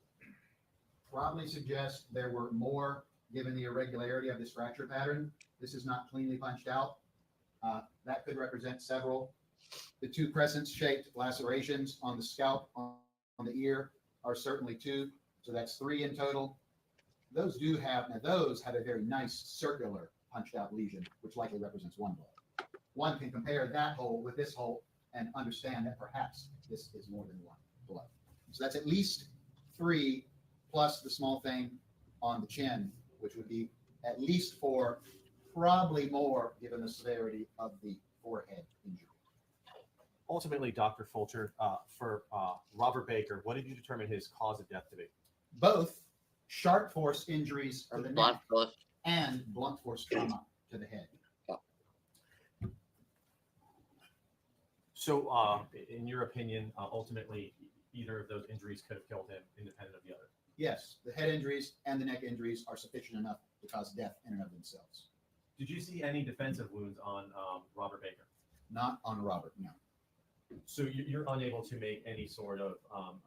probably suggest there were more given the irregularity of this fracture pattern. This is not cleanly punched out. That could represent several. The two crescent-shaped lacerations on the scalp, on the ear, are certainly two. So that's three in total. Those do have, now those have a very nice circular punched out lesion, which likely represents one blood. One can compare that hole with this hole and understand that perhaps this is more than one blood. So that's at least three, plus the small thing on the chin, which would be at least four, probably more given the severity of the forehead injury. Ultimately, Dr. Fulcher, for Robert Baker, what did you determine his cause of death to be? Both sharp force injuries to the Blunt neck force. and blunt force trauma to the head. So, in your opinion, ultimately, either of those injuries could have killed him, independent of the other? Yes, the head injuries and the neck injuries are sufficient enough to cause death in and of themselves. Did you see any defensive wounds on Robert Baker? Not on Robert, no. So you're unable to make any sort of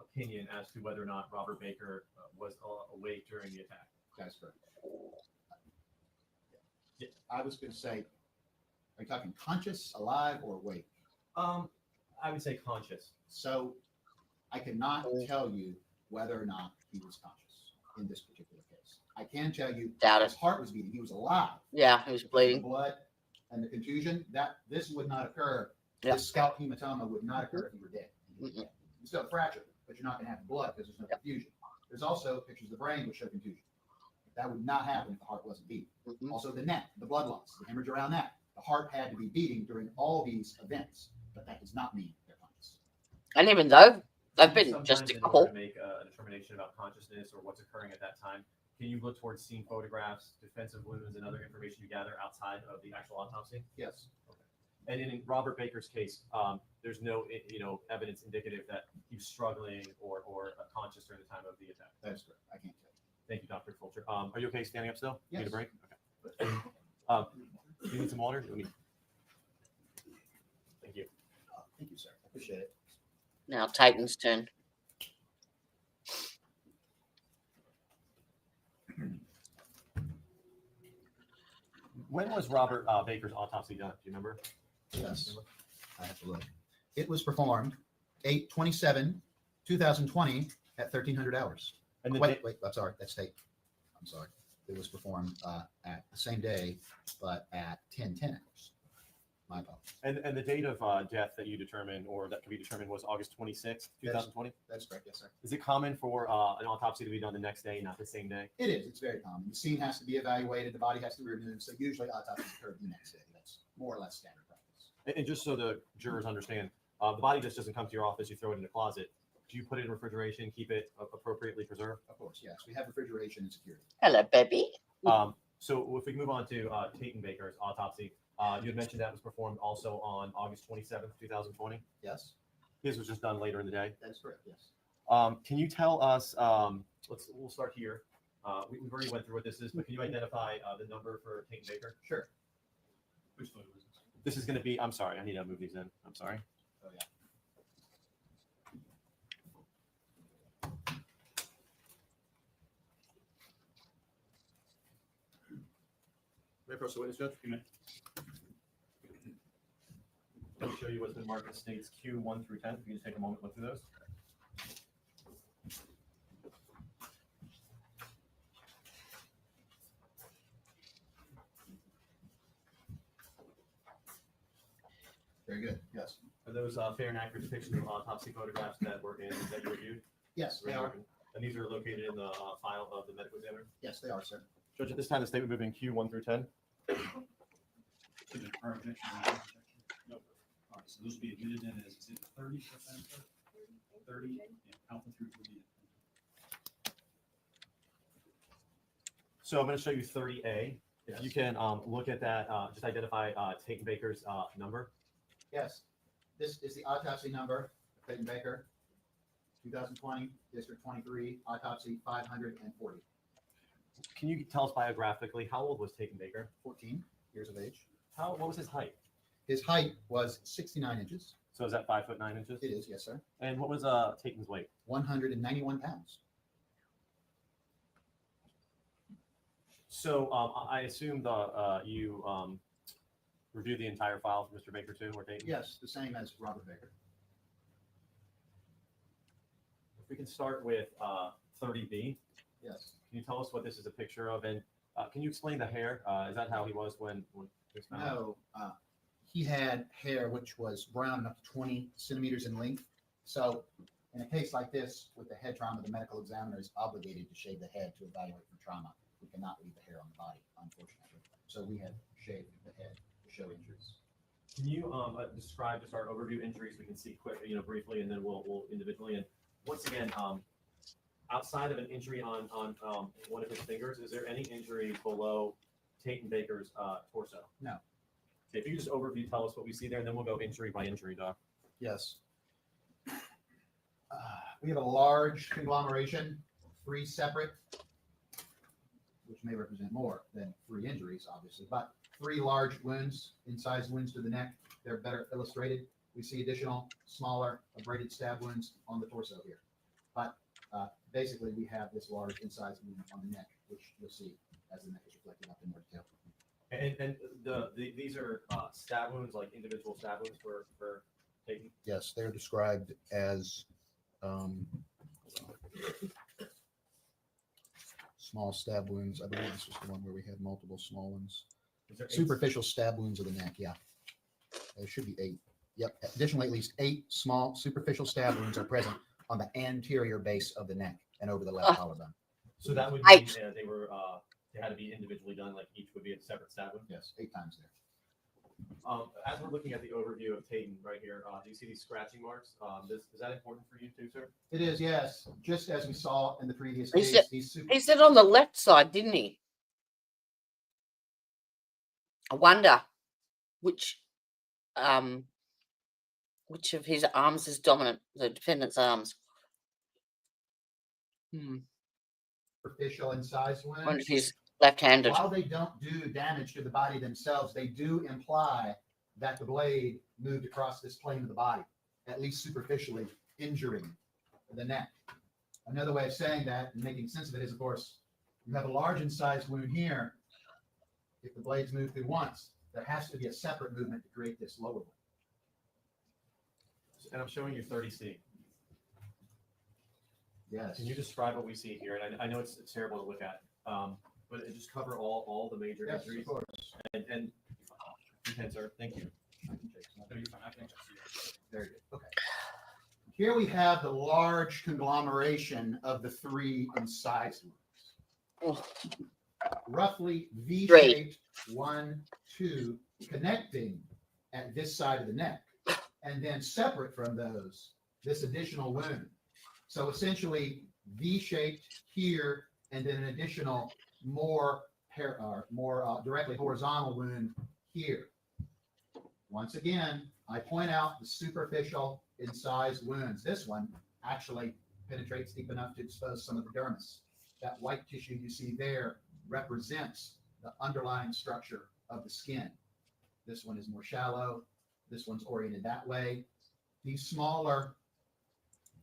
opinion as to whether or not Robert Baker was awake during the attack? That's correct. Yeah, I was going to say, are you talking conscious, alive, or awake? I would say conscious. So I cannot tell you whether or not he was conscious in this particular case. I can tell you Doubt his it. heart was beating. He was alive. Yeah, he was bleeding. The blood and the contusion, that this would not occur. Yeah. This scalp hematoma would not occur if he were dead. Mm-mm. You still have fracture, but you're not going to have blood because there's no confusion. There's also pictures of the brain which show contusion. That would not happen if the heart wasn't beating. Mhm. Also the neck, the blood loss, the hemorrhage around that. The heart had to be beating during all these events, but that does not mean they're conscious. And even though they've been Sometimes just a in couple. order to make a determination about consciousness or what's occurring at that time, can you look towards scene photographs, defensive wounds, and other information you gather outside of the actual autopsy? Yes. And in Robert Baker's case, there's no evidence indicative that he was struggling or conscious during the time of the attack. That is correct. I can't tell you. Thank you, Dr. Fulcher. Are you okay standing up still? Yes. Need a break? Okay. Do you need some water? Thank you. Thank you, sir. I appreciate it. Now Tayton's turn. When was Robert Baker's autopsy done? Do you remember? Yes. I have to look. It was performed 8/27/2020 at 1300 hours. And the wait, I'm sorry. That's state. I'm sorry. It was performed at the same day, but at 10:10 hours. My apologies. And the date of death that you determined or that could be determined was August 26th, 2020? That's correct. Yes, sir. Is it common for an autopsy to be done the next day, not the same day? It is. It's very common. The scene has to be evaluated. The body has to be removed. So usually autopsies occur the next day. That's more or less standard practice. And just so the jurors understand, the body just doesn't come to your office, you throw it in a closet. Do you put it in refrigeration, keep it appropriately preserved? Of course, yes. We have refrigeration and security. Hello, baby. So if we move on to Tayton Baker's autopsy, you had mentioned that was performed also on August 27th, 2020. Yes. His was just done later in the day. That is correct, yes. Can you tell us, we'll start here. We've already went through what this is, but can you identify the number for Tate Baker? Sure. Which photo is this? This is going to be, I'm sorry, I need to move these in. I'm sorry. Oh, yeah. May I approach the witness, Judge? Let me show you what's been marked as states Q 1 through 10. If you just take a moment, look through those. Very good, yes. Are those fair and accurate depictions of autopsy photographs that were in that you reviewed? Yes, they are. And these are located in the file of the medical examiner? Yes, they are, sir. Judge, at this time, the state would move in Q 1 through 10. Our objection. No. All right, so those will be admitted in as exhibit 30, 30, yeah, alpha through 30. So I'm going to show you 30A. If you can look at that, just identify Tate Baker's number. Yes, this is the autopsy number, Peyton Baker, 2020, District 23, autopsy 540. Can you tell us biographically, how old was Tate Baker? 14 years of age. What was his height? His height was 69 inches. So is that 5 foot 9 inches? It is, yes, sir. And what was Taten's weight? 191 pounds. So I assume you reviewed the entire file for Mr. Baker too, or Tate? Yes, the same as Robert Baker. If we can start with 30B. Yes. Can you tell us what this is a picture of? And can you explain the hair? Is that how he was when he was found? No, he had hair which was brown enough to 20 centimeters in length. So in a case like this, with the head trauma, the medical examiner is obligated to shave the head to evaluate for trauma. We cannot leave the hair on the body, unfortunately. So we have shaved the head to show injuries. Can you describe just our overview injuries? We can see quick, briefly, and then we'll individually. And once again, outside of an injury on one of his fingers, is there any injury below Tate Baker's torso? No. Okay, if you could just overview, tell us what we see there, and then we'll go injury by injury, Doc. Yes. We have a large conglomeration, 3 separate, which may represent more than 3 injuries, obviously, but 3 large wounds, incised wounds to the neck. They're better illustrated. We see additional smaller abraded stab wounds on the torso here. But basically, we have this large incised wound on the neck, which you'll see as the neck is reflected up in more detail. And these are stab wounds, like individual stab wounds for Tate? Yes, they're described as small stab wounds. I believe this was the one where we had multiple small ones. Superficial stab wounds of the neck, yeah. There should be 8. Yep. Additionally, at least 8 small superficial stab wounds are present on the anterior base of the neck and over the left collarbone. So that would mean they had to be individually done, like each would be a separate stab wound? Yes, 8 times there. As we're looking at the overview of Tate right here, do you see these scratching marks? Is that important for you too, sir? It is, yes. Just as we saw in the previous He case, said, he said on the left side, didn't he? I wonder which of his arms is dominant, the defendant's arms. Superficial incised wounds. One of his left-handed. While they don't do damage to the body themselves, they do imply that the blade moved across this plane of the body, at least superficially injuring the neck. Another way of saying that and making sense of it is, of course, you have a large incised wound here. If the blades move through once, there has to be a separate movement to create this lower one. And I'm showing you 30C. Yes. Can you describe what we see here? And I know it's terrible to look at, but it just cover all the major Yes, injuries. of course. And you can, sir. Thank you. Very good. Okay. Here we have the large conglomeration of the 3 incised wounds. Roughly V-shaped 1, 2, connecting at this side of the neck, and then separate from those, this additional wound. So essentially V-shaped here, and then an additional more directly horizontal wound here. Once again, I point out the superficial incised wounds. This one actually penetrates deep enough to expose some of the dermis. That white tissue you see there represents the underlying structure of the skin. This one is more shallow. This one's oriented that way. These smaller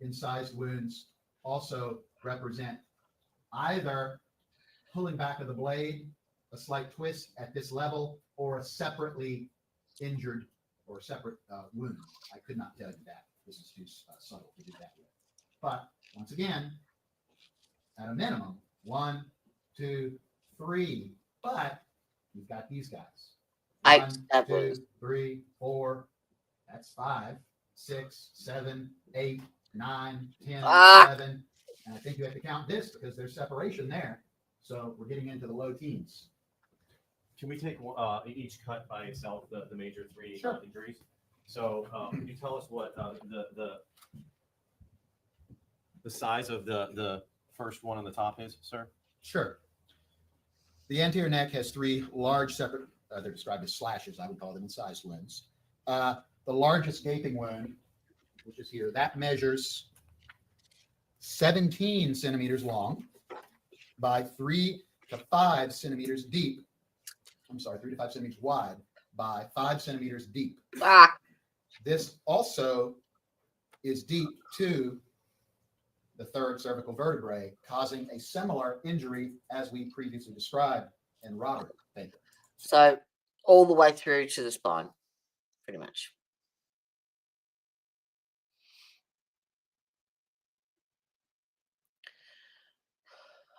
incised wounds also represent either pulling back of the blade, a slight twist at this level, or a separately injured or separate wound. I could not tell you that. This is too subtle to do that with. But once again, at a minimum, 1, 2, 3. But you've got these guys. 1, 2, 3, 4. That's 5, 6, 7, 8, 9, 10, 11. And I think you have to count this because there's separation there. So we're getting into the low teens. Can we take each cut by itself, the major 3 injuries? So can you tell us what the size of the first one on the top is, sir? Sure. The anterior neck has 3 large separate, they're described as slashes, I would call them incised wounds. The largest gaping wound, which is here, that measures 17 centimeters long by 3 to 5 centimeters deep. I'm sorry, 3 to 5 centimeters wide by 5 centimeters deep. This also is deep to the 3rd cervical vertebrae, causing a similar injury as we previously described in Robert Baker. So all the way through to the spine, pretty much.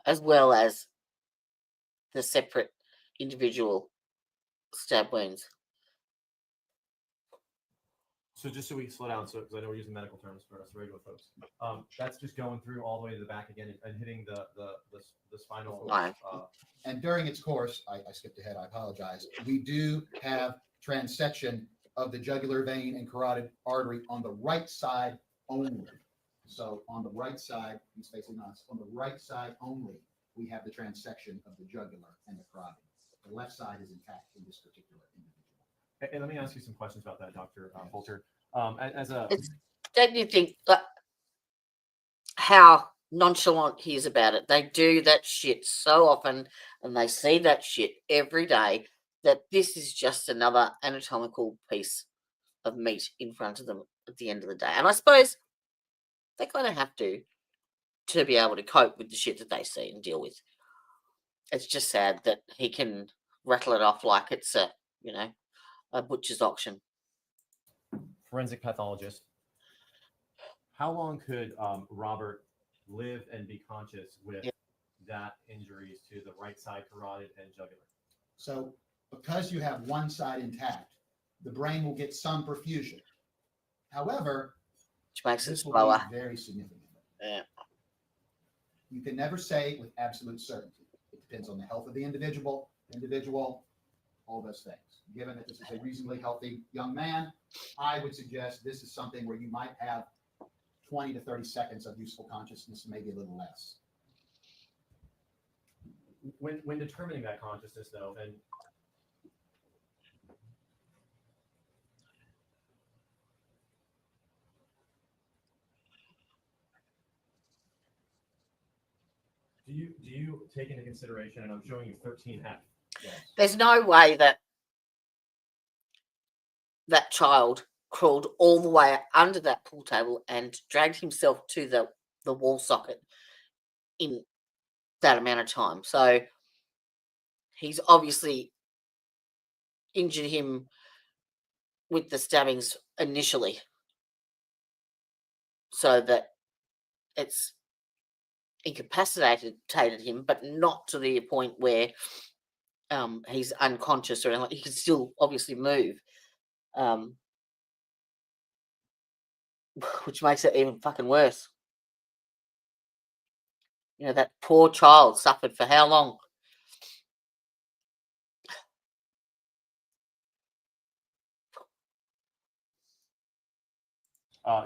As well as the separate individual stab wounds. So just so we slow down, so because I know we're using medical terms for us regular folks, that's just going through all the way to the back again and hitting the spinal. And during its course, I skipped ahead, I apologize. We do have transection of the jugular vein and carotid artery on the right side only. So on the right side, he's facing us, on the right side only, we have the transection of the jugular and the carotid. The left side is intact in this particular individual. And let me ask you some questions about that, Dr. Holter. Don't you think how nonchalant he is about it? They do that shit so often and they see that shit every day that this is just another anatomical piece of meat in front of them at the end of the day. And I suppose they kind of have to be able to cope with the shit that they see and deal with. It's just sad that he can rattle it off like it's a butcher's auction. Forensic pathologist. How long could Robert live and be conscious with that injuries to the right side carotid and jugular? So because you have one side intact, the brain will get some perfusion. However, which makes it this will slower. be very significant. Yeah. You can never say with absolute certainty. It depends on the health of the individual, all those things. Given that this is a reasonably healthy young man, I would suggest this is something where you might have 20 to 30 seconds of useful consciousness, maybe a little less. When determining that consciousness, though, and do you take into consideration, and I'm showing you 13F. Yes. There's no way that child crawled all the way under that pool table and dragged himself to the wall socket in that amount of time. So he's obviously injured him with the stabbings initially so that it's incapacitated him, but not to the point where he's unconscious or anything. He can still obviously move, which makes it even fucking worse. You know, that poor child suffered for how long?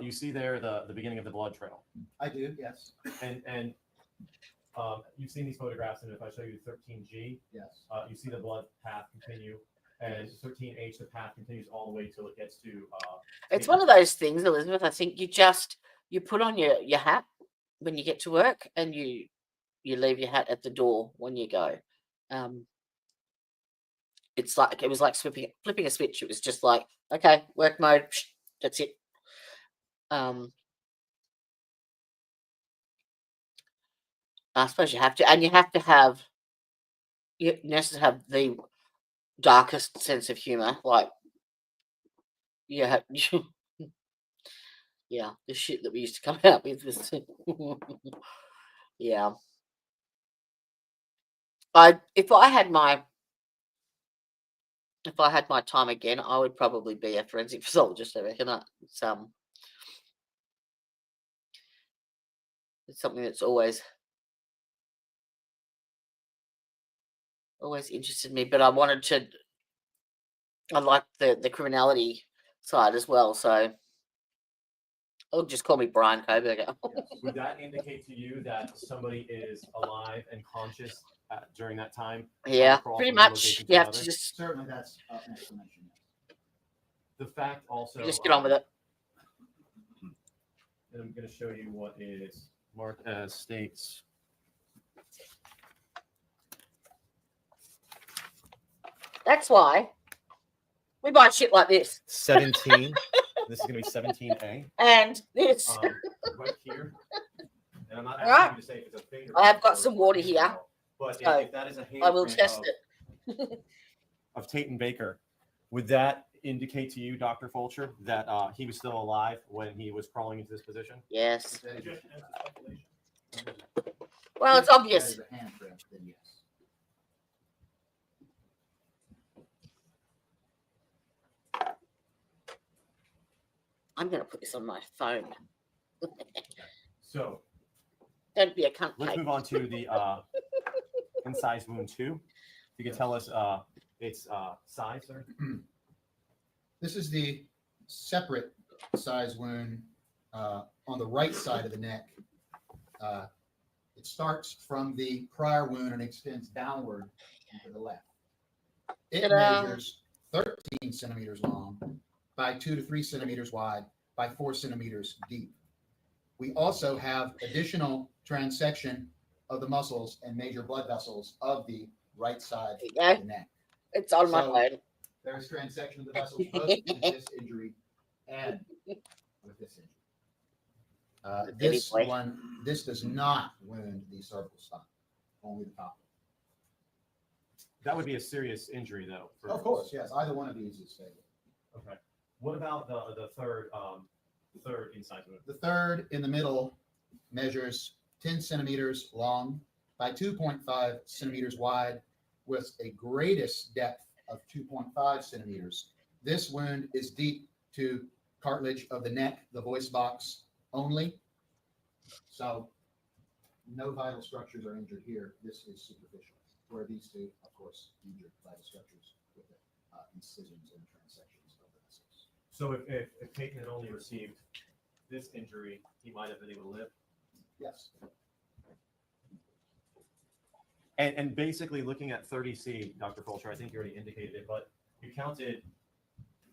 You see there the beginning of the blood trail. I do, yes. And you've seen these photographs, and if I show you 13G, yes, you see the blood path continue And 13H, the path continues all the way till it gets to. It's one of those things, Elizabeth. I think you put on your hat when you get to work, and you leave your hat at the door when you go. It was like flipping a switch. It was just like, okay, work mode. That's it. I suppose you have to, and you have to have. You nurses have the darkest sense of humor. Like, yeah, yeah, the shit that we used to come out with was, yeah. If I had my time again, I would probably be a forensic pathologist. I reckon it's something that's always interested me. But I like the criminality side as well. So I'll just call me Brian Koberger. Would that indicate to you that somebody is alive and conscious during that time? Yeah, pretty much. You have to just certainly that's an explanation. The fact also. Just get on with it. And I'm going to show you what is marked as states. That's why we buy shit like this. 17. This is going to be 17A. And this. Right here. And I'm not All right. asking you to say if it's a finger. I have got some water here. But So if that is a handprint I will test it. of Tate and Baker, would that indicate to you, Dr. Fulcher, that he was still alive when he was crawling into this position? Yes. Well, it's obvious. That is a handprint, then yes. I'm going to put this on my phone. So Don't be a cunt. let's move on to the incised wound 2. You can tell us its size, sir. This is the separate size wound on the right side of the neck. It starts from the prior wound and extends downward to the left. It Ta-da. measures 13 centimeters long by 2 to 3 centimeters wide by 4 centimeters deep. We also have additional transection of the muscles and major blood vessels of the right side of the neck. It's on my So, phone. There's transection of the vessels both with this injury and with this injury. This Anyway. one, this does not wound the cervical spine, only the top. That would be a serious injury, though. Of course, yes. Either one of these is fatal. Okay. What about the third incised wound? The third in the middle measures 10 centimeters long by 2.5 centimeters wide with a greatest depth of 2.5 centimeters. This wound is deep to cartilage of the neck, the voice box only. So no vital structures are injured here. This is superficial, where these two, of course, injured vital structures with the incisions and transections of the vessels. So if Peyton had only received this injury, he might have been able to live? Yes. And basically looking at 30C, Dr. Fulcher, I think you already indicated it, but you counted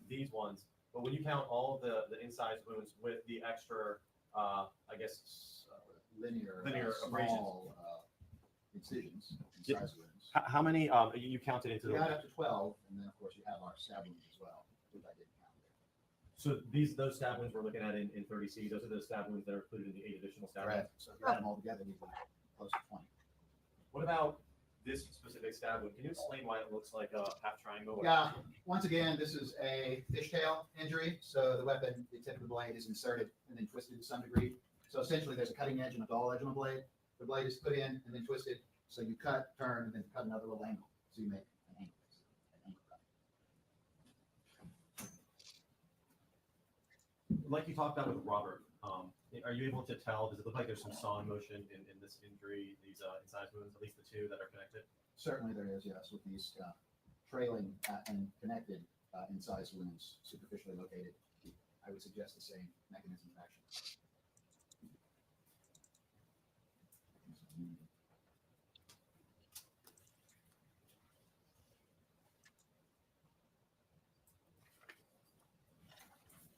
these ones. But when you count all of the incised wounds with the extra, I guess, linear abrasions. small incisions, incised wounds. How many you counted into We the got up to 12, and then of course you have our stab wounds as well, which I didn't count there. So those stab wounds we're looking at in 30C, those are the stab wounds that are included in the 8 additional stab wounds. Correct. So if you add them all together, you can close to 20. What about this specific stab wound? Can you explain why it looks like a half triangle? Yeah, once again, this is a fishtail injury. So the weapon, the tip of the blade is inserted and then twisted to some degree. So essentially there's a cutting edge and a dull edge on the blade. The blade is put in and then twisted. So you cut, turn, and then cut another little angle. So you make an angle cut. Like you talked about with Robert, are you able to tell, does it look like there's some sawing motion in this injury, these incised wounds, at least the two that are connected? Certainly there is, yes, with these trailing and connected incised wounds superficially located. I would suggest the same mechanism of action.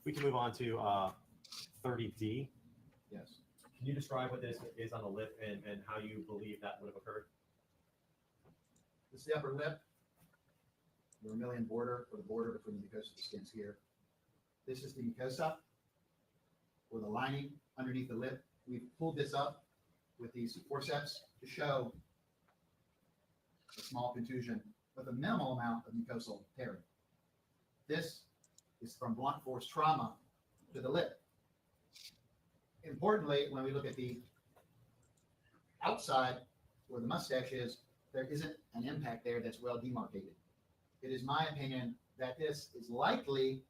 We can move on to 30D. Yes. Can you describe what this is on the lip and how you believe that would have occurred? This is the upper lip, the mammalian border, or the border between the mucosa and the skins here. This is the mucosa, or the lining underneath the lip. We've pulled this up with these forceps to show a small contusion with a minimal amount of mucosal tearing. This is from blunt force trauma to the lip. Importantly, when we look at the outside where the mustache is, there isn't an impact there that's well demarcated. It is my opinion that this is likely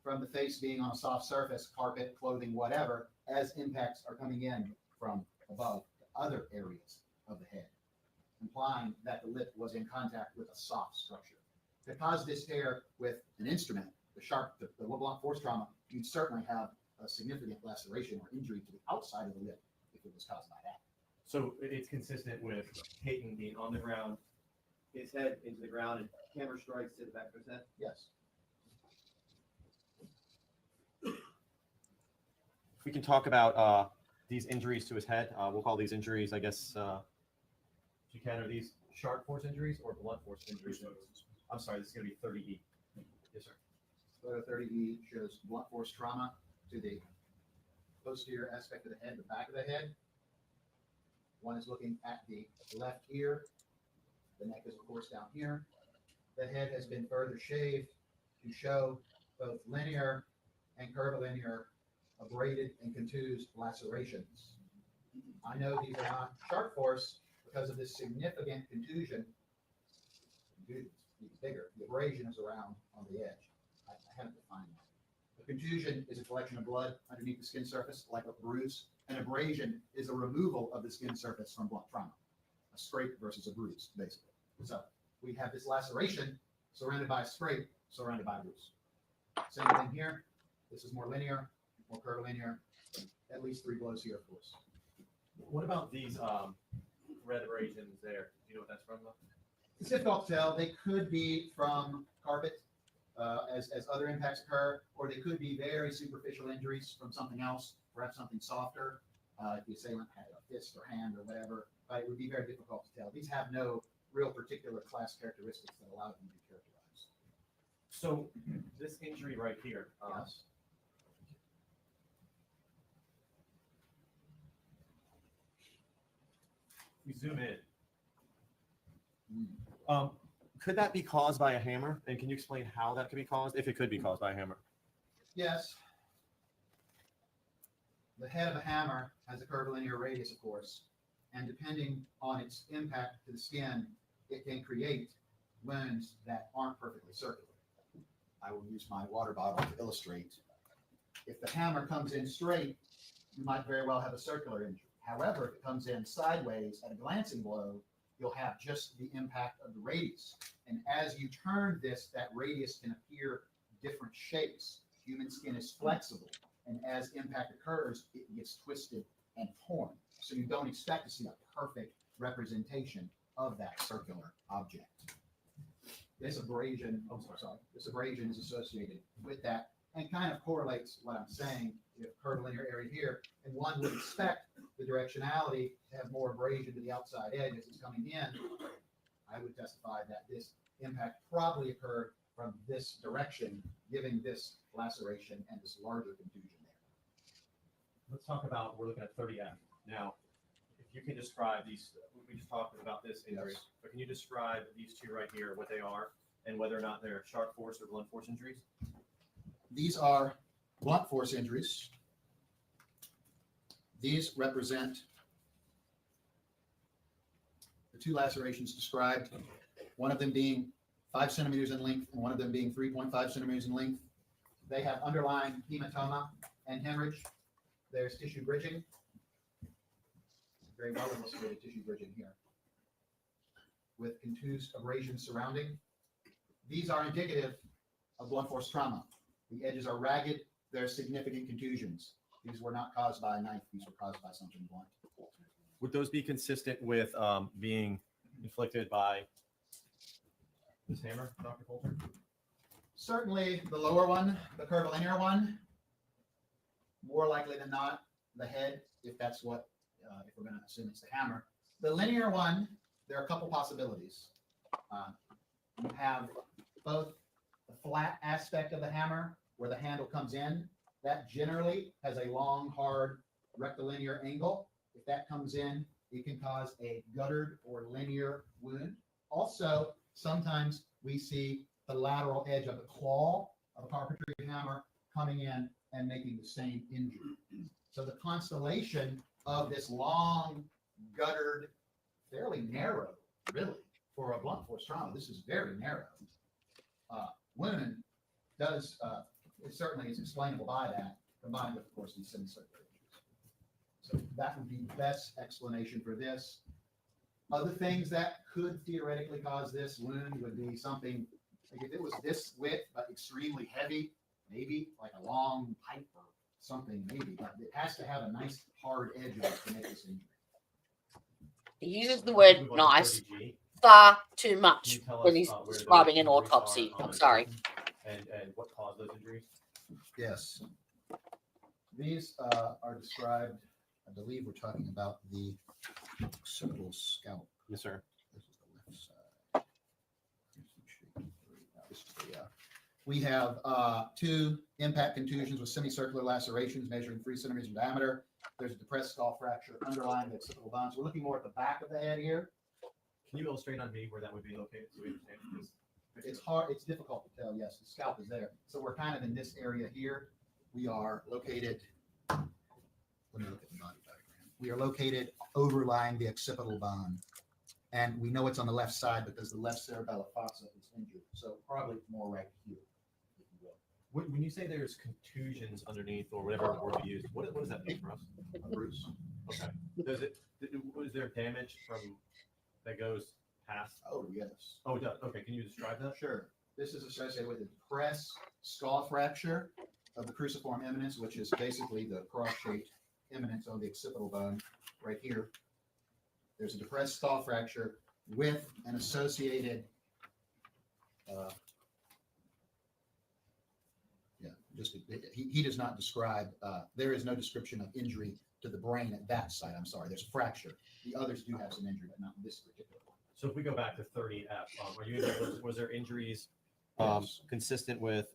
from the face being on a soft surface, carpet, clothing, whatever, as impacts are coming in from above to other areas of the head, implying that the lip was in contact with a soft structure. To cause this tear with an instrument, the blunt force trauma, you'd certainly have a significant laceration or injury to the outside of the lip if it was caused by that. So it's consistent with Peyton being on the ground, His head into the ground and hammer strikes to the back of his head. Yes. If we can talk about these injuries to his head, we'll call these injuries, I guess, if you can, are these sharp force injuries or blunt force injuries? I'm sorry, this is going to be 30E. Yes, sir. Photo 30E shows blunt force trauma to the posterior aspect of the head, the back of the head. One is looking at the left ear. The neck is, of course, down here. The head has been further shaved to show both linear and curvilinear abraded and contused lacerations. I know these are not sharp force because of this significant contusion. It's bigger. The abrasion is around on the edge. I haven't defined that. A contusion is a collection of blood underneath the skin surface, like a bruise. An abrasion is a removal of the skin surface from blunt trauma. A scrape versus a bruise, basically. So we have this laceration surrounded by a scrape, surrounded by a bruise. Same thing here. This is more linear, more curvilinear. At least 3 blows here, of course. What about these red abrasions there? Do you know what that's from? It's difficult to tell. They could be from carpet as other impacts occur, or they could be very superficial injuries from something else, perhaps something softer. If the assailant had a fist or hand or whatever, but it would be very difficult to tell. These have no real particular class characteristics that allow them to be characterized. So this injury right here. Yes. We zoom in. Could that be caused by a hammer? And can you explain how that could be caused, if it could be caused by a hammer? Yes. The head of a hammer has a curvilinear radius, of course, and depending on its impact to the skin, it can create wounds that aren't perfectly circular. I will use my water bottle to illustrate. If the hammer comes in straight, you might very well have a circular injury. However, if it comes in sideways at a glancing blow, you'll have just the impact of the radius. And as you turn this, that radius can appear different shapes. Human skin is flexible, and as impact occurs, it gets twisted and torn. So you don't expect to see a perfect representation of that circular object. This abrasion, this abrasion is associated with that and kind of correlates what I'm saying. You have a curvilinear area here, and one would expect the directionality to have more abrasion to the outside edge as it's coming in. I would testify that this impact probably occurred from this direction, giving this laceration and this larger contusion there. Let's talk about, we're looking at 30F. Now, if you can describe these, we just talked about this injury, Yes. but can you describe these two right here, what they are, and whether or not they're sharp force or blunt force injuries? These are blunt force injuries. These represent the 2 lacerations described, one of them being 5 centimeters in length and one of them being 3.5 centimeters in length. They have underlying hematoma and hemorrhage. There's tissue bridging, very well illustrated tissue bridging here, with contused abrasion surrounding. These are indicative of blunt force trauma. The edges are ragged. There are significant contusions. These were not caused by a knife. These were caused by something blunt. Would those be consistent with being inflicted by this hammer, Dr. Coulter? Certainly the lower one, the curvilinear one, more likely than not, the head, if that's what, if we're going to assume it's the hammer. The linear one, there are a couple possibilities. You have both the flat aspect of the hammer where the handle comes in. That generally has a long, hard rectilinear angle. If that comes in, it can cause a guttered or linear wound. Also, sometimes we see the lateral edge of the claw of a carpentry hammer coming in and making the same injury. So the constellation of this long, guttered, fairly narrow, really, for a blunt force trauma, this is very narrow. Wound does, it certainly is explainable by that, combined with, of course, these semicircular injuries. So that would be the best explanation for this. Other things that could theoretically cause this wound would be something, like if it was this width, but extremely heavy, maybe like a long pipe or something, maybe, but it has to have a nice hard edge of it to make this injury. He uses the word nice far too much when he's describing an autopsy. I'm sorry. And what caused those injuries? Yes. These are described, I believe we're talking about the occipital scalp. Yes, sir. This is the left side. This is the, we have 2 impact contusions with semicircular lacerations measuring 3 centimeters in diameter. There's a depressed skull fracture underlying the occipital bones. We're looking more at the back of the head here. Can you illustrate on me where that would be located so we understand? It's hard, it's difficult to tell. Yes, the scalp is there. So we're kind of in this area here. We are located, let me look at the body diagram. We are located overlying the occipital bone. And we know it's on the left side because the left cerebellar fossa is injured. So probably more right here, if you will. When you say there's contusions underneath or whatever word you use, what does that mean for us? A bruise. Okay. Was there damage from that goes past? Oh, yes. Oh, it does. Okay. Can you describe that? Sure. This is associated with a depressed skull fracture of the cruciform eminence, which is basically the cross-shaped eminence on the occipital bone right here. There's a depressed skull fracture with an associated, he does not describe, there is no description of injury to the brain at that site. I'm sorry, there's a fracture. The others do have some injury, but not this particular one. So if we go back to 30F, are you was there injuries consistent with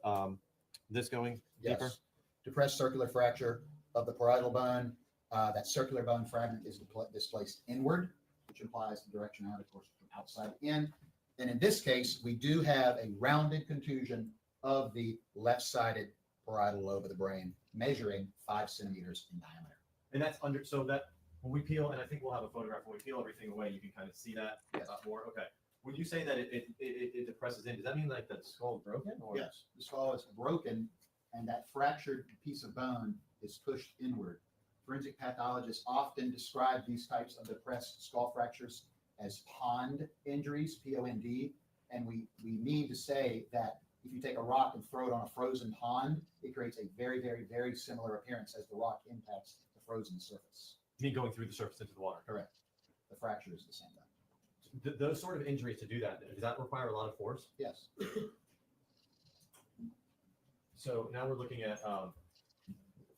this going deeper? Yes. Depressed circular fracture of the parietal bone. That circular bone fragment is displaced inward, which implies the direction out, of course, from outside in. And in this case, we do have a rounded contusion of the left-sided parietal lobe of the brain, measuring 5 centimeters in diameter. And that's under, so that when we peel, and I think we'll have a photograph, when we peel everything away, you can kind of see that more. Okay. When you say that it depresses in, does that mean like the skull is broken? Or? Yes, the skull is broken, and that fractured piece of bone is pushed inward. Forensic pathologists often describe these types of depressed skull fractures as pond injuries, P-O-N-D, and we mean to say that if you take a rock and throw it on a frozen pond, it creates a very, very, very similar appearance as the rock impacts the frozen surface. You mean going through the surface into the water? Correct. The fracture is the same thing. Those sort of injuries, to do that, does that require a lot of force? Yes. So now we're looking at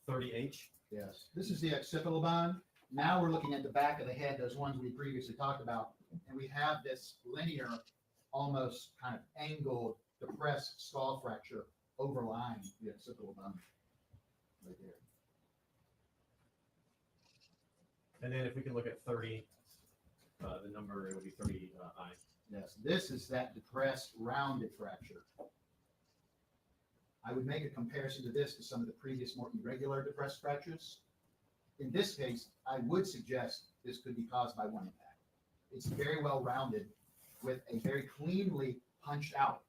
30H. Yes. This is the occipital bone. Now we're looking at the back of the head, those ones we previously talked about. And we have this linear, almost kind of angled, depressed skull fracture overlying the occipital bone right there. And then if we can look at 30, the number, it would be 30I. Yes, this is that depressed rounded fracture. I would make a comparison to this to some of the previous more irregular depressed fractures. In this case, I would suggest this could be caused by one impact. It's very well rounded with a very cleanly punched out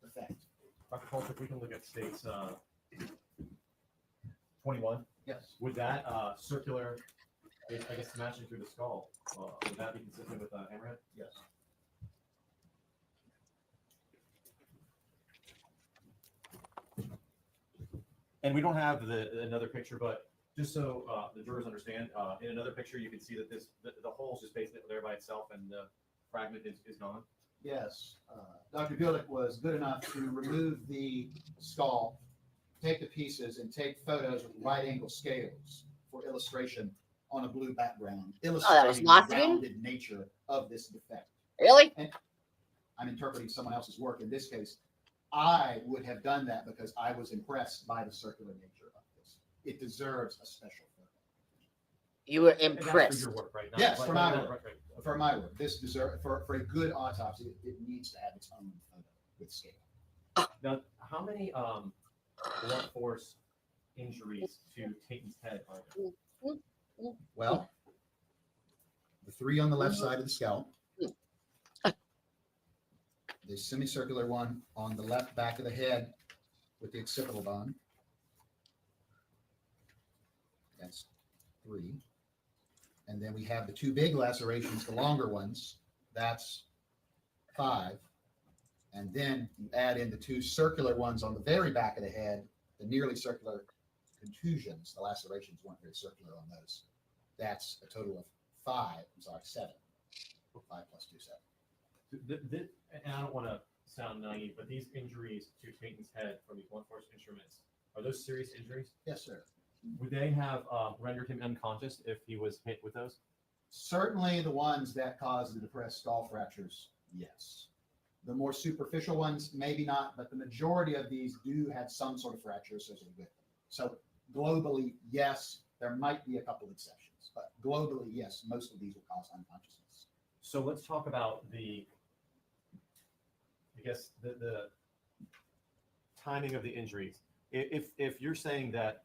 effect. Dr. Fulcher, if we can look at states 21. Yes. Would that circular, I guess, smashing through the skull, would that be consistent with hammerhead? Yes. And we don't have another picture, but just so the jurors understand, in another picture you can see that the hole's just basically there by itself and the fragment is gone. Yes. Dr. Gulick was good enough to remove the skull take the pieces and take photos with wide angle scales for illustration on a blue background, illustrating nice the of him. rounded nature of this defect. Really? And I'm interpreting someone else's work. In this case, I would have done that because I was impressed by the circular nature of this. It deserves a special photo. You were And that's impressed. for your work, right? Yes, Like- for my like- work. right. For my work, this deserve for a good autopsy, it needs to have its own photo with scale. Now, how many blunt force injuries to Tatum's head are there? Well, the three on the left side of the scalp, the semicircular one on the left back of the head with the occipital bone. That's 3. And then we have the 2 big lacerations, the longer ones. That's 5. And then you add in the 2 circular ones on the very back of the head, the nearly circular contusions. The lacerations weren't very circular on those. That's a total of 7. 5 plus 2, 7. And I don't want to sound naive, but these injuries to Tatum's head from these blunt force instruments, are those serious injuries? Yes, sir. Would they have rendered him unconscious if he was hit with those? Certainly the ones that cause the depressed skull fractures, yes. The more superficial ones, maybe not, but the majority of these do have some sort of fracture associated with them. So globally, yes, there might be a couple exceptions, but globally, yes, most of these will cause unconsciousness. So let's talk about the timing of the injuries. If you're saying that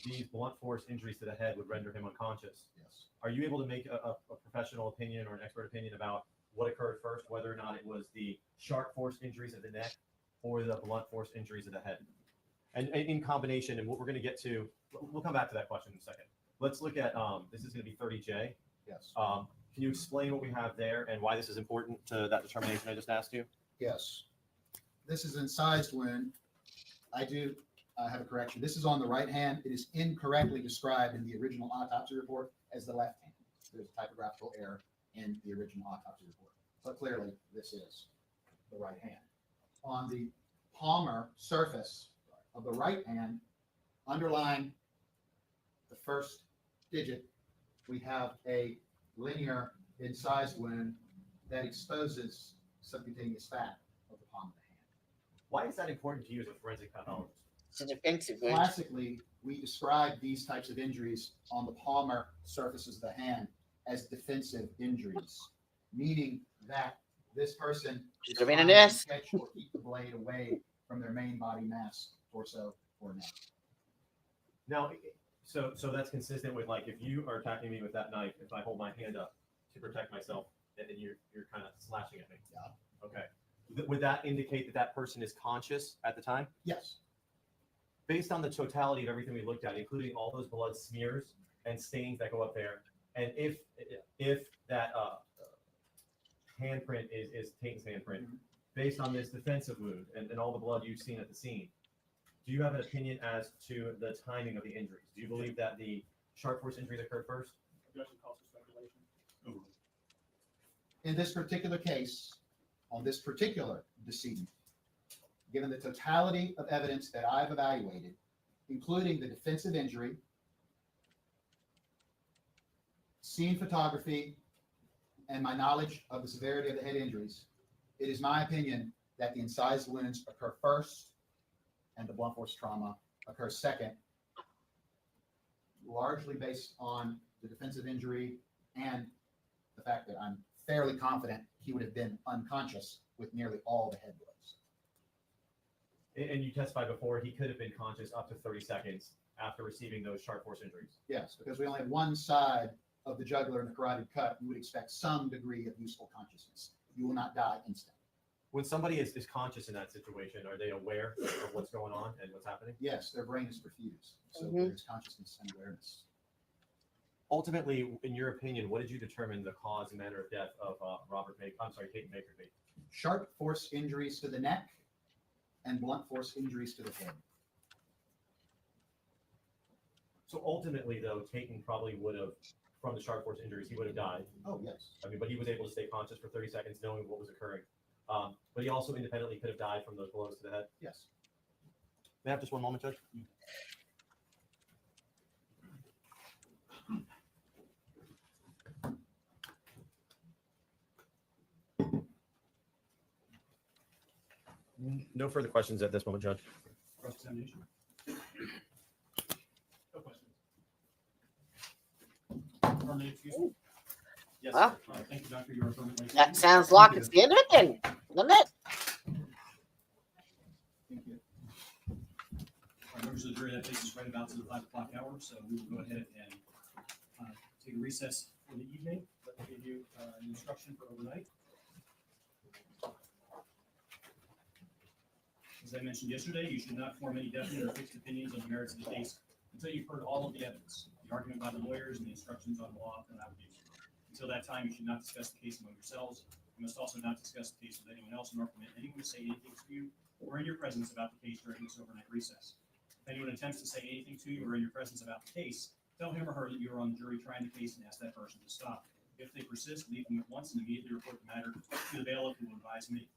these blunt force injuries to the head would render him unconscious, yes, are you able to make a professional opinion or an expert opinion about what occurred first, whether or not it was the sharp force injuries of the neck or the blunt force injuries of the head? And in combination, and what we're going to get to, we'll come back to that question in a second. Let's look at, this is going to be 30J. Yes. Can you explain what we have there and why this is important to that determination I just asked you? Yes. This is an incised wound. I do have a correction. This is on the right hand. It is incorrectly described in the original autopsy report as the left hand. There's a typographical error in the original autopsy report. But clearly, this is the right hand. On the palmar surface of the right hand, underlying the first digit, we have a linear incised wound that exposes subcutaneous fat of the palm of the hand. Why is that important to you as a forensic pathologist? It's a defensive wound. Classically, we describe these types of injuries on the palmar surfaces of the hand as defensive injuries, meaning that this person is Should have been a trying to nurse. catch or keep the blade away from their main body mass, torso, or neck. Now, so that's consistent with, like, if you are attacking me with that knife, if I hold my hand up to protect myself, and you're kind of slashing at me. Yeah. Okay. Would that indicate that that person is conscious at the time? Yes. Based on the totality of everything we looked at, including all those blood smears and stains that go up there, and if that handprint is Tatum's handprint, based on this defensive wound and all the blood you've seen at the scene, do you have an opinion as to the timing of the injuries? Do you believe that the sharp force injuries occurred first? Objection calls for speculation. In this particular case, on this particular decedent, given the totality of evidence that I've evaluated, including the defensive injury, scene photography, and my knowledge of the severity of the head injuries, it is my opinion that the incised wounds occur first and the blunt force trauma occurs second, largely based on the defensive injury and the fact that I'm fairly confident he would have been unconscious with nearly all the head blows. And you testified before he could have been conscious up to 30 seconds after receiving those sharp force injuries. Yes, because we only have one side of the jugular in the carotid cut. You would expect some degree of useful consciousness. You will not die instantly. When somebody is conscious in that situation, are they aware of what's going on and what's happening? Yes, their brain is perfused, so there's consciousness and awareness. Ultimately, in your opinion, what did you determine the cause and manner of death of Tatum Baker to be? Sharp force injuries to the neck and blunt force injuries to the head. So ultimately, though, Tatum probably would have, from the sharp force injuries, he would have died. Oh, yes. I mean, but he was able to stay conscious for 30 seconds knowing what was occurring. But he also independently could have died from those blows to the head. Yes. May I have just one moment, Judge? No further questions at this moment, Judge. Cross-examination? No questions. Affirmative, excuse me. Yes, Well, sir. All right, thank you, Doctor. You are affirmatively. That sounds like it's the end of it then, doesn't it? Thank you. All right, members of the jury, that takes us right about to the 5 o'clock hour, so we will go ahead and take a recess for the evening. Let me give you an instruction for overnight. As I mentioned yesterday, you should not form any definite or fixed opinions on the merits of the case until you've heard all of the evidence, the argument by the lawyers, and the instructions on the law and application. Until that time, you should not discuss the case among yourselves. You must also not discuss the case with anyone else, nor permit anyone to say anything to you or in your presence about the case during this overnight recess. If anyone attempts to say anything to you or in your presence about the case, tell him or her that you are on the jury trying the case and ask that person to stop. If they persist, leave them at once and immediately report the matter to the bailiff who will advise me.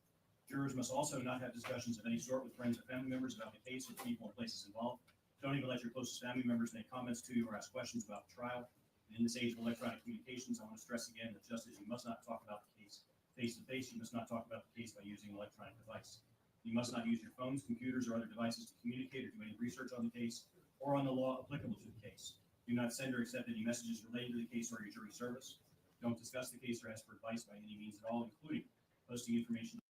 Jurors must also not have discussions of any sort with friends or family members about the case or people and places involved. Don't even let your closest family members make comments to you or ask questions about the trial. And in this age of electronic communications, I want to stress again that just as you must not talk about the case face to face, you must not talk about the case by using an electronic device. You must not use your phones, computers, or other devices to communicate or do any research on the case or on the law applicable to the case. Do not send or accept any messages relating to the case or your jury service. Don't discuss the case or ask for advice by any means at all, including posting information.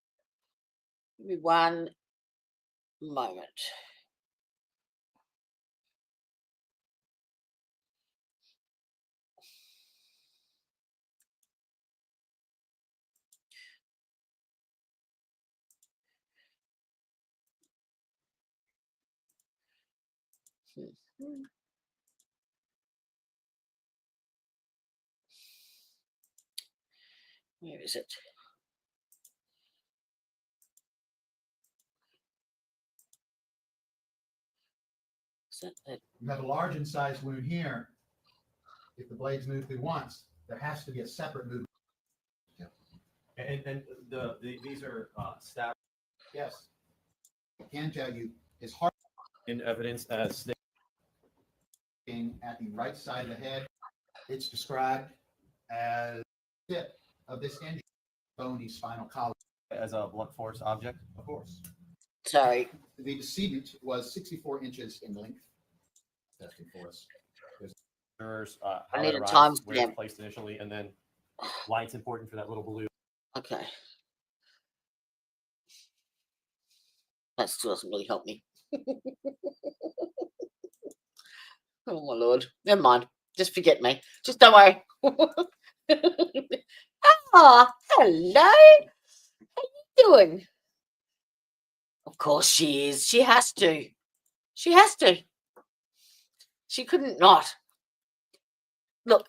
Give me one moment. Where is it? Is that it? You have a large incised wound here. If the blades move through once, there has to be a separate movement. And these are stab Yes. I can tell you, his heart in evidence as being at the right side of the head. It's described as the tip of this injury, bony spinal column. as a blunt force object. Of course. Sorry. The decedent was 64 inches in length. Testing for us. Jurors, I how need it a arrives, timestamp. where it's placed initially, and then why it's important for that little blue. Okay. That still doesn't really help me. Oh my lord. Never mind. Just forget me. Just don't worry. Ah, hello. How you doing? Of course she is. She has to. She has to. She couldn't not. Look,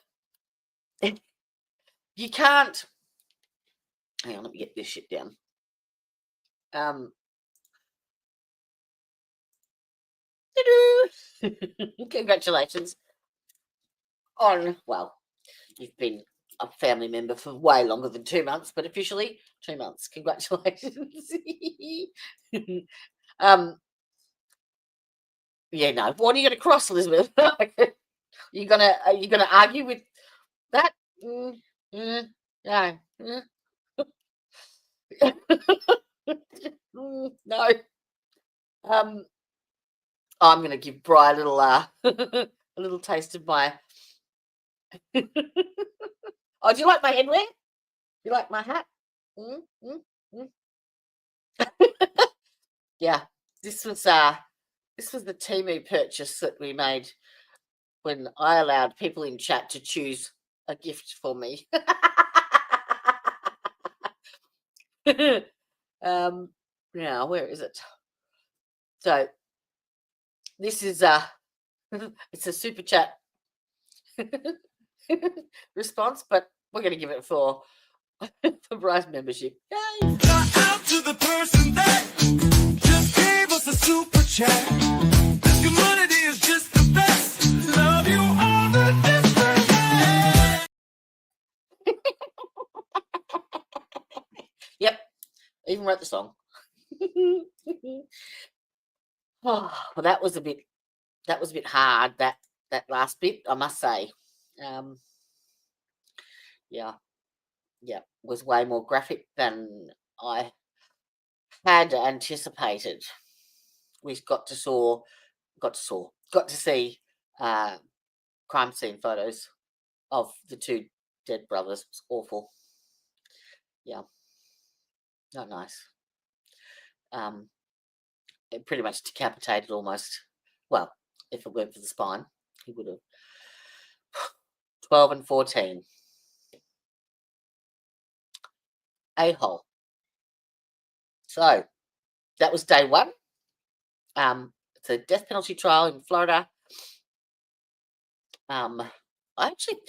you can't. Hang on, let me get this shit down. Congratulations on, well, you've been a family member for way longer than 2 months, but officially 2 months. Congratulations. Yeah, no. What are you going to cross, Elizabeth? Are you gonna argue with that? No. No. I'm going to give Bri a little a little taste of my. Oh, do you like my headwear? You like my hat? Yeah, this was the Temu purchase that we made when I allowed people in chat to choose a gift for me. Now where is it? So this is it's a super chat response, but we're going to give it for Bri's membership. Yay! Shout out to the person that just gave us a super chat. This community is just the best. Love you all the different Yep, even wrote the song. Oh, well, that was a bit hard, that last bit, I must say. Yeah, was way more graphic than I had anticipated. We got to see crime scene photos of the two dead brothers. It's awful. Yeah, not nice. It pretty much decapitated almost. Well, if it weren't for the spine, he would have. 12 and 14. A-hole. So that was day one. It's a death penalty trial in Florida. Actually,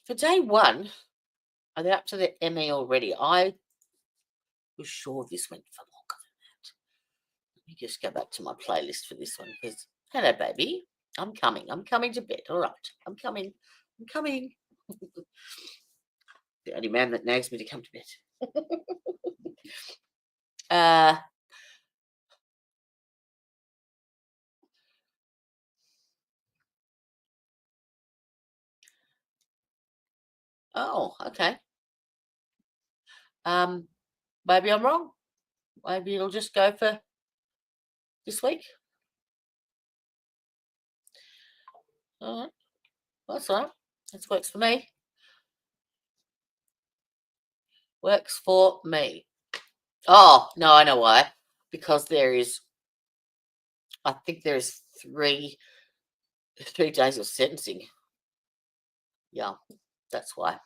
for day one, are they up to the ME already? I was sure this went for longer than that. Let me just go back to my playlist for this one because, hello, baby. I'm coming to bed. All right. I'm coming. The only man that nags me to come to bed. Oh, okay. Maybe I'm wrong. Maybe it'll just go for this week. All right. That's all right. That works for me. Works for me. Oh, no, I know why. Because I think there is three days of sentencing. Yeah, that's why.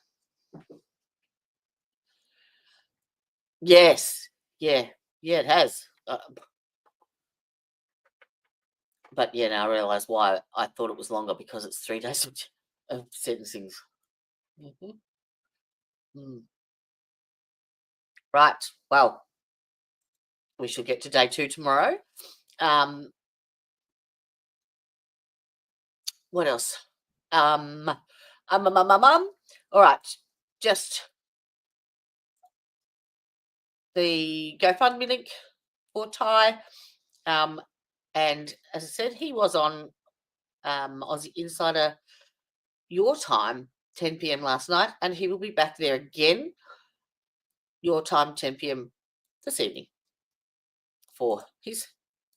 Yes. Yeah, it has. But yeah, now I realise why I thought it was longer, because it's 3 days of sentencing. Right. Well, we shall get to day 2 tomorrow. What else? All right. Just the GoFundMe link for Ty. And as I said, he was on Aussie Insider your time, 10 p.m. last night, and he will be back there again, your time, 10 p.m. this evening, for his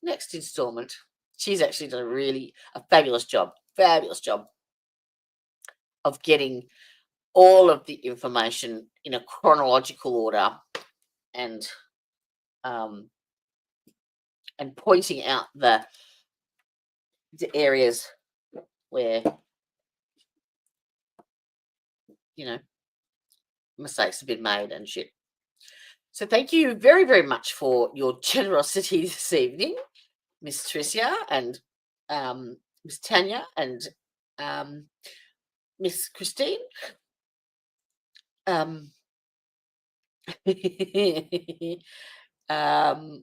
next installment. She's actually done a fabulous job of getting all of the information in a chronological order and pointing out the areas where, mistakes have been made and shit. So thank you very, very much for your generosity this evening, Miss Tricia and Miss Tanya and Miss Christine.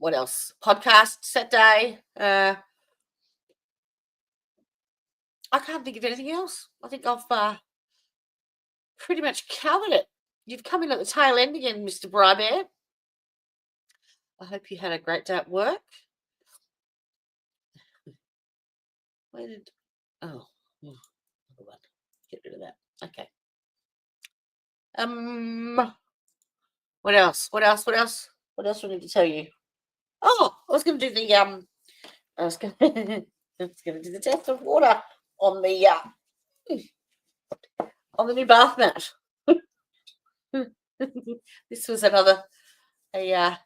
What else? Podcast set day. I can't think of anything else. I think I've pretty much covered it. You've come in at the tail end again, Mr. Brybear. I hope you had a great day at work. Get rid of that. Okay. What else? What else do I need to tell you? Oh, I was going to do the I was going to do the test of water on the new bath mat. This was another a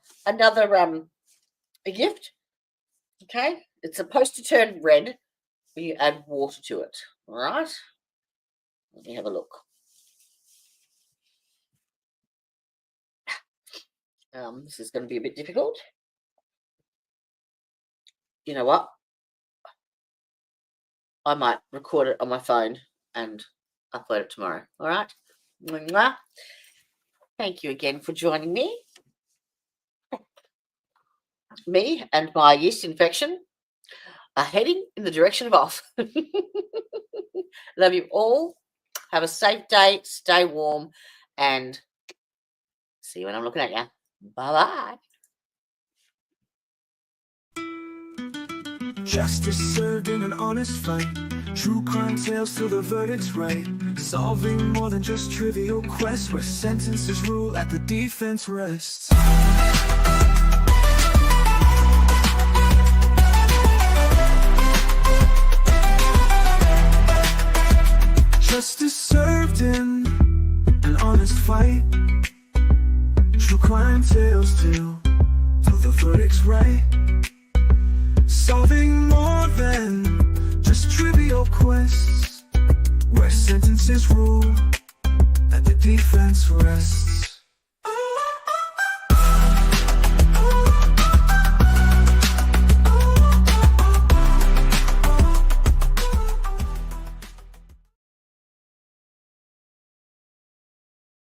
gift. Okay, it's supposed to turn red when you add water to it. All right, let me have a look. This is going to be a bit difficult. You know what? I might record it on my phone and upload it tomorrow. All right. Mwah. Thank you again for joining me. Me and my yeast infection are heading in the direction of off. Love you all. Have a safe day. Stay warm. And see you when I'm looking at you. Bye-bye. Justice served in an honest fight. True crime tales till the verdict's right. Solving more than just trivial quests, where sentences rule at the defense rests. Justice served in an honest fight. True crime tales till the verdict's right. Solving more than just trivial quests, where sentences rule and the defense rests.